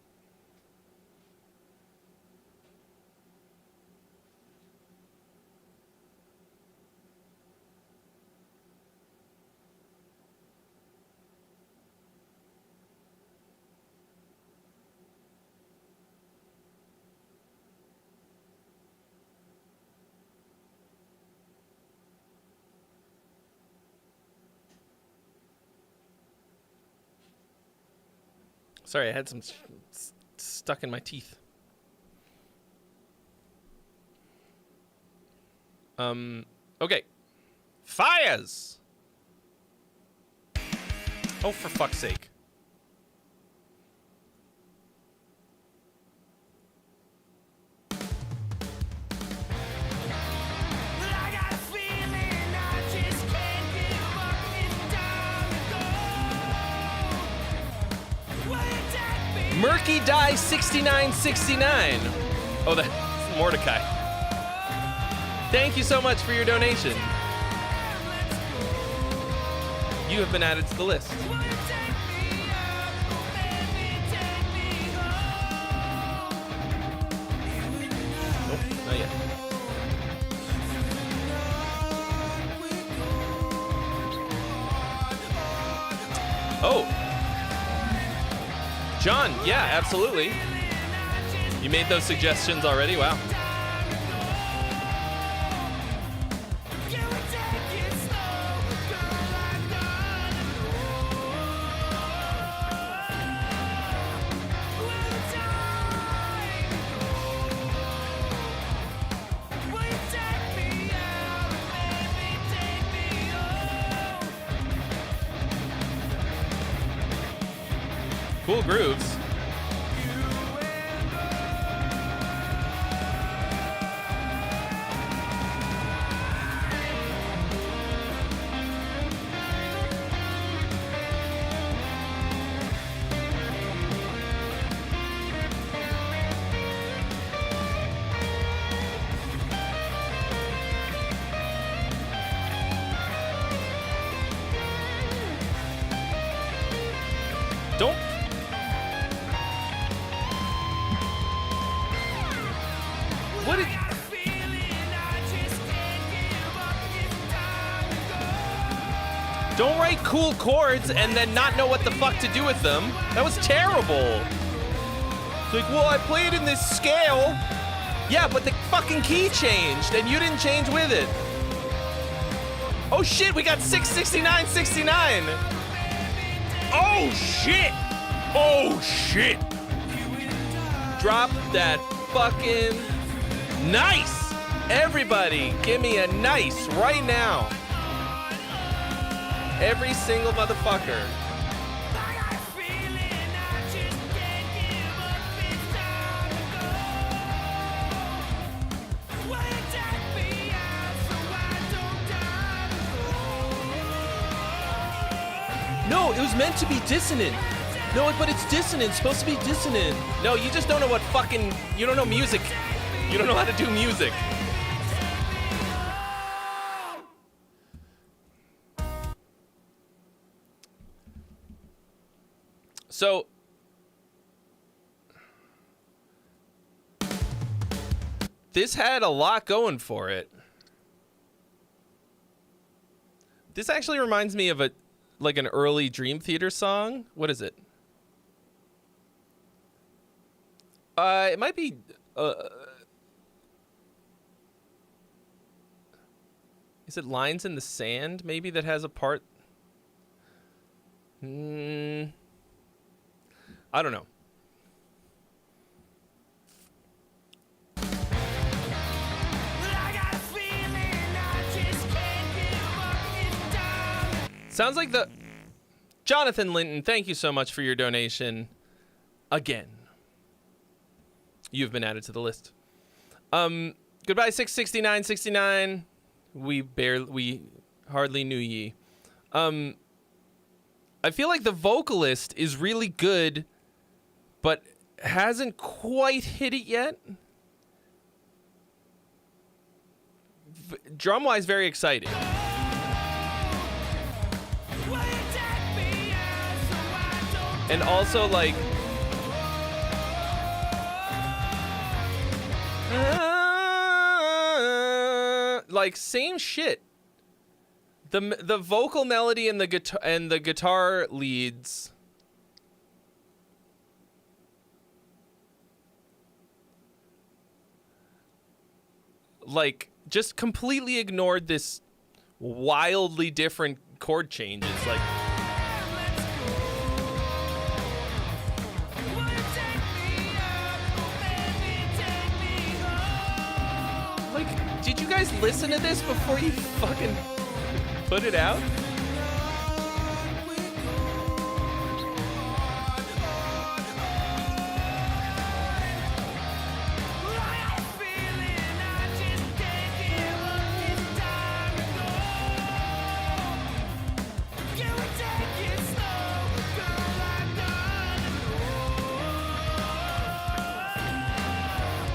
Sorry, I had some stuck in my teeth. Okay. Fires! Oh, for fuck's sake. Murky Die 6969. Oh, that's Mordecai. Thank you so much for your donation. You have been added to the list. Nope, not yet. Oh. John, yeah, absolutely. You made those suggestions already? Wow. Cool grooves. Don't. What did... Don't write cool chords and then not know what the fuck to do with them. That was terrible. It's like, well, I played in this scale. Yeah, but the fucking key changed and you didn't change with it. Oh shit, we got 66969. Oh shit! Oh shit! Drop that fucking nice! Everybody, give me a nice right now. Every single motherfucker. No, it was meant to be dissonant. No, but it's dissonant. It's supposed to be dissonant. No, you just don't know what fucking... You don't know music. You don't know how to do music. So... This had a lot going for it. This actually reminds me of like an early Dream Theater song. What is it? It might be is it Lines in the Sand maybe that has a part? I don't know. Sounds like the... Jonathan Linton, thank you so much for your donation. Again. You've been added to the list. Goodbye, 66969. We hardly knew ye. I feel like the vocalist is really good, but hasn't quite hit it yet. Drum-wise, very exciting. And also, like same shit. The vocal melody and the guitar leads like just completely ignored this wildly different chord changes. Like, did you guys listen to this before you fucking put it out?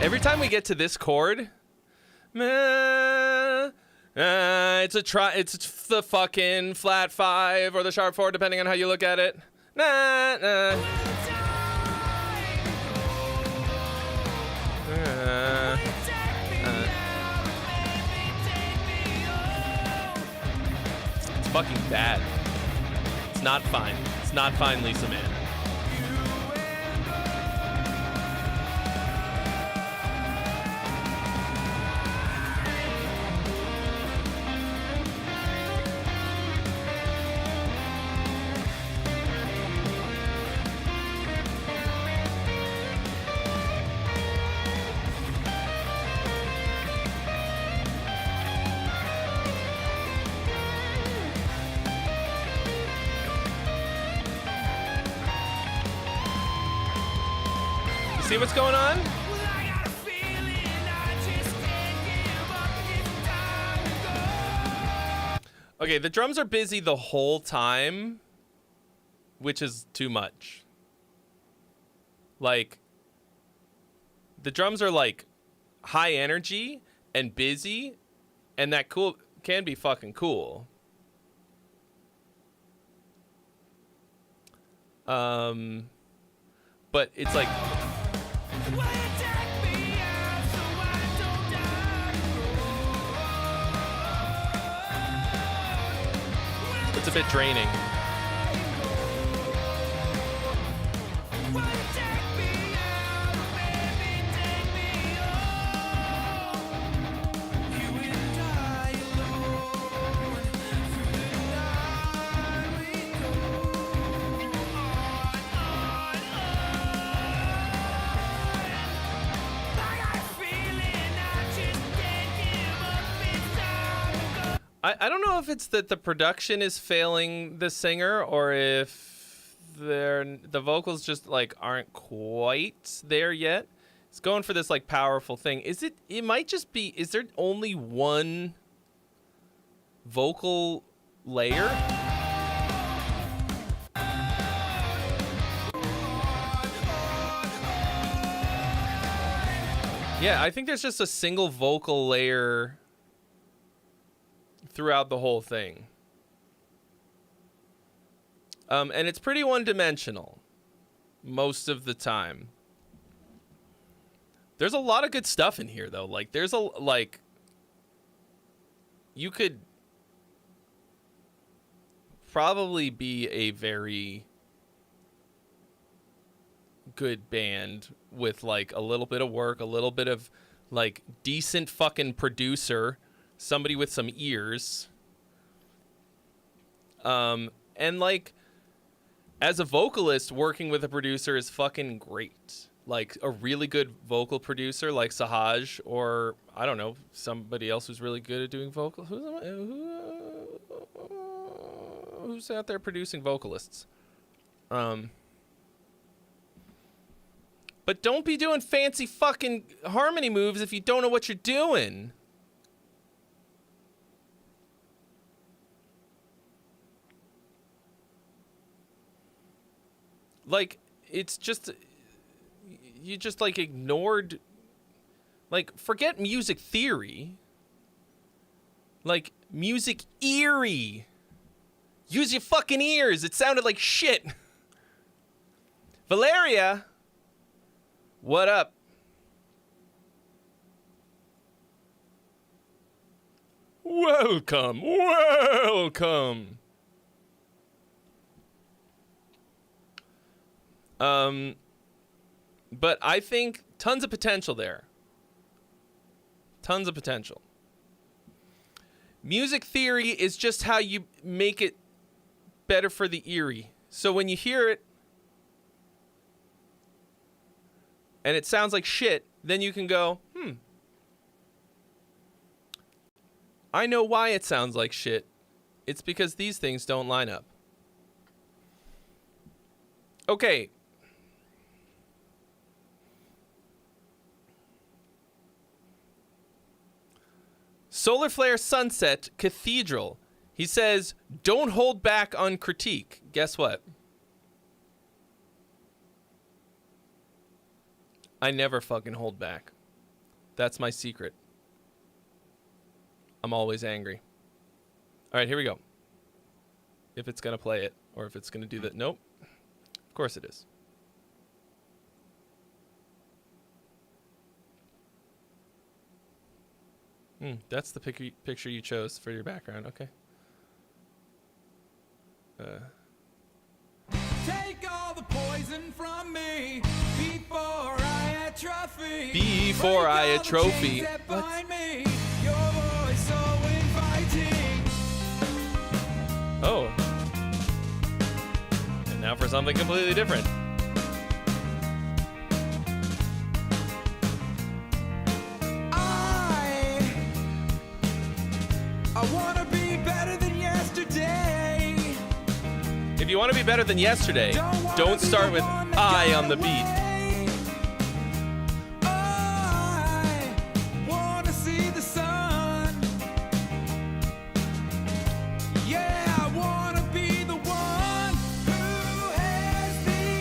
Every time we get to this chord, it's the fucking flat 5 or the sharp 4, depending on how you look at it. It's fucking bad. It's not fine. It's not fine, Lisa Man. See what's going on? Okay, the drums are busy the whole time, which is too much. Like, the drums are like high energy and busy, and that can be fucking cool. But it's like, it's a bit draining. I don't know if it's that the production is failing the singer or if the vocals just like aren't quite there yet. It's going for this like powerful thing. It might just be, is there only one vocal layer? Yeah, I think there's just a single vocal layer throughout the whole thing. And it's pretty one-dimensional most of the time. There's a lot of good stuff in here, though. Like, you could probably be a very good band with, like, a little bit of work, a little bit of, like, decent fucking producer, somebody with some ears. And, like, as a vocalist, working with a producer is fucking great. Like, a really good vocal producer like Sahaj, or, I don't know, somebody else who's really good at doing vocals. Who's who's out there producing vocalists. But don't be doing fancy fucking harmony moves if you don't know what you're doing. Like, it's just, you just like ignored, like, forget music theory. Like, music eerie. Use your fucking ears. It sounded like shit. Valeria, what up? Welcome, welcome. But I think tons of potential there. Tons of potential. Music theory is just how you make it better for the eerie. So when you hear it and it sounds like shit, then you can go, I know why it sounds like shit. It's because these things don't line up. Okay. Solar Flare Sunset Cathedral. He says, don't hold back on critique. Guess what? I never fucking hold back. That's my secret. I'm always angry. All right, here we go. If it's going to play it, or if it's going to do that. Nope. Of course it is. That's the picture you chose for your background. Okay. Take all the poison from me before I atrophy. Before I atrophy. Me. Your voice so inviting. Oh. And now for something completely different. I wanna be better than yesterday. If you want to be better than yesterday, don't start with I on the beat. I wanna see the sun. Yeah, I wanna be the one who has the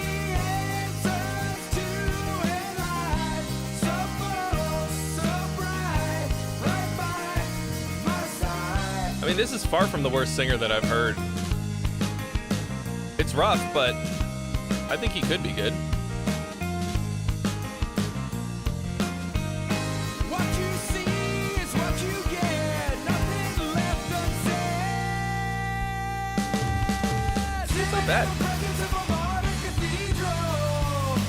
answers to a life so full, so bright, right by my side. I mean, this is far from the worst singer that I've heard. It's rough, but I think he could be good. What you see is what you get. Nothing left unsaid. It's not bad. In the presence of a modern cathedral.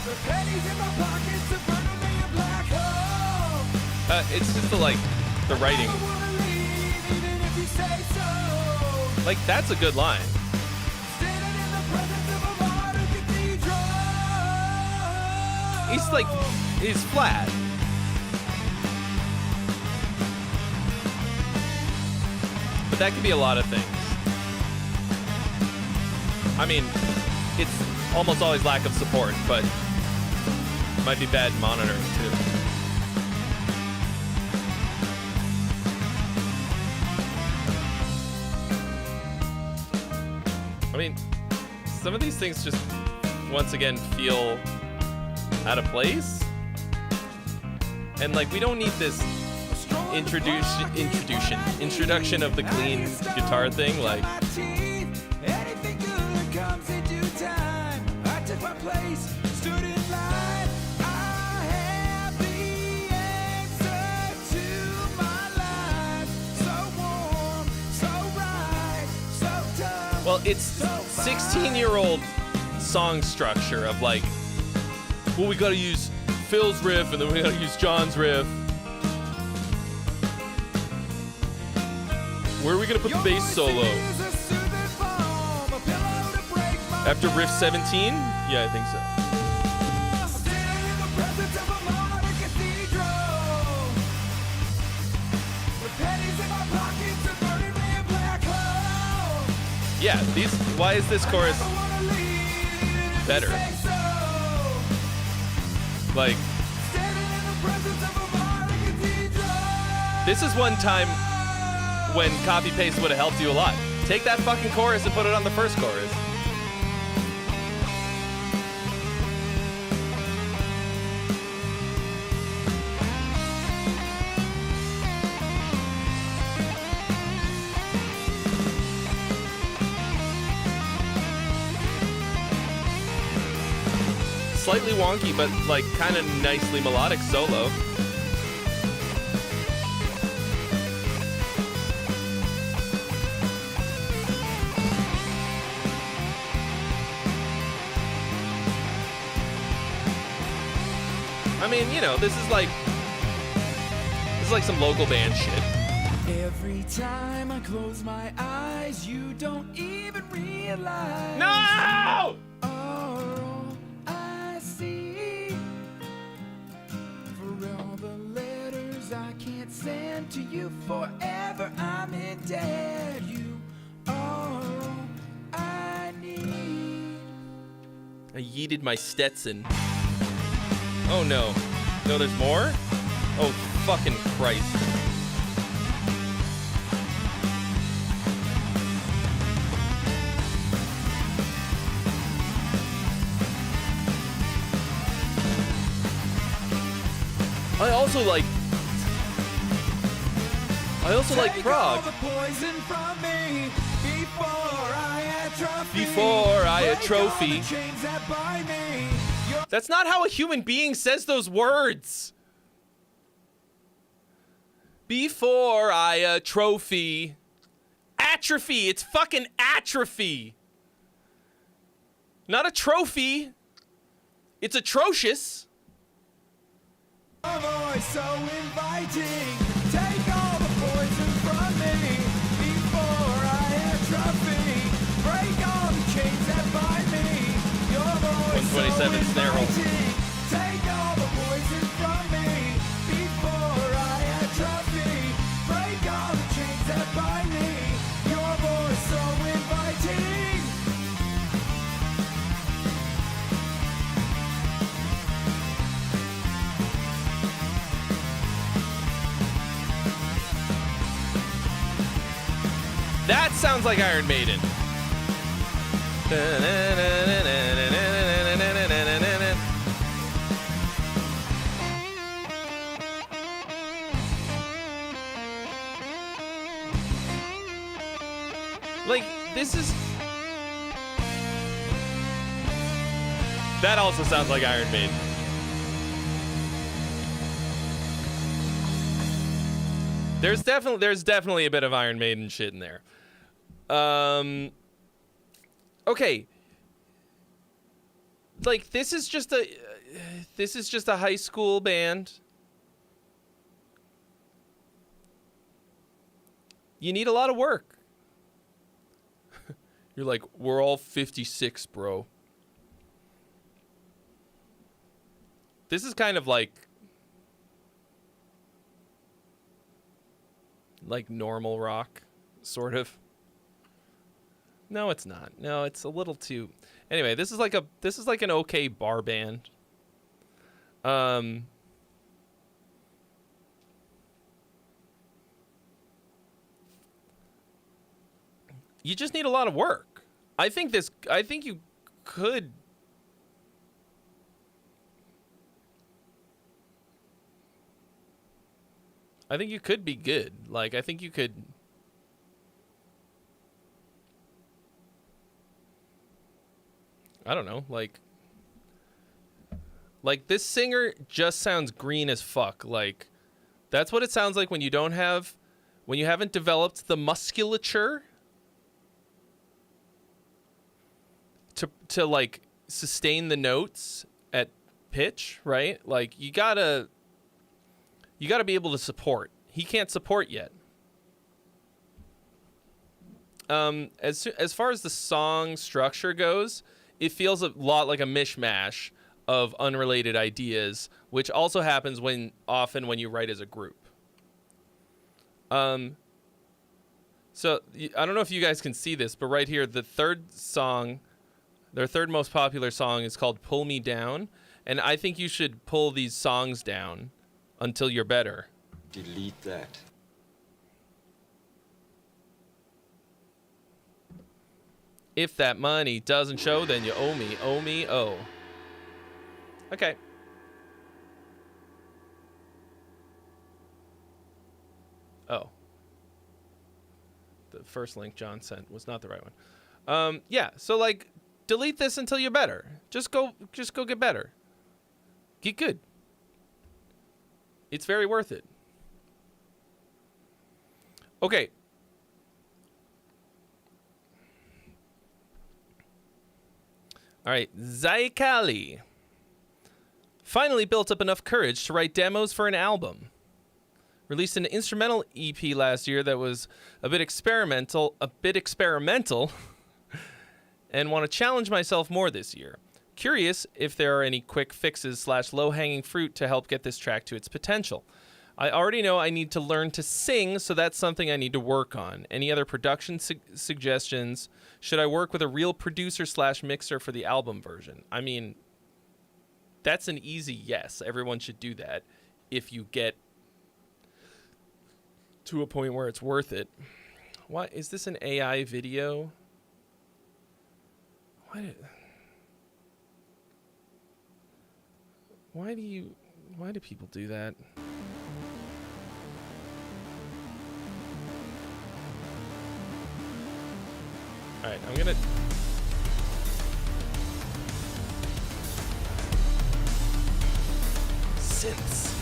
The pennies in my pockets are burning me a black hole. It's just the writing. I wanna leave even if you say so. Like, that's a good line. Standing in the presence of a modern cathedral. He's flat. But that could be a lot of things. I mean, it's almost always lack of support, but might be bad monitoring too. I mean, some of these things just, once again, feel out of place. And, like, we don't need this introduction of the clean guitar thing. Like, Anything good comes in due time. I took my place, stood in line. I have the answer to my life. So warm, so right, so tough. well, it's 16-year-old song structure of, like, well, we gotta use Phil's riff, and then we gotta use John's riff. Where are we gonna put the bass solo? After riff 17? Yeah, I think so. Yeah, why is this chorus better? Like, this is one time when copy paste would have helped you a lot. Take that fucking chorus and put it on the first chorus. Slightly wonky, but like kind of nicely melodic solo. I mean, you know, this is like some local band shit. Every time I close my eyes, you don't even realize. No! All I see. For all the letters I can't send to you forever, I'm in debt. You are all I need. I yeeted my Stetson. Oh no. No, there's more? Oh, fucking Christ. I also like prog. Before I atrophy. That's not how a human being says those words. Before I atrophy. Atrophy. It's fucking atrophy. Not a trophy. It's atrocious. A voice so inviting. Take all the poison from me before I atrophy. Break all the chains that bind me. Your voice 127 so snare roll. inviting. Take all the poison from me before I atrophy. Break all the chains that bind me. Your voice so inviting. That sounds like Iron Maiden. Like, this is... That also sounds like Iron Maiden. There's definitely a bit of Iron Maiden shit in there. Okay. Like, this is just a high school band. You need a lot of work. You're like, we're all 56, bro. This is kind of like normal rock, sort of. No, it's not. No, it's a little too. Anyway, this is like an okay bar band. You just need a lot of work. I think you could. I think you could be good. Like, I think you could. I don't know, like this singer just sounds green as fuck. Like, that's what it sounds like when you haven't developed the musculature to like sustain the notes at pitch, right? Like, you gotta be able to support. He can't support yet. As far as the song structure goes, it feels a lot like a mishmash of unrelated ideas, which also happens often when you write as a group. So I don't know if you guys can see this, but right here, the third song, their third most popular song is called Pull Me Down. And I think you should pull these songs down until you're better. Delete that. If that money doesn't show, then you owe me, oh. Okay. Oh. The first link John sent was not the right one. Yeah, so like delete this until you're better. Just go get better. Get good. It's very worth it. Okay. All right, Zaikali finally built up enough courage to write demos for an album. Released an instrumental EP last year that was a bit experimental, and want to challenge myself more this year. Curious if there are any quick fixes / low-hanging fruit to help get this track to its potential. I already know I need to learn to sing, so that's something I need to work on. Any other production suggestions? Should I work with a real producer / mixer for the album version? I mean, that's an easy yes. Everyone should do that if you get to a point where it's worth it. Why is this an AI video? Why do people do that? All right, I'm gonna. Synths.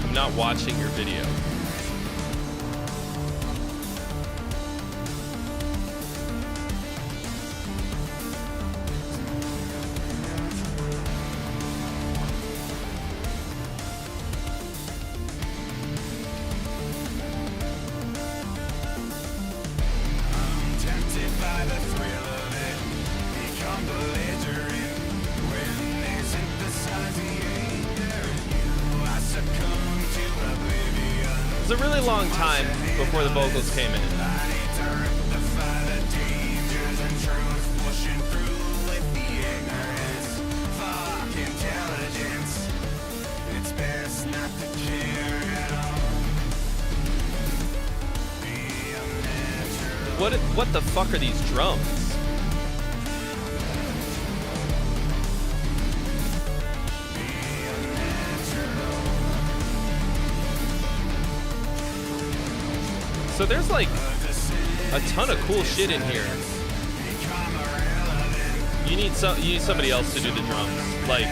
I'm not watching your video. It was a really long time before the vocals came in. What the fuck are these drums? So there's like a ton of cool shit in here. You need somebody else to do the drums. Like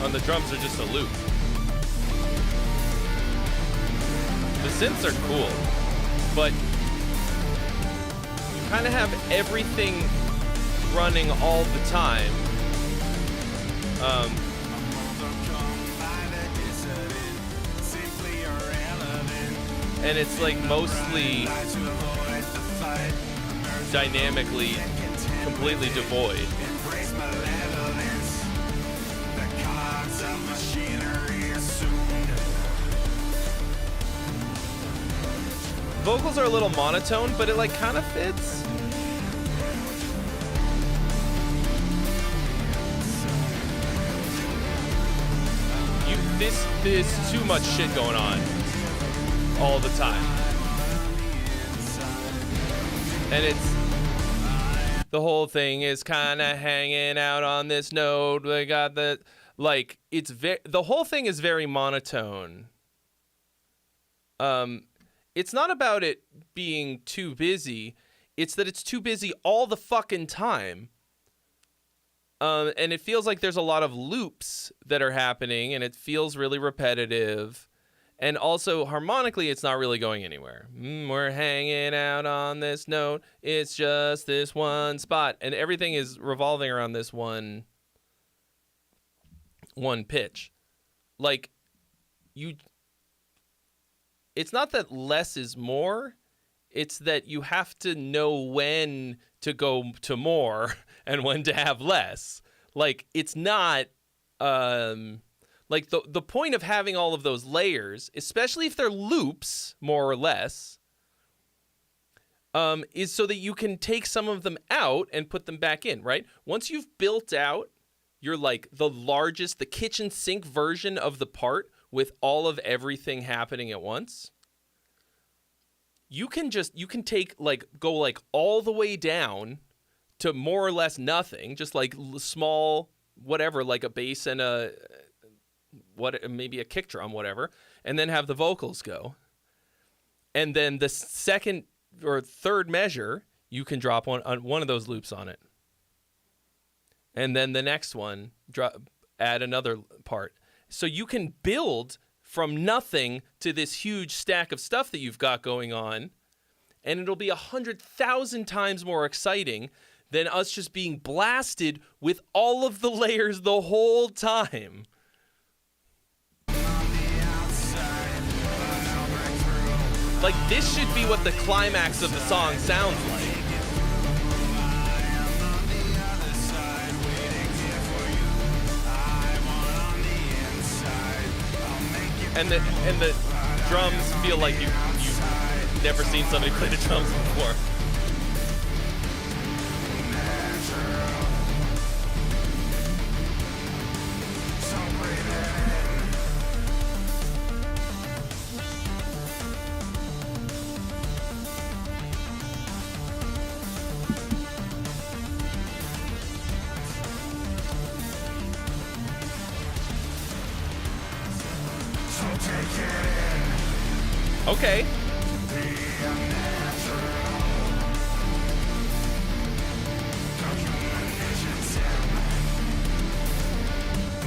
on the drums are just a loop. The synths are cool, but kind of have everything running all the time. And it's like mostly dynamically completely devoid. Vocals are a little monotone, but it like kind of fits. There's too much shit going on all the time. And the whole thing is kind of hanging out on this note. We got the, like, the whole thing is very monotone. It's not about it being too busy. It's that it's too busy all the fucking time. And it feels like there's a lot of loops that are happening, and it feels really repetitive. And also harmonically, it's not really going anywhere. We're hanging out on this note. It's just this one spot. And everything is revolving around this one pitch. Like, it's not that less is more. It's that you have to know when to go to more and when to have less. Like, it's not... Like, the point of having all of those layers, especially if they're loops, more or less, is so that you can take some of them out and put them back in, right? Once you've built out your, like, the kitchen sink version of the part with all of everything happening at once, you can take, like, go, like, all the way down to more or less nothing, just, like, small, whatever, like a bass and maybe a kick drum, whatever, and then have the vocals go. And then the second or third measure, you can drop one of those loops on it. And then the next one, add another part. So you can build from nothing to this huge stack of stuff that you've got going on, and it'll be 100,000 times more exciting than us just being blasted with all of the layers the whole time. Like, this should be what the climax of the song sounds like. And the drums feel like you've never seen somebody play the drums before. Okay.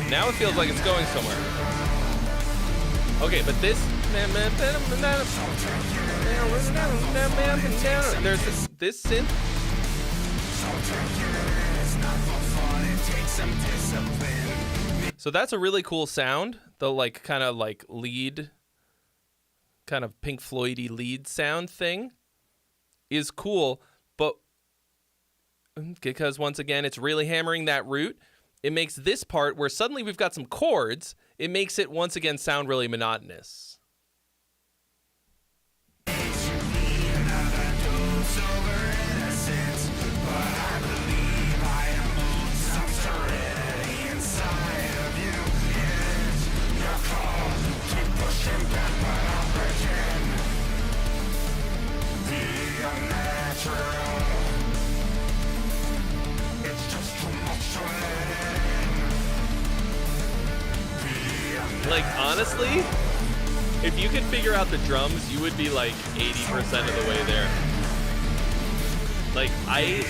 Now it feels like it's going somewhere. Okay, but this... There's this synth. So that's a really cool sound. The, like, kind of like lead... kind of Pink Floyd-y lead sound thing is cool, but because once again it's really hammering that root, it makes this part where suddenly we've got some chords, it makes it once again sound really monotonous. Like, honestly, if you could figure out the drums, you would be like 80% of the way there. Like, I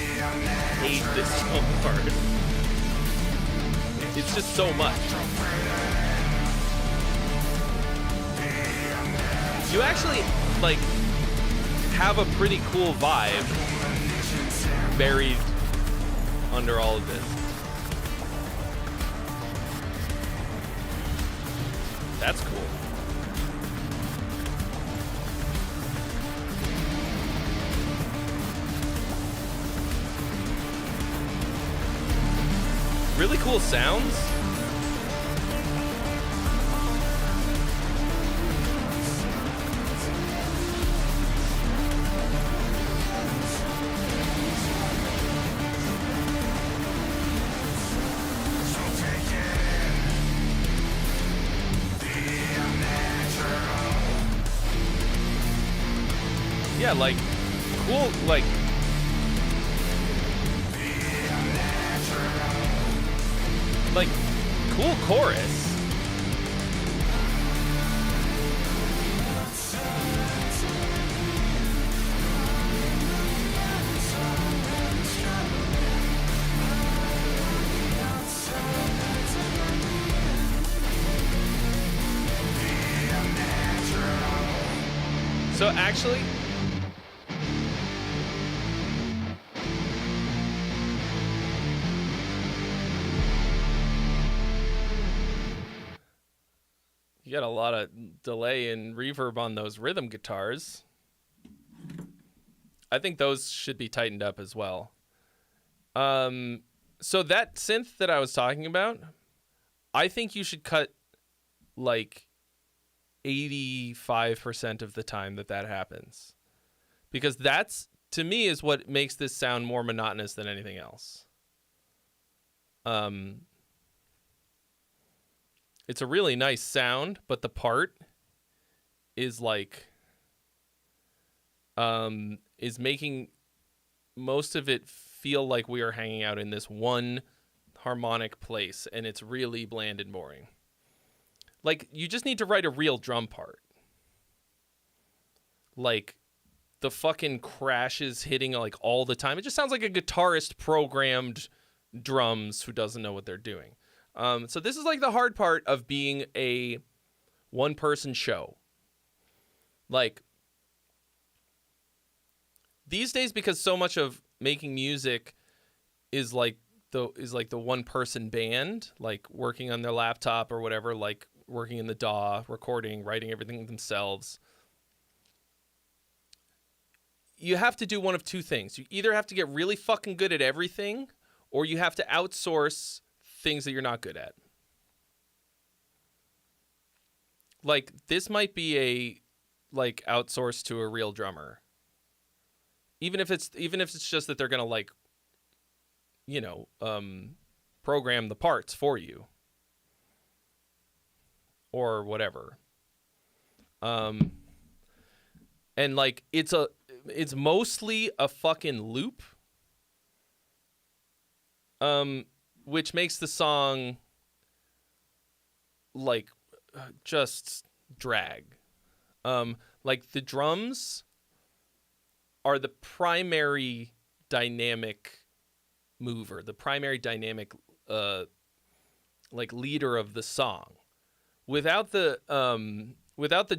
hate this so hard. It's just so much. You actually, like, have a pretty cool vibe buried under all of this. That's cool. Really cool sounds. Yeah, like, cool, like, cool chorus. So actually, you got a lot of delay and reverb on those rhythm guitars. I think those should be tightened up as well. So that synth that I was talking about, I think you should cut like 85% of the time that happens. Because that's, to me, is what makes this sound more monotonous than anything else. It's a really nice sound, but the part is like, is making most of it feel like we are hanging out in this one harmonic place, and it's really bland and boring. Like, you just need to write a real drum part. Like, the fucking crashes hitting like all the time. It just sounds like a guitarist programmed drums who doesn't know what they're doing. So this is like the hard part of being a one-person show. Like, these days, because so much of making music is like the one-person band, like working on their laptop or whatever, like working in the DAW, recording, writing everything themselves. You have to do one of two things. You either have to get really fucking good at everything, or you have to outsource things that you're not good at. Like, this might be a outsourced to a real drummer. Even if it's just that they're gonna like, you know, program the parts for you. Or whatever. And like it's mostly a fucking loop. Which makes the song like just drag. Like the drums are the primary dynamic mover, the primary dynamic like leader of the song. Without the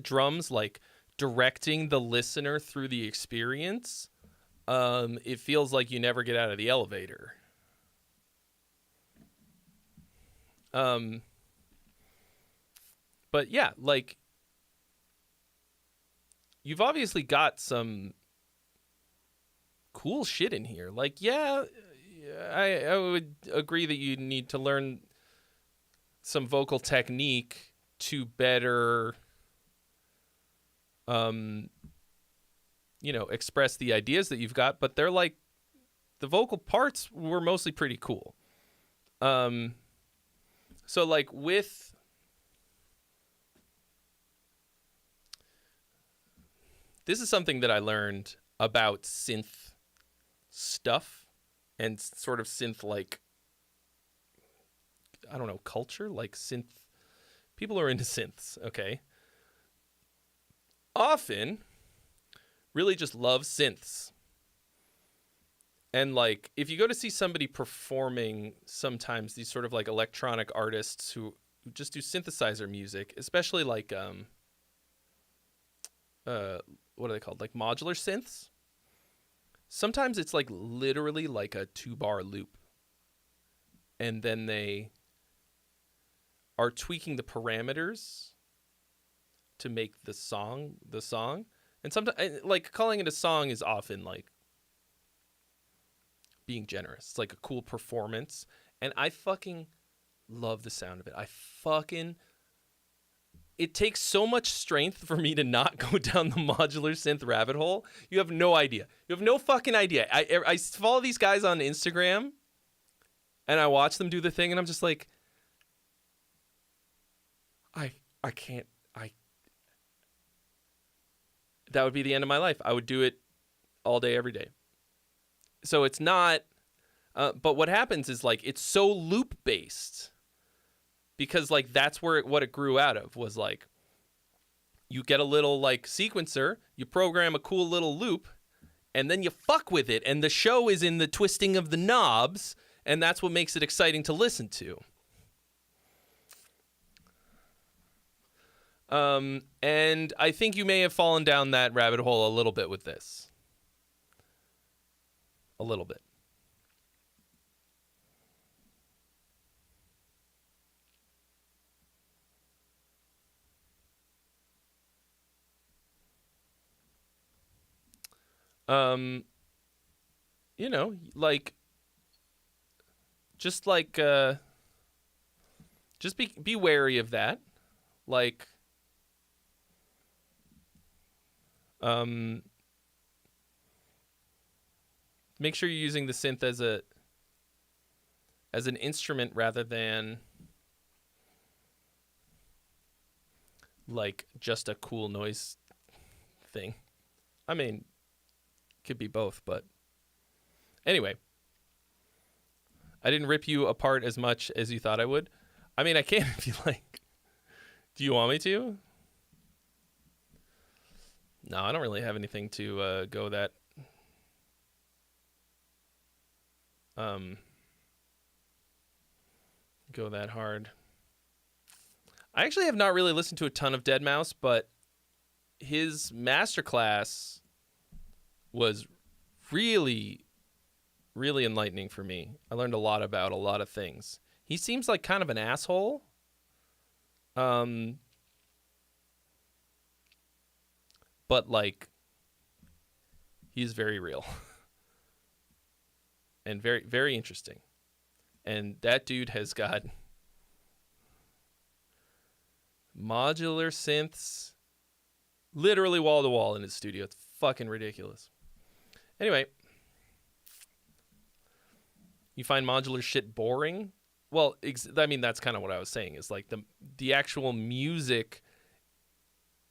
drums like directing the listener through the experience, it feels like you never get out of the elevator. But yeah, like you've obviously got some cool shit in here. Like, yeah, I would agree that you need to learn some vocal technique to better, you know, express the ideas that you've got, but they're like, the vocal parts were mostly pretty cool. So like this is something that I learned about synth stuff and sort of synth, like, I don't know, culture, like synth. People are into synths, okay? Often really just love synths. And like, if you go to see somebody performing, sometimes these sort of like electronic artists who just do synthesizer music, especially like, what are they called? Like modular synths. Sometimes it's like literally like a 2-bar loop. And then they are tweaking the parameters to make the song. And sometimes, like, calling it a song is often like being generous. It's like a cool performance. And I fucking love the sound of it. It takes so much strength for me to not go down the modular synth rabbit hole. You have no idea. You have no fucking idea. I follow these guys on Instagram and I watch them do the thing and I'm just like, I can't, that would be the end of my life. I would do it all day, every day. So it's not, but what happens is like, it's so loop based because like, that's what it grew out of was like, you get a little like sequencer, you program a cool little loop and then you fuck with it. And the show is in the twisting of the knobs. And that's what makes it exciting to listen to. And I think you may have fallen down that rabbit hole a little bit with this. A little bit. You know, like, just be wary of that. Like, make sure you're using the synth as an instrument rather than like just a cool noise thing. I mean, could be both, but anyway, I didn't rip you apart as much as you thought I would. I mean, I can if you like. Do you want me to? No, I don't really have anything to go that hard. I actually have not really listened to a ton of Deadmau5, but his masterclass was really, really enlightening for me. I learned a lot about a lot of things. He seems like kind of an asshole. But like, he's very real and very, very interesting. And that dude has got modular synths literally wall to wall in his studio. It's fucking ridiculous. Anyway, you find modular shit boring? Well, I mean, that's kind of what I was saying, is like the actual music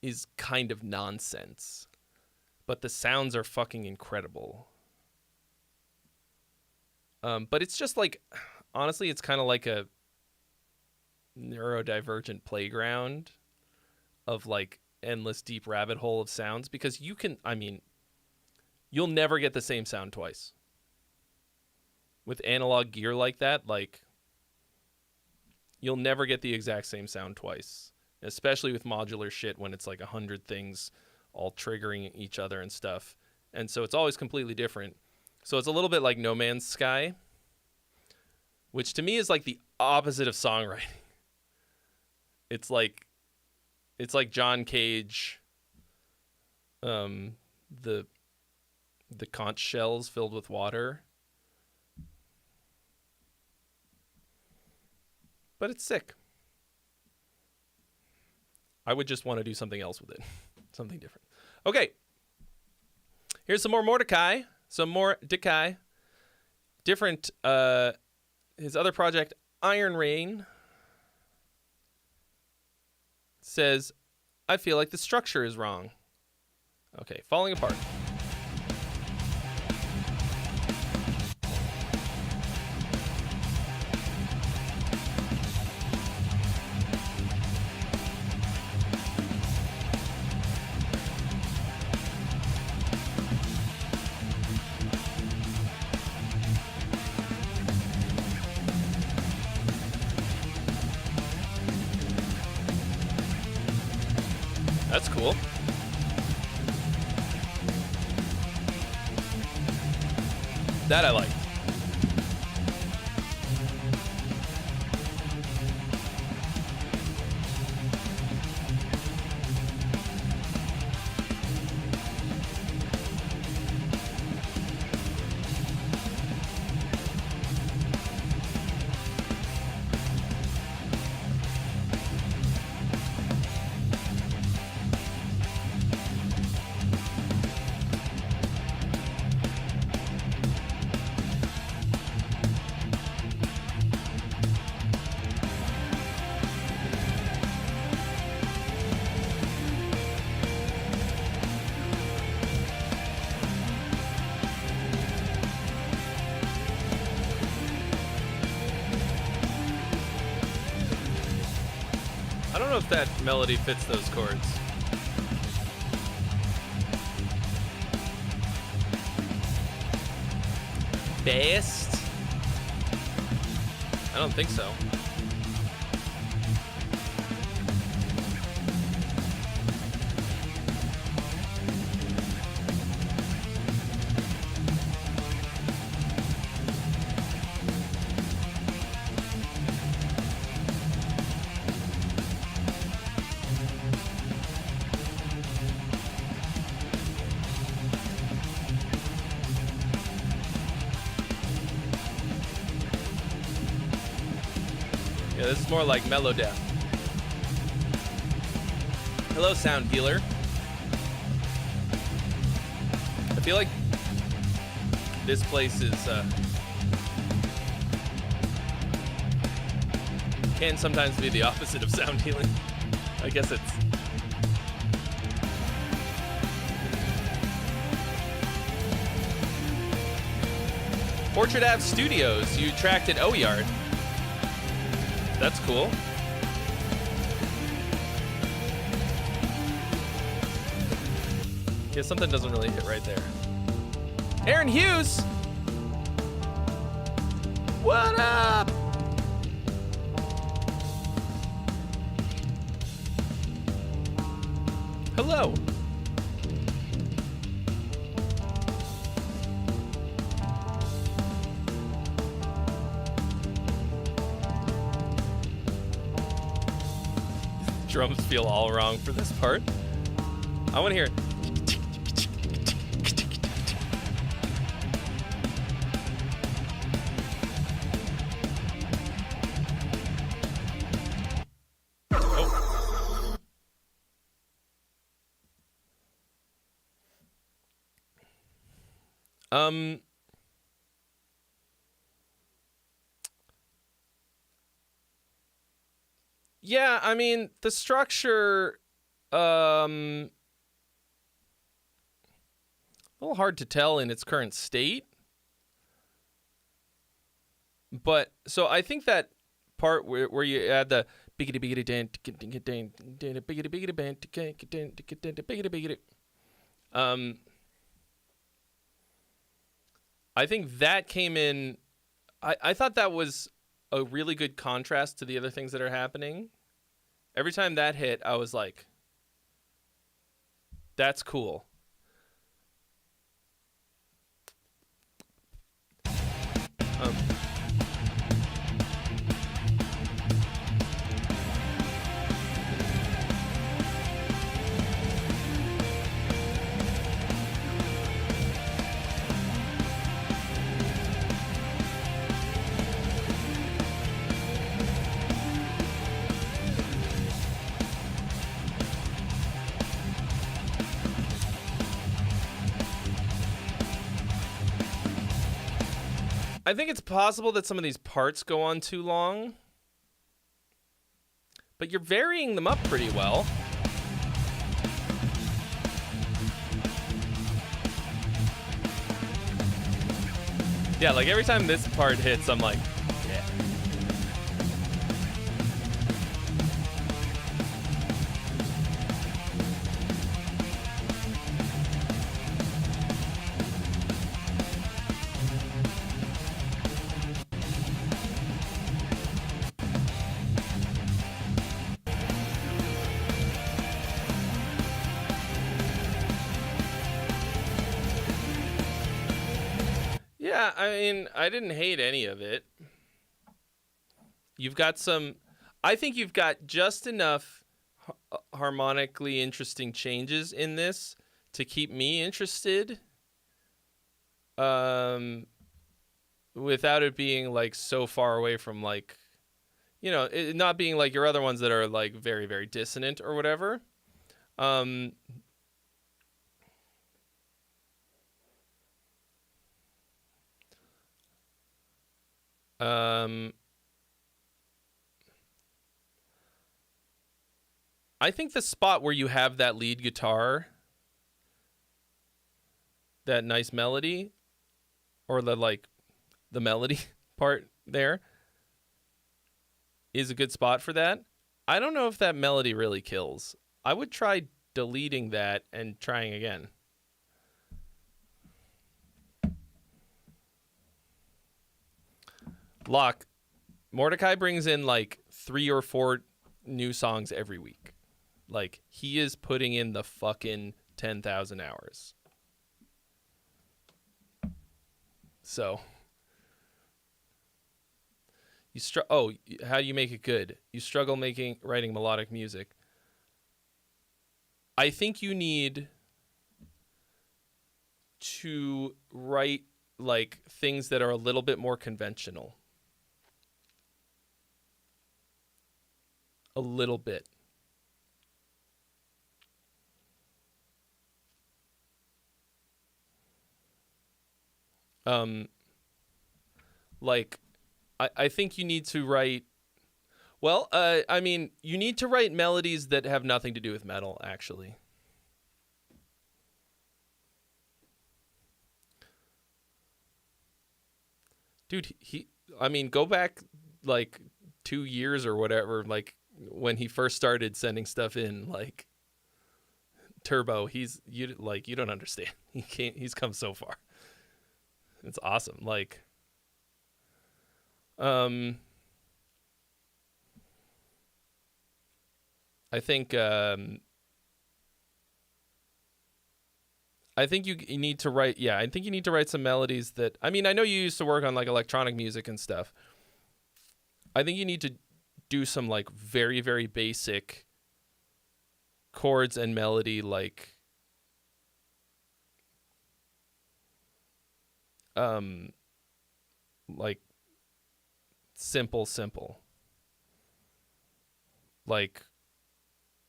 is kind of nonsense, but the sounds are fucking incredible. But it's just like, honestly, it's kind of like a neurodivergent playground of like endless deep rabbit hole of sounds, because you'll never get the same sound twice. With analog gear like that, like, you'll never get the exact same sound twice, especially with modular shit when it's like 100 things all triggering each other and stuff. And so it's always completely different. So it's a little bit like No Man's Sky, which to me is like the opposite of songwriting. It's like John Cage, the conch shells filled with water. But it's sick. I would just want to do something else with it. Something different. Okay. Here's some more Mordecai. Some more Decai. Different, his other project, Iron Rain, says, I feel like the structure is wrong. Okay, falling apart. That's cool. That I like. I don't know if that melody fits those chords. Best? I don't think so. Yeah, this is more like mellow death. Hello, sound healer. I feel like this place is can sometimes be the opposite of sound healing. I guess it's Portrait Ave Studios. You tracked at O-Yard. That's cool. Yeah, something doesn't really hit right there. Aaron Hughes! What up? Hello. Drums feel all wrong for this part. I want to hear. Yeah, I mean, the structure, a little hard to tell in its current state. But, so I think that part where you add the biggity biggity biggity biggity I think that came in. I thought that was a really good contrast to the other things that are happening. Every time that hit, I was like, that's cool. I think it's possible that some of these parts go on too long, but you're varying them up pretty well. Yeah, like every time this part hits, I'm like, yeah. Yeah, I mean, I didn't hate any of it. You've got some... I think you've got just enough harmonically interesting changes in this to keep me interested. Without it being, like, so far away from, like... You know, it not being like your other ones that are, like, very, very dissonant or whatever. I think the spot where you have that lead guitar, that nice melody, or the melody part there, is a good spot for that. I don't know if that melody really kills. I would try deleting that and trying again. Locke, Mordecai brings in like 3 or 4 new songs every week. Like, he is putting in the fucking 10,000 hours. So, how do you make it good? You struggle writing melodic music. I think you need to write like things that are a little bit more conventional. A little bit. Like, I think you need to write. Well, I mean, you need to write melodies that have nothing to do with metal, actually. Dude, I mean, go back like 2 years or whatever, like when he first started sending stuff in, like Turbo, you don't understand. He's come so far. It's awesome. Like, I think you need to write. Yeah, I think you need to write some melodies that. I mean, I know you used to work on like electronic music and stuff. I think you need to do some like very, very basic chords and melody, like simple. Like,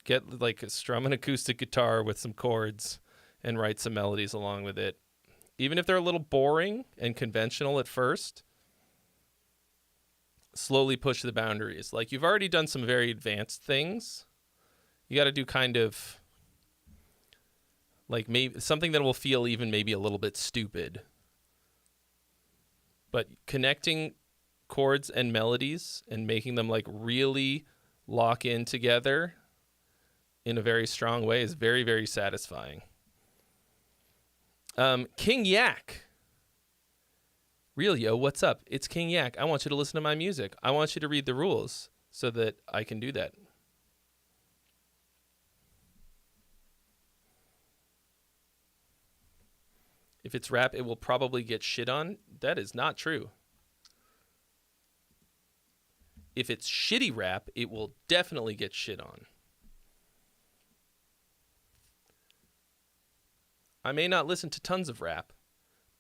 get like strum an acoustic guitar with some chords and write some melodies along with it. Even if they're a little boring and conventional at first, slowly push the boundaries. Like, you've already done some very advanced things. You got to do kind of like maybe something that will feel even maybe a little bit stupid. But connecting chords and melodies and making them like really lock in together in a very strong way is very, very satisfying. King Yak. Real yo, what's up? It's King Yak. I want you to listen to my music. I want you to read the rules so that I can do that. If it's rap, it will probably get shit on. That is not true. If it's shitty rap, it will definitely get shit on. I may not listen to tons of rap,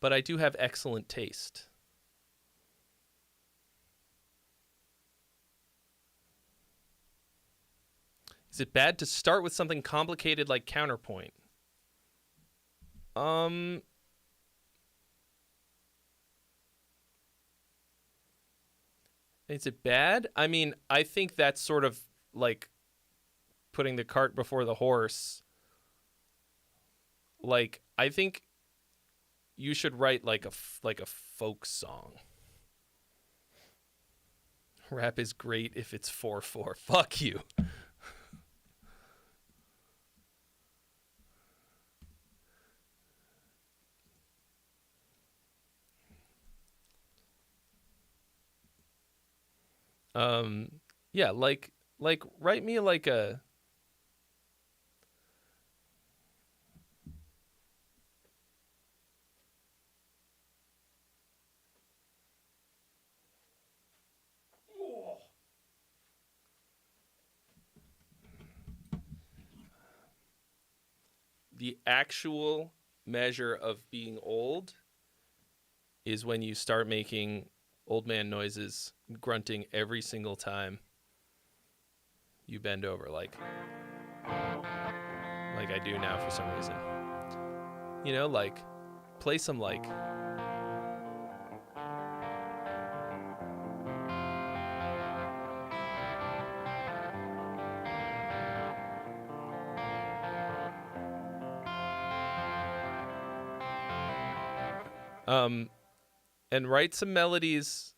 but I do have excellent taste. Is it bad to start with something complicated like Counterpoint? Is it bad? I mean, I think that's sort of like putting the cart before the horse. Like, I think you should write like a folk song. Rap is great if it's 4/4. Fuck you. Yeah, like write me like a the actual measure of being old is when you start making old man noises, grunting every single time you bend over, like I do now for some reason. You know, like, play some like and write some melodies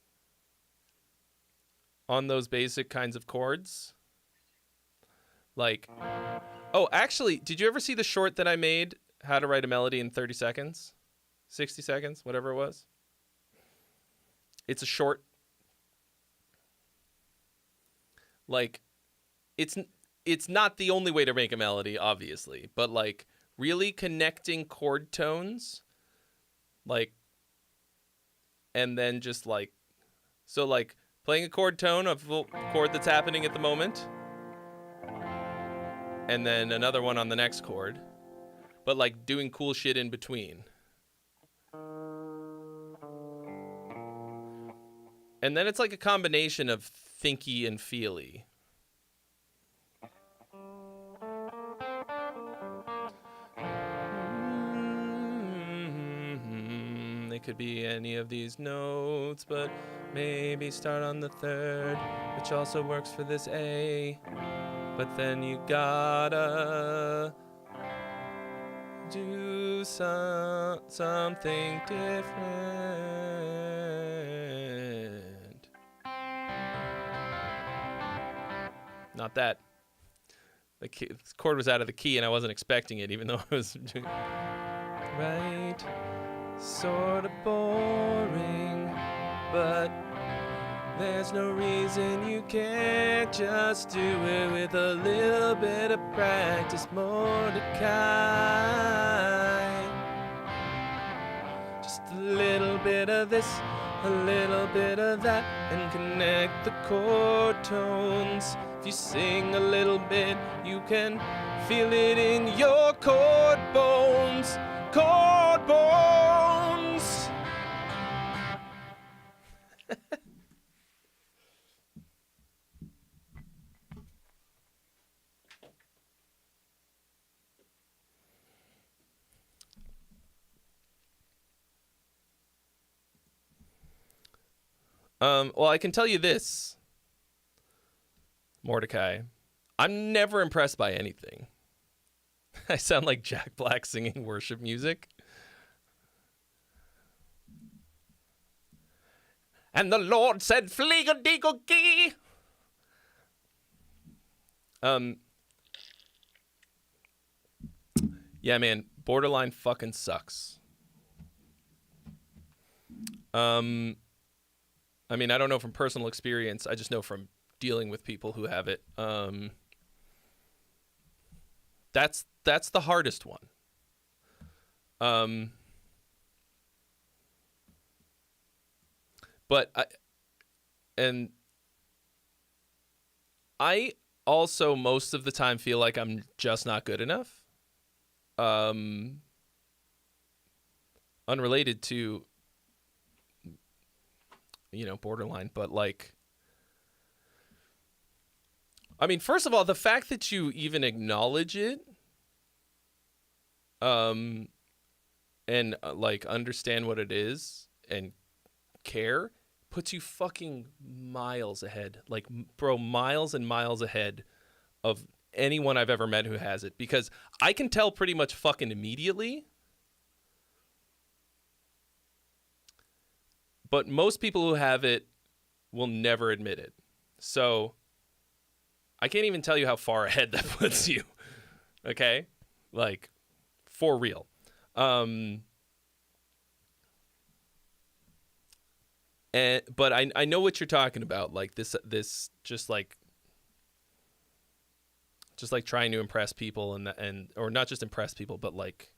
on those basic kinds of chords. Like, oh, actually, did you ever see the short that I made, How to Write a Melody in 30 Seconds? 60 seconds, whatever it was? It's a short. Like, it's not the only way to make a melody, obviously, but like really connecting chord tones, like, and then just like, so like playing a chord tone of the chord that's happening at the moment, and then another one on the next chord, but like doing cool shit in between. And then it's like a combination of thinky and feely. could be any of these notes, but maybe start on the third, which also works for this A. But then you gotta do something different. Not that. The chord was out of the key, and I wasn't expecting it, even though I was doing right. Sort of boring, but there's no reason you can't just do it with a little bit of practice, Mordecai. Just a little bit of this, a little bit of that, and connect the chord tones. If you sing a little bit, you can feel it in your chord bones. Chord bones! Well, I can tell you this, Mordecai. I'm never impressed by anything. I sound like Jack Black singing worship music. And the Lord said, "Fleagle-deagle-gee." Yeah, man, Borderline fucking sucks. I mean, I don't know from personal experience. I just know from dealing with people who have it. That's the hardest one. But I also most of the time feel like I'm just not good enough. Unrelated to, Borderline, but like, I mean, first of all, the fact that you even acknowledge it, and like understand what it is and care, puts you fucking miles ahead. Like, bro, miles and miles ahead of anyone I've ever met who has it, because I can tell pretty much fucking immediately. But most people who have it will never admit it. So I can't even tell you how far ahead that puts you. Okay? Like, for real. But I know what you're talking about. Like this just like trying to impress people and or not just impress people, but like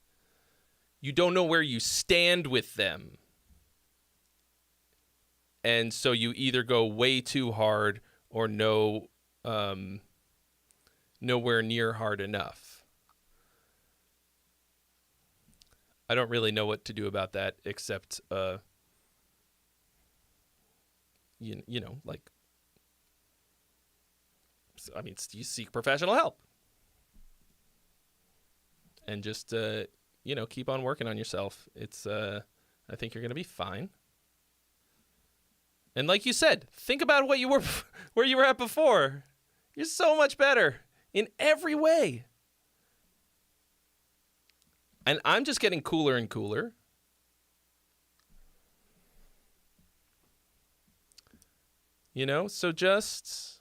you don't know where you stand with them. And so you either go way too hard or nowhere near hard enough. I don't really know what to do about that except, like, I mean, you seek professional help. And just, keep on working on yourself. It's, I think you're going to be fine. And like you said, think about where you were at before. You're so much better in every way. And I'm just getting cooler and cooler. So just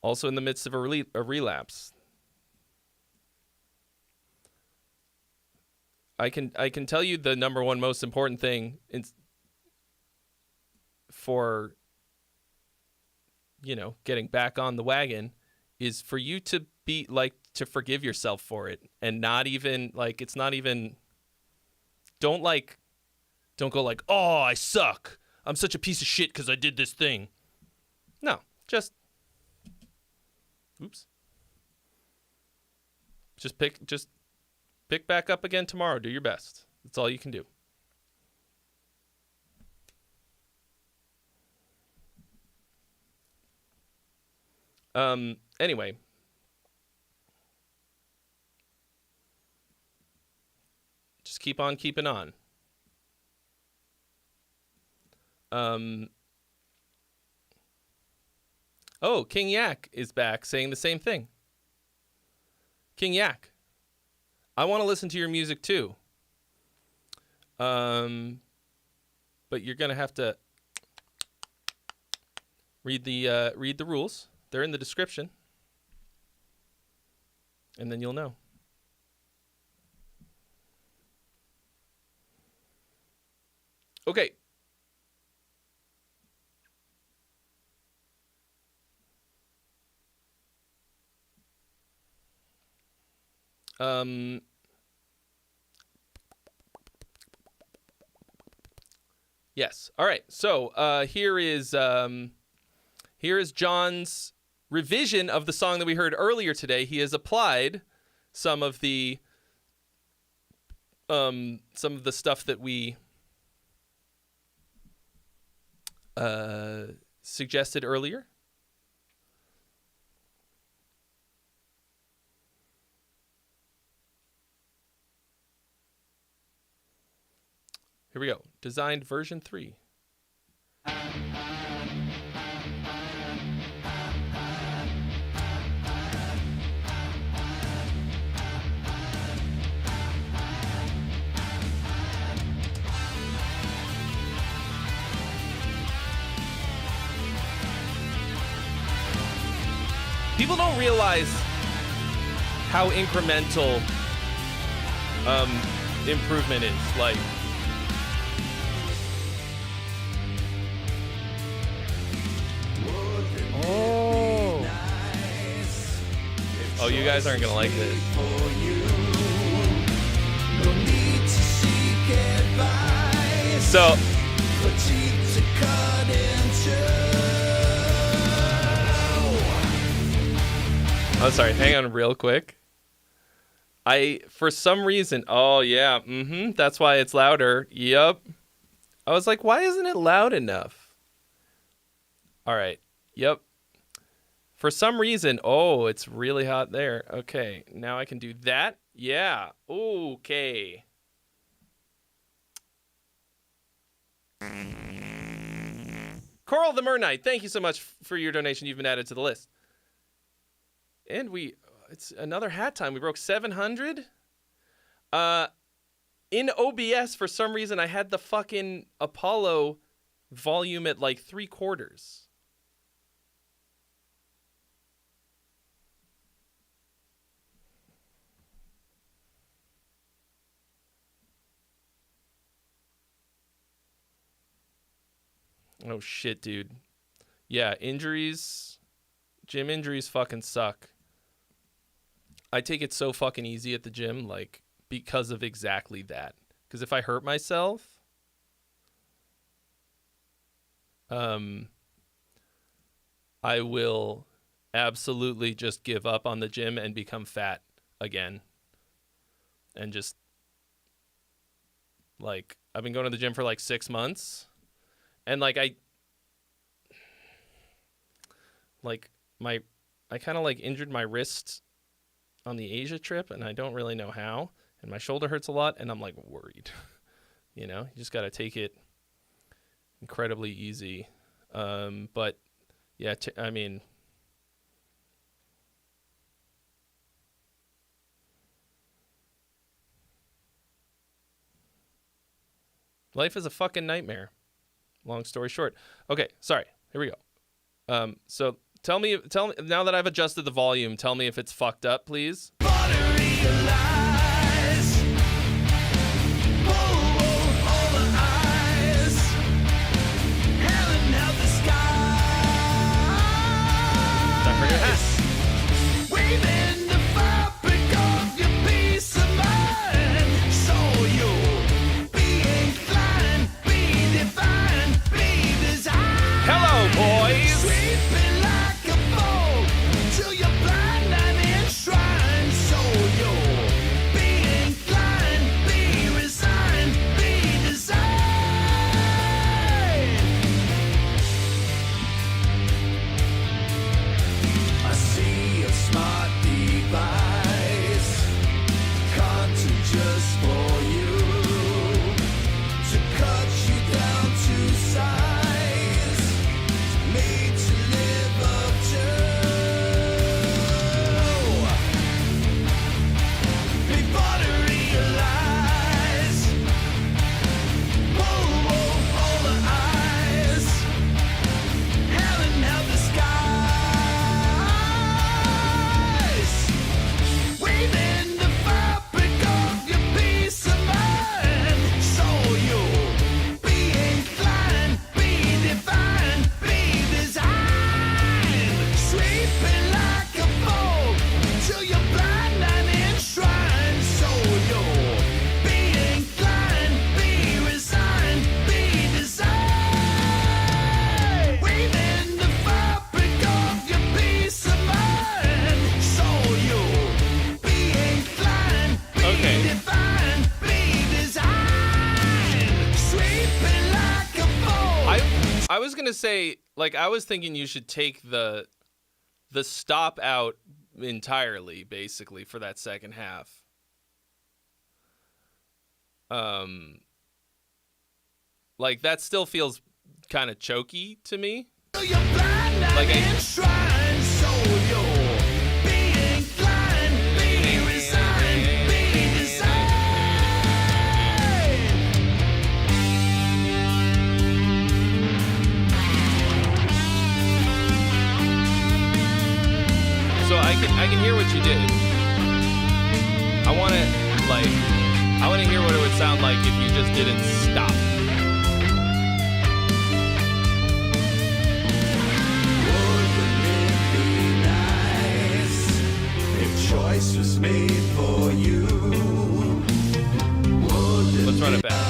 also in the midst of a relapse. I can tell you the number one most important thing for getting back on the wagon is for you to be like to forgive yourself for it, and not even like it's not even don't go like, oh, I suck, I'm such a piece of shit because I did this thing. No, just pick back up again tomorrow. Do your best. That's all you can do. Anyway. Just keep on keeping on. Oh, King Yak is back saying the same thing. King Yak, I want to listen to your music too. But you're gonna have to read the rules. They're in the description, and then you'll know. Okay. Yes. All right. So here is John's revision of the song that we heard earlier today. He has applied some of the stuff that we suggested earlier. Here we go. Designed version 3. People don't realize how incremental improvement is. Like, oh, you guys aren't gonna like this. So, I'm sorry, hang on real quick. For some reason, oh yeah, that's why it's louder. Yep. I was like, why isn't it loud enough? All right, yep. For some reason, oh, it's really hot there. Okay, now I can do that. Yeah, okay. Coral the Mer Knight, thank you so much for your donation. You've been added to the list. And it's another hat time. We broke 700. In OBS, for some reason, I had the fucking Apollo volume at like 3/4. Oh shit, dude. Yeah, injuries, gym injuries fucking suck. I take it so fucking easy at the gym, like, because of exactly that. Because if I hurt myself, I will absolutely just give up on the gym and become fat again. And just, like, I've been going to the gym for like 6 months. And like I kind of like injured my wrist on the Asia trip, and I don't really know how, and my shoulder hurts a lot, and I'm like worried. You know, you just got to take it incredibly easy. But yeah, I mean, life is a fucking nightmare. Long story short. Okay, sorry. Here we go. So tell me now that I've adjusted the volume, tell me if it's fucked up, please. I was gonna say, like, I was thinking you should take the stop out entirely, basically, for that second half. Like, that still feels kind of choky to me. Like, so I can hear what you did. I want to hear what it would sound like if you just didn't stop. Choice was made for you. Let's run it back.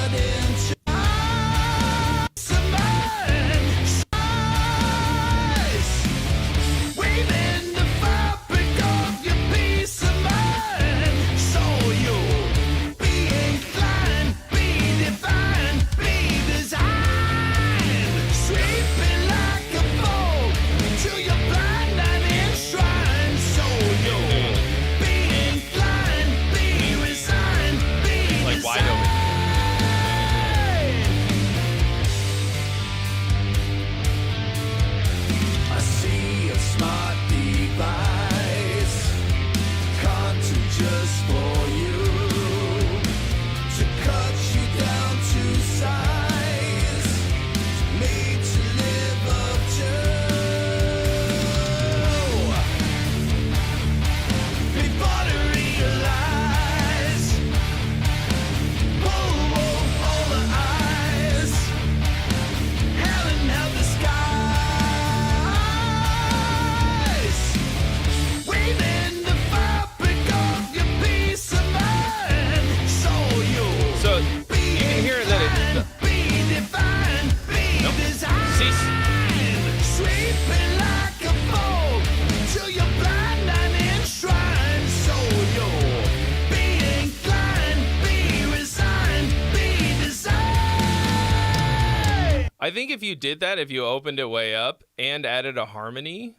I think if you did that, if you opened it way up and added a harmony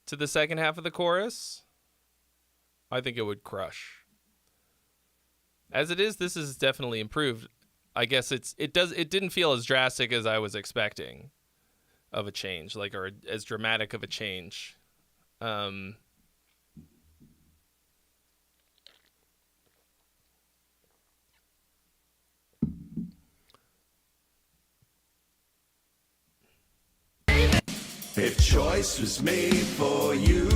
to the second half of the chorus, I think it would crush. As it is, this is definitely improved. I guess it didn't feel as drastic as I was expecting of a change, like, or as dramatic of a change. If choice was made for you,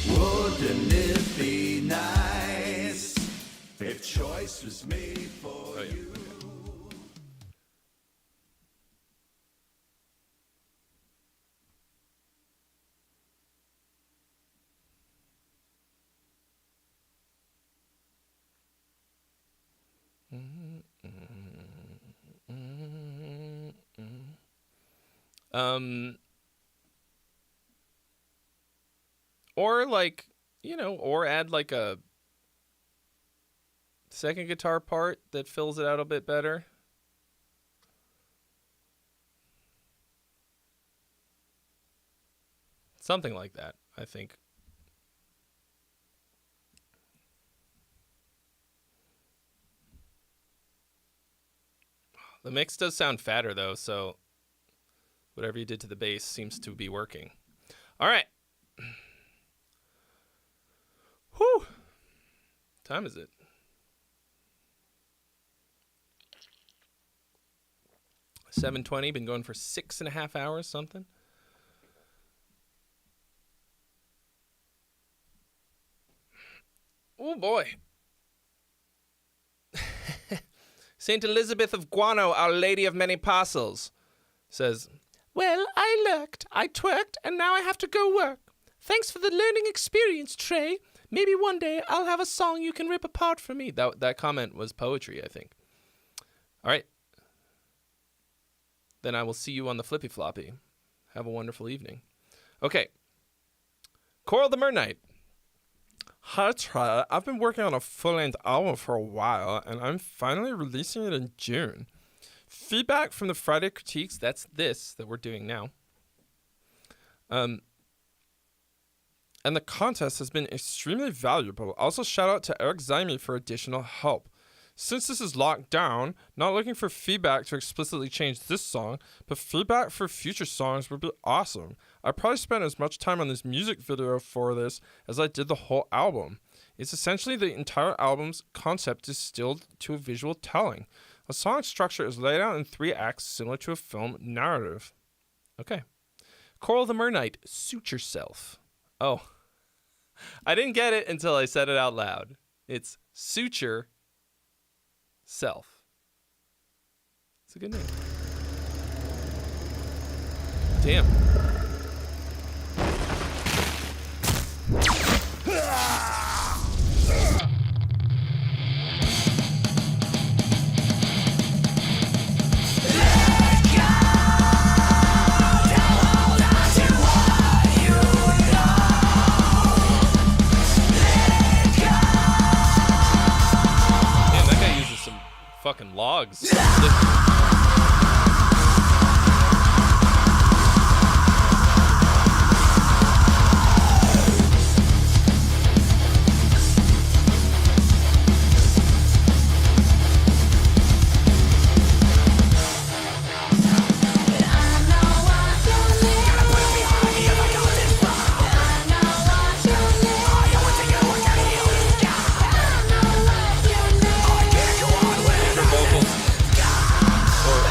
wouldn't it be nice? If choice was made for you. Or like, you know, or add like a second guitar part that fills it out a bit better. Something like that, I think. The mix does sound fatter though, so whatever you did to the bass seems to be working. All right. Whew. Time is it? $7:20. Been going for 6.5 hours, something. Oh boy. Saint Elizabeth of Guano, Our Lady of Many Parcels, says, "Well, I lurked, I twerked, and now I have to go work. Thanks for the learning experience, Trey. Maybe one day I'll have a song you can rip apart for me." That comment was poetry, I think. All right. Then I will see you on the flippy floppy. Have a wonderful evening. Okay. Coral the Mer Knight. Hi Trey, I've been working on a full-length album for a while, and I'm finally releasing it in June. Feedback from the Friday critiques, that's this that we're doing now. And the contest has been extremely valuable. Also, shout out to Eric Xavier for additional help. Since this is locked down, not looking for feedback to explicitly change this song, but feedback for future songs would be awesome. I probably spent as much time on this music video for this as I did the whole album. It's essentially the entire album's concept distilled to a visual telling. The song structure is laid out in 3 acts similar to a film narrative. Okay. Coral the Mernight, Suit Yourself. Oh. I didn't get it until I said it out loud. It's Suture Self. It's a good name. Damn. Fucking logs. Or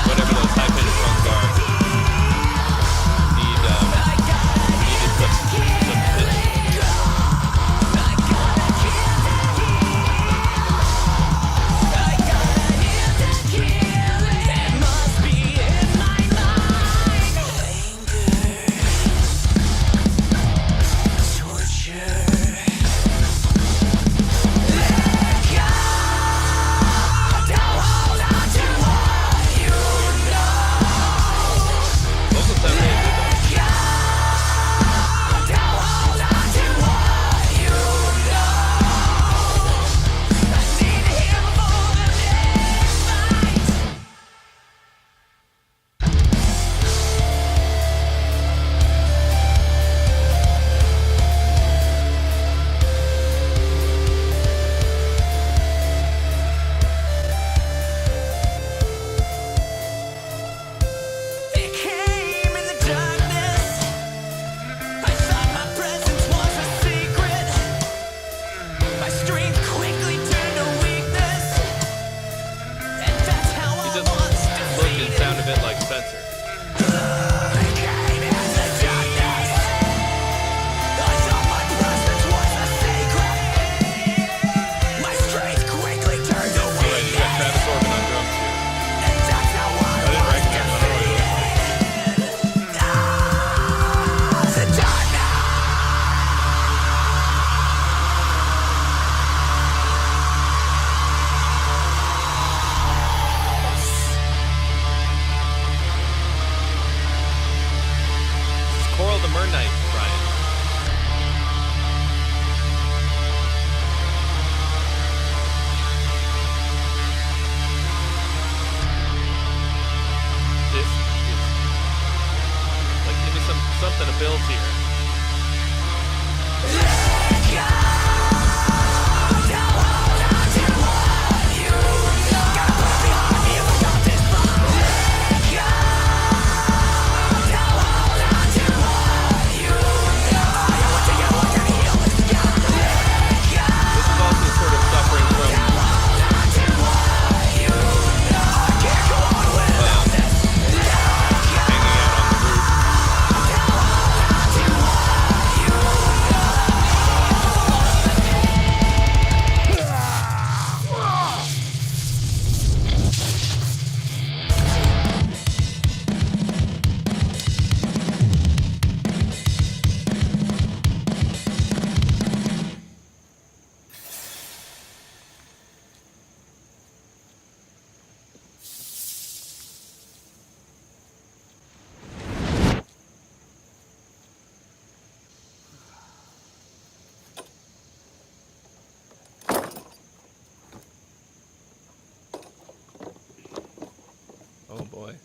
boy.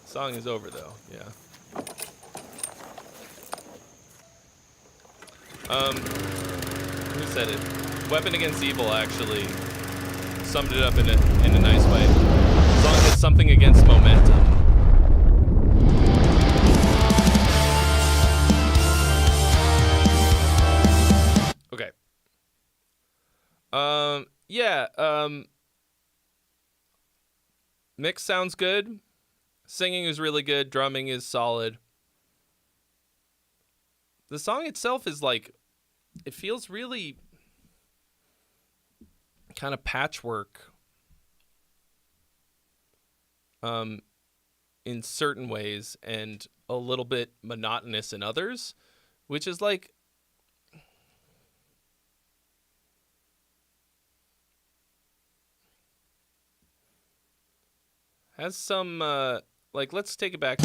Song is over though. Yeah. Who said it? Weapon Against Evil actually summed it up in a nice way. As long as it's something against momentum. Okay. Yeah, mix sounds good. Singing is really good. Drumming is solid. The song itself is like, it feels really kind of patchwork in certain ways and a little bit monotonous in others, which is like, has some like, let's take it back.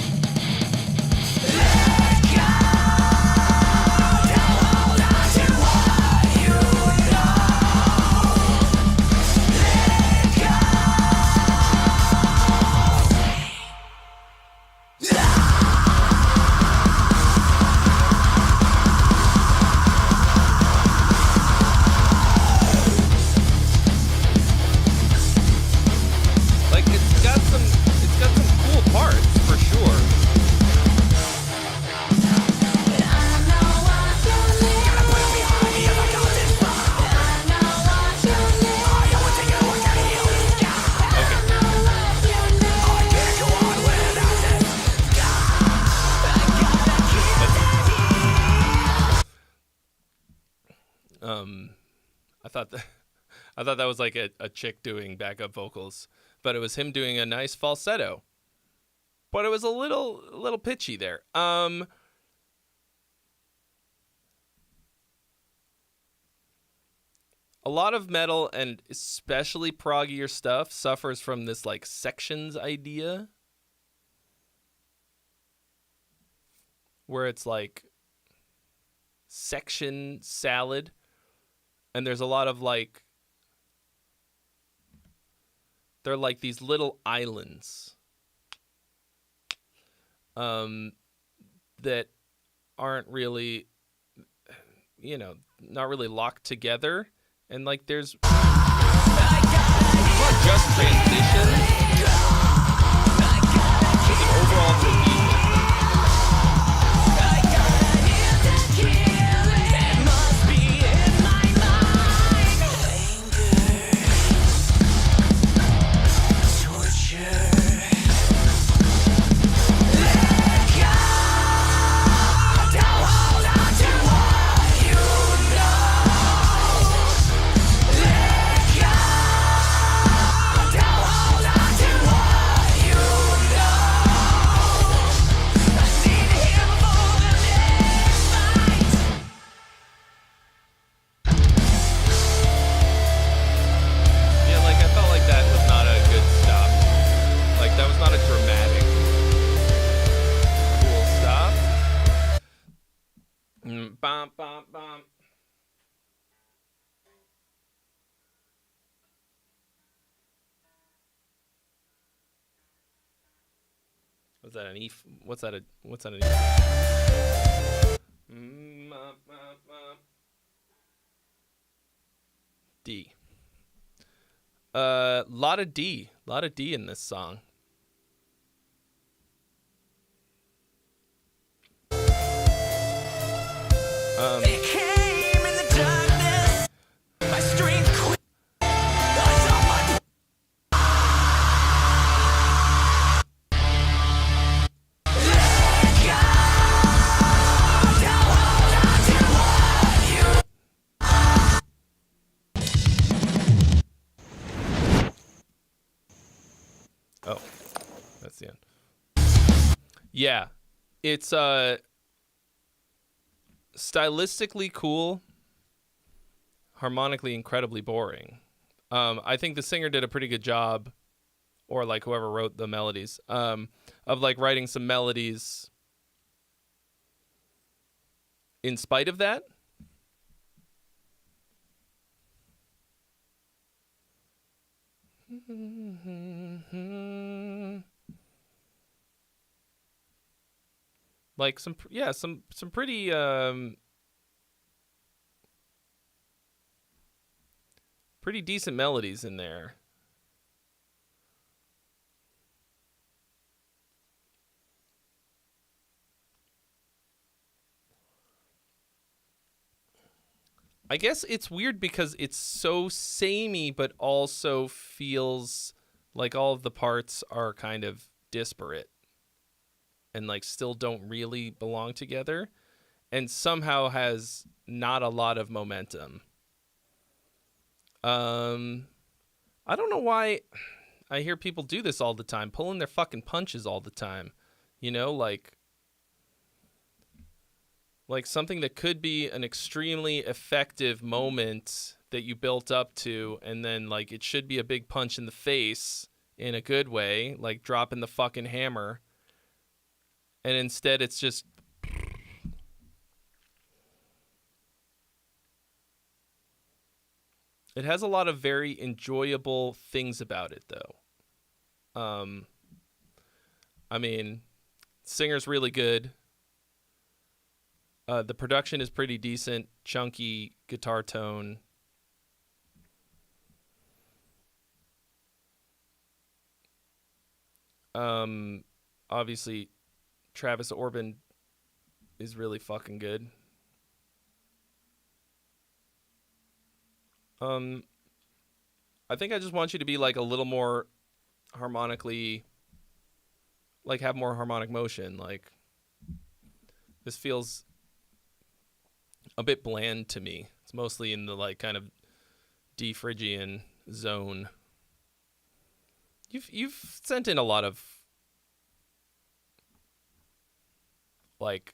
I thought that was like a chick doing backup vocals, but it was him doing a nice falsetto. But it was a little pitchy there. A lot of metal and especially proggier stuff suffers from this like sections idea, where it's like section salad, and there's a lot of like, they're like these little islands that aren't really, not really locked together. And like there's not just transition, there's an overall cohesion. Was that an E? What's that an E? D. Lot of D in this song. It came in the darkness. My strength quit. Oh, that's the end. Yeah, it's stylistically cool, harmonically incredibly boring. I think the singer did a pretty good job, or like whoever wrote the melodies, of like writing some melodies in spite of that. Like some pretty pretty decent melodies in there. I guess it's weird because it's so samey, but also feels like all of the parts are kind of disparate and like still don't really belong together, and somehow has not a lot of momentum. I don't know why I hear people do this all the time, pulling their fucking punches all the time. You know, like something that could be an extremely effective moment that you built up to, and then like it should be a big punch in the face in a good way, like dropping the fucking hammer. And instead it's just it has a lot of very enjoyable things about it though. I mean, singer's really good. The production is pretty decent, chunky guitar tone. Obviously, Travis Orban is really fucking good. I think I just want you to be like a little more harmonically, like have more harmonic motion. Like this feels a bit bland to me. It's mostly in the like kind of D Phrygian zone. You've sent in a lot of like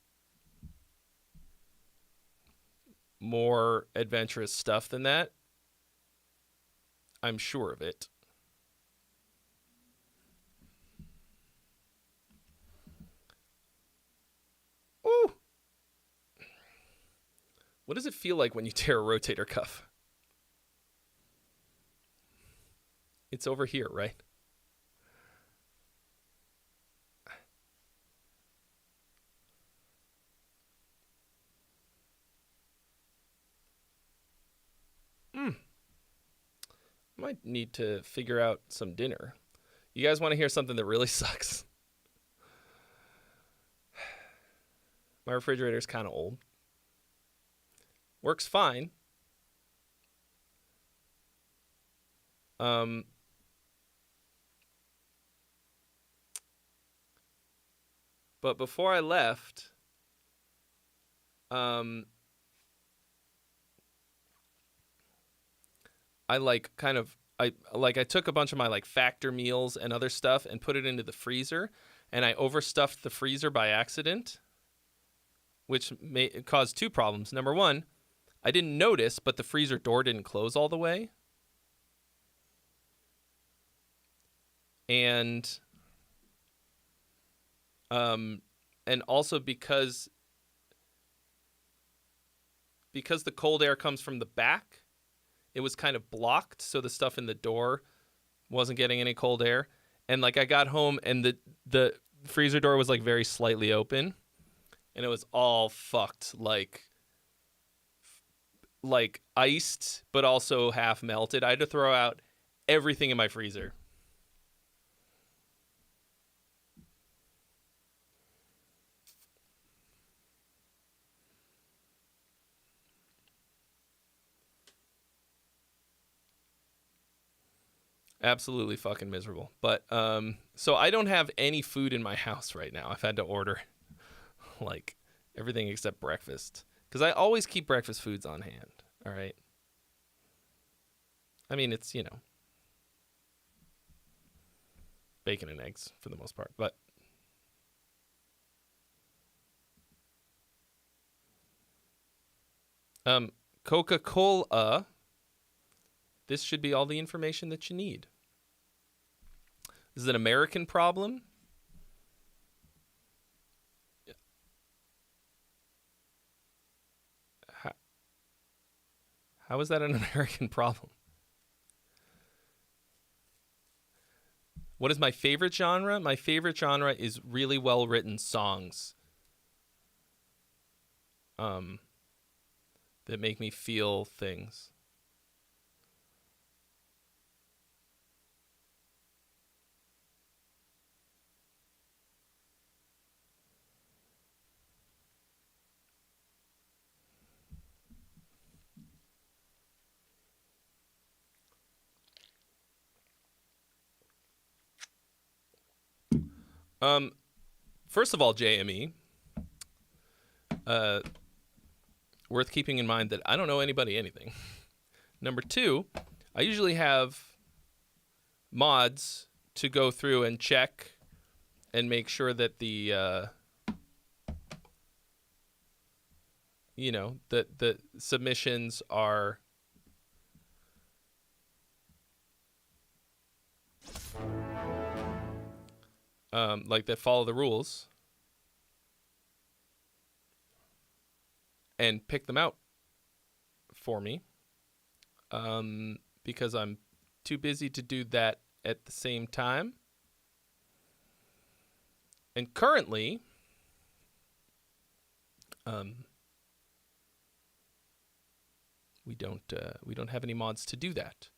more adventurous stuff than that. I'm sure of it. Ooh. What does it feel like when you tear a rotator cuff? It's over here, right? Might need to figure out some dinner. You guys want to hear something that really sucks? My refrigerator's kind of old. Works fine. But before I left, I took a bunch of my like Factor meals and other stuff and put it into the freezer, and I overstuffed the freezer by accident, which caused two problems. Number one, I didn't notice, but the freezer door didn't close all the way. And also because the cold air comes from the back, it was kind of blocked, so the stuff in the door wasn't getting any cold air. And like I got home and the freezer door was like very slightly open, and it was all fucked, like iced but also half melted. I had to throw out everything in my freezer. Absolutely fucking miserable. But so I don't have any food in my house right now. I've had to order like everything except breakfast, because I always keep breakfast foods on hand. All right. I mean, it's, bacon and eggs for the most part, but Coca-Cola. This should be all the information that you need. This is an American problem. How is that an American problem? What is my favorite genre? My favorite genre is really well-written songs that make me feel things. First of all, JME, worth keeping in mind that I don't know anybody anything. Number two, I usually have mods to go through and check and make sure that the the submissions are like that follow the rules, and pick them out for me, because I'm too busy to do that at the same time. And currently, we don't have any mods to do that.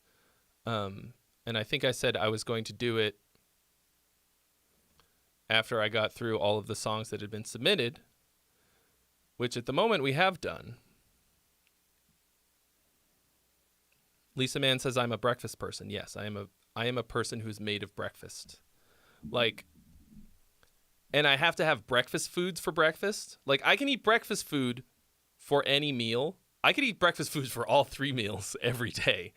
And I think I said I was going to do it after I got through all of the songs that had been submitted, which at the moment we have done. Lisa Mann says I'm a breakfast person. Yes, I am a person who's made of breakfast. Like, and I have to have breakfast foods for breakfast. Like, I can eat breakfast food for any meal. I could eat breakfast foods for all 3 meals every day.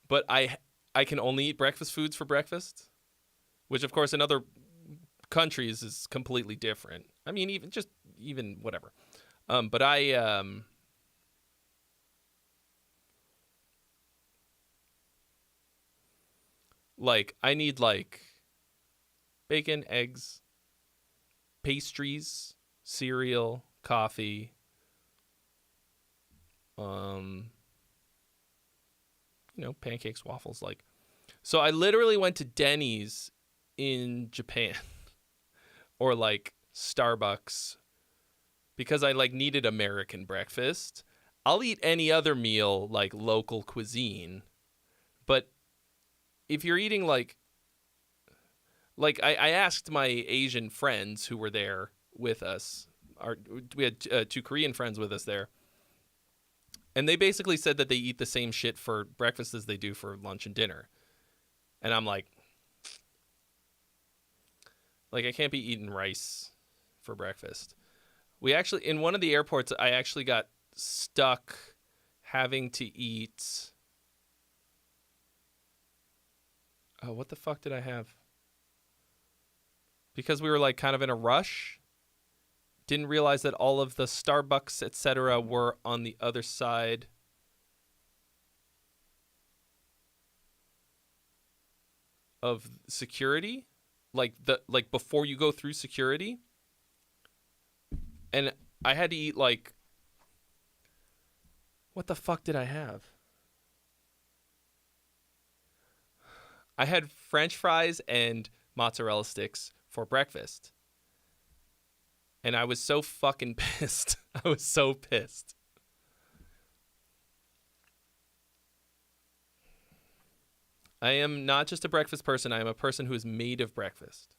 But I can only eat breakfast foods for breakfast, which of course in other countries is completely different. I mean, even whatever. But I I need bacon, eggs, pastries, cereal, coffee, pancakes, waffles, So I literally went to Denny's in Japan or Starbucks because I like needed American breakfast. I'll eat any other meal like local cuisine, but if you're eating I asked my Asian friends who were there with us. We had 2 Korean friends with us there. And they basically said that they eat the same shit for breakfast as they do for lunch and dinner. And I'm like, I can't be eating rice for breakfast. We actually, in one of the airports, I actually got stuck having to eat. Oh, what the fuck did I have? Because we were kind of in a rush. Didn't realize that all of the Starbucks, etc., were on the other side of security, before you go through security. And I had to eat what the fuck did I have? I had French fries and mozzarella sticks for breakfast. And I was so fucking pissed. I was so pissed. I am not just a breakfast person. I am a person who is made of breakfast.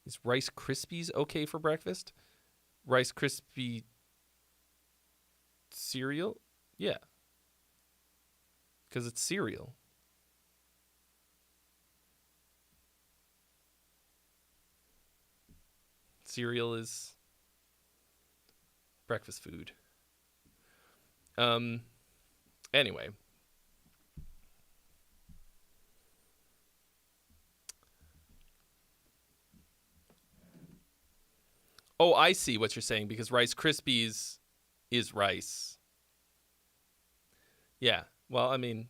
Is Rice Krispies okay for breakfast? Rice Krispie cereal? Yeah. Because it's cereal. Cereal is breakfast food. Anyway. Oh, I see what you're saying, because Rice Krispies is rice. Yeah. Well, I mean,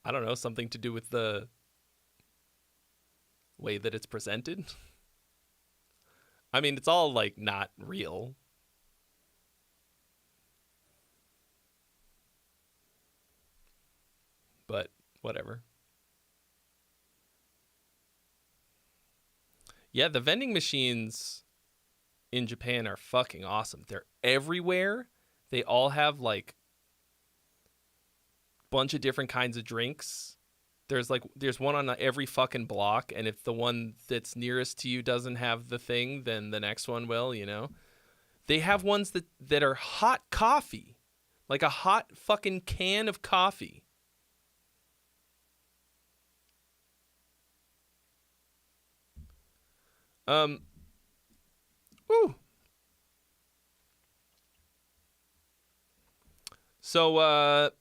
I don't know, something to do with the way that it's presented. I mean, it's all like not real. But whatever. Yeah, the vending machines in Japan are fucking awesome. They're everywhere. They all have like a bunch of different kinds of drinks. There's one on every fucking block, and if the one that's nearest to you doesn't have the thing, then the next one will, you know. They have ones that are hot coffee. Like a hot fucking can of coffee. Woo. So,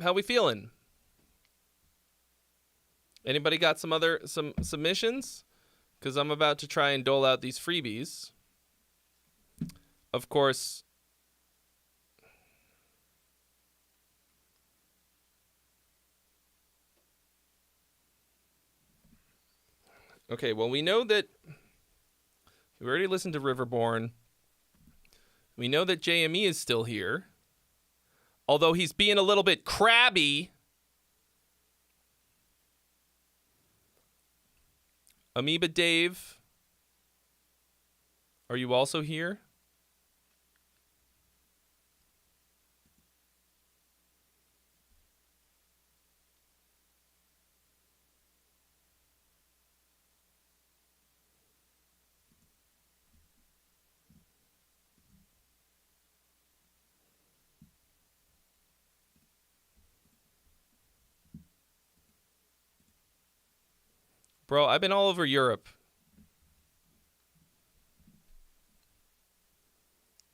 how we feeling? Anybody got some submissions? Because I'm about to try and dole out these freebies. Of course. Okay, well, we know that we already listened to Riverborn. We know that JME is still here. Although he's being a little bit crabby. Amoeba Dave, are you also here? Bro, I've been all over Europe.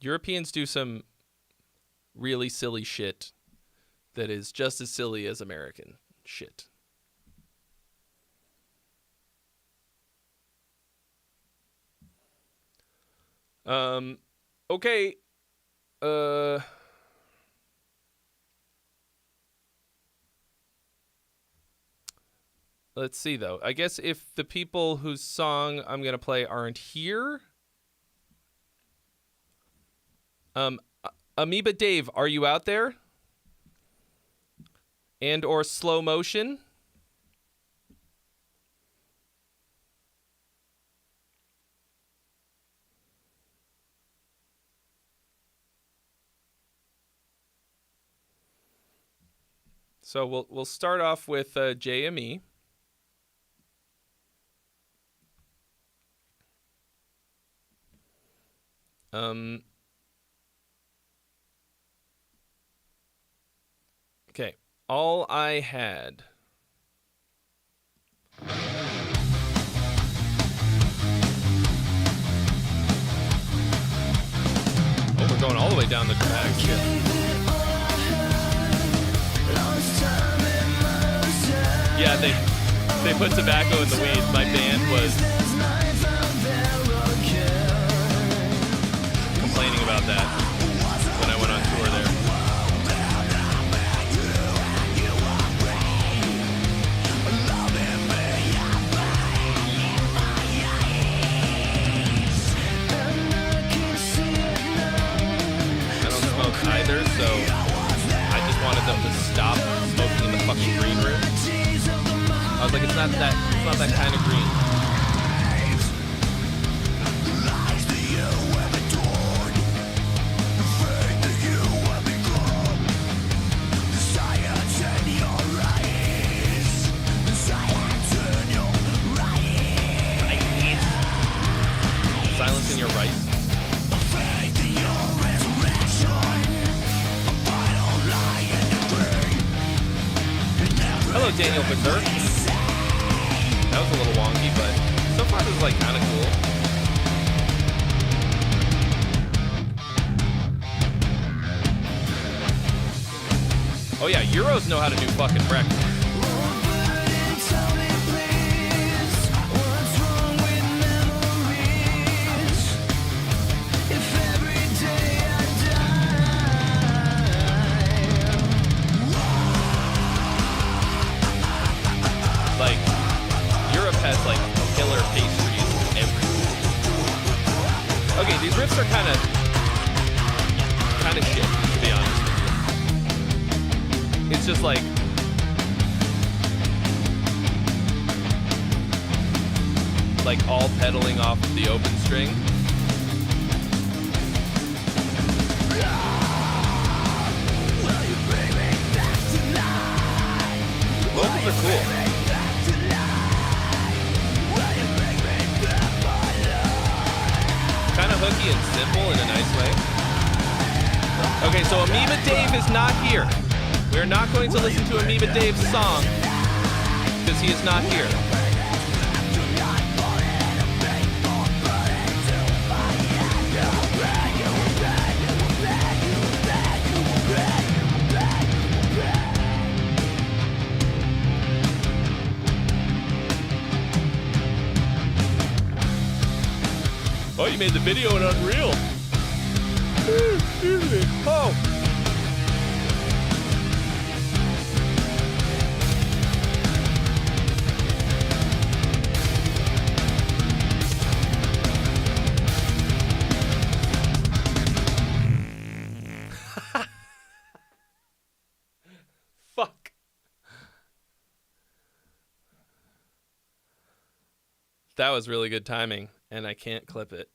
Europeans do some really silly shit that is just as silly as American shit. Okay. Let's see, though. I guess if the people whose song I'm going to play aren't here. Amoeba Dave, are you out there? And or Slow Motion? So we'll start off with JME. Okay, All I Had. Oh, we're going all the way down the track. Yeah, they put tobacco in the weed. My band was complaining about that when I went on tour there. I don't smoke either, so I just wanted them to stop smoking in the fucking green room. I was like, it's not that kind of green. Silence in your right. Hello, Daniel Berserk. That was a little wonky, but so far this is like kind of cool. Oh yeah, Euros know how to do fucking breakfast. Like, Europe has like killer pastries everywhere. just like all pedaling off the open string. Vocals are cool. Kind of hooky and simple in a nice way. Okay, so Amoeba Dave is not here. We're not going to listen to Amoeba Dave's song because he is not here. Oh, you made the video in Unreal. Oh. Fuck. That was really good timing, and I can't clip it.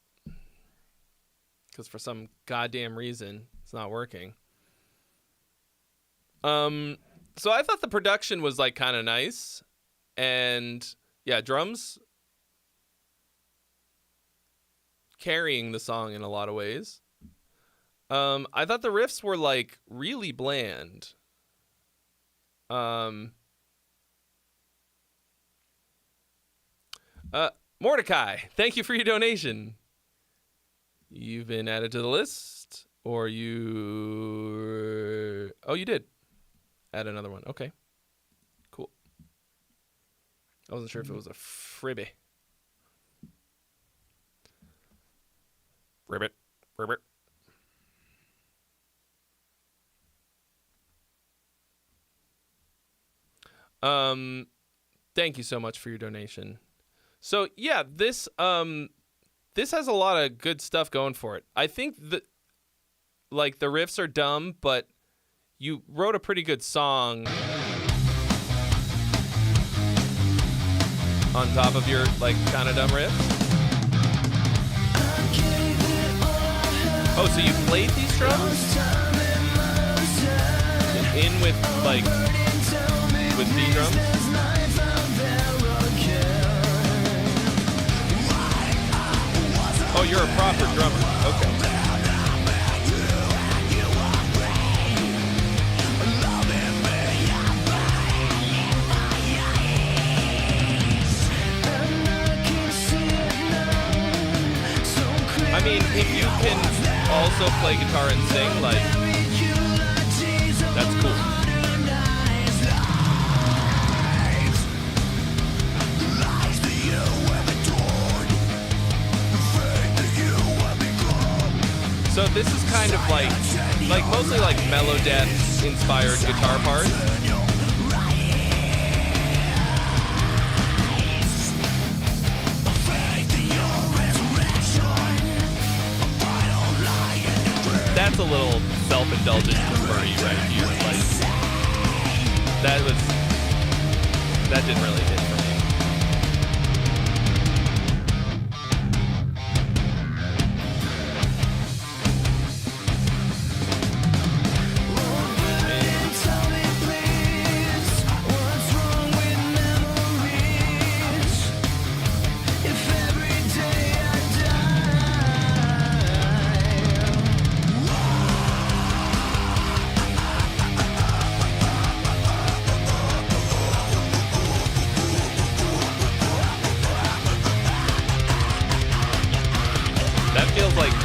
Because for some goddamn reason, it's not working. So I thought the production was like kind of nice. And yeah, drums carrying the song in a lot of ways. I thought the riffs were like really bland. Mordecai, thank you for your donation. You've been added to the list, or you... Oh, you did. Add another one. Okay. Cool. I wasn't sure if it was a freebie. Ribbit. Ribbit. Thank you so much for your donation. So, yeah, this has a lot of good stuff going for it. I think that, like, the riffs are dumb, but you wrote a pretty good song on top of your, like, kind of dumb riff. Oh, so you played these drums? In with, like, with these drums? Oh, you're a proper drummer. Okay. I mean, if you can also play guitar and sing, like, that's cool. So this is kind of like mostly like Melodeath inspired guitar parts. That's a little self-indulgent for you right here. Like, that didn't really hit for me.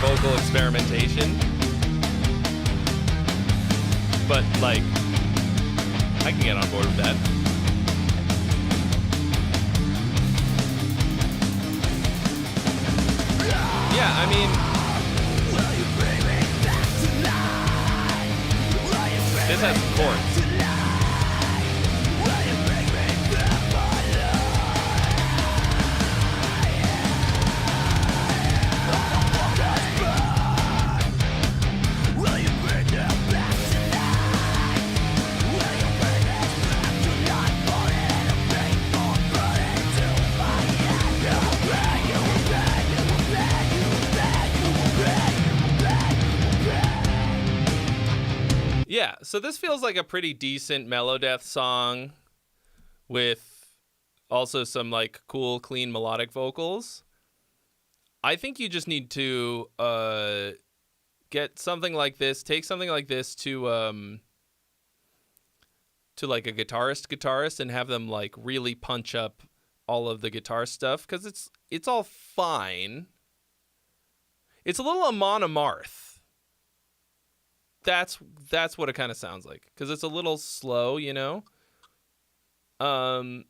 Vocal experimentation, but like I can get on board with that. Yeah, I mean, this has chords. So this feels like a pretty decent Melodeath song with also some like cool, clean melodic vocals. I think you just need to get something like this, take something like this to like a guitarist and have them like really punch up all of the guitar stuff, because it's all fine. It's a little Amon Amarth. That's what it kind of sounds like, because it's a little slow, you know. I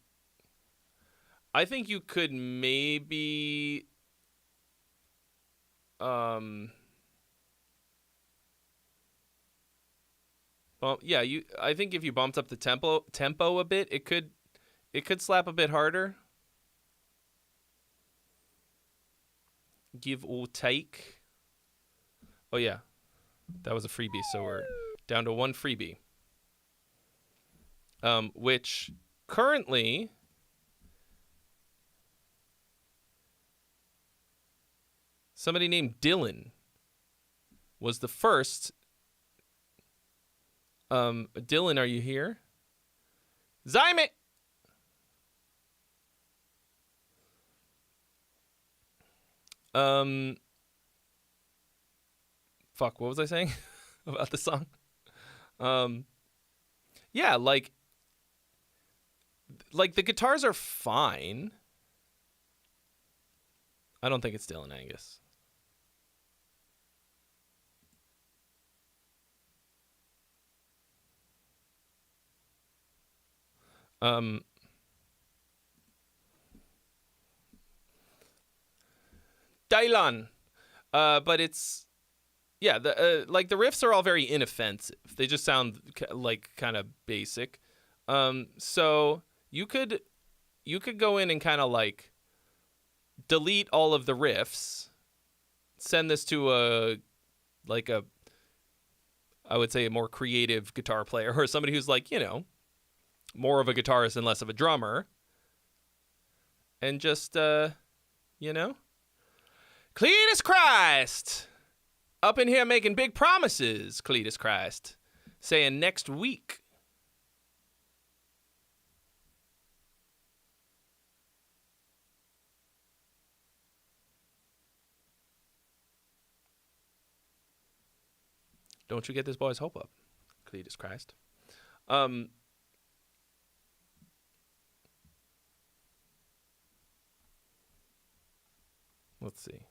think you could maybe I think if you bumped up the tempo a bit, it could slap a bit harder. Give or take. Oh yeah, that was a freebie, so we're down to one freebie. Which currently somebody named Dylan was the first. Dylan, are you here? Zyme! Fuck, what was I saying about the song? Yeah, like the guitars are fine. I don't think it's Dylan Angus. Dylan. But it's, yeah, the like the riffs are all very inoffensive. They just sound like kind of basic. So you could go in and kind of like delete all of the riffs, send this to I would say a more creative guitar player, or somebody who's like, you know, more of a guitarist and less of a drummer, and just you know, Cletus Christ up in here making big promises. Cletus Christ saying next week. Don't you get this boy's hope up, Cletus Christ. Let's see.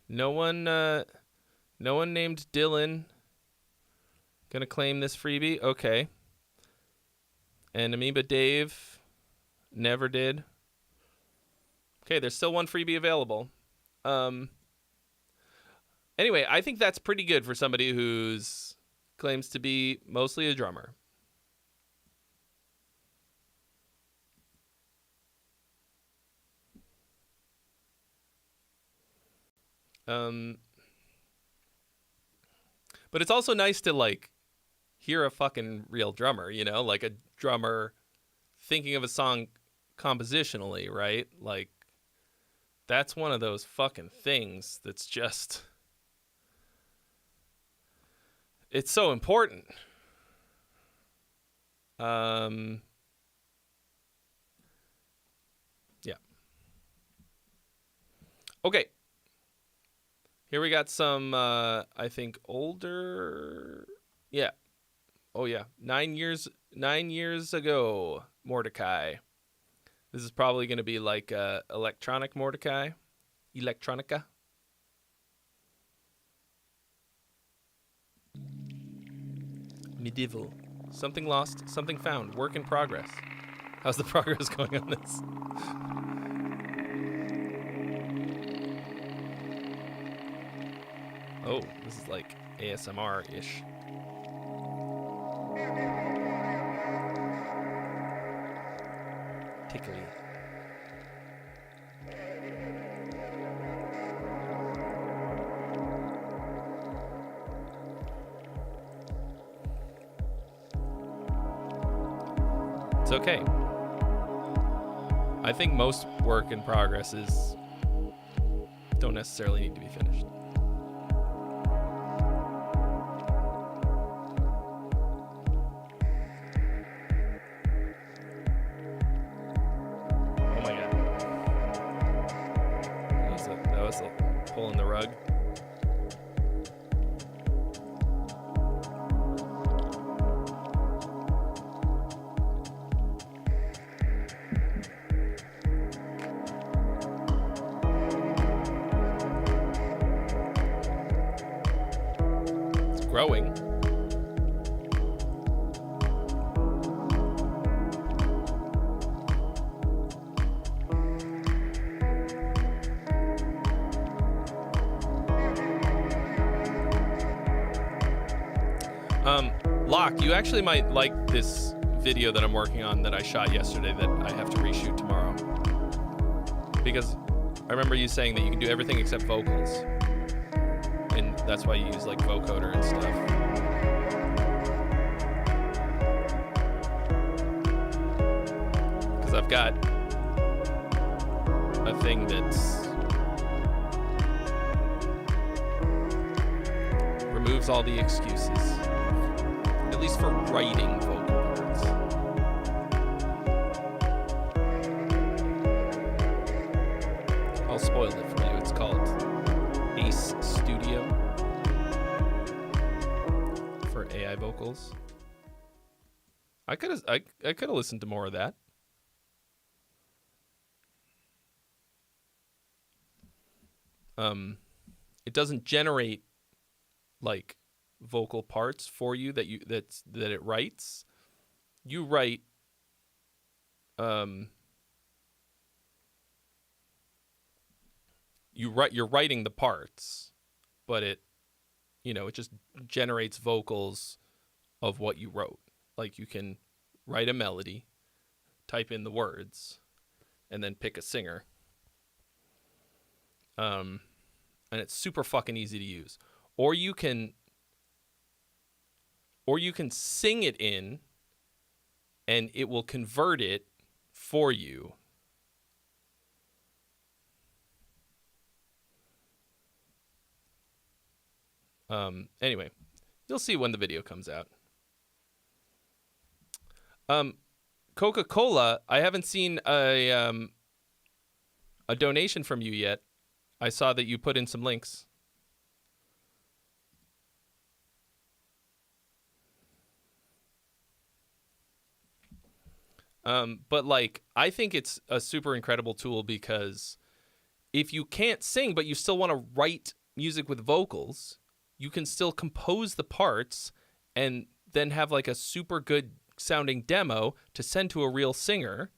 No one named Dylan gonna claim this freebie. Okay. And Amoeba Dave never did. Okay, there's still one freebie available. Anyway, I think that's pretty good for somebody who's claims to be mostly a drummer. But it's also nice to like hear a fucking real drummer, you know, like a drummer thinking of a song compositionally, right? Like that's one of those fucking things that's just, it's so important. Yeah. Okay. Here we got some, I think, older. Yeah. Oh, yeah. 9 years ago, Mordecai. This is probably going to be like electronic Mordecai. Electronica. Medieval. Something lost, something found. Work in progress. How's the progress going on this? Oh, this is like ASMR-ish. Tickly. It's okay. I think most work in progresses don't necessarily need to be finished. just pulling the rug. It's growing. Locke, you actually might like this video that I'm working on that I shot yesterday that I have to reshoot tomorrow. Because I remember you saying that you can do everything except vocals. And that's why you use like vocoder and stuff. Because I've got a thing that's removes all the excuses. At least for writing vocal parts. I'll spoil it for you. It's called Ace Studio for AI vocals. I could have listened to more of that. It doesn't generate like vocal parts for you that it writes. You write you're writing the parts, but it just generates vocals of what you wrote. Like you can write a melody, type in the words, and then pick a singer. And it's super fucking easy to use. Or you can sing it in and it will convert it for you. Anyway, you'll see when the video comes out. Coca-Cola, I haven't seen a donation from you yet. I saw that you put in some links. But like, I think it's a super incredible tool because if you can't sing, but you still want to write music with vocals, you can still compose the parts and then have like a super good sounding demo to send to a real singer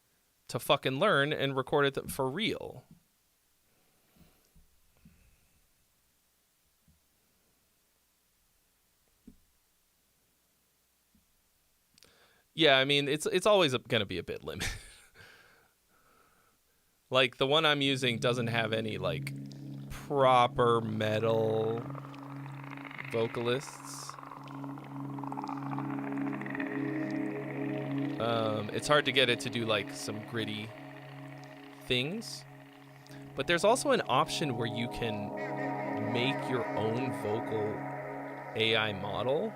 to fucking learn and record it for real. Yeah, I mean, it's always going to be a bit limited. Like, the one I'm using doesn't have any, like, proper metal vocalists. It's hard to get it to do, like, some gritty things. But there's also an option where you can make your own vocal AI model.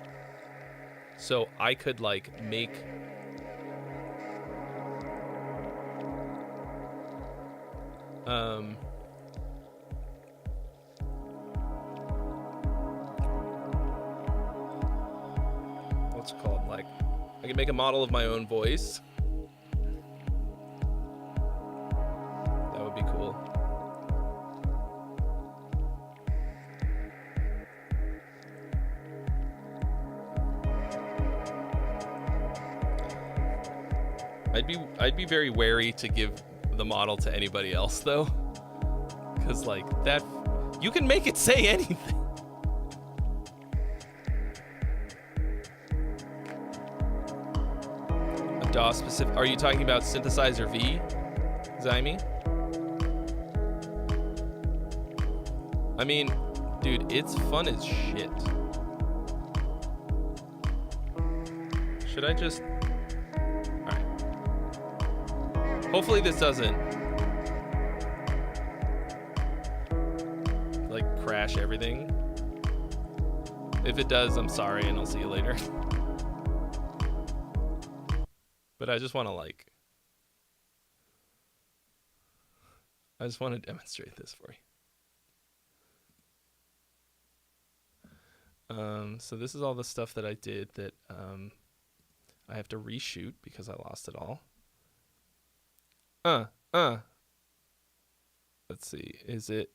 So I could like make what's it called? Like I can make a model of my own voice. That would be cool. I'd be very wary to give the model to anybody else though, because like that, you can make it say anything. A DAW specific. Are you talking about Synthesizer V, Zyme? I mean, dude, it's fun as shit. Should I just? Hopefully this doesn't like crash everything. If it does, I'm sorry and I'll see you later. But I just want to demonstrate this for you. So this is all the stuff that I did that I have to reshoot because I lost it all. Let's see. Is it?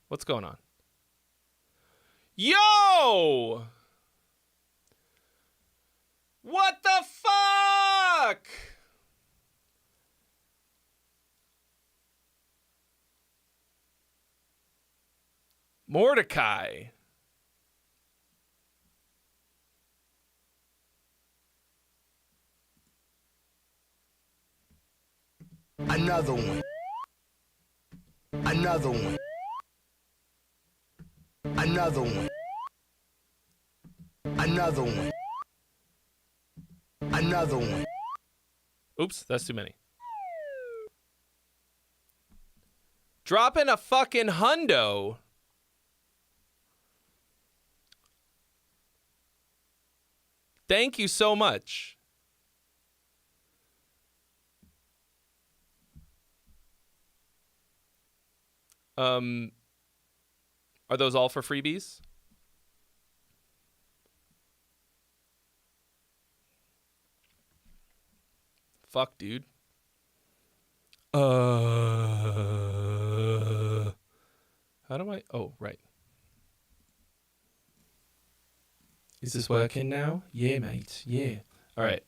What's going on? Yo! What the fuck? Mordecai. Another one. Another one. Another one. Another one. Another one. Oops, that's too many. Dropping a fucking hundo. Thank you so much. Are those all for freebies? Fuck, dude. How do I? Oh, right. Is this working now? Yeah, mate. Yeah. All right.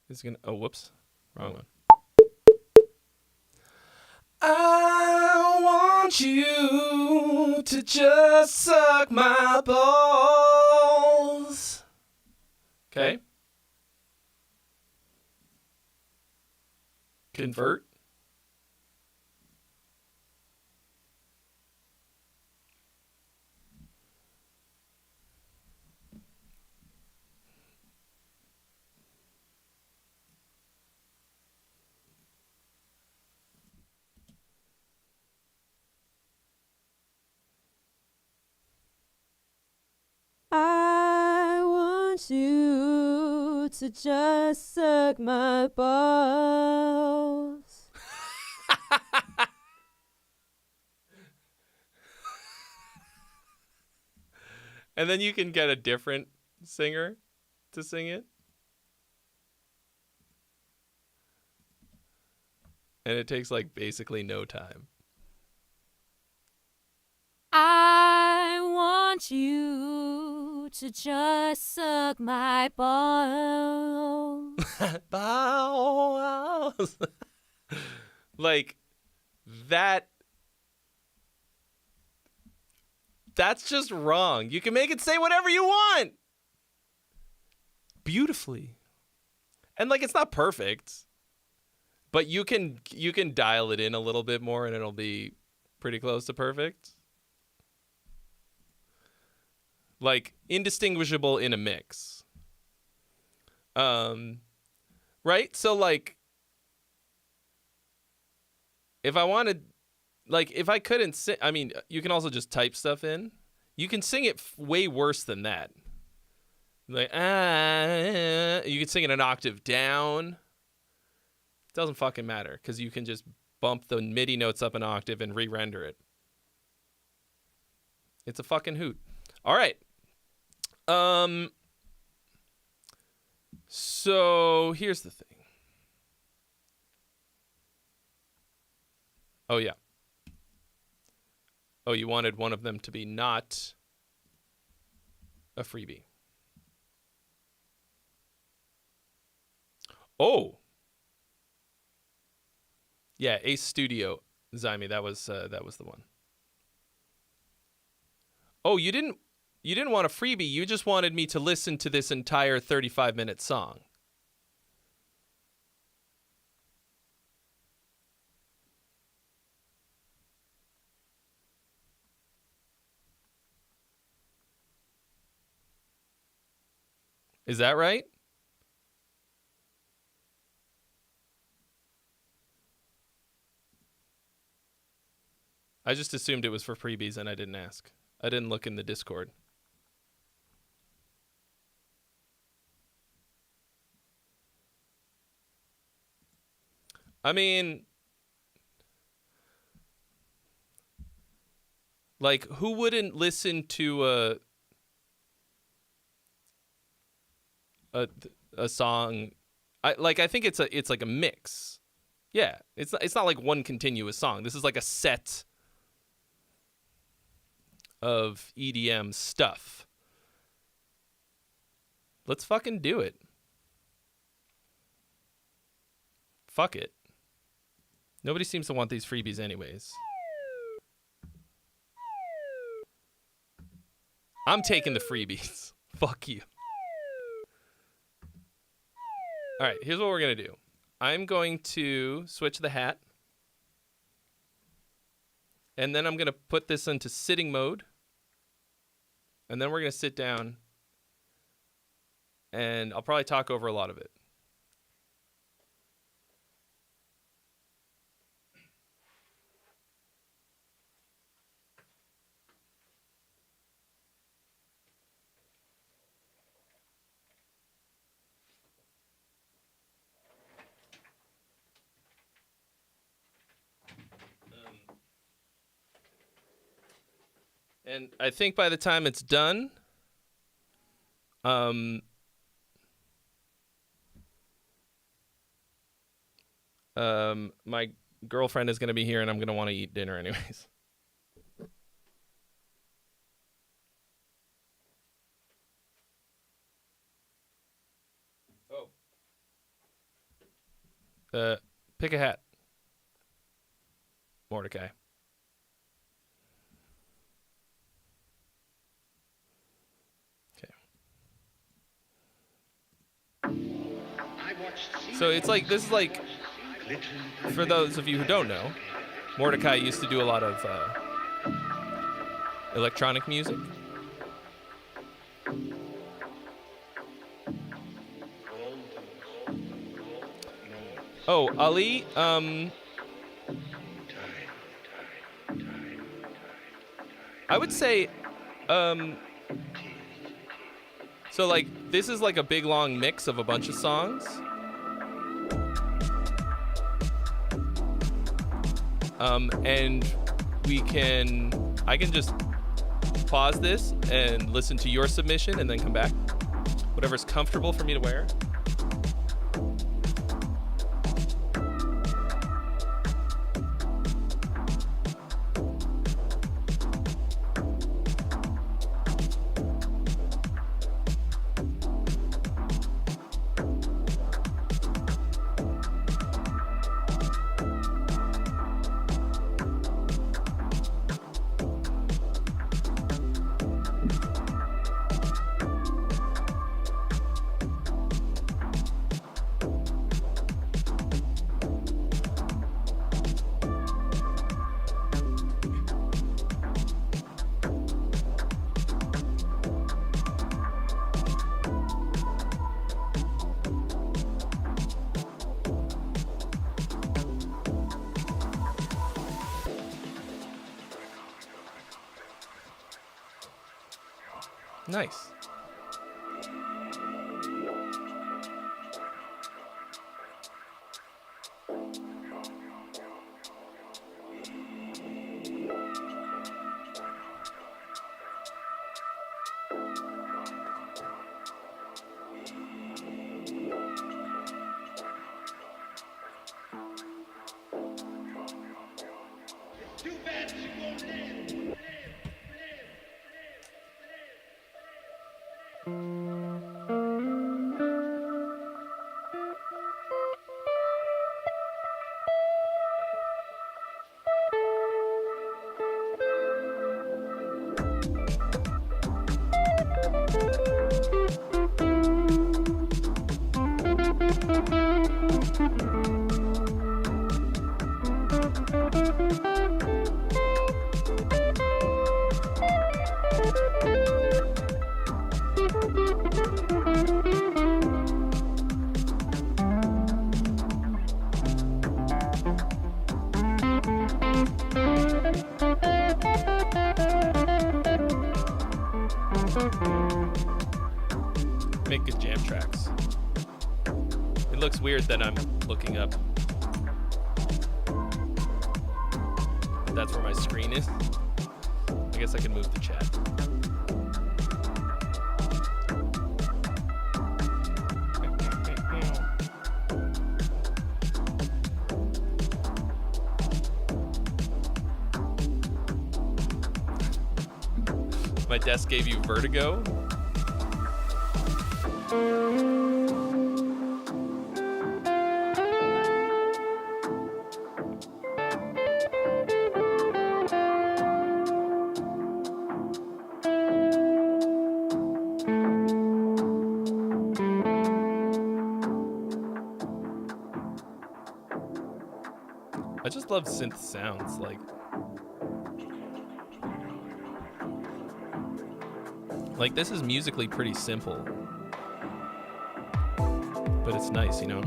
It's gonna. Oh, whoops. Wrong one. I want you to just suck my balls. Okay. Convert. I want you to just suck my balls. And then you can get a different singer to sing it. And it takes like basically no time. I want you to just suck my balls. Balls. Like that. That's just wrong. You can make it say whatever you want. Beautifully. And like it's not perfect. But you can dial it in a little bit more and it'll be pretty close to perfect. Like indistinguishable in a mix. Right? So like if I wanted, like if I couldn't sing, I mean, you can also just type stuff in. You can sing it way worse than that. Like you can sing it an octave down. It doesn't fucking matter because you can just bump the MIDI notes up an octave and re-render it. It's a fucking hoot. All right. So here's the thing. Oh yeah. Oh, you wanted one of them to be not a freebie. Oh. Yeah, Ace Studio, Zyme, that was the one. Oh, you didn't want a freebie. You just wanted me to listen to this entire 35-minute song. Is that right? I just assumed it was for freebies and I didn't ask. I didn't look in the Discord. I mean, like, who wouldn't listen to a song? I think it's like a mix. Yeah, it's not like one continuous song. This is like a set of EDM stuff. Let's fucking do it. Fuck it. Nobody seems to want these freebies anyways. I'm taking the freebies. Fuck you. All right, here's what we're going to do. I'm going to switch the hat. And then I'm going to put this into sitting mode. And then we're going to sit down. And I'll probably talk over a lot of it. And I think by the time it's done, my girlfriend is going to be here and I'm going to want to eat dinner anyways. Oh. Pick a hat. Mordecai. So it's like, this is like, for those of you who don't know, Mordecai used to do a lot of electronic music. Oh, Ali, I would say, so like, this is like a big long mix of a bunch of songs. And I can just pause this and listen to your submission and then come back. Whatever's comfortable for me to wear. Nice. Make good jam tracks. It looks weird that I'm looking up That's where my screen is. I guess I can move the chat. My desk gave you vertigo? I just love synth sounds, like this is musically pretty simple, but it's nice, you know?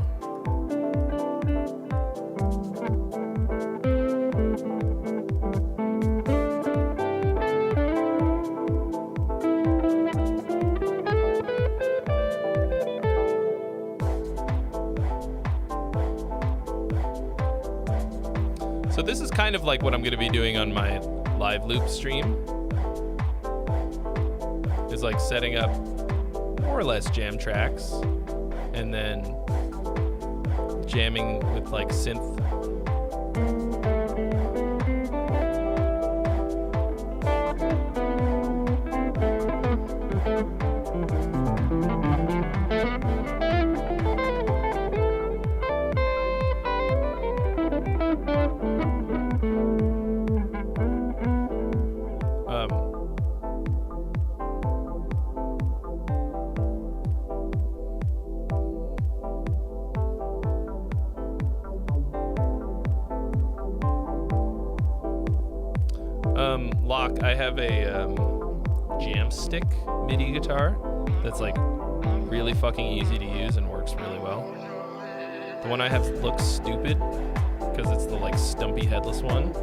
So this is kind of like what I'm going to be doing on my live loop stream. Is like setting up more or less jam tracks and then jamming with like synth. Locke, I have a jam stick MIDI guitar that's like really fucking easy to use and works really well. The one I have looks stupid because it's the like stumpy headless one.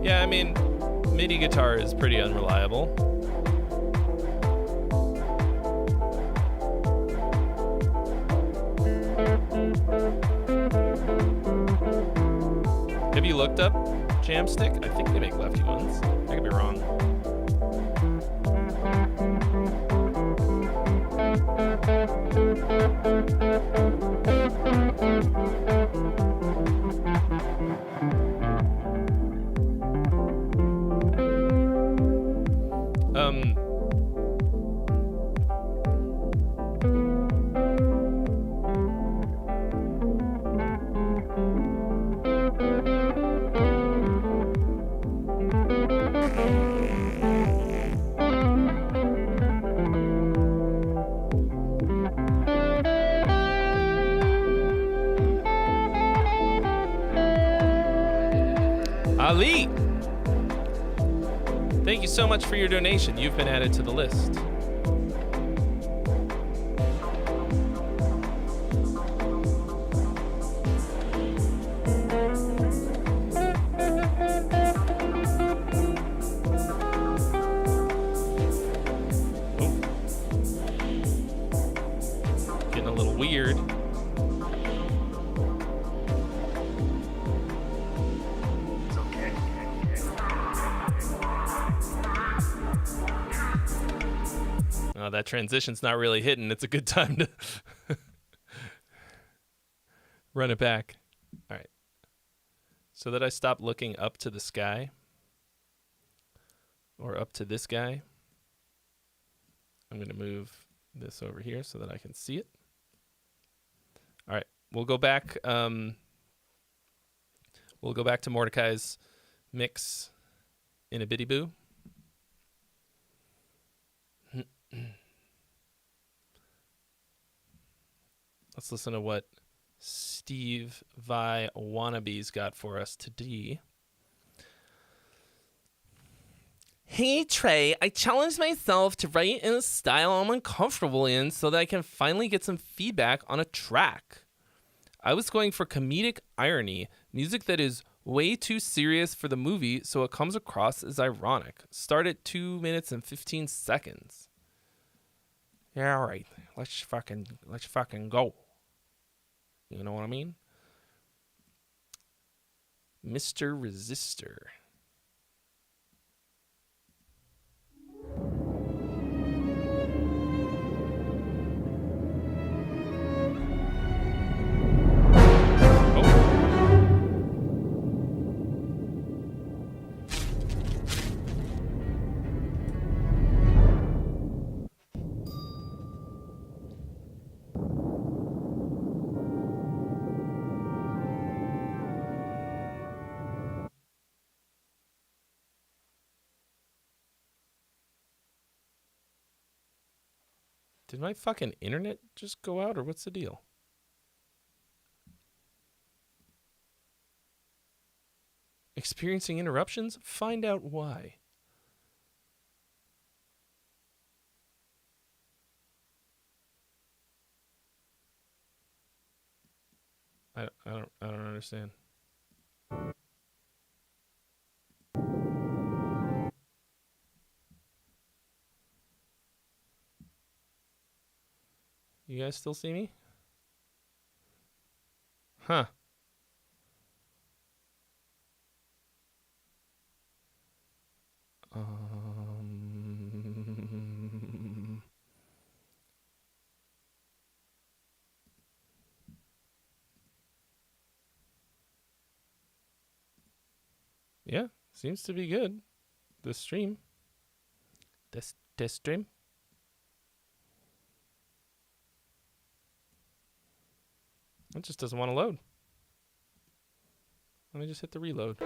Yeah, I mean, MIDI guitar is pretty unreliable. Have you looked up Jamstick? I think they make lefty ones. I could be wrong. Ali, thank you so much for your donation. You've been added to the list. Getting a little weird. That transition's not really hitting. It's a good time to run it back. All right. So that I stop looking up to the sky or up to this guy, I'm going to move this over here so that I can see it. All right. We'll go back. We'll go back to Mordecai's mix in a bitty boo. Let's listen to what Steve Vi Wannabe's got for us today. Hey Trey, I challenged myself to write in a style I'm uncomfortable in so that I can finally get some feedback on a track. I was going for comedic irony, music that is way too serious for the movie so it comes across as ironic. Start at 2 minutes and 15 seconds. Yeah, all right. Let's fucking go. You know what I mean? Mr. Resistor. Did my fucking internet just go out, or what's the deal? Experiencing interruptions? Find out why. I don't understand. You guys still see me? Huh. Yeah, seems to be good. The stream. This stream. It just doesn't want to load. Let me just hit the reload.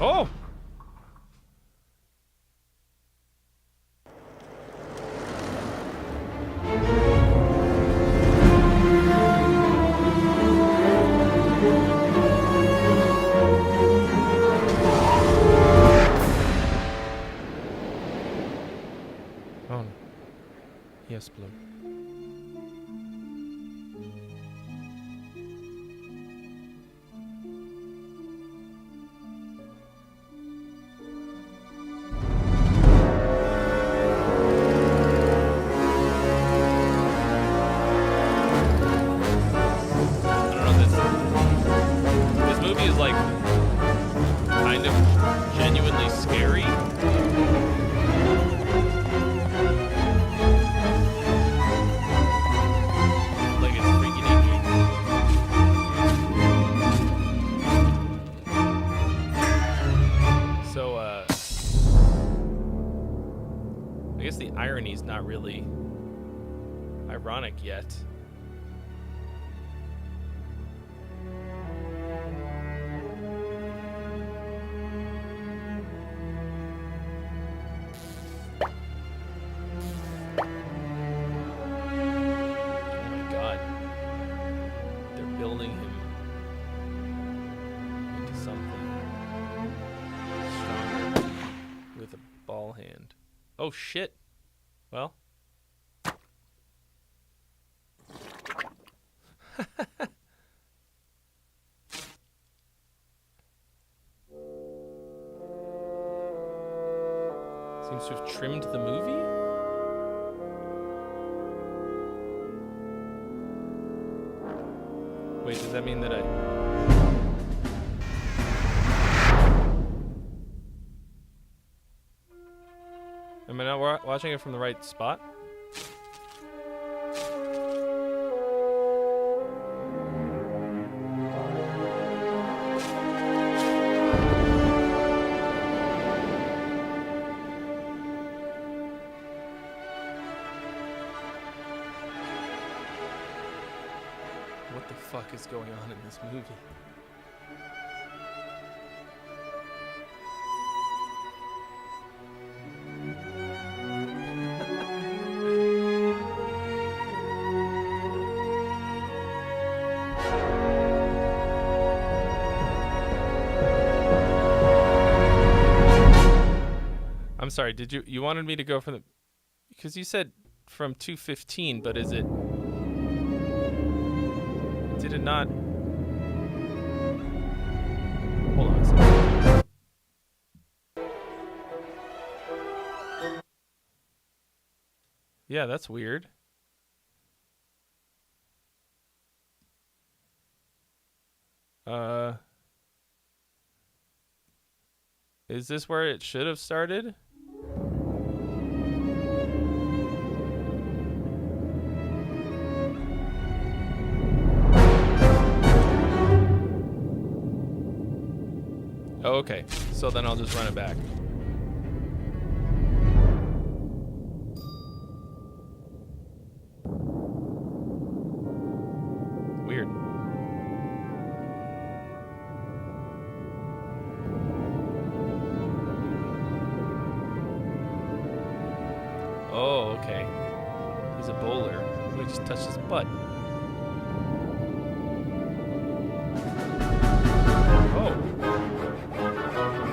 Oh! Oh, yes, blue. This movie is like kind of genuinely scary. Like it's freaking icky. So I guess the irony's not really ironic yet. Building him into something stronger with a ball hand. Oh shit. Well. Seems to have trimmed the movie. Wait, does that mean that am I not watching it from the right spot? What the fuck is going on in this movie? I'm sorry. Did you wanted me to go from the? Because you said from 2:15, but is it? Did it not? Hold on a second. Yeah, that's weird. Is this where it should have started? Oh, okay. So then I'll just run it back. Weird. Oh, okay. He's a bowler. We just touched his butt. Oh.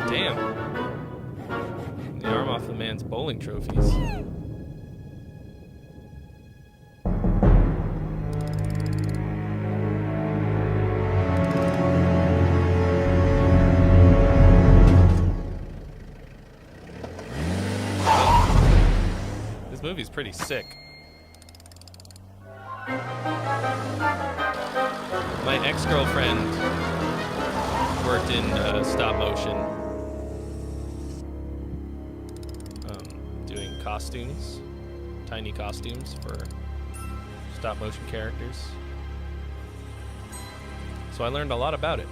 Damn. The arm off the man's bowling trophies. This movie's pretty sick. My ex-girlfriend worked in stop motion, doing costumes, tiny costumes for stop motion characters. So I learned a lot about it.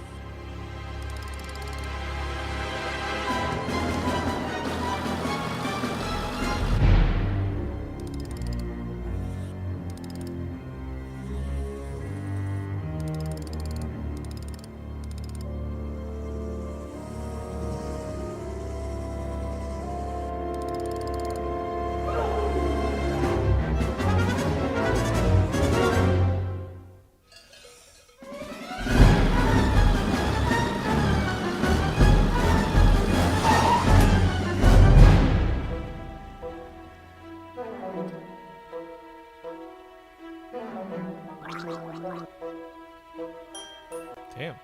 Damn.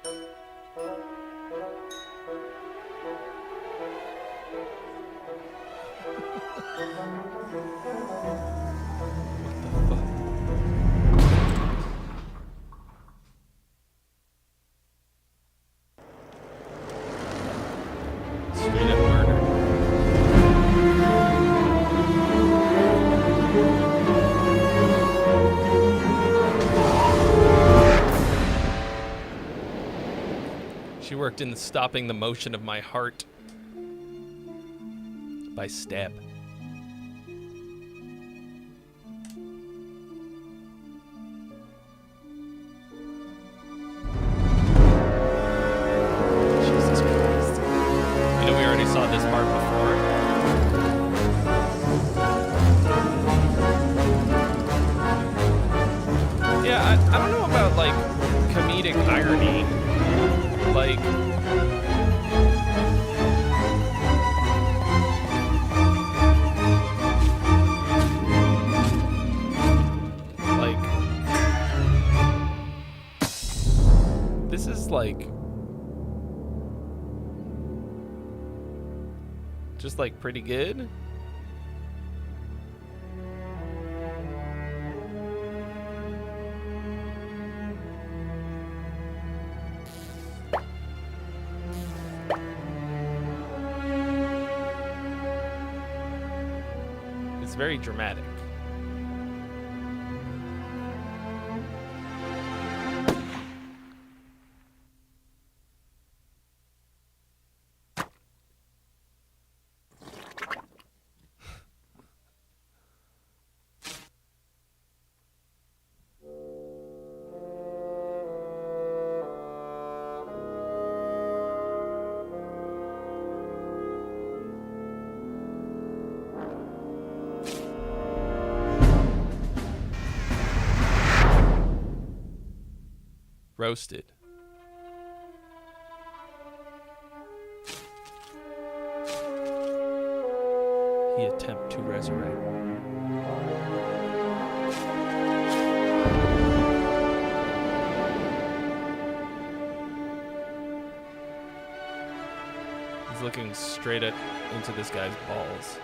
Straight up murder. She worked in stopping the motion of my heart by stab. Jesus Christ. You know, we already saw this part before. Yeah, I don't know about, like, comedic irony. Like, this is like just like pretty good. It's very dramatic. Roasted. he attempt to resurrect. He's looking straight into this guy's balls.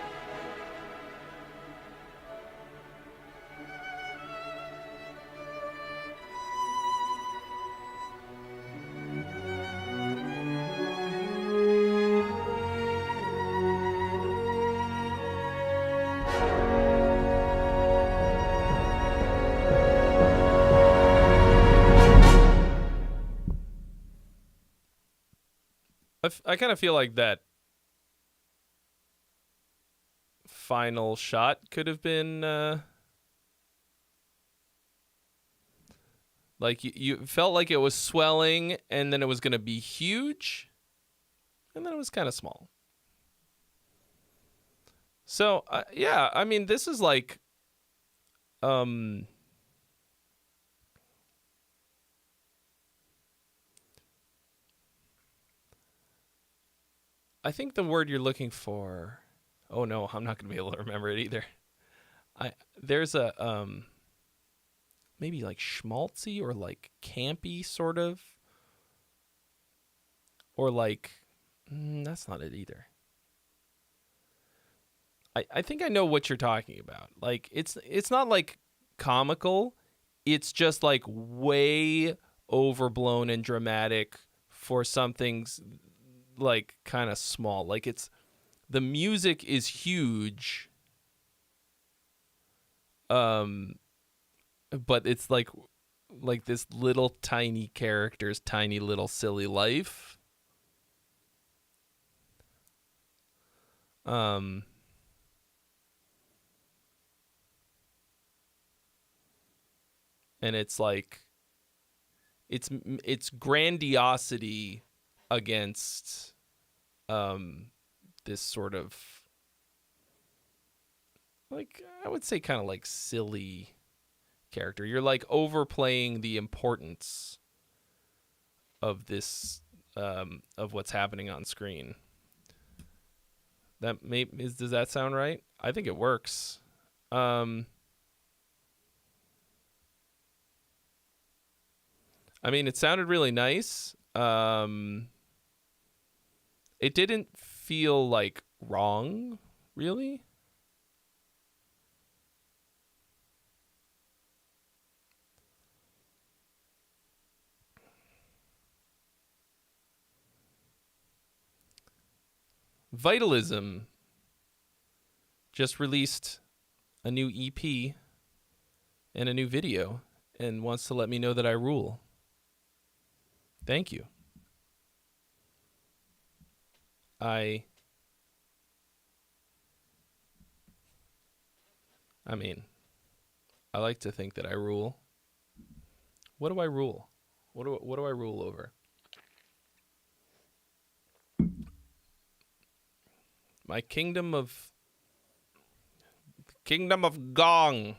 I kind of feel like that final shot could have been like you felt like it was swelling and then it was going to be huge and then it was kind of small. So yeah, I mean, this is like I think the word you're looking for, oh no, I'm not going to be able to remember it either. There's a maybe like schmaltzy or like campy sort of, or like that's not it either. I think I know what you're talking about. Like it's not like comical, it's just like way overblown and dramatic for something's like kind of small. Like the music is huge, but it's like this little tiny character's tiny little silly life. And it's like it's grandiosity against this sort of like, I would say kind of like silly character. You're like overplaying the importance of this of what's happening on screen. Does that sound right? I think it works. I mean, it sounded really nice. It didn't feel like wrong, really. Vitalism just released a new EP and a new video and wants to let me know that I rule. Thank you. I mean, I like to think that I rule. What do I rule? What do I rule over? My kingdom of Gong.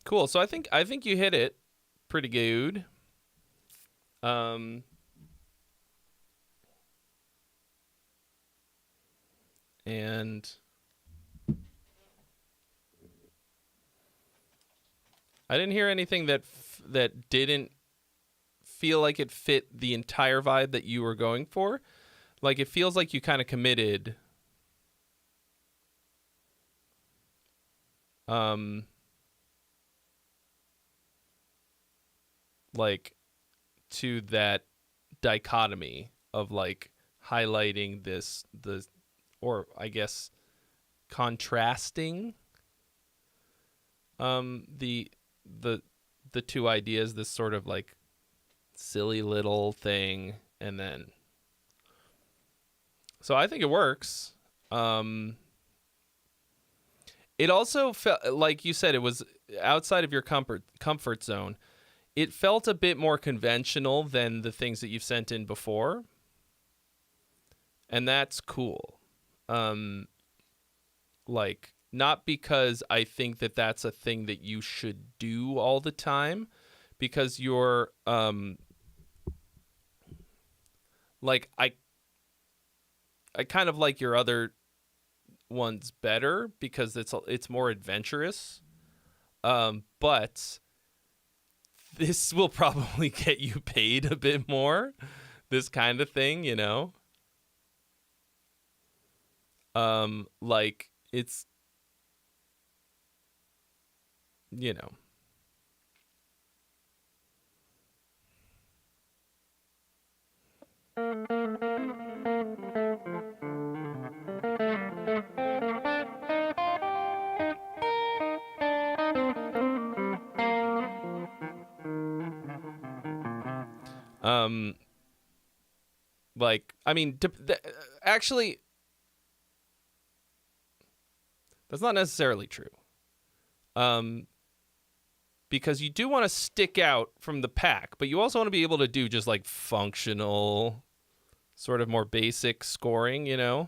Cool. So I think you hit it pretty good. And I didn't hear anything that didn't feel like it fit the entire vibe that you were going for. Like, it feels like you kind of committed like to that dichotomy of like highlighting or I guess contrasting the two ideas, this sort of like silly little thing, and then so I think it works. It also felt like you said it was outside of your comfort zone. It felt a bit more conventional than the things that you've sent in before. And that's cool. Like, not because I think that that's a thing that you should do all the time, because you're, like, I kind of like your other ones better because it's more adventurous. But this will probably get you paid a bit more, this kind of thing, you know? Like, it's, you know. Like, I mean, actually, that's not necessarily true. Because you do want to stick out from the pack, but you also want to be able to do just like functional, sort of more basic scoring, you know?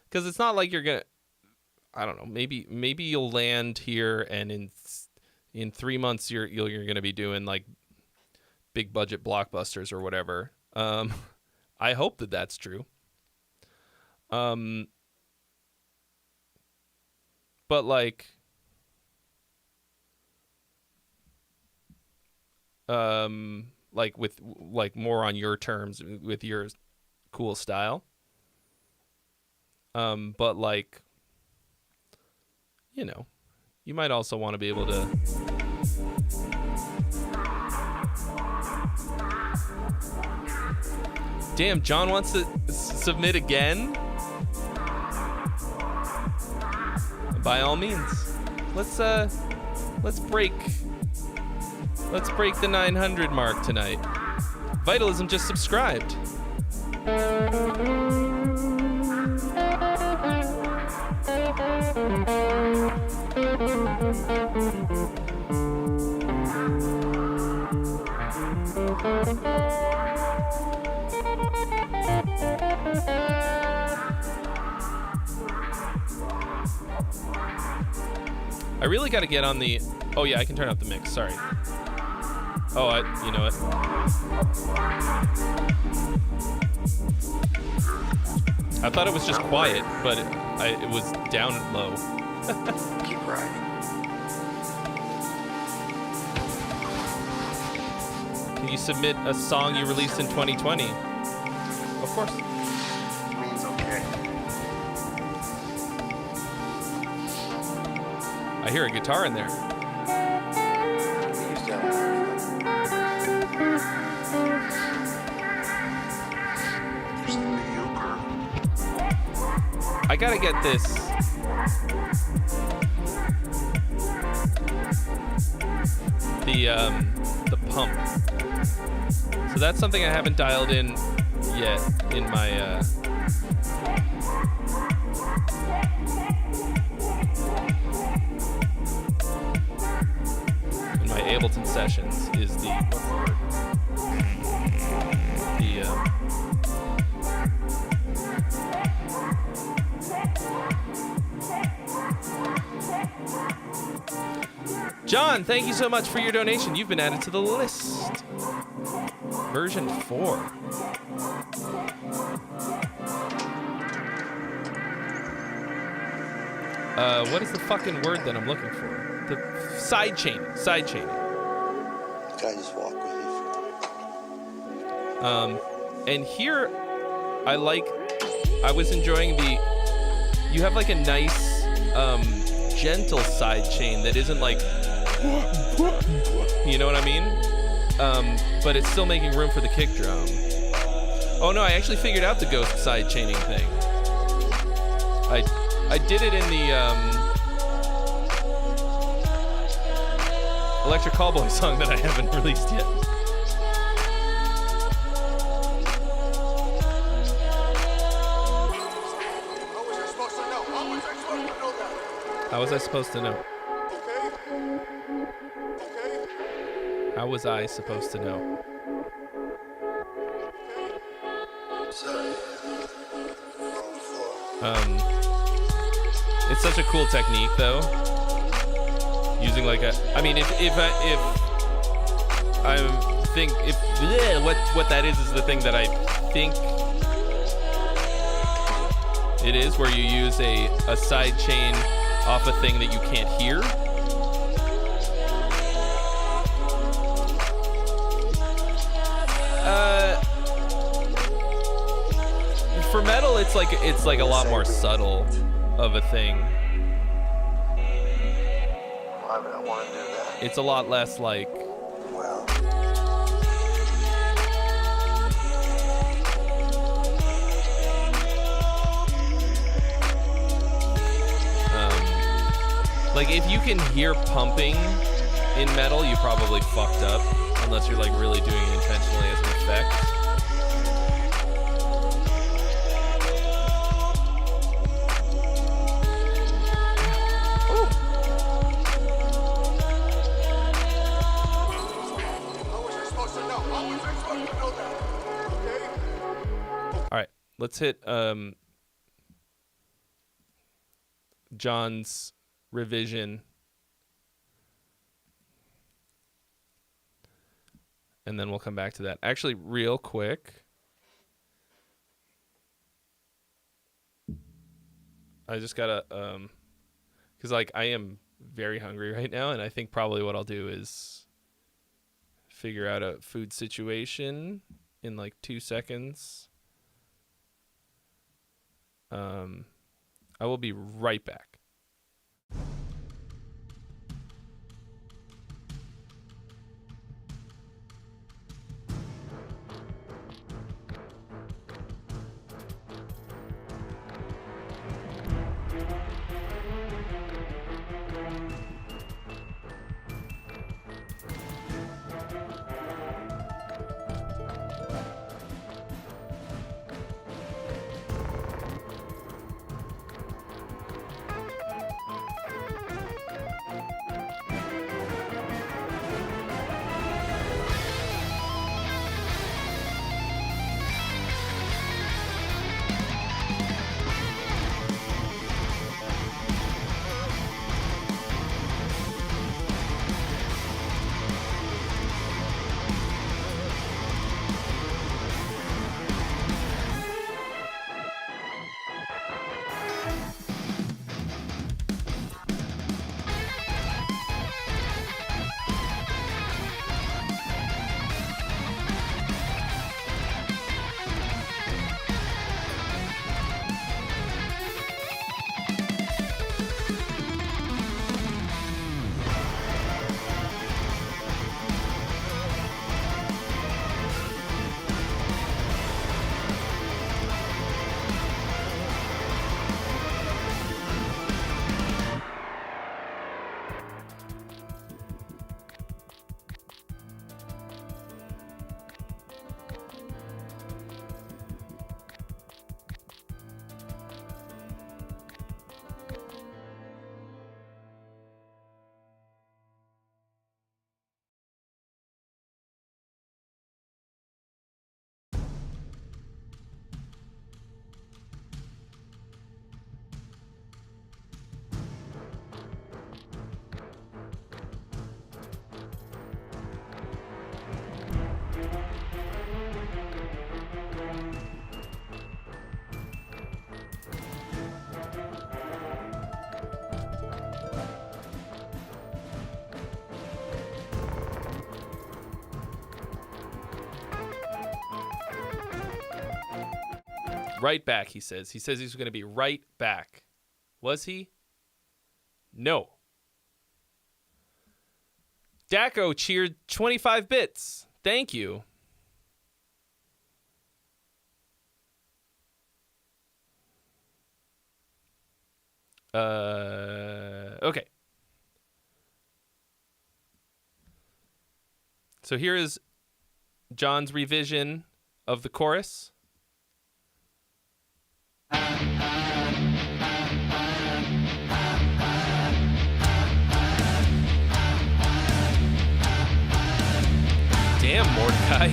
Because it's not like you're gonna, I don't know, maybe you'll land here, and in 3 months you're gonna be doing like big budget blockbusters or whatever. I hope that that's true. But like, like with like more on your terms with your cool style. But like, you know, you might also want to be able to Damn, John wants to submit again? By all means. Let's break the 900 mark tonight. Vitalism just subscribed. I really got to get on the... Oh, yeah, I can turn up the mix. Sorry. Oh, you know what? I thought it was just quiet, but it was down low. Keep riding. Can you submit a song you released in 2020? Of course. Means okay. I hear a guitar in there. We used to have just the mediocre. I gotta get this. The pump. So that's something I haven't dialed in yet in my Ableton sessions is the John, thank you so much for your donation. You've been added to the list. Version 4. What is the fucking word that I'm looking for? The side chaining. Can I just walk with you? And here, I was enjoying you have like a nice, gentle side chain that isn't like, you know what I mean? But it's still making room for the kick drum. Oh no, I actually figured out the ghost side chaining thing. I did it in the, Electric Callboy song that I haven't released yet. How was I supposed to know? How was I supposed to know? It's such a cool technique, though. Using like a, I mean, if what that is the thing that I think it is, where you use a side chain off a thing that you can't hear. For metal, it's like a lot more subtle of a thing. Why would I want to do that? It's a lot less like. Well, like if you can hear pumping in metal, you probably fucked up, unless you're like really doing it intentionally as an effect. Let's hit John's revision, and then we'll come back to that. Actually, real quick, I just gotta because like I am very hungry right now, and I think probably what I'll do is figure out a food situation in like 2 seconds. I will be right back. Right back, he says. He says he's going to be right back. Was he? No. Daco cheered 25 bits. Thank you. Okay. So here is John's revision of the chorus. Damn, Mordecai.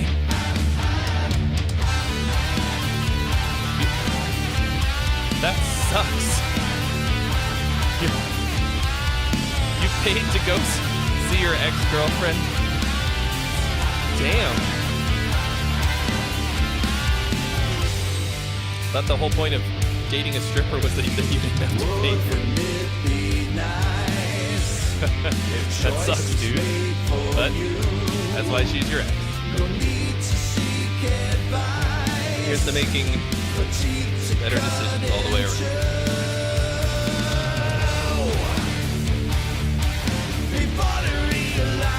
That's sucks. You paid to go see your ex-girlfriend? Damn. Thought the whole point of dating a stripper was that you didn't have to pay for it. That sucks, dude. But that's why she's your ex. Here's to making better decisions all the way around.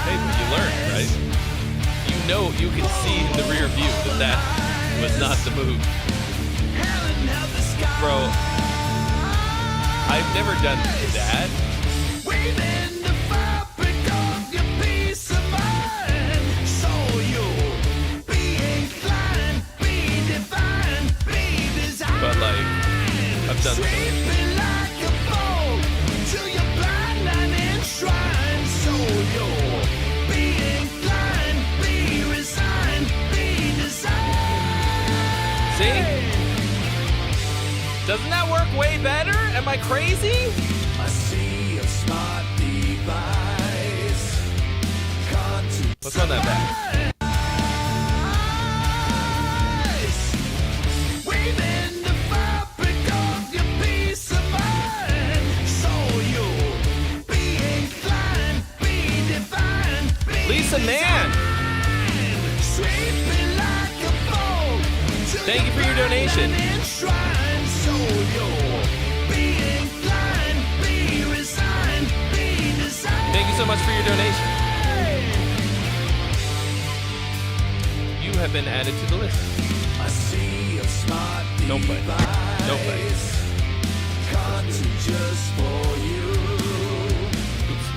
Hey, you learned, right? You know, you can see in the rear view that was not the move. Bro, I've never done that. But like, I've done something. See? Doesn't that work way better? Am I crazy? A sea of smart device. Let's run that back. Lisa Man! Thank you for your donation. Thank you so much for your donation. You have been added to the list. Don't play. Don't play. Just for you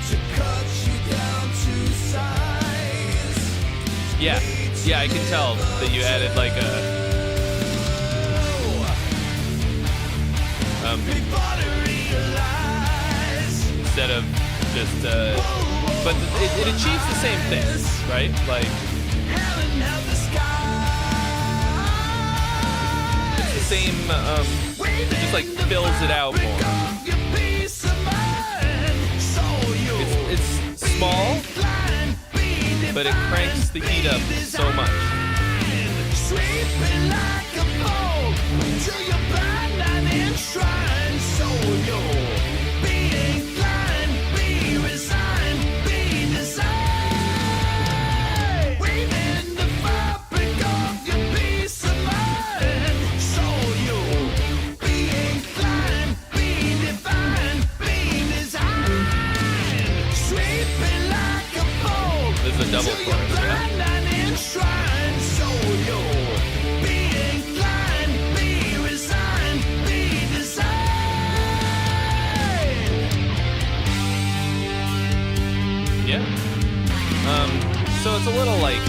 to cut you down to size. Yeah, I can tell that you added like a instead of just but it achieves the same thing, right? Like it's the same it just like fills it out more. It's small, but it cranks the heat up so much. This is a double chorus, yeah? Yeah. So it's a little like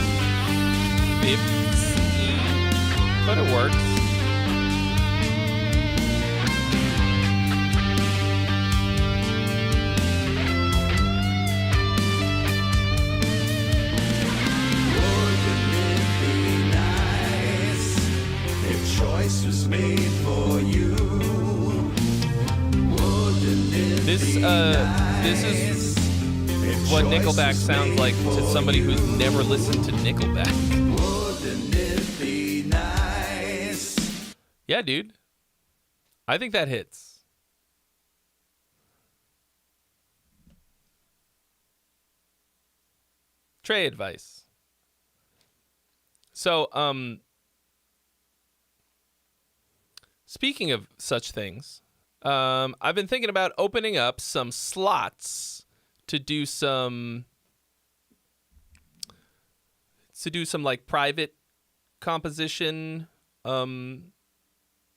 50, but it works. Was made for you. This is what Nickelback sounds like to somebody who's never listened to Nickelback. Wouldn't it be nice? Yeah, dude. I think that hits. Trey advice. So, speaking of such things, I've been thinking about opening up some slots to do some like private composition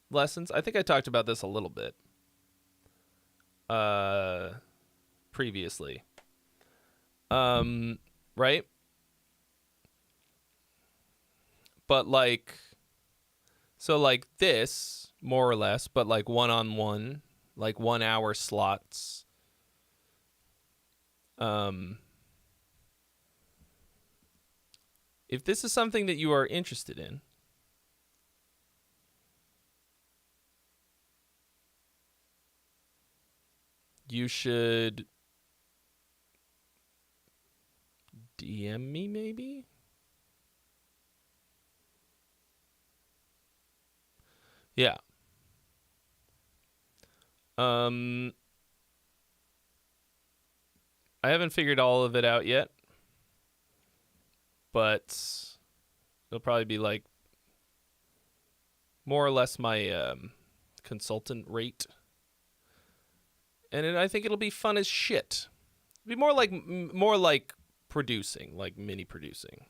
lessons. I think I talked about this a little bit previously. Right? But like so like this more or less, but like one-on-one, like 1 hour slots. If this is something that you are interested in, you should DM me maybe? Yeah. I haven't figured all of it out yet, but it'll probably be like more or less my consultant rate. And I think it'll be fun as shit. It'll be more like producing, like mini producing.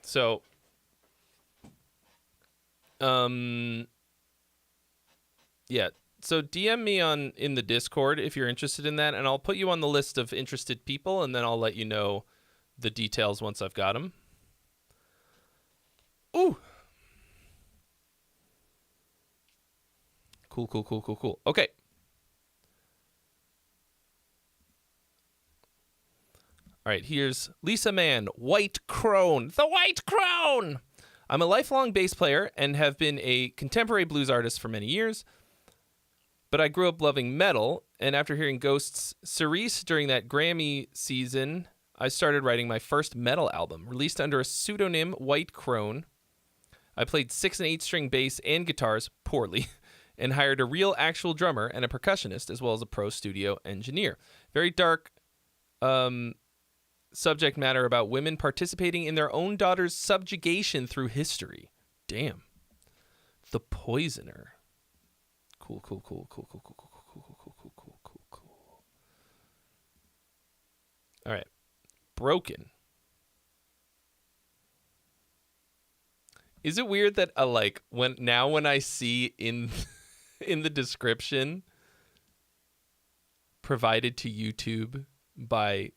So, yeah. So DM me in the Discord if you're interested in that, and I'll put you on the list of interested people, and then I'll let you know the details once I've got them. Ooh. Cool. Okay. All right, here's Lisa Mann, White Crone. The White Crone! I'm a lifelong bass player and have been a contemporary blues artist for many years, but I grew up loving metal, and after hearing Ghost's Cerise during that Grammy season, I started writing my first metal album, released under a pseudonym, White Crone. I played 6- and 8-string bass and guitars poorly, and hired a real actual drummer and a percussionist, as well as a pro studio engineer. Very dark subject matter about women participating in their own daughter's subjugation through history. Damn. The Poisoner. Cool. All right. Broken. Is it weird that when I see in the description provided to YouTube by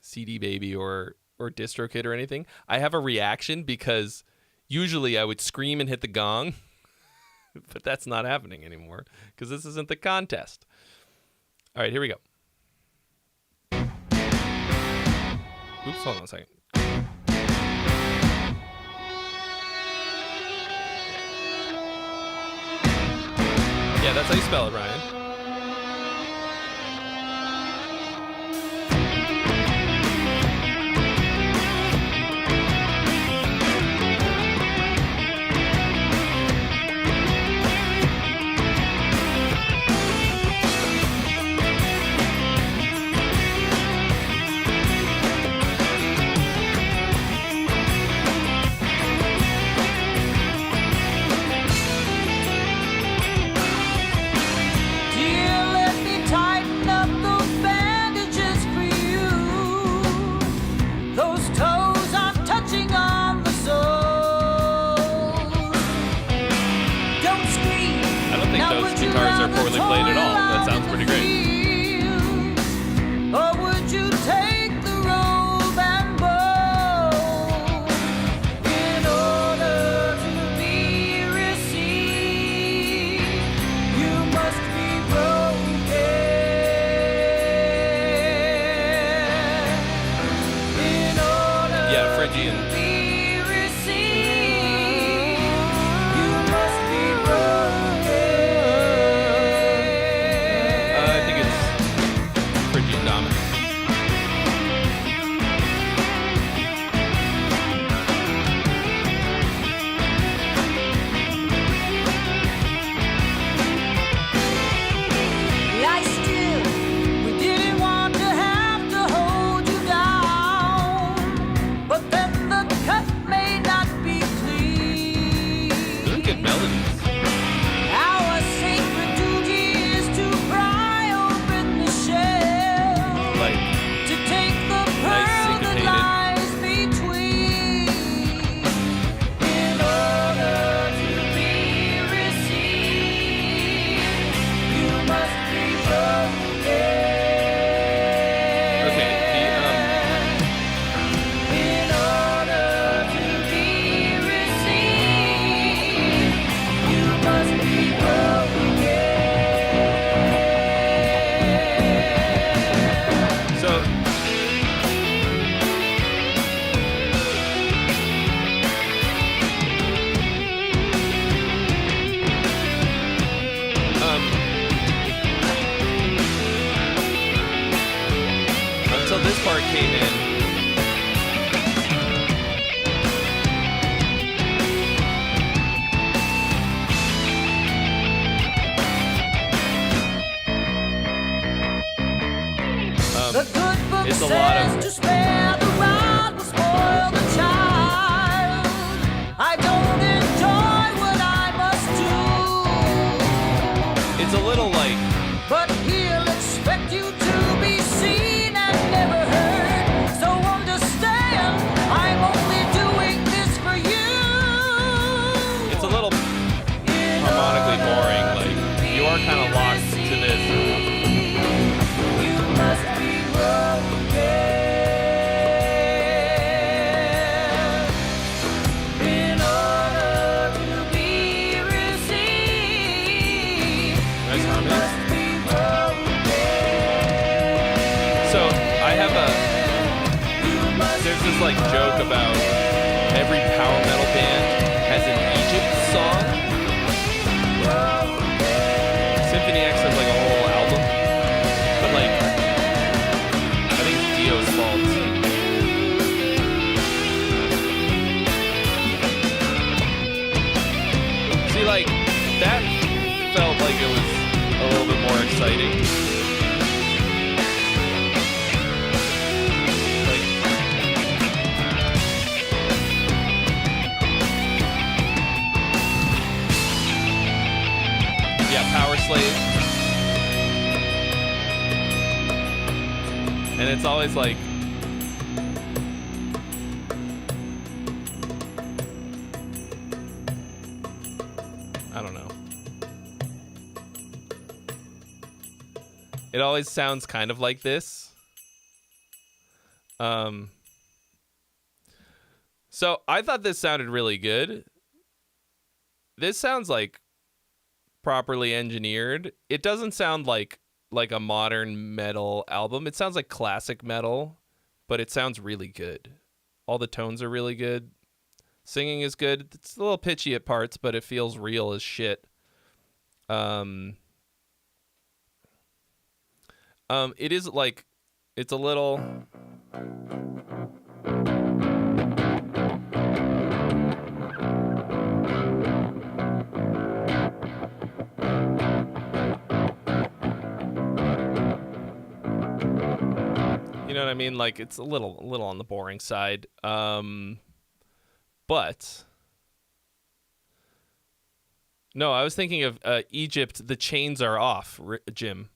CD Baby or DistroKid or anything, I have a reaction because usually I would scream and hit the gong, but that's not happening anymore because this isn't the contest. All right, here we go. Oops, hold on a second. Yeah, that's how you spell it, Ryan. Poorly played at all. That sounds pretty great. Or would you take the robe and bow in order to be received? You must be broken in order Phrygian. To be received. You must be broken. I think it's before it came in. It's a lot of. To spare the rod will spoil the child. I don't enjoy what I must do. It's a little like. But he'll expect you to be seen and never heard. So understand, I'm only doing this for you. It's a little harmonically boring. Like you are kind of locked to this. You must be broken in order to be received. Nice harmony. Must be broken. So I have there's this like joke about every power metal band has an Egypt song. Symphony X has like a whole album, but like I think it's Dio's fault. See, like that felt like it was a little bit more exciting. Power Slave. And it's always like I don't know. It always sounds kind of like this. So I thought this sounded really good. This sounds like properly engineered. It doesn't sound like a modern metal album. It sounds like classic metal, but it sounds really good. All the tones are really good. Singing is good. It's a little pitchy at parts, but it feels real as shit. It is like it's a little you know what I mean? Like it's a little on the boring side. But no, I was thinking of Egypt. The chains are off, Jim.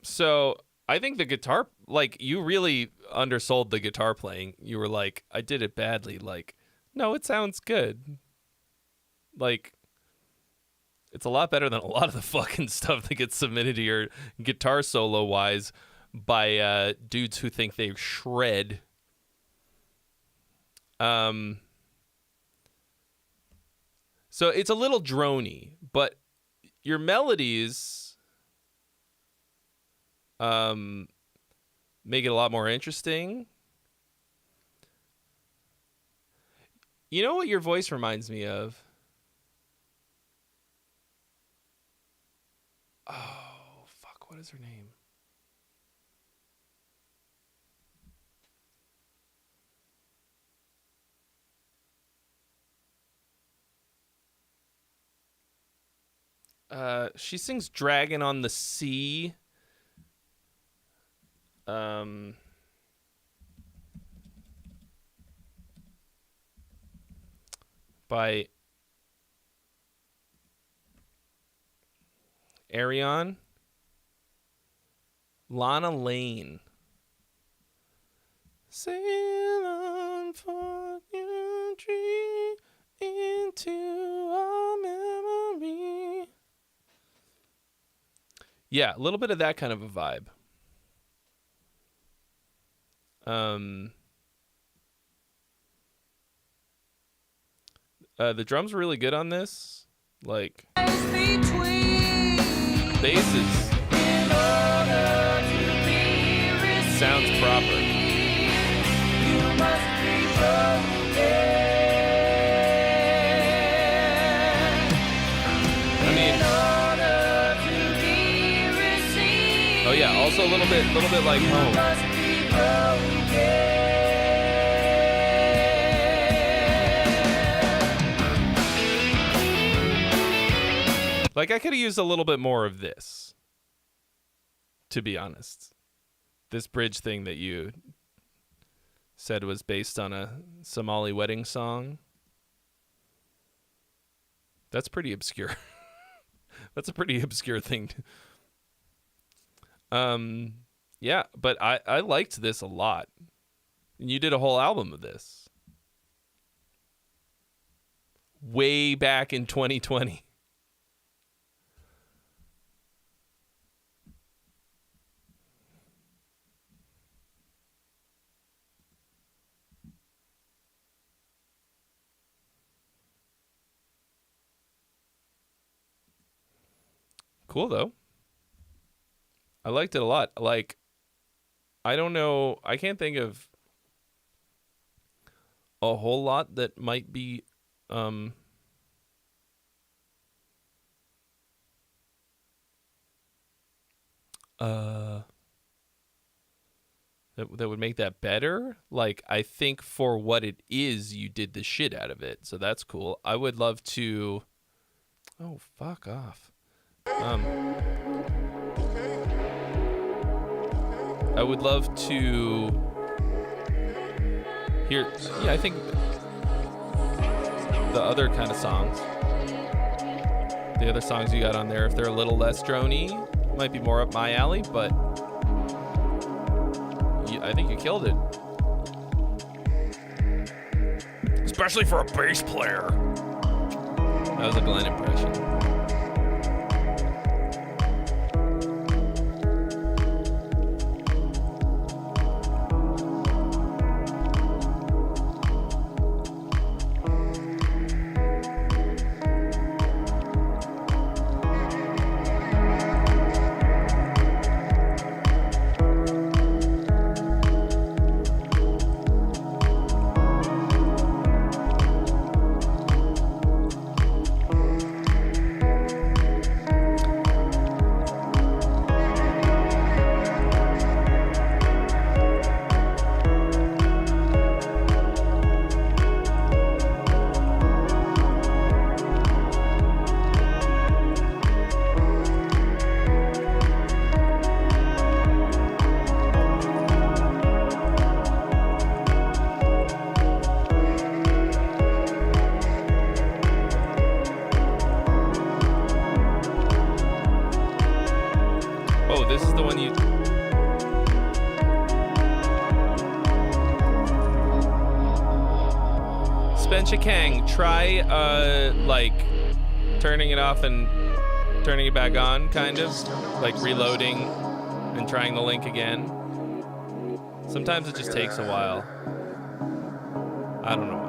So I think the guitar, like you really undersold the guitar playing. You were like, I did it badly. Like, no, it sounds good. Like, it's a lot better than a lot of the fucking stuff that gets submitted here, guitar solo wise, by dudes who think they shred. So it's a little drony, but your melodies make it a lot more interesting. You know what your voice reminds me of? Oh, fuck, what is her name? She sings Dragon on the Sea. By Arion. Lana Lane. Sail on for your dream into our memory. Yeah, a little bit of that kind of a vibe. The drums were really good on this. Like, basses sounds proper. I mean, Oh yeah, also a little bit like home. Like I could have used a little bit more of this, to be honest. This bridge thing that you said was based on a Somali wedding song. That's pretty obscure. That's a pretty obscure thing. Yeah, but I liked this a lot. And you did a whole album of this. Way back in 2020. Cool though. I liked it a lot. Like, I don't know. I can't think of a whole lot that might be that would make that better. Like, I think for what it is, you did the shit out of it. So that's cool. I would love to. Oh, fuck off. I would love to hear, yeah, I think the other kind of songs, the other songs you got on there, if they're a little less droney, might be more up my alley, but I think you killed it. Especially for a bass player. That was a Glenn impression. This is the one you... Spencer Kang, try, like, turning it off and turning it back on, kind of. Like, reloading and trying the link again. Sometimes it just takes a while. I don't know why.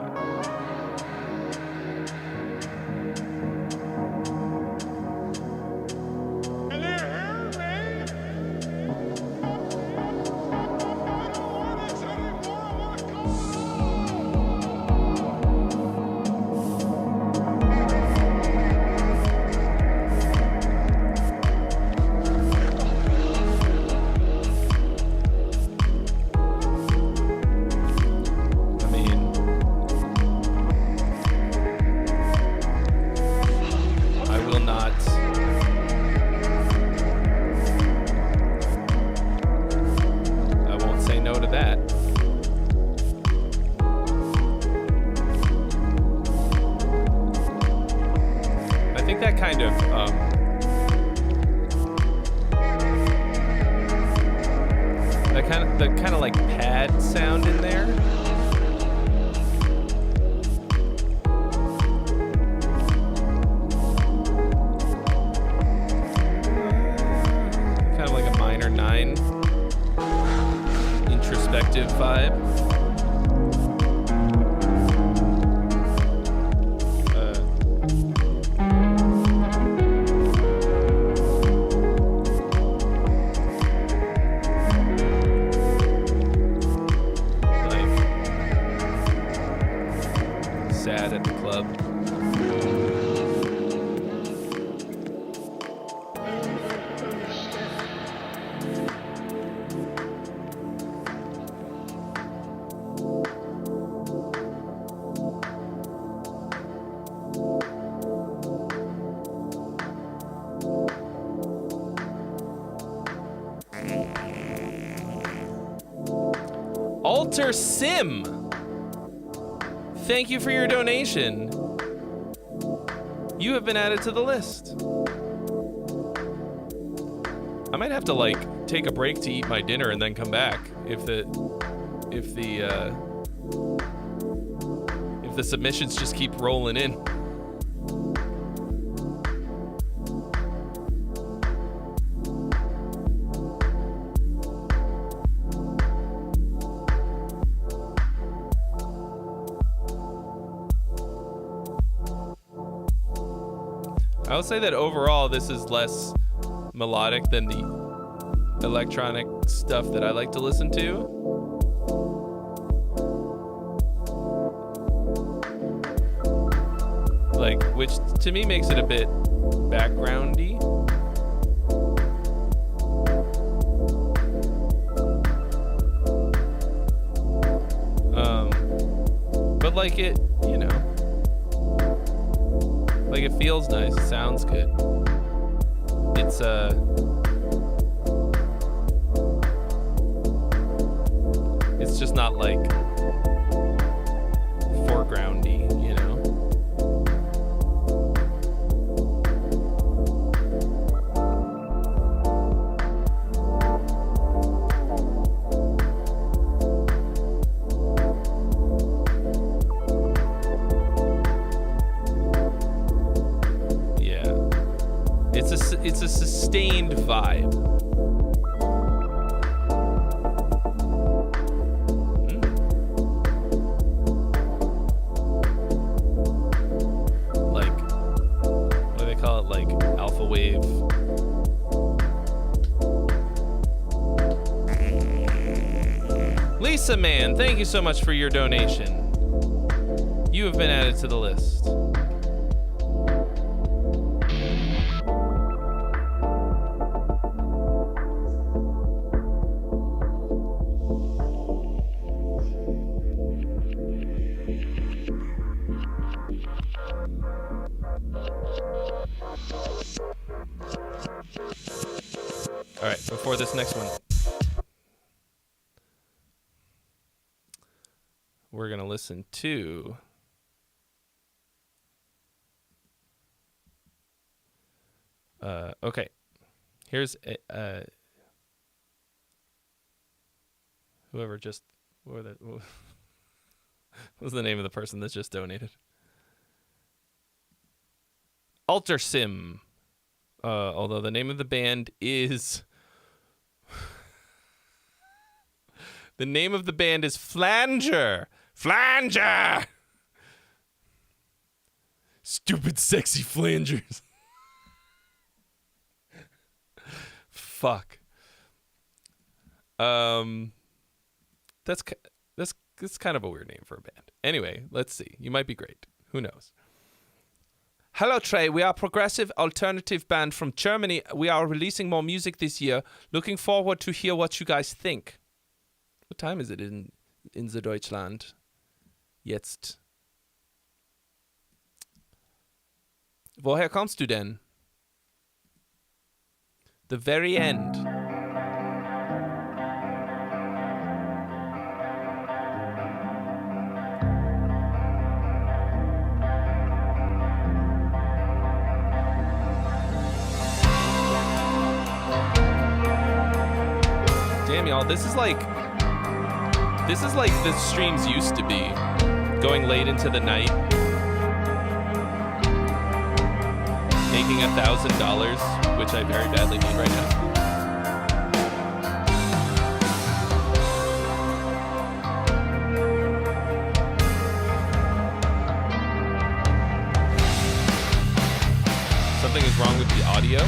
Kind of like pad sound in there. Kind of like a minor 9 introspective vibe. Alter Sim. Thank you for your donation. You have been added to the list. I might have to like take a break to eat my dinner and then come back if the submissions just keep rolling in. I would say that overall this is less melodic than the electronic stuff that I like to listen to. Like, which to me makes it a bit backgroundy. But like it, you know, like it feels nice, it sounds good. It's just not like foregroundy, you know. Yeah. It's a sustained vibe. Like, what do they call it? Like alpha wave. Lisa Man, thank you so much for your donation. You have been added to the list. All right, before this next one, we're going to listen to okay. Here's whoever just what was the name of the person that just donated? Alter Sim. Although the name of the band is the name of the band is Flanger. Flanger. Stupid sexy flangers. Fuck. That's kind of a weird name for a band. Anyway, let's see. You might be great. Who knows? Hello, Trey. We are a progressive alternative band from Germany. We are releasing more music this year. Looking forward to hear what you guys think. What time is it in the Deutschland? Jetzt. Woher kommst du denn? The very end. Damn, y'all, this is like the streams used to be. Going late into the night. Making $1,000, which I very badly need right now. Something is wrong with the audio.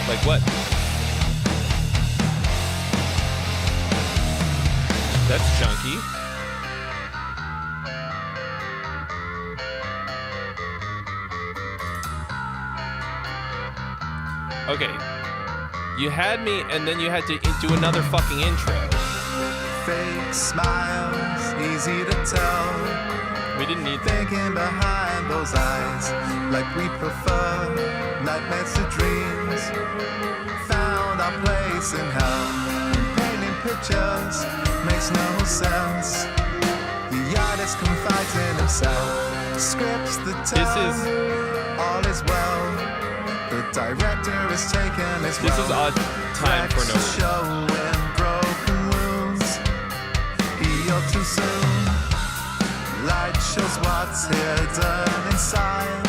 Like what? That's chunky. Okay. You had me, and then you had to do another fucking intro. Fake smiles, easy to tell. We didn't need that. Thinking behind those eyes, like we prefer nightmares to dreams. Found our place in hell. Painting pictures makes no sense. The artist confides in himself. Scripts the tone, all is well. The director is taken as well. This is odd time for no reason. Showing broken wounds. Heal too soon. Light shows what's hidden inside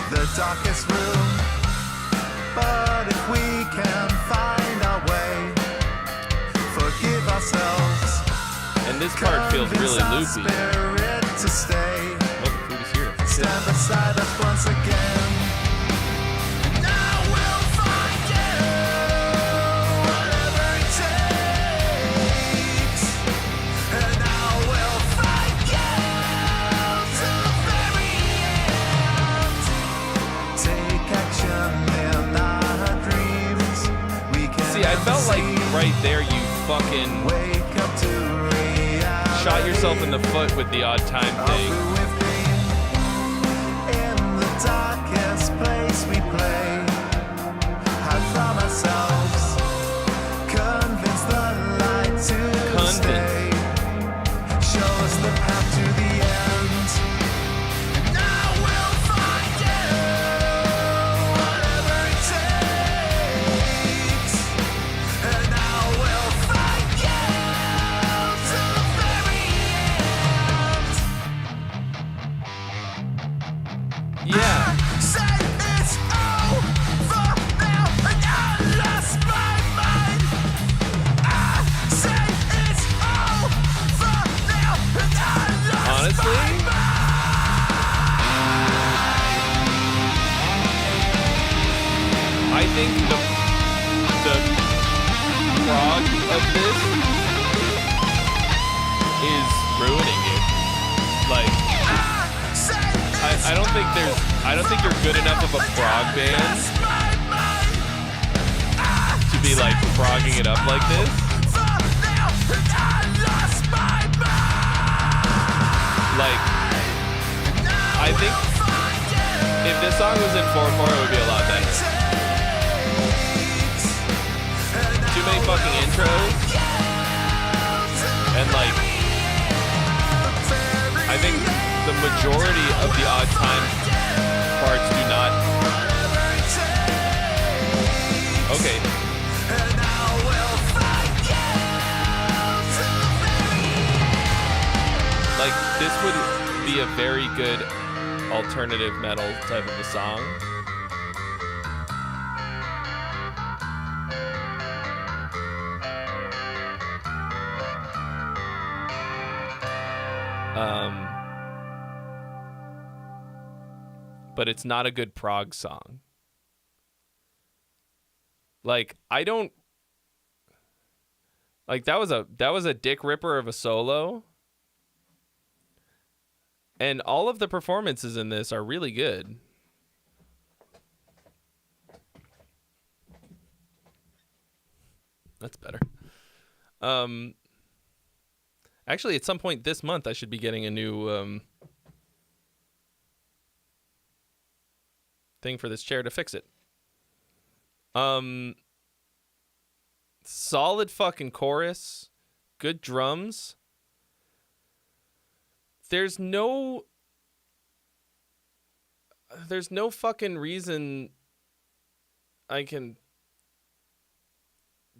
the darkest room. But if we can find our way, forgive ourselves. And this part feels really convince our loopy. spirit to stay. Oh, the food is here. Stand beside us once again. Now we'll find you, whatever it takes. And now we'll find you to the very end. Take action in our dreams. We can See, I felt like right there you fucking wake up to reality. shot yourself in the foot with the odd time thing. In the darkest place we play, hide from ourselves, convince the light to stay, show us the path to the end. And now we'll find you, whatever it takes. And now we'll find you to the very end. Yeah. Say it's over now, and I lost my mind. I say it's over now, and I lost Honestly, my mind. I think the prog of this is ruining it. Like, I don't think you're good enough of a prog band to be like progging it up like this. Like, I think if this song was in 4/4, it would be a lot better. Too many fucking intros, and like, I think the majority of the odd time parts do not. Okay. Like, this would be a very good alternative metal type of a song. But it's not a good prog song. Like, I don't like that was a dick ripper of a solo. And all of the performances in this are really good. That's better. Actually, at some point this month, I should be getting a new thing for this chair to fix it. Solid fucking chorus, good drums. There's no fucking reason I can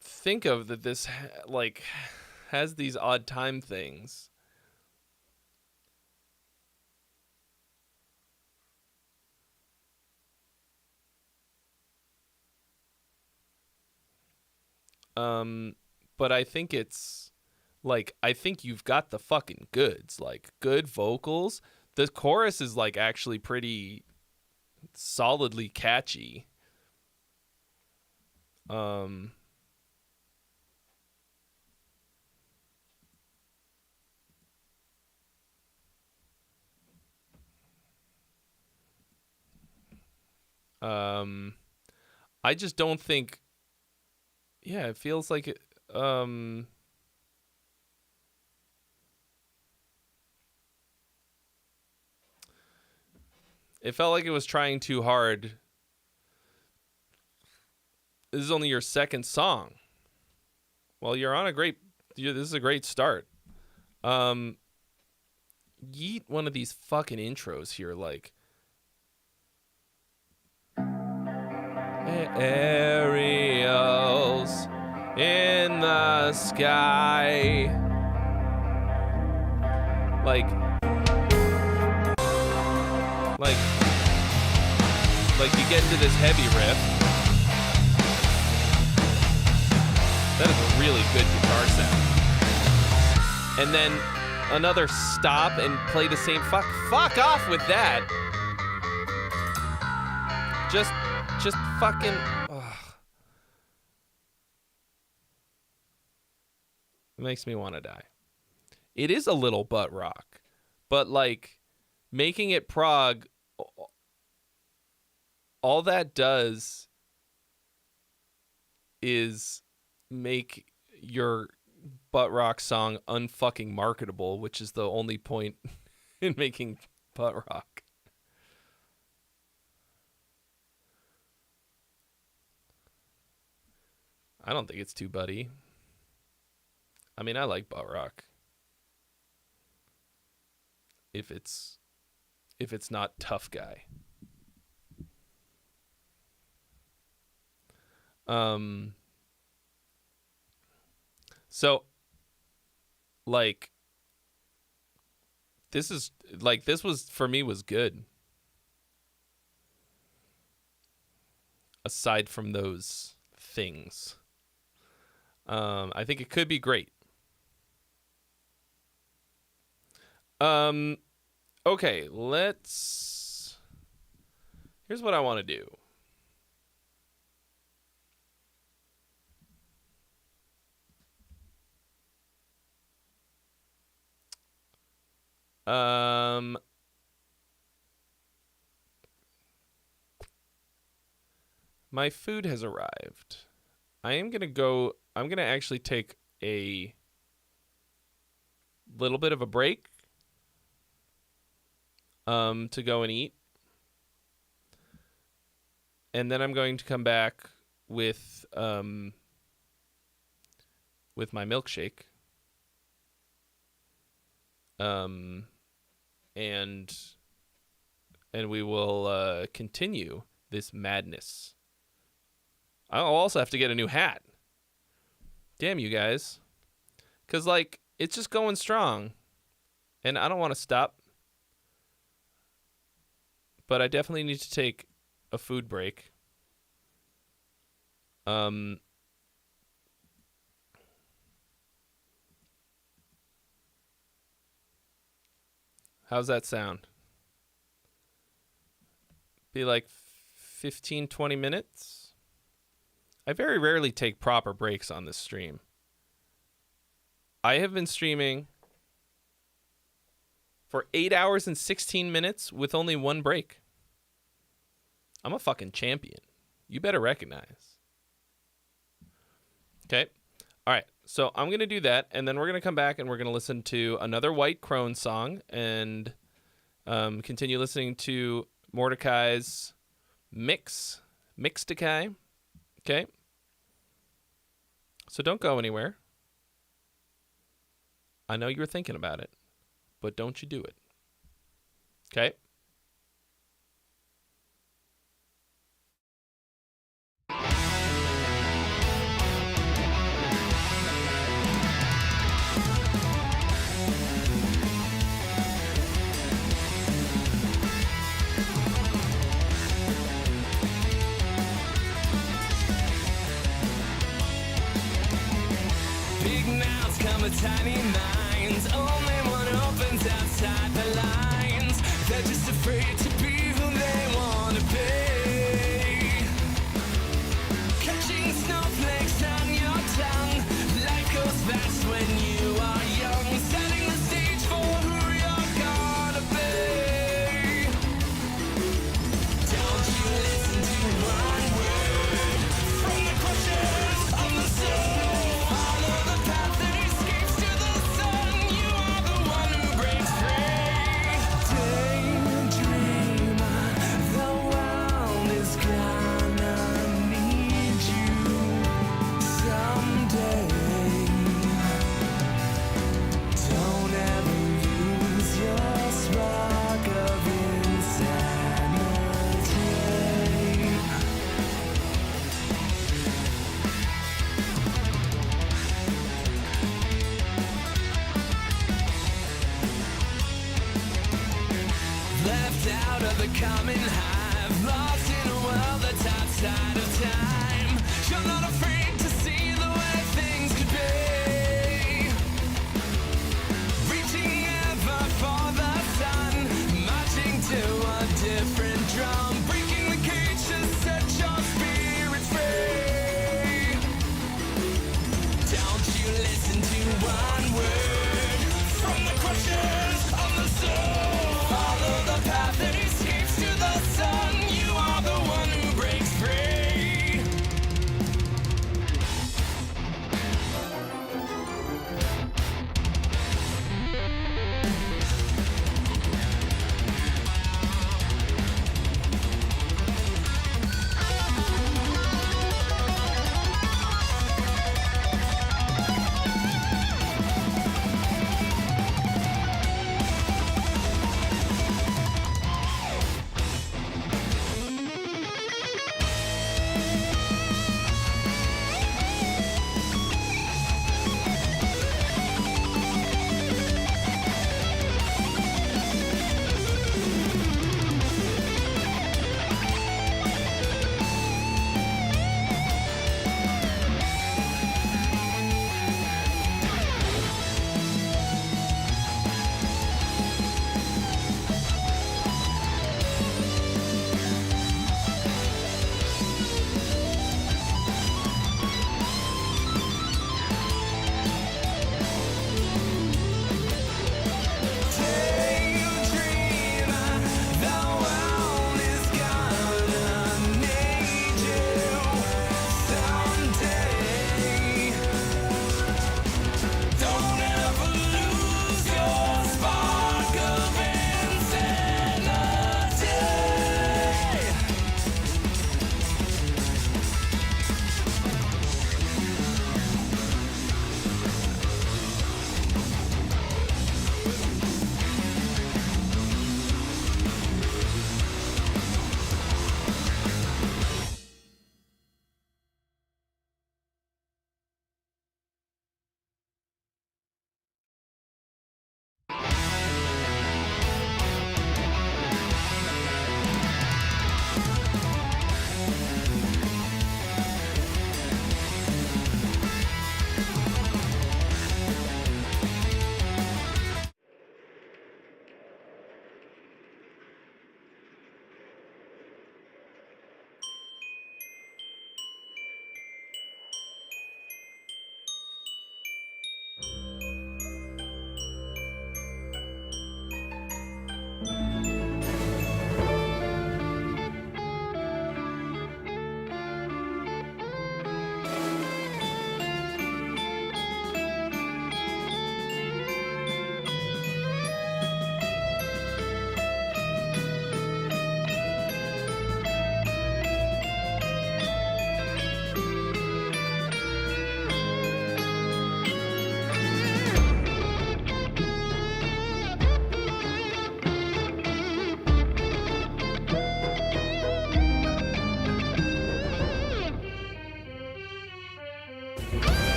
think of that this has these odd time things. But I think it's like, I think you've got the fucking goods, like good vocals. The chorus is like actually pretty solidly catchy. I just don't think, yeah, it feels like it, it felt like it was trying too hard. This is only your second song. Well, you're on a great. This is a great start. Yeet one of these fucking intros here, like. Aerials in the sky. Like you get into this heavy riff. That is a really good guitar sound. And then another stop and play the same fuck off with that. Just fucking It makes me want to die. It is a little butt rock, but like making it prog, all that does is make your butt rock song unfucking marketable, which is the only point in making butt rock. I don't think it's too butty. I mean, I like butt rock. If it's not tough guy. So like this was for me was good. Aside from those things. I think it could be great. Okay, here's what I want to do. My food has arrived. I'm going to actually take a little bit of a break to go and eat. And then I'm going to come back with my milkshake. And we will continue this madness. I'll also have to get a new hat. Damn you guys. 'Cause like it's just going strong. And I don't want to stop. But I definitely need to take a food break. How's that sound? Be like 15, 20 minutes? I very rarely take proper breaks on this stream. I have been streaming for 8 hours and 16 minutes with only one break. I'm a fucking champion. You better recognize. Okay. All right. So I'm going to do that, and then we're going to come back and we're going to listen to another White Crone song and continue listening to Mordecai's Mixticai. Okay. So don't go anywhere. I know you're thinking about it, but don't you do it. Okay? Big mouths come with tiny minds. Only one opens outside the lines. They're just afraid to be who they want to be. Catching snowflakes on your tongue. Life goes fast when you are young. Setting the stage for who you're gonna be. Don't you listen to one word from the crushes on the soul. Follow the path that escapes to the out of the common hive, lost in a world that's outside of time. You're not afraid to see the way things could be, reaching ever for the sun, marching to a different drum, breaking the cage to set your spirits free. Don't you listen to one word from the crushes of the soul. Follow the path that escapes to the sun. You are the one who breaks free.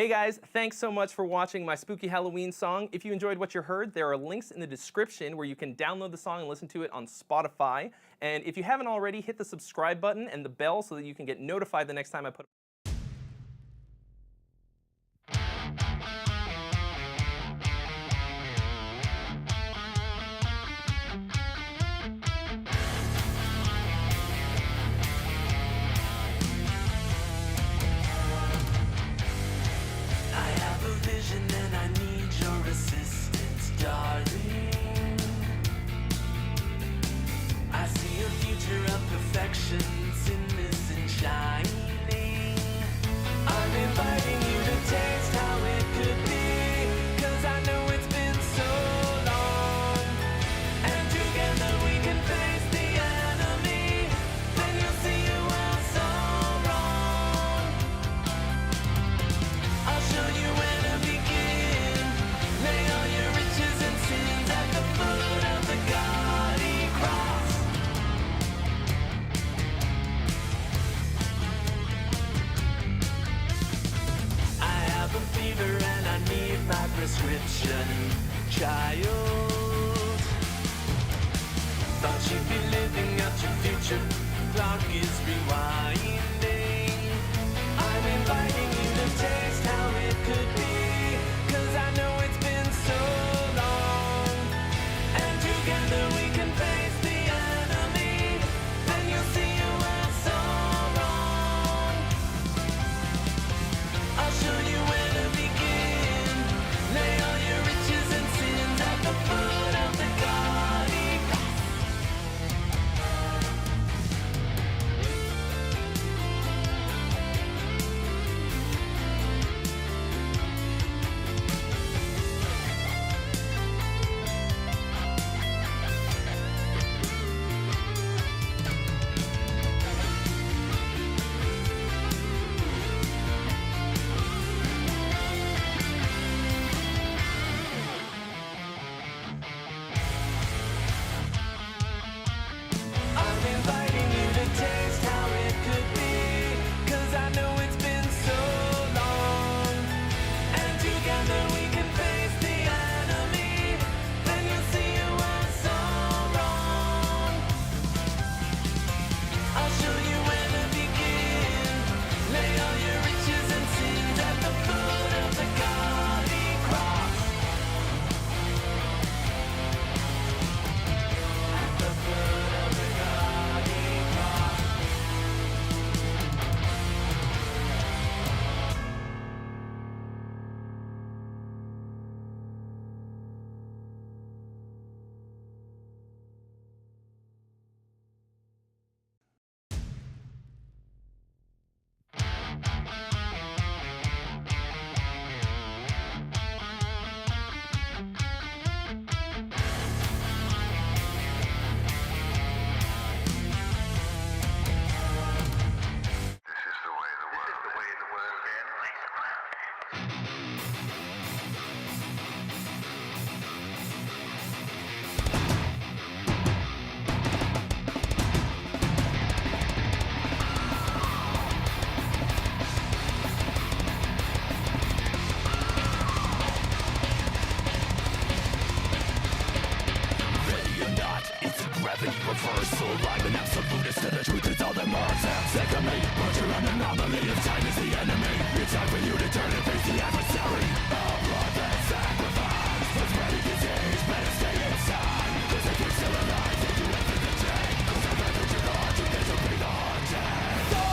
Hey guys, thanks so much for watching my spooky Halloween song. If you enjoyed what you heard, there are links in the description where you can download the song and listen to it on Spotify. And if you haven't already, hit the subscribe button and the bell so that you can get notified the next time I put and I need your assistance, darling. I see a future of perfection, sinless and shining. I'm inviting you to taste how it could be, 'cause I know it's been so long. And together we can face the enemy, then you'll see you were so wrong. I'll show you where to begin. Lay all your riches and sins at the foot of the gaudy cross. I have a fever and I need my prescription, child. Thought you'd be living out your future, clock is rewinding. I'm inviting you to taste how it could be, 'cause I know it's been so long. And together we can face the enemy, then you'll see you were so wrong. I'll show you where to begin. Lay all your riches and sins at the foot of the gaudy cross. I'm inviting you to taste how it could be, 'cause I know it's been so long. And together we can face the enemy, then you'll see you were so wrong. I'll show you where to begin. Lay all your riches and sins at the foot of the gaudy cross. At the foot of the gaudy cross. Ready or not, it's a gravity reversal. I'm an absolutist and the truth is all that matters. Second me, but you're an anomaly. If time is the enemy, it's time for you to turn and face the adversary. A blood and sacrifice. Let's ready to change, better stay inside. 'Cause if you're still alive, then you enter the tank. 'Cause I've entered your heart, you get to be the haunted. So,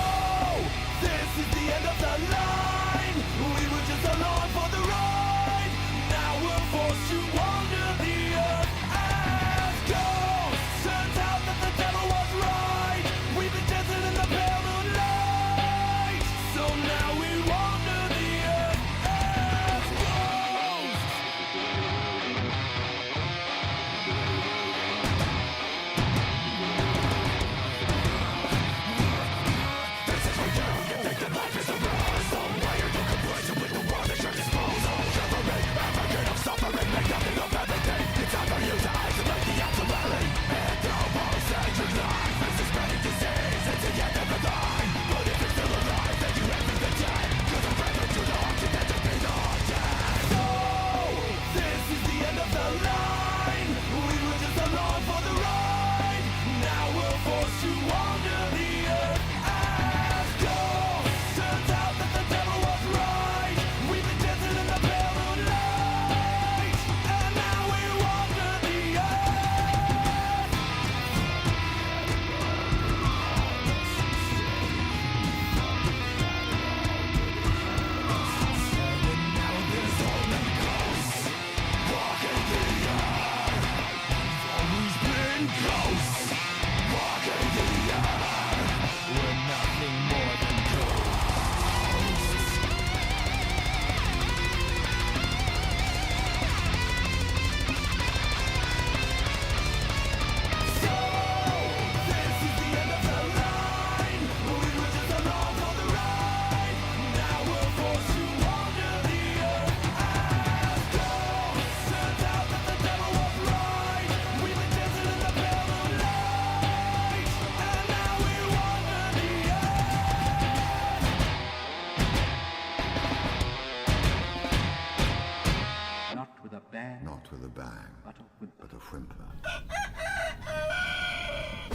this is the end of the line. We were just along for the ride. Now we're forced to wander the earth as ghosts. Turns out that the devil was right. We've been dancing in the pale moonlight. So now we wander the earth as ghosts.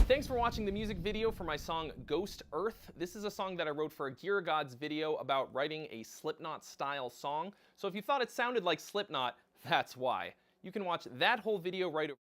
Thanks for watching the music video for my song Ghost Earth. This is a song that I wrote for a Gear Gods video about writing a Slipknot-style song. So if you thought it sounded like Slipknot, that's why. You can watch that whole video right over.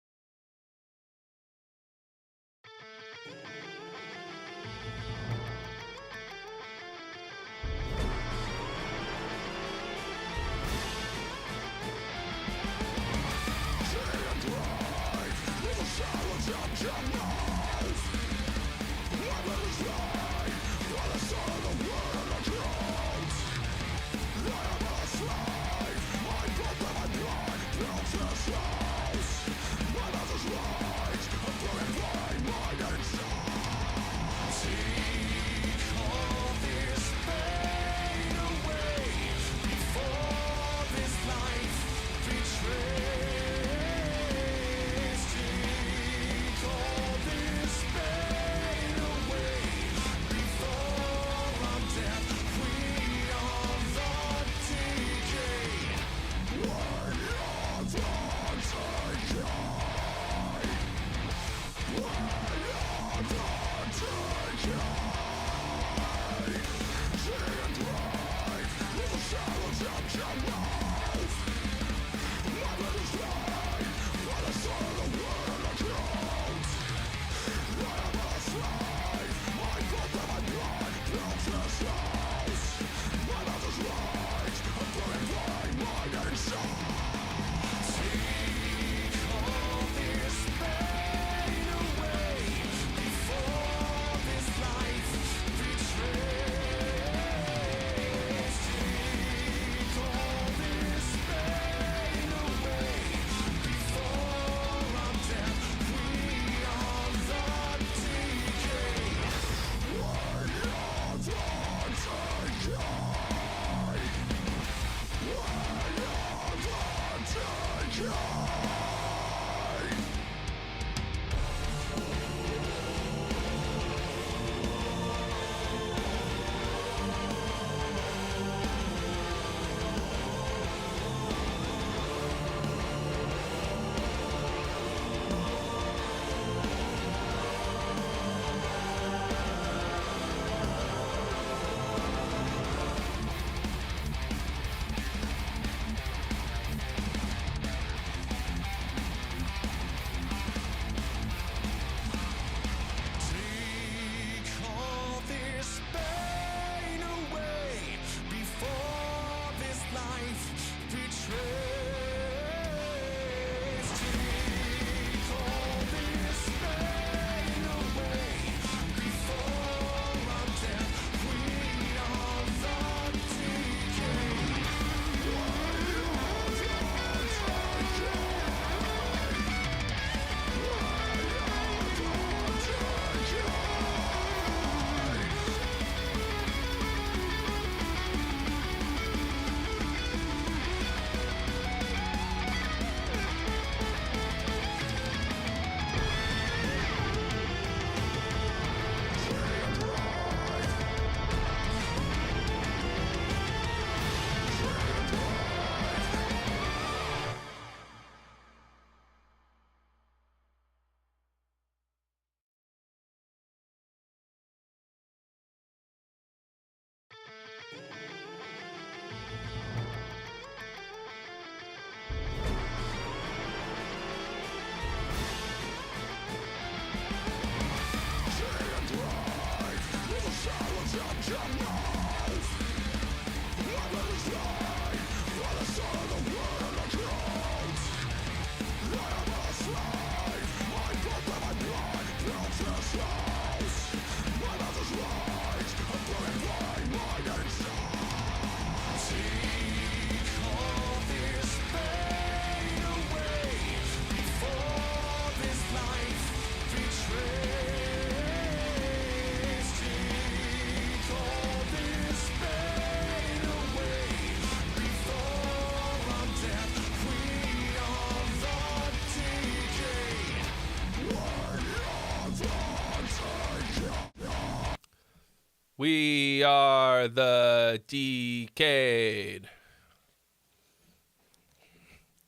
We are the Decade.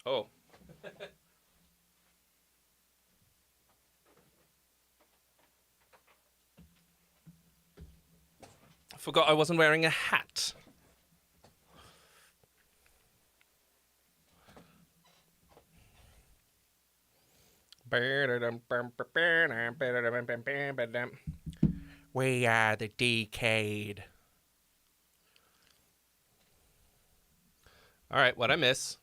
Oh. Forgot I wasn't wearing a hat. We are the decade. All right, what'd I miss?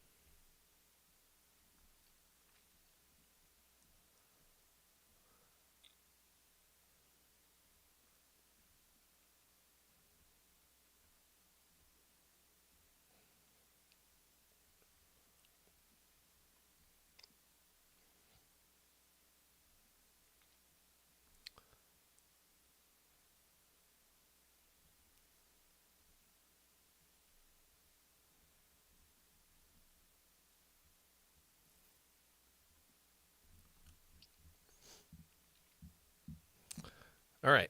All right.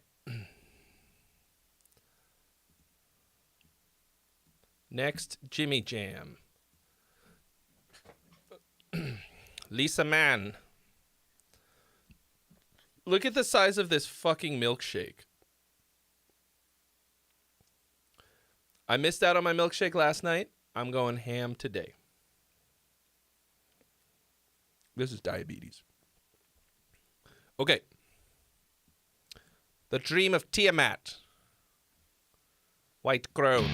Next, Jimmy Jam. Lisa Mann. Look at the size of this fucking milkshake. I missed out on my milkshake last night. I'm going ham today. This is diabetes. Okay. The Dream of Tiamat. White Crone.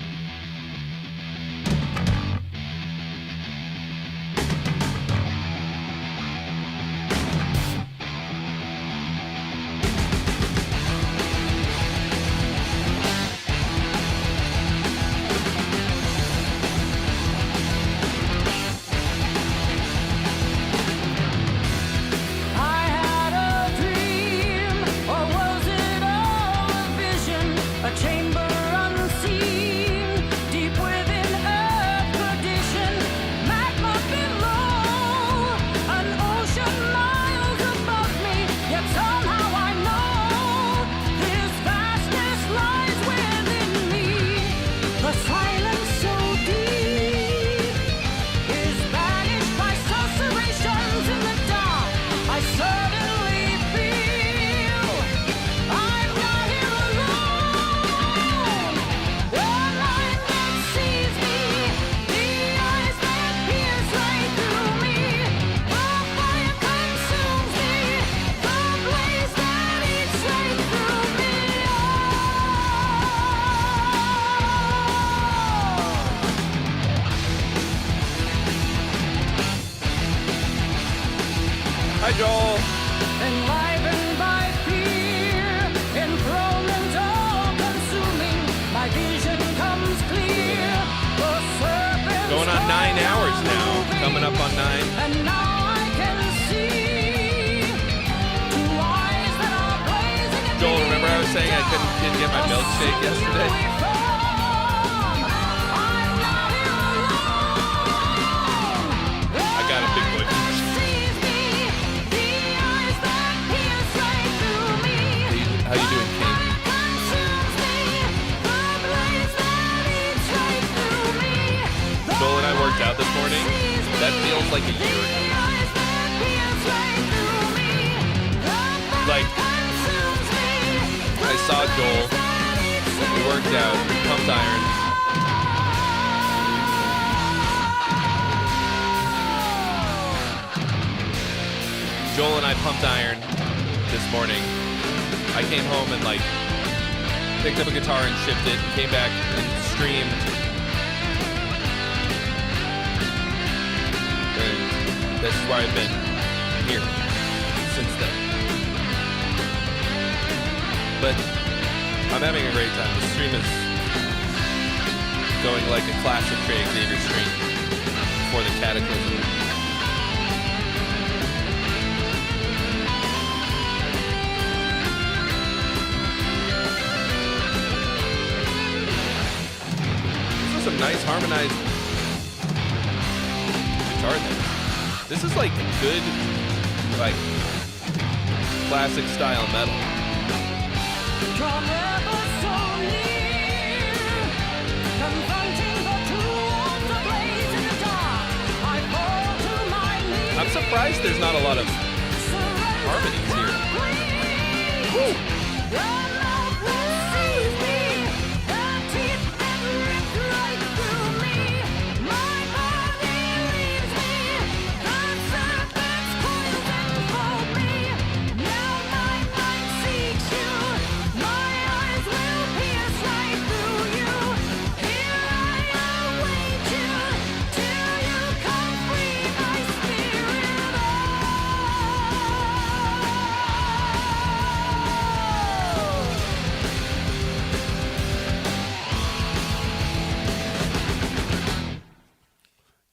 Hi, Joel. Enlivened by fear, enthronement all-consuming, my vision comes clear. The serpent's Going on 9 hours now. Coming up on 9. and now I can see two eyes that are blazing at Joel, me. remember I was saying I didn't get my milkshake yesterday? I got a big boy. How you doing, King? Joel and I worked out this morning. That feels like a year ago. Like, I saw Joel. We worked out. We pumped iron. Joel and I pumped iron this morning. I came home and like picked up a guitar and shipped it, came back and streamed. And this is where I've been here since then. But I'm having a great time. The stream is going like a classic Trey Xavier stream before the cataclysm. Some nice harmonized guitar there. This is like good, like classic style metal. I'm surprised there's not a lot of harmonies here. Woo.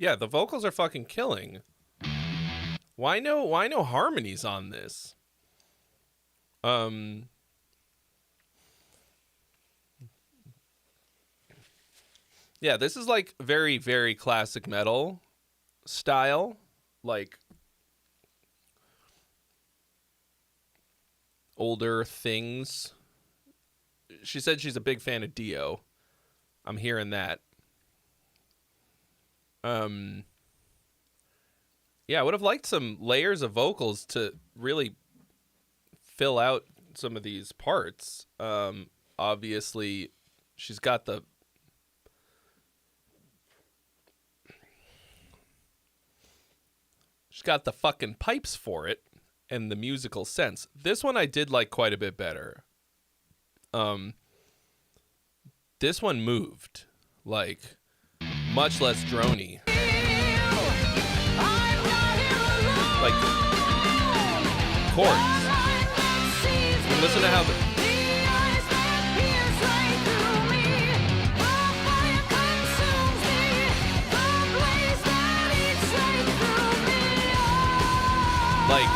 Yeah, the vocals are fucking killing. Why no harmonies on this? Yeah, this is like very, very classic metal style. Like older things. She said she's a big fan of Dio. I'm hearing that. Yeah, I would have liked some layers of vocals to really fill out some of these parts. Obviously, she's got the fucking pipes for it and the musical sense. This one I did like quite a bit better. This one moved, like, much less droney. Like, chords. And listen to how like,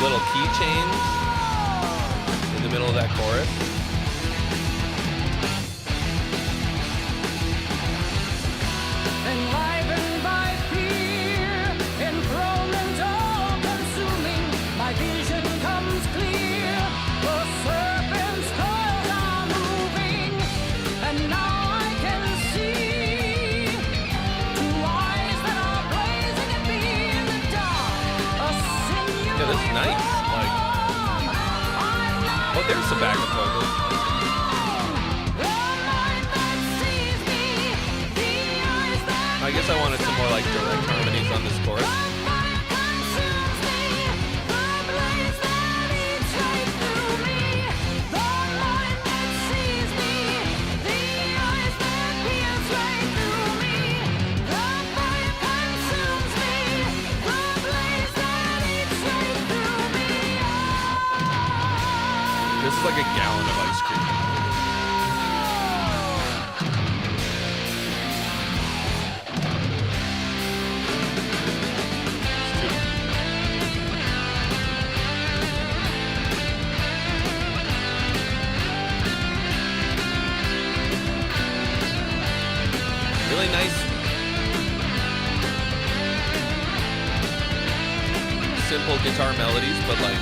little keychains in the middle of that chorus. Enlivened by fear, enthronement all-consuming, my vision comes clear. The serpent's claws are moving, and now I can see two eyes that are blazing at me in the dark. A sinuous Yeah, this is nice. Like, oh, there's some backup vocals. I guess I wanted some more like direct harmonies on this chorus. This is like a gallon of ice cream. Really nice, simple guitar melodies, but like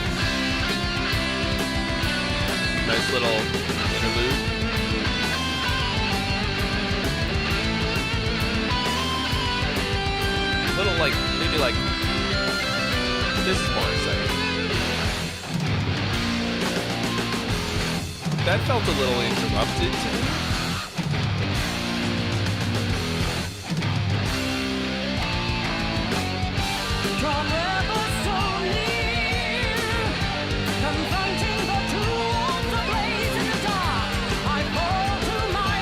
nice little interlude. Little like, maybe like, this is more exciting. That felt a little interrupted to me.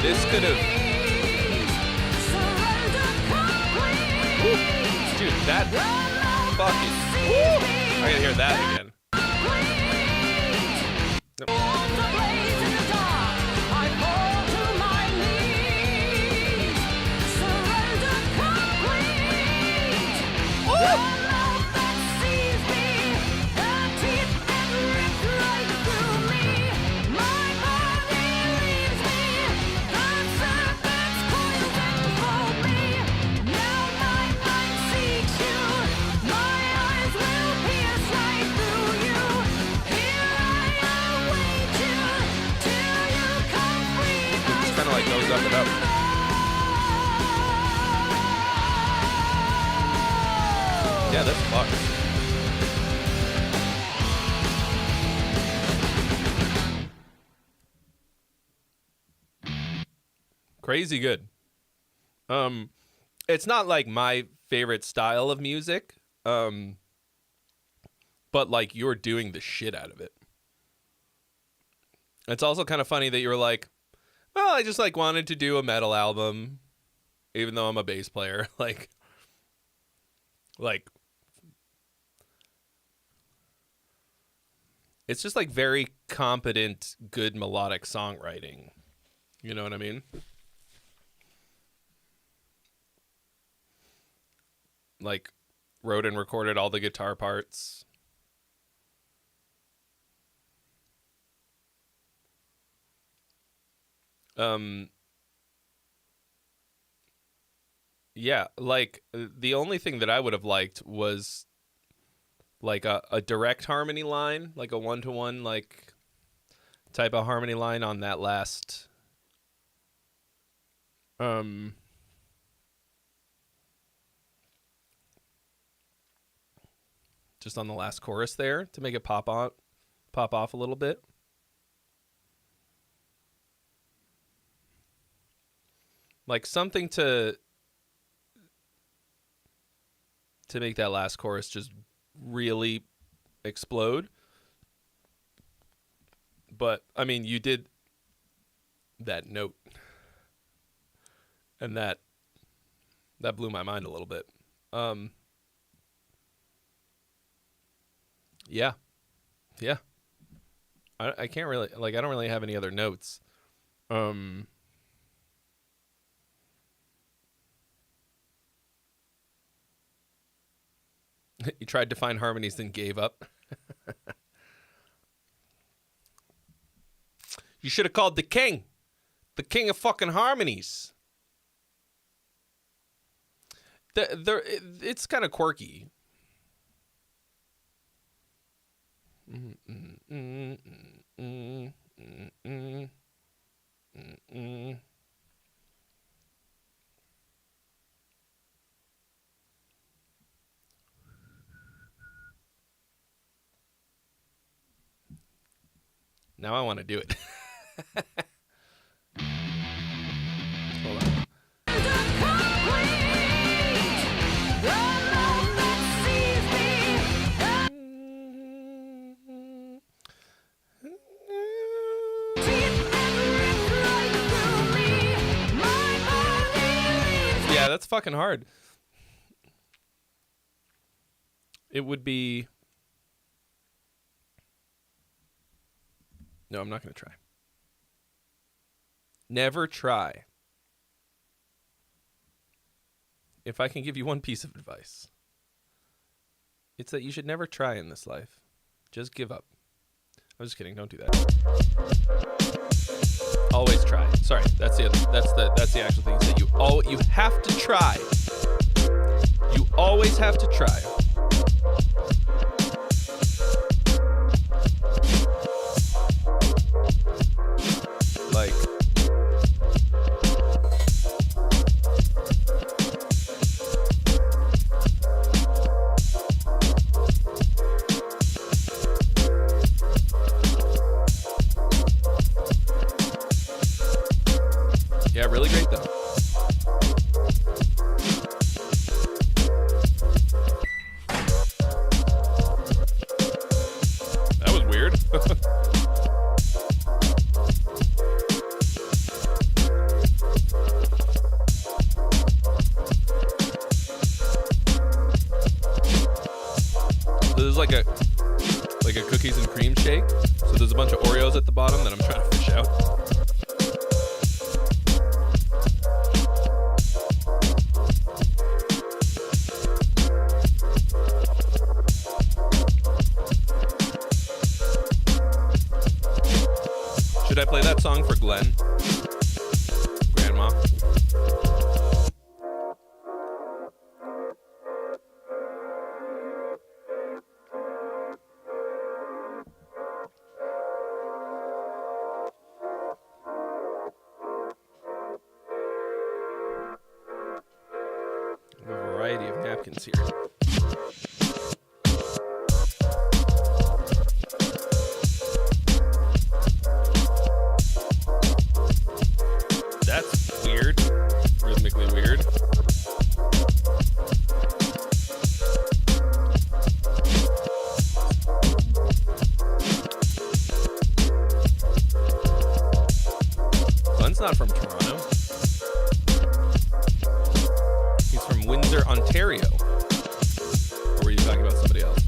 This could have... Dude, that fucking... I gotta hear that again. Nope. Goes up and up. Yeah, that's fucked. Crazy good. It's not like my favorite style of music, but like you're doing the shit out of it. It's also kind of funny that you were like, well, I just like wanted to do a metal album, even though I'm a bass player. Like, it's just like very competent, good melodic songwriting. You know what I mean? like wrote and recorded all the guitar parts. Yeah, like the only thing that I would have liked was like a direct harmony line, like a 1-to-1 like type of harmony line on that last just on the last chorus there to make it pop off a little bit. Like something to make that last chorus just really explode. But I mean, you did that note, and that blew my mind a little bit. Yeah. I can't really, like, I don't really have any other notes. You tried to find harmonies, then gave up. You should have called the king of fucking harmonies. It's kind of quirky. Now I want to do it. Hold on. Yeah, that's fucking hard. It would be... No, I'm not going to try. Never try. If I can give you one piece of advice, it's that you should never try in this life. Just give up. I'm just kidding. Don't do that. Always try. Sorry, that's the actual thing. Is that you have to try. You always have to try. Like, yeah, really great though. That was weird. There's like a cookies and cream shake. So there's a bunch of Oreos at the bottom that I'm trying to fish out. Should I play that song for Glenn? Grandma? A variety of napkins here. That's weird. Rhythmically weird. Glenn's not from Toronto. He's from Windsor, Ontario. Or were you talking about somebody else?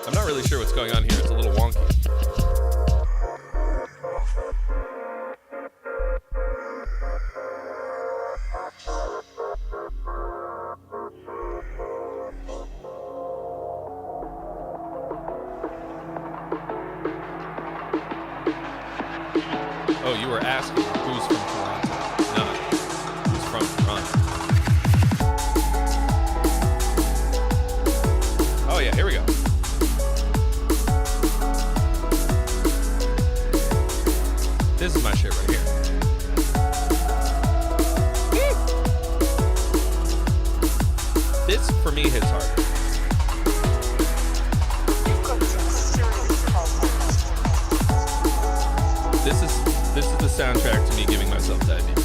I'm not really sure what's going on here. It's a little wonky. Oh, you were asking who's from Toronto, not who's from Toronto. Oh yeah, here we go. This is my shit right here. This, for me, hits hard. This is the soundtrack to me giving myself diabetes.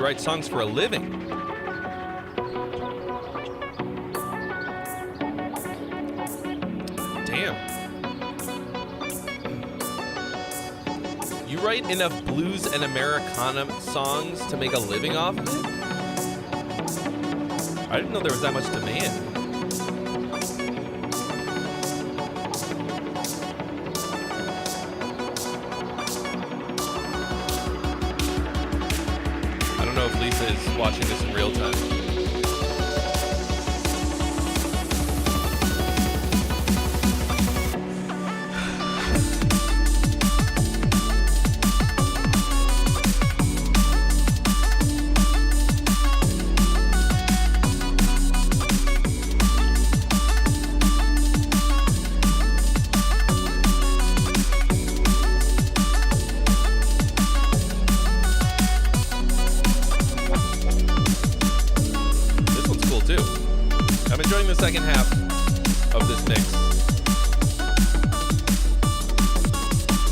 Write songs for a living. Damn. You write enough blues and Americana songs to make a living off of it? I didn't know there was that much demand. Lisa is watching this in real time. Second half of this mix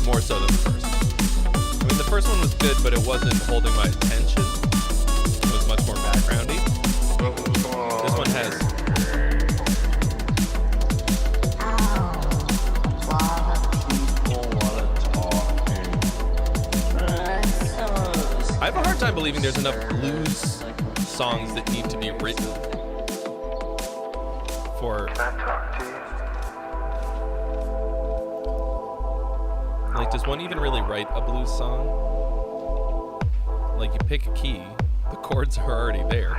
more so than the first. I mean, the first one was good, but it wasn't holding my attention. It was much more backgroundy. This one has I have a hard time believing there's enough blues songs that need to be written for, like, does one even really write a blues song? Like, you pick a key, the chords are already there,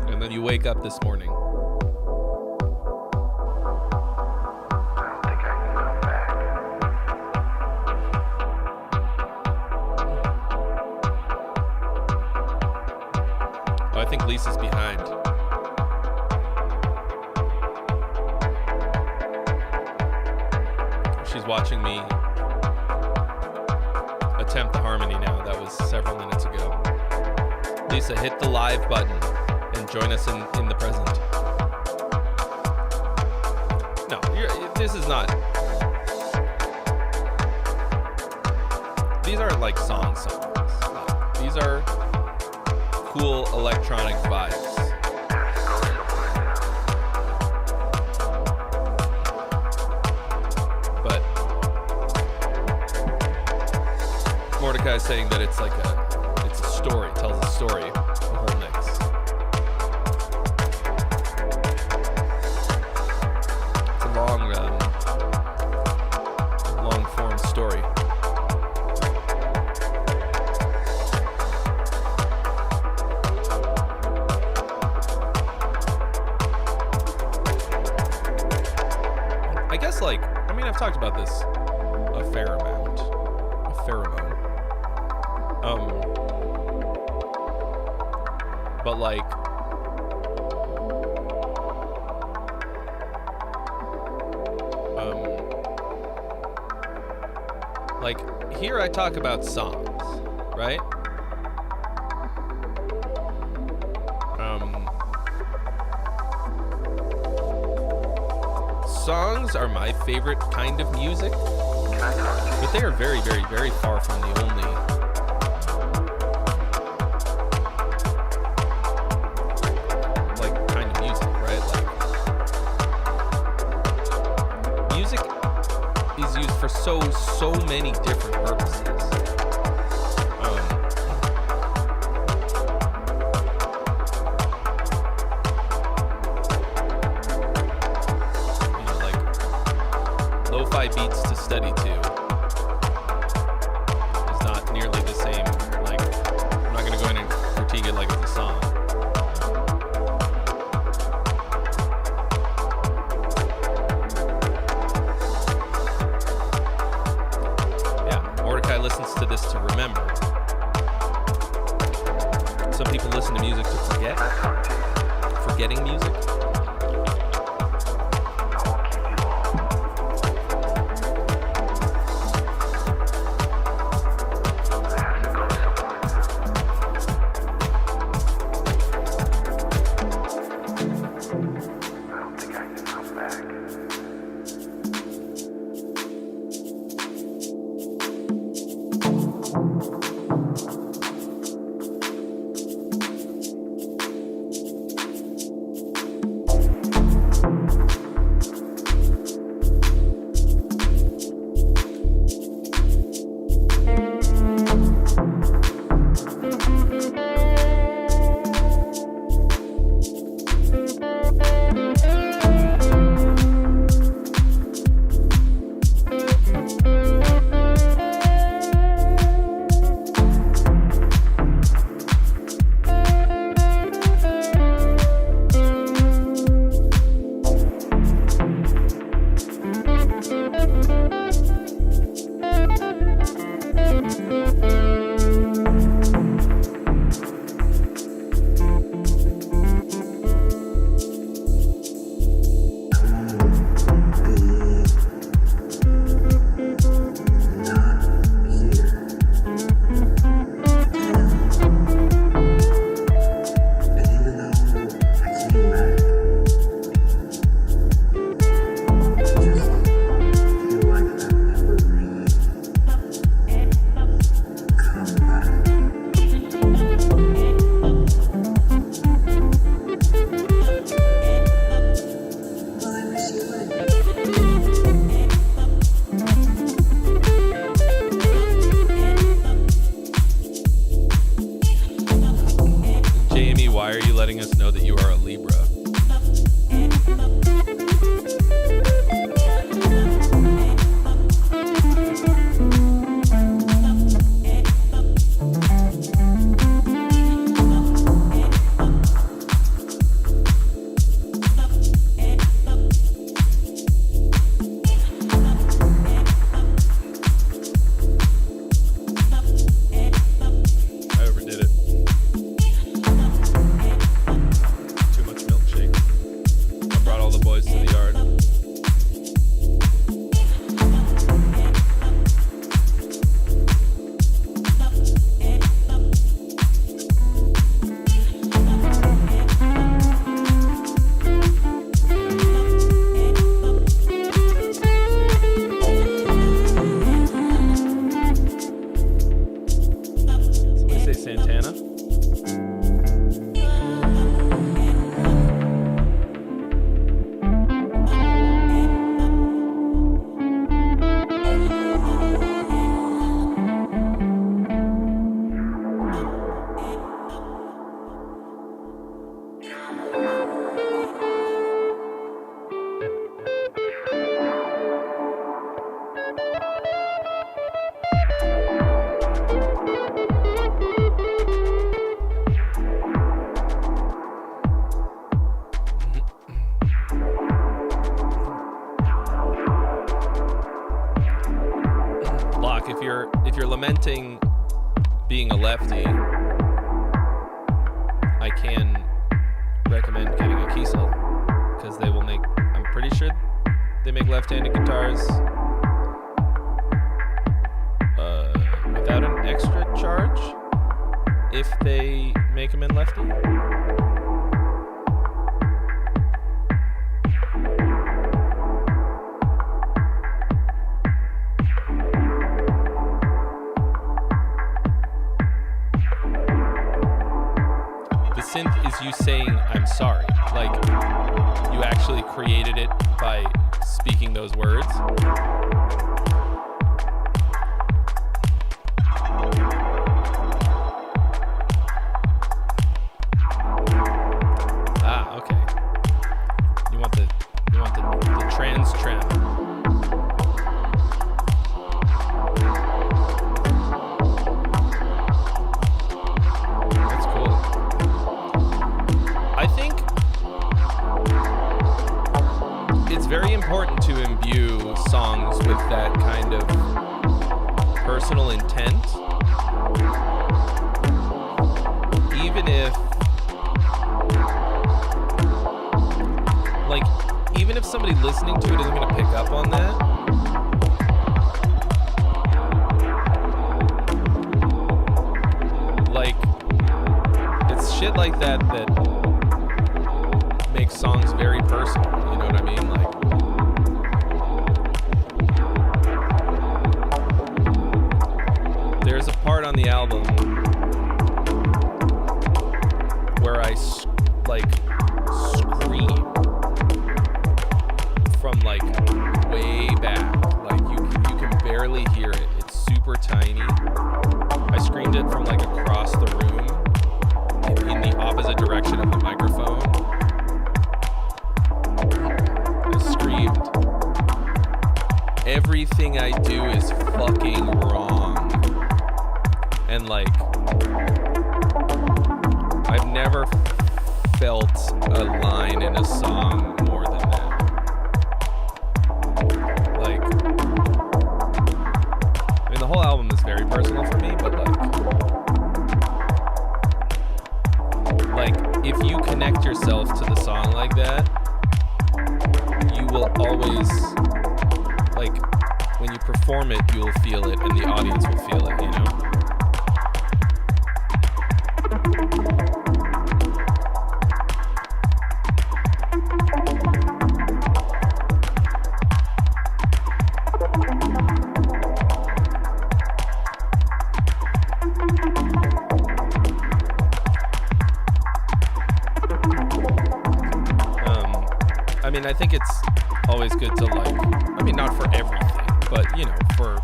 and then you wake up this morning. Oh, I think Lisa's behind. She's watching me attempt the harmony now. That was several minutes ago. Lisa, hit the live button and join us in the present. No, this is not. These aren't like songs. These are cool electronic vibes. Mordecai's saying that it's like it's a story, tells a story, the whole mix. It's a long form story. I guess, like, I mean, I've talked about this a fair amount. A fair amount. but like here I talk about songs, right? Songs are my favorite kind of music, but they are very, very, very far from the only like kind of music, right? Like music is used for so many different purposes. Lo-fi beats to study to is not nearly the same. Like, I'm not gonna go in and critique it like it's a song. Mordecai listens to this to remember. Some people listen to music to forget. Forgetting music. if you're lamenting being a lefty, I can recommend getting a Kiesel because they will make. I'm pretty sure they make left-handed guitars without an extra charge if they make them in lefty. Synth is you saying I'm sorry, like you actually created it by speaking those words. Okay. You want the trans trem. Very important to imbue songs with that kind of personal intent, even if somebody listening to it isn't going to pick up on that. Like, it's shit like that that makes songs very personal, you know what I mean? Like, there's a part on the album where I scream from like way back. Like you can barely hear it. It's super tiny. I screamed it from like across the room in the opposite direction of the microphone. I screamed, everything I do is fucking wrong. And like, I've never felt a line in a song more than that. Like, I mean, the whole album is very personal for me, but like if you connect yourself to the song like that, you will always, like, when you perform it, you'll feel it, and the audience will feel it, you know? I think it's always good to, like, I mean, not for everything, but, you know, for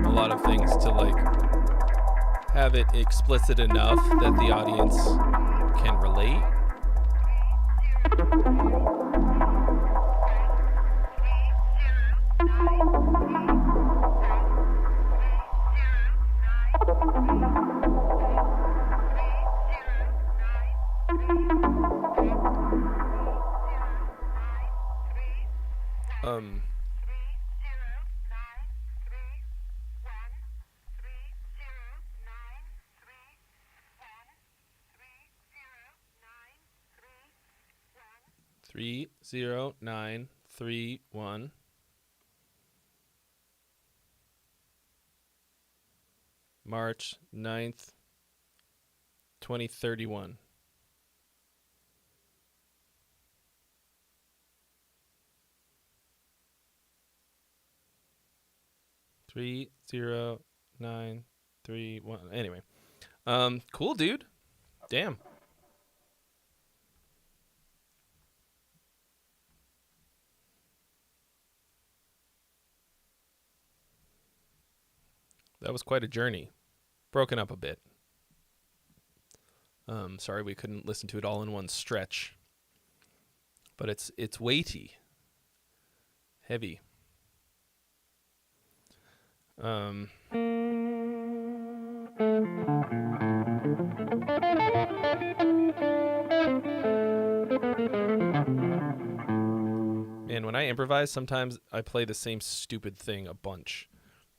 a lot of things to, like, have it explicit enough that the audience can relate. Three 0931 March 9th, 2031. Three 0931. Anyway, cool, dude. Damn. That was quite a journey. Broken up a bit. Sorry we couldn't listen to it all in one stretch. But it's weighty. Heavy. Man, when I improvise, sometimes I play the same stupid thing a bunch.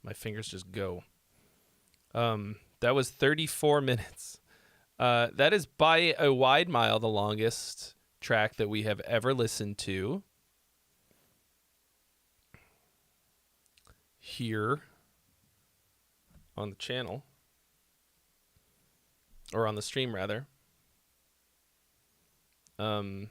My fingers just go. That was 34 minutes That is by a wide mile the longest track that we have ever listened to here on the channel, or on the stream rather. And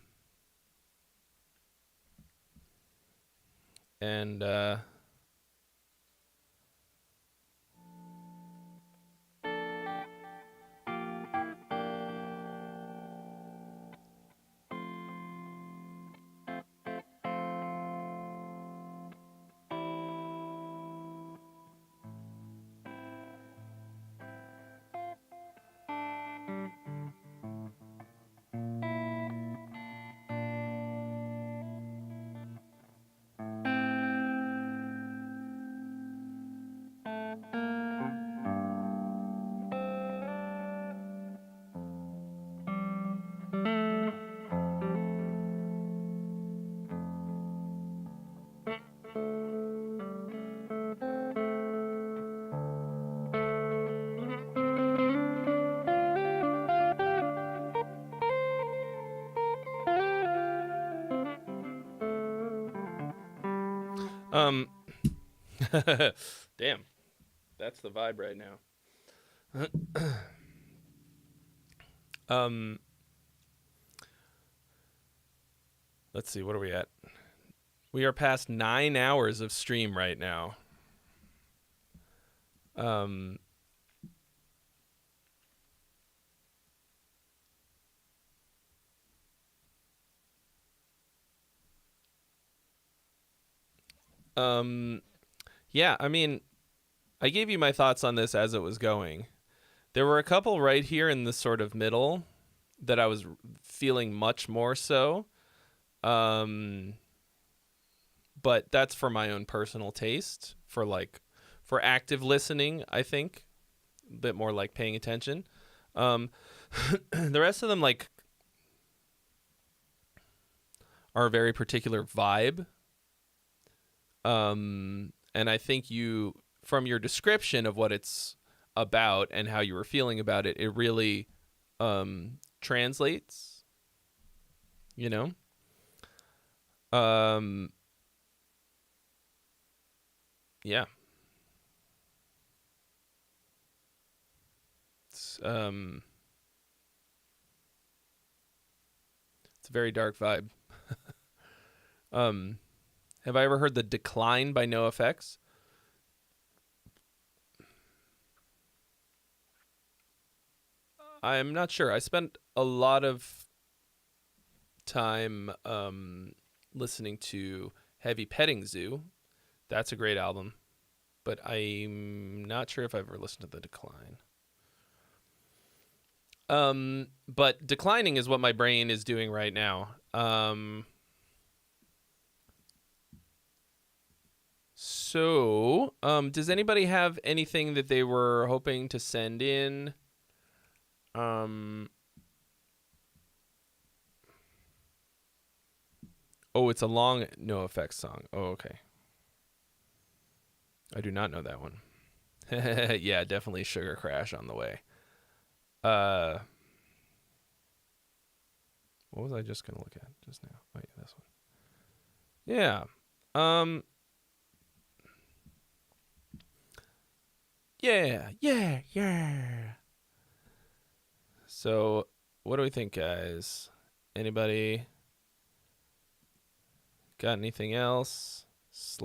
damn, that's the vibe right now. Let's see, what are we at? We are past 9 hours of stream right now. Yeah, I mean, I gave you my thoughts on this as it was going. There were a couple right here in the sort of middle that I was feeling much more so. But that's for my own personal taste, for active listening, I think. A bit more like paying attention. The rest of them are a very particular vibe. And I think from your description of what it's about and how you were feeling about it, it really translates, you know? Yeah. It's a very dark vibe. Have I ever heard The Decline by NoFX? I'm not sure. I spent a lot of time listening to Heavy Petting Zoo. That's a great album. But I'm not sure if I've ever listened to The Decline. But declining is what my brain is doing right now. So, does anybody have anything that they were hoping to send in? Oh, it's a long NoFX song. Oh, okay. I do not know that one. Yeah, definitely Sugar Crash on the way. What was I just going to look at just now? Oh, yeah, this one. Yeah. Yeah. So, what do we think, guys? Anybody got anything else? /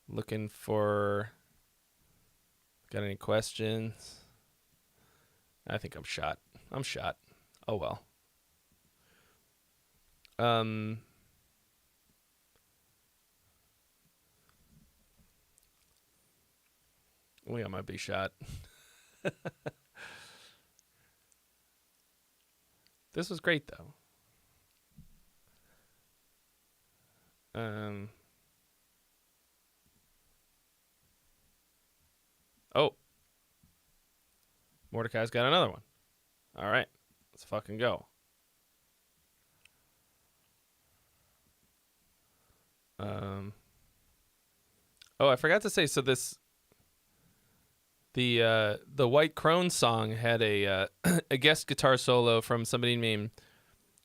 looking for... Got any questions? I think I'm shot. Oh, well. I might be shot. This was great, though. Oh. Mordecai's got another one. All right. Let's fucking go. Oh, I forgot to say, so this The White Crone song had a a guest guitar solo from somebody named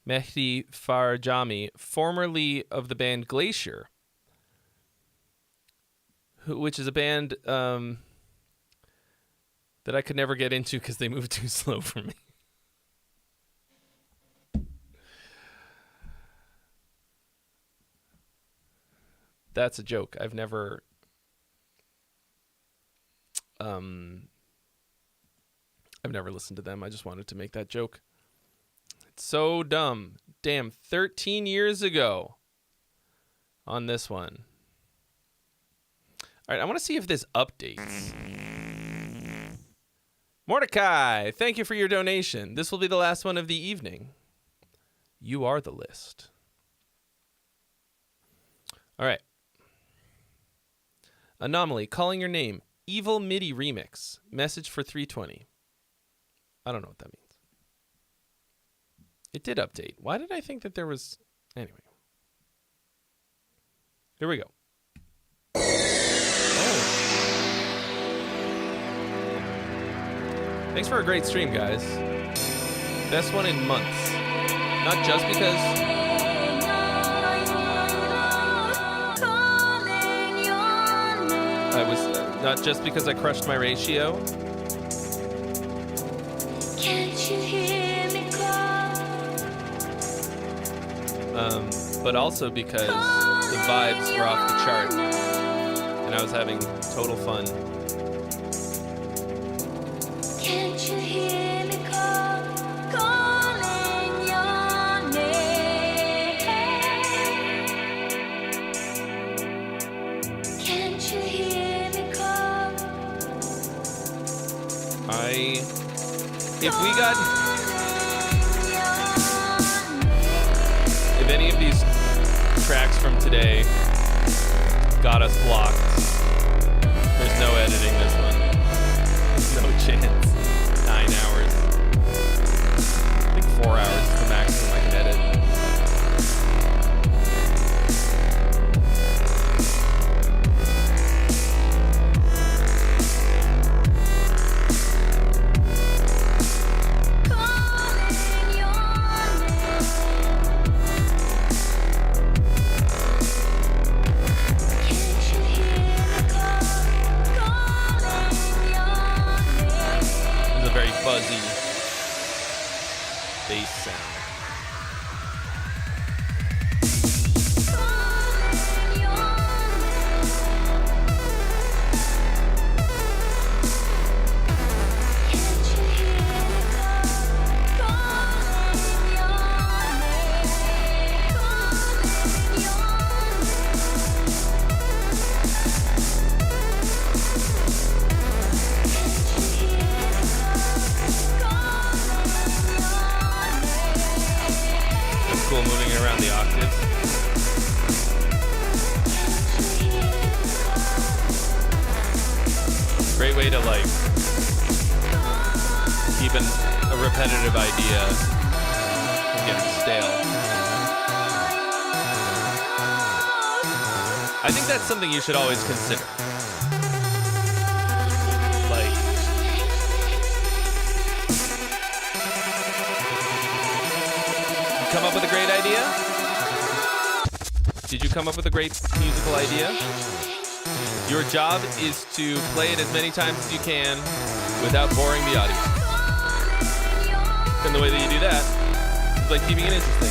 Mehdi Farjami, formerly of the band Glacier, which is a band that I could never get into because they moved too slow for me. That's a joke. I've never listened to them. I just wanted to make that joke. It's so dumb. Damn, 13 years ago on this one. All right, I want to see if this updates. Mordecai, thank you for your donation. This will be the last one of the evening. You are the list. All right. Anomaly, calling your name. Evil MIDI remix. Message for 320. I don't know what that means. It did update. Why did I think that there was... Anyway. Here we go. Oh. Thanks for a great stream, guys. Best one in months. Not just because... I was... not just because I crushed my ratio. Can't you hear me call? But also because the vibes were off the chart. And I was having total fun. Can't you hear me call? Calling your name. Can't you hear me call? If any of these tracks from today got us blocked, there's no editing this one. No chance. 9 hours. I think 4 hours is the maximum I can edit. Fuzzy bass sound. Moving it around the octaves. Great way to like keep a repetitive idea from getting stale. I think that's something you should always consider. Like, come up with a great idea? Did you come up with a great musical idea? Your job is to play it as many times as you can without boring the audience. And the way that you do that is by keeping it interesting.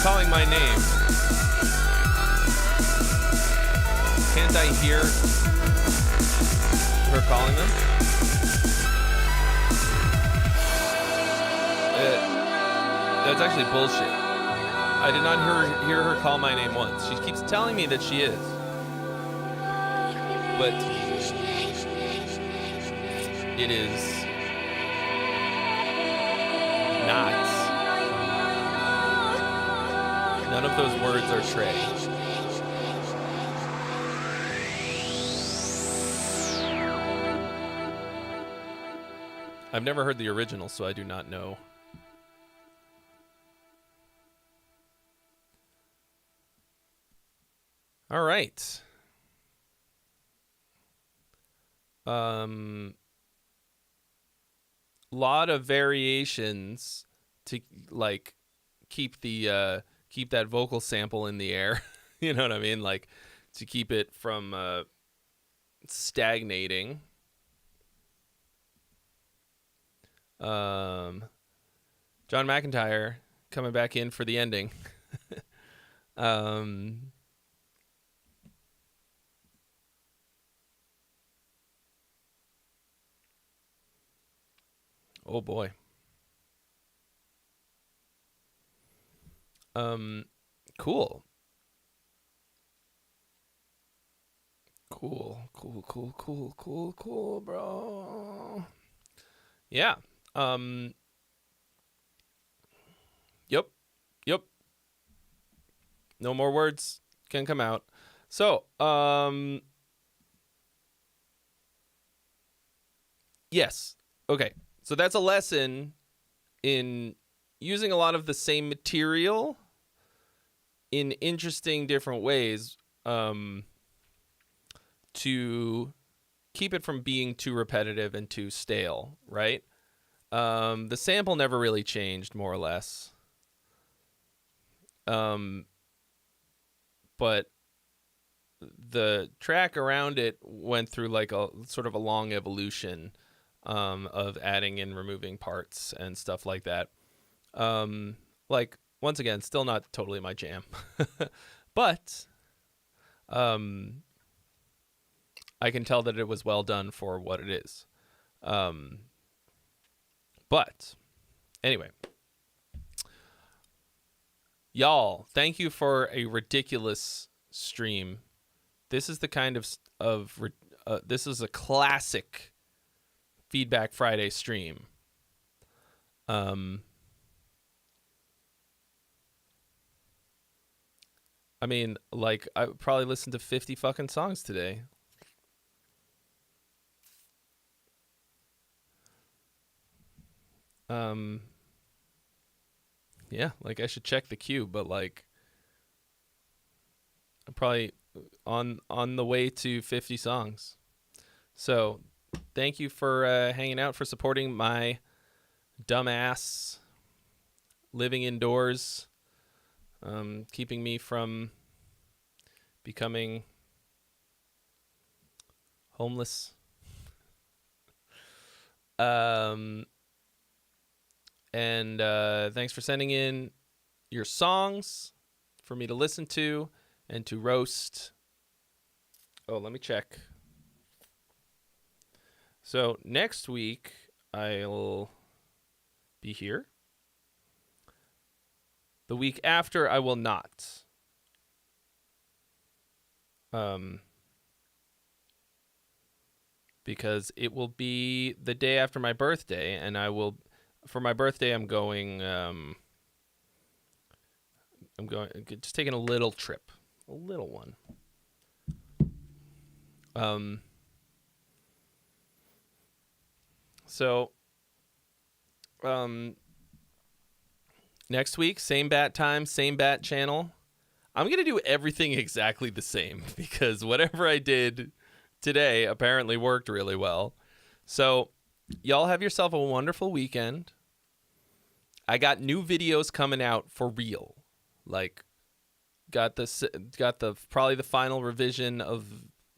Calling my name. Can't I hear? her calling them. That's actually bullshit. I did not hear her call my name once. She keeps telling me that she is. But it is not. None of those words are Trey. I've never heard the original, so I do not know. All right. Lot of variations to like keep that vocal sample in the air. You know what I mean? Like to keep it from stagnating. John McIntyre coming back in for the ending. Oh boy. Cool. Cool, bro. Yeah. Yep. No more words can come out. So, yes. Okay. So that's a lesson in using a lot of the same material in interesting different ways, to keep it from being too repetitive and too stale, right? The sample never really changed, more or less. But the track around it went through like a sort of a long evolution of adding and removing parts and stuff like that. Like, once again, still not totally my jam. But I can tell that it was well done for what it is. But anyway, y'all, thank you for a ridiculous stream. This is the kind of this is a classic Feedback Friday stream. I mean, like, I probably listened to 50 fucking songs today. Yeah, like, I should check the queue, but like, I'm probably on the way to 50 songs. So, thank you for hanging out, for supporting my dumbass living indoors, keeping me from becoming homeless. And thanks for sending in your songs for me to listen to and to roast. Oh, let me check. So next week I'll be here. The week after I will not. Because it will be the day after my birthday, and I will, for my birthday, I'm going just taking a little trip, a little one. So, next week, same bat time, same bat channel. I'm going to do everything exactly the same because whatever I did today apparently worked really well. So, y'all have yourself a wonderful weekend. I got new videos coming out for real. Like, got the probably the final revision of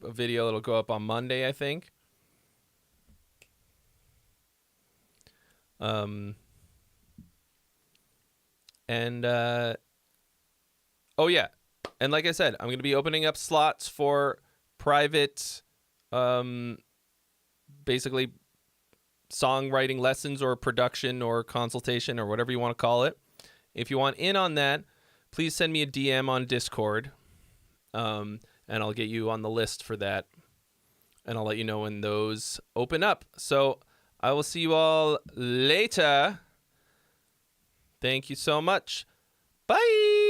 a video that'll go up on Monday, I think. Oh yeah, and like I said, I'm going to be opening up slots for private basically songwriting lessons or production or consultation or whatever you want to call it. If you want in on that, please send me a DM on Discord, and I'll get you on the list for that, and I'll let you know when those open up. So I will see you all later. Thank you so much. Bye.